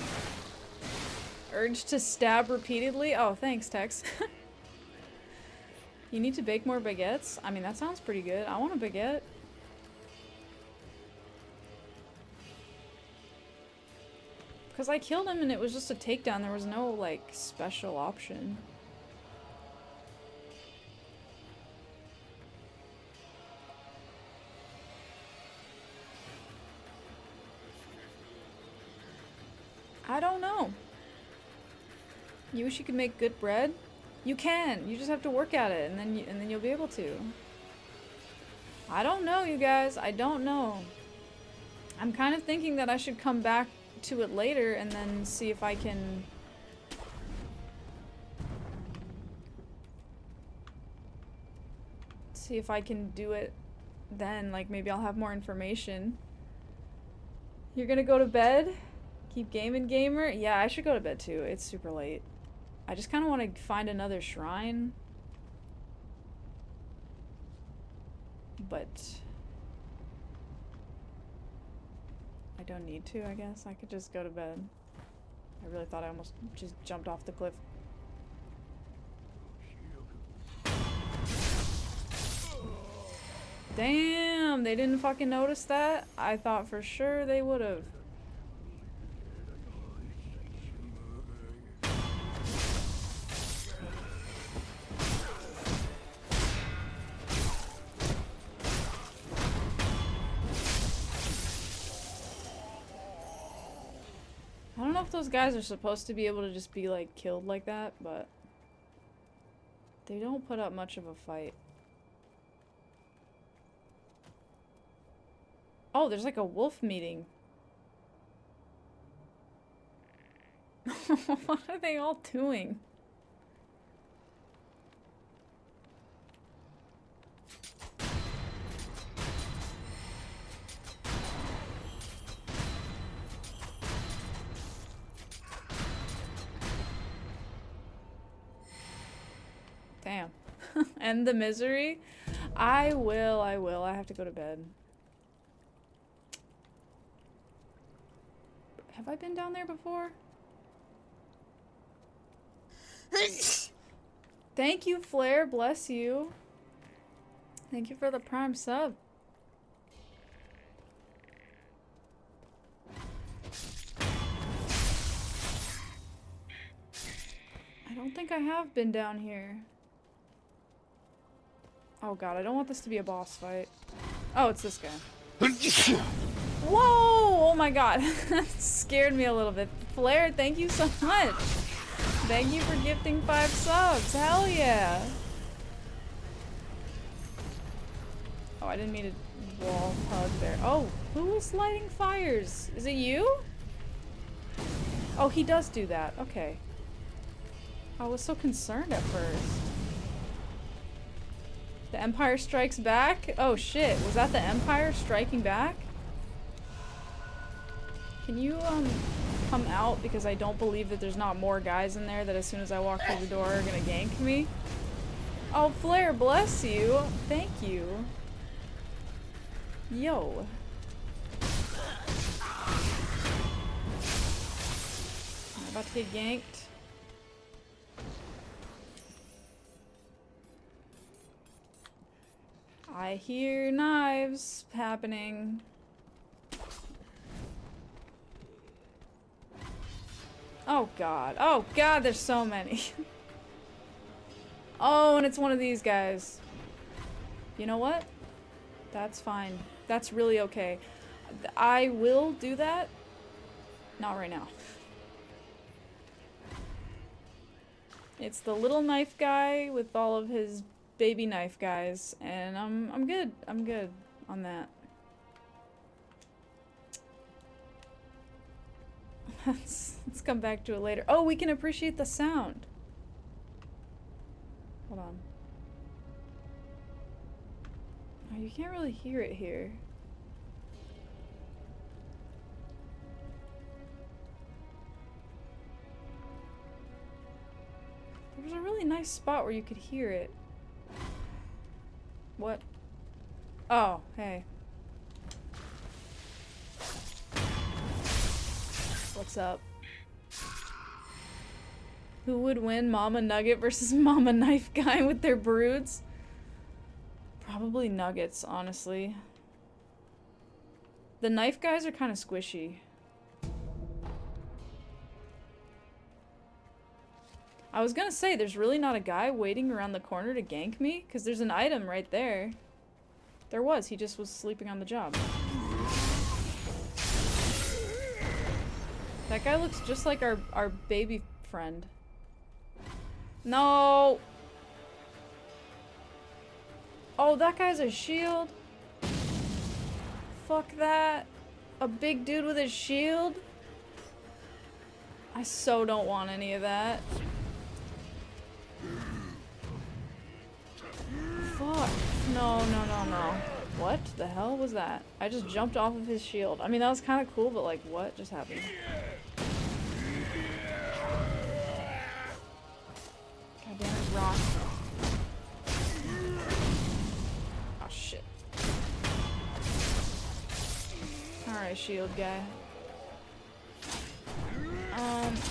Urge to stab repeatedly? Oh, thanks, Tex. You need to bake more baguettes? I mean, that sounds pretty good. I want a baguette. Because I killed him and it was just a takedown. There was no, like, special option. I don't know. You wish you could make good bread? You can. You just have to work at it, and then you'll be able to. I don't know, you guys. I don't know. I'm kind of thinking that I should come back to it later and then see if I can See if I can do it then. Like, maybe I'll have more information. You're gonna go to bed? Keep gaming, gamer? Yeah, I should go to bed too. It's super late. I just kind of want to find another shrine. But I don't need to, I guess. I could just go to bed. I really thought I almost just jumped off the cliff. Damn, they didn't fucking notice that? I thought for sure they would have. I don't know if those guys are supposed to be able to just be like killed like that, but they don't put up much of a fight. Oh, there's like a wolf meeting. What are they all doing? Damn. End the misery? I will. I have to go to bed. Have I been down there before? Thank you, Flare. Bless you. Thank you for the prime sub. I don't think I have been down here. Oh god, I don't want this to be a boss fight. Oh, it's this guy. Whoa! Oh my god. That scared me a little bit. Flare, thank you so much. Thank you for gifting 5 subs. Hell yeah. Oh, I didn't mean to wall hug there. Oh, who was lighting fires? Is it you? Oh, he does do that. Okay. I was so concerned at first. The Empire strikes back? Oh shit, was that the Empire striking back? Can you, come out? Because I don't believe that there's not more guys in there that as soon as I walk through the door are gonna gank me. Oh, Flare, bless you. Thank you. Yo. I'm about to get ganked. I hear knives happening. Oh god. Oh god, there's so many. Oh, and it's one of these guys. You know what? That's fine. That's really okay. I will do that. Not right now. It's the little knife guy with all of his baby knife guys, and I'm good. I'm good on that. Let's come back to it later. Oh, we can appreciate the sound. Hold on. Oh, you can't really hear it here. There was a really nice spot where you could hear it. What? Oh, hey. What's up? Who would win, Mama Nugget versus Mama Knife Guy with their broods? Probably Nuggets, honestly. The knife guys are kind of squishy. I was gonna say, there's really not a guy waiting around the corner to gank me, because there's an item right there. There was, he just was sleeping on the job. That guy looks just like our baby friend. No! Oh, that guy's a shield? Fuck that. A big dude with a shield? I so don't want any of that. Fuck. No, no, no, no. What the hell was that? I just jumped off of his shield. I mean, that was kind of cool, but like, what just happened? God damn it, rock. Oh, shit. Alright, shield guy.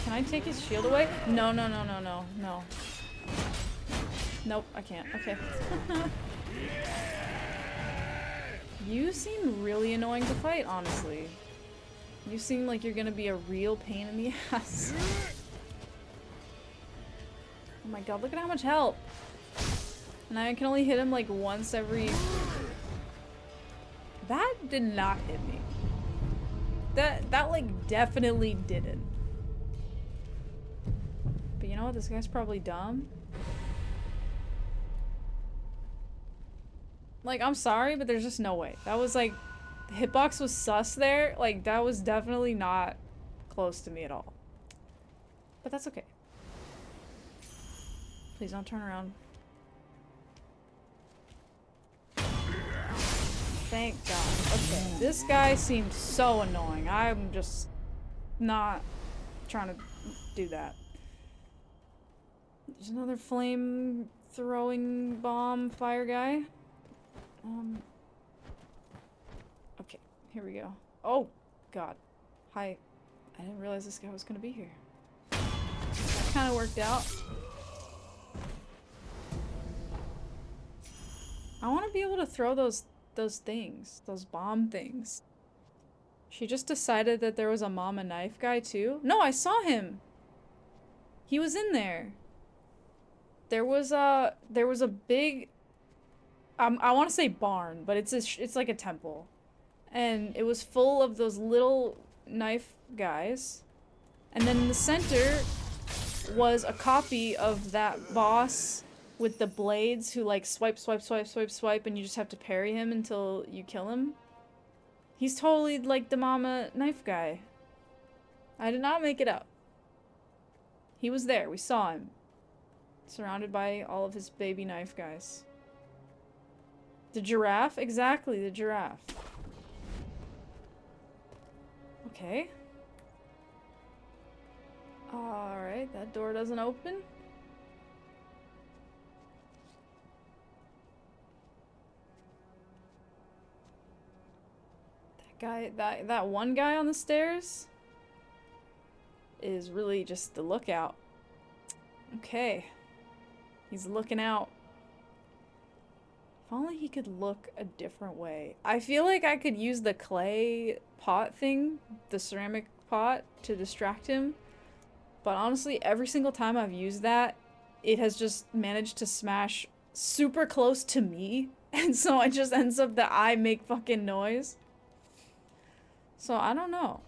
Can I take his shield away? No, no, no, no, no, no. Nope, I can't. Okay. You seem really annoying to fight, honestly. You seem like you're gonna be a real pain in the ass. Oh my god, look at how much help! And I can only hit him like once every... That did not hit me. That like definitely didn't. But you know what? This guy's probably dumb. Like, I'm sorry, but there's just no way. That was like... The hitbox was sus there. Like, that was definitely not close to me at all. But that's okay. Please don't turn around. Thank God. Okay, this guy seems so annoying. I'm just not trying to do that. There's another flame throwing bomb fire guy. Okay, here we go. Oh, God. Hi. I didn't realize this guy was gonna be here. That kind of worked out. I want to be able to throw those things. Those bomb things. She just decided that there was a mama knife guy too? No, I saw him! He was in there. There was a big... I want to say barn, but it's like a temple. And it was full of those little knife guys. And then in the center was a copy of that boss with the blades who like swipe, swipe, swipe, swipe, swipe, and you just have to parry him until you kill him. He's totally like the mama knife guy. I did not make it up. He was there. We saw him. Surrounded by all of his baby knife guys. The giraffe? Exactly, the giraffe. Okay. Alright, that door doesn't open. That one guy on the stairs is really just the lookout. Okay. He's looking out. If only he could look a different way. I feel like I could use the clay pot thing, the ceramic pot, to distract him. But honestly, every single time I've used that, it has just managed to smash super close to me. And so it just ends up that I make fucking noise. So I don't know.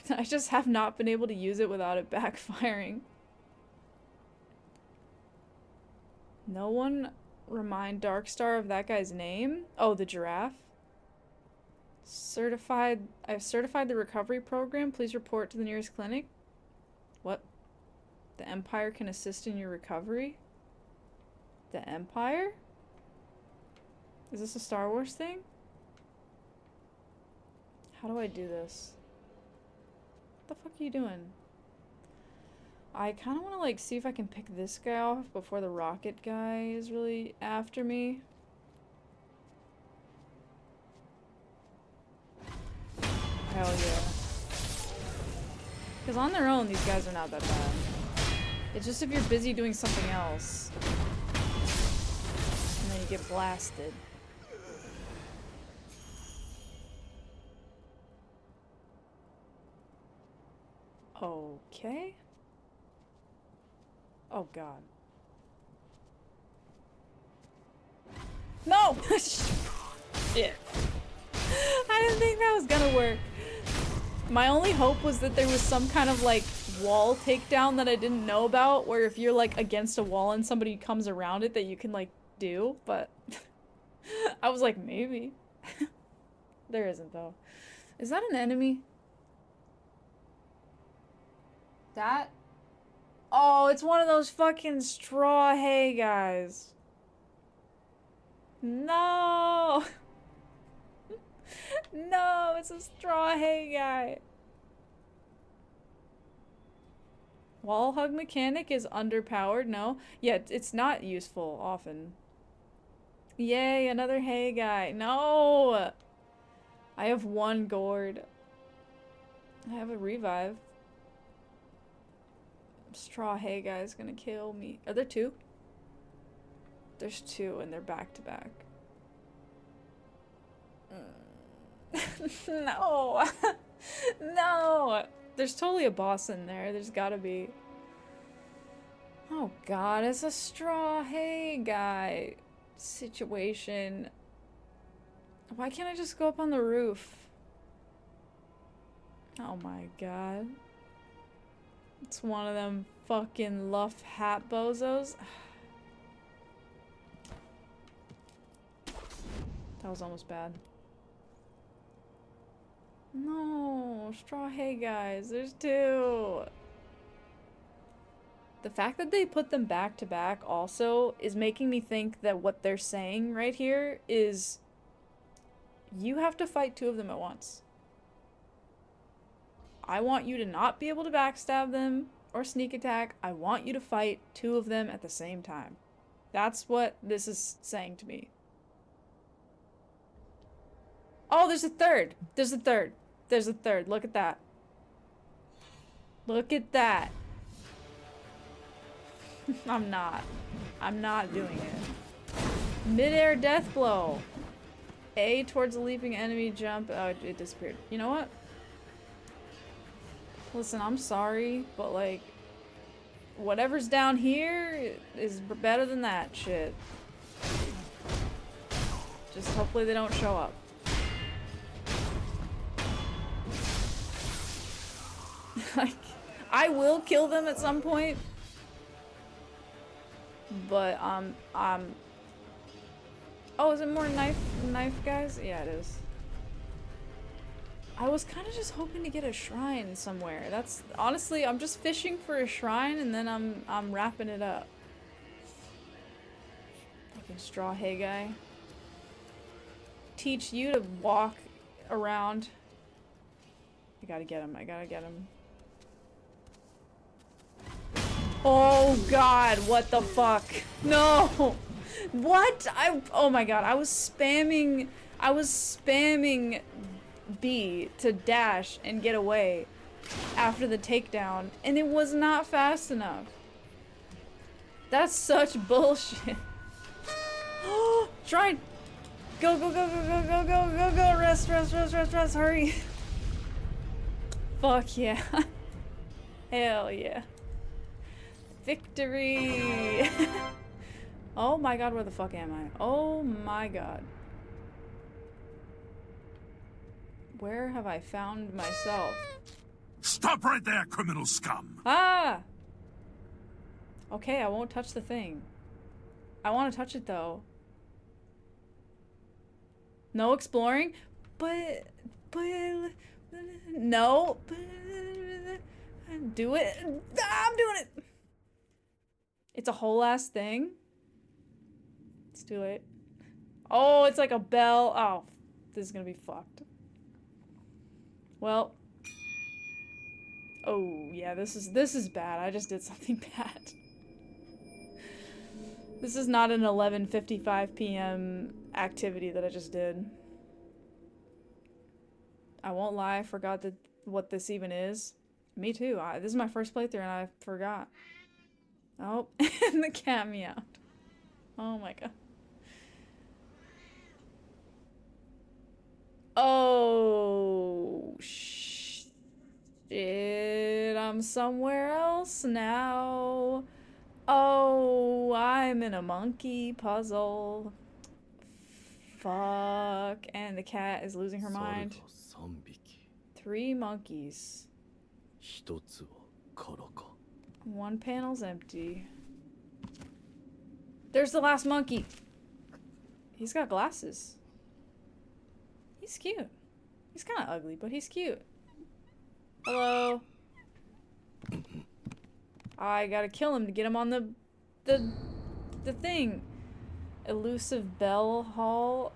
I just have not been able to use it without it backfiring. No one remind Darkstar of that guy's name? Oh, the giraffe. I've certified the recovery program. Please report to the nearest clinic. What? The Empire can assist in your recovery? The Empire? Is this a Star Wars thing? How do I do this? What the fuck are you doing? I kind of want to like see if I can pick this guy off before the rocket guy is really after me. Hell yeah. Because on their own, these guys are not that bad. It's just if you're busy doing something else. And then you get blasted. Okay. Oh god. No! Shit. I didn't think that was gonna work. My only hope was that there was some kind of like wall takedown that I didn't know about, where if you're like against a wall and somebody comes around it that you can like do, but I was like, maybe. There isn't though. Is that an enemy? That? Oh, it's one of those fucking straw hay guys. No! No, it's a straw hay guy. Wall hug mechanic is underpowered? No. Yeah, it's not useful often. Yay, another hay guy. No! I have one gourd. I have a revive. Straw hay guy is gonna kill me. Are there two? There's two and they're back to back. No! No! There's totally a boss in there. There's gotta be. Oh god, it's a straw hay guy situation. Why can't I just go up on the roof? Oh my god. It's one of them fucking luff hat bozos. That was almost bad. No, straw hay guys, there's two. The fact that they put them back to back also is making me think that what they're saying right here is you have to fight two of them at once. I want you to not be able to backstab them or sneak attack. I want you to fight two of them at the same time. That's what this is saying to me. Oh, there's a third. There's a third. There's a third. Look at that. Look at that. I'm not doing it. Mid-air death blow. A towards a leaping enemy jump. Oh, it disappeared. You know what? Listen, I'm sorry, but like, whatever's down here is better than that shit. Just hopefully they don't show up. Like, I will kill them at some point. But, oh, is it more knife guys? Yeah, it is. I was kind of just hoping to get a shrine somewhere. That's, honestly, I'm just fishing for a shrine and then I'm wrapping it up. Fucking straw hay guy. Teach you to walk around. I gotta get him, I gotta get him. Oh god, what the fuck? No! What? Oh my god, I was spamming B to dash and get away after the takedown, and it was not fast enough. That's such bullshit. Shrine! Go, go, go, go, go, go, go, go, go, rest, hurry. Fuck yeah. Hell yeah. Victory! Oh my god, where the fuck am I? Oh my god. Where have I found myself?
Stop right there, criminal scum!
Ah! Okay, I won't touch the thing. I want to touch it though. No exploring? But... No. Do it. I'm doing it! It's a whole ass thing? It's too late. Oh, it's like a bell. Oh, this is gonna be fucked. Well. Oh, yeah, this is bad. I just did something bad. This is not an 11:55 p.m. activity that I just did. I won't lie, I forgot what this even is. Me too. This is my first playthrough and I forgot. Oh, and the cat meowed. Oh my god. Oh, shit. I'm somewhere else now. Oh, I'm in a monkey puzzle. Fuck. And the cat is losing her mind. 3 monkeys. One panel's empty. There's the last monkey. He's got glasses. He's cute. He's kind of ugly, but he's cute. Hello. I gotta kill him to get him on the thing. Elusive bell hall.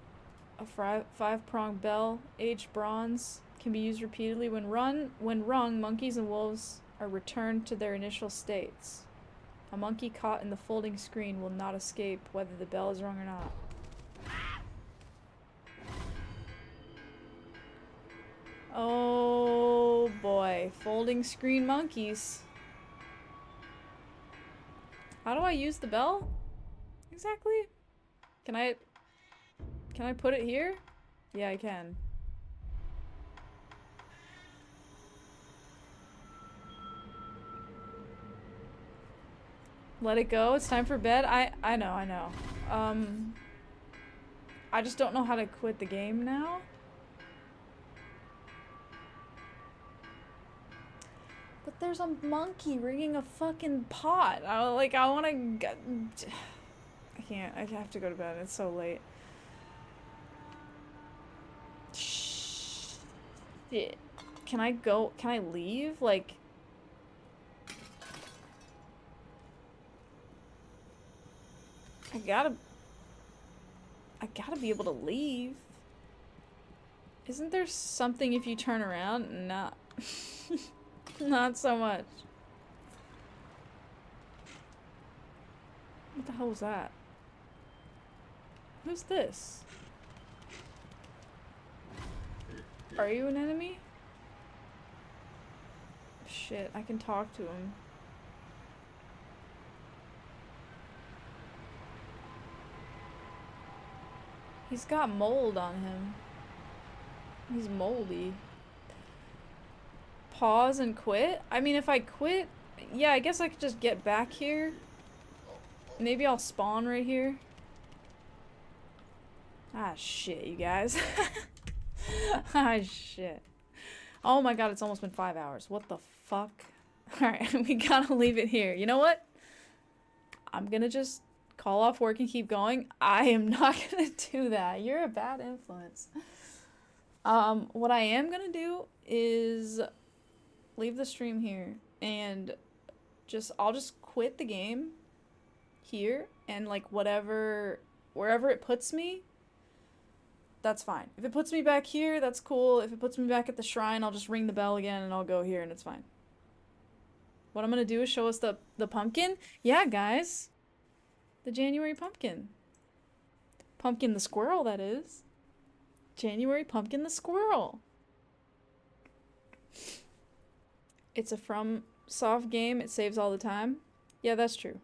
A five-pronged bell, aged bronze, can be used repeatedly. When rung, monkeys and wolves are returned to their initial states. A monkey caught in the folding screen will not escape whether the bell is rung or not. Oh boy, folding screen monkeys. How do I use the bell? Exactly? Can I put it here? Yeah, I can. Let it go. It's time for bed. I know. I just don't know how to quit the game now. But there's a monkey ringing a fucking pot. I want to. I can't. I have to go to bed. It's so late. Shit. Can I go? Can I leave? Like. I gotta be able to leave. Isn't there something if you turn around? Nah. Not so much. What the hell was that? Who's this? Are you an enemy? Shit, I can talk to him. He's got mold on him. He's moldy. Pause and quit? I mean, if I quit, yeah, I guess I could just get back here. Maybe I'll spawn right here. Ah, shit, you guys. Ah, shit. Oh my god, it's almost been 5 hours. What the fuck? Alright, we gotta leave it here. You know what? I'm gonna just call off work and keep going. I am not gonna do that. You're a bad influence. What I am gonna do is leave the stream here and I'll just quit the game here and like wherever it puts me, that's fine. If it puts me back here, that's cool. If it puts me back at the shrine, I'll just ring the bell again and I'll go here and it's fine. What I'm gonna do is show us the pumpkin. Yeah, guys. The January pumpkin. Pumpkin the squirrel, that is. January pumpkin the squirrel. It's a FromSoft game. It saves all the time. Yeah, that's true.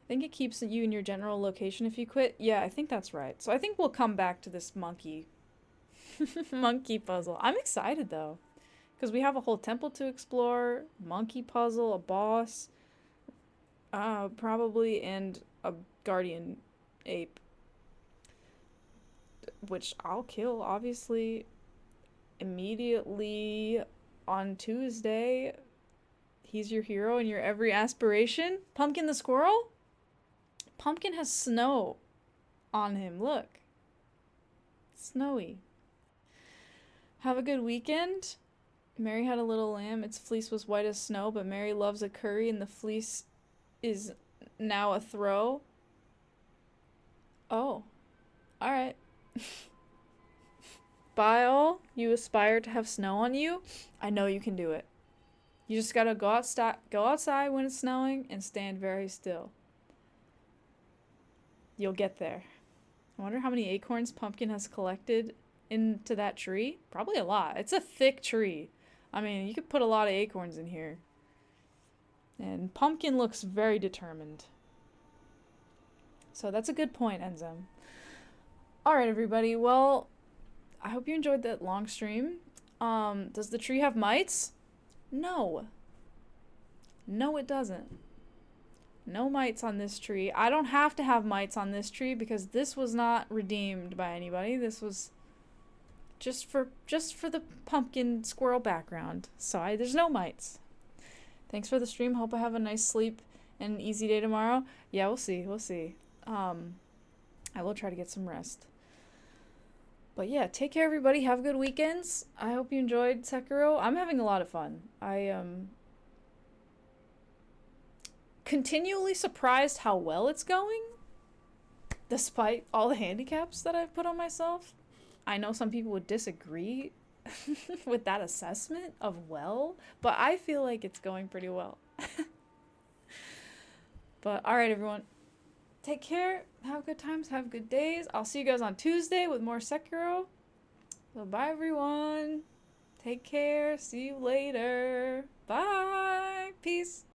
I think it keeps you in your general location if you quit. Yeah, I think that's right. So I think we'll come back to this monkey monkey puzzle. I'm excited though, because we have a whole temple to explore, monkey puzzle, a boss, probably, and a guardian ape, which I'll kill obviously immediately on Tuesday. He's your hero and your every aspiration. Pumpkin the squirrel? Pumpkin has snow on him. Look. Snowy. Have a good weekend. Mary had a little lamb. Its fleece was white as snow, but Mary loves a curry and the fleece is now a throw. Oh. Alright. Bye all. You aspire to have snow on you. I know you can do it. You just gotta go outside when it's snowing and stand very still. You'll get there. I wonder how many acorns Pumpkin has collected into that tree. Probably a lot. It's a thick tree. I mean, you could put a lot of acorns in here. And Pumpkin looks very determined. So that's a good point, Enzem. Alright, everybody. Well, I hope you enjoyed that long stream. Does the tree have mites? No. No, it doesn't. No mites on this tree. I don't have to have mites on this tree because this was not redeemed by anybody. This was just for the pumpkin squirrel background. So there's no mites. Thanks for the stream. Hope I have a nice sleep and an easy day tomorrow. Yeah, we'll see. We'll see. I will try to get some rest. But yeah, take care, everybody. Have good weekends. I hope you enjoyed Sekiro. I'm having a lot of fun. I am continually surprised how well it's going. despite all the handicaps that I've put on myself. I know some people would disagree with that assessment of well, but I feel like it's going pretty well. But alright, everyone. Take care. Have good times. Have good days. I'll see you guys on Tuesday with more Sekiro. So bye, everyone. Take care. See you later. Bye. Peace.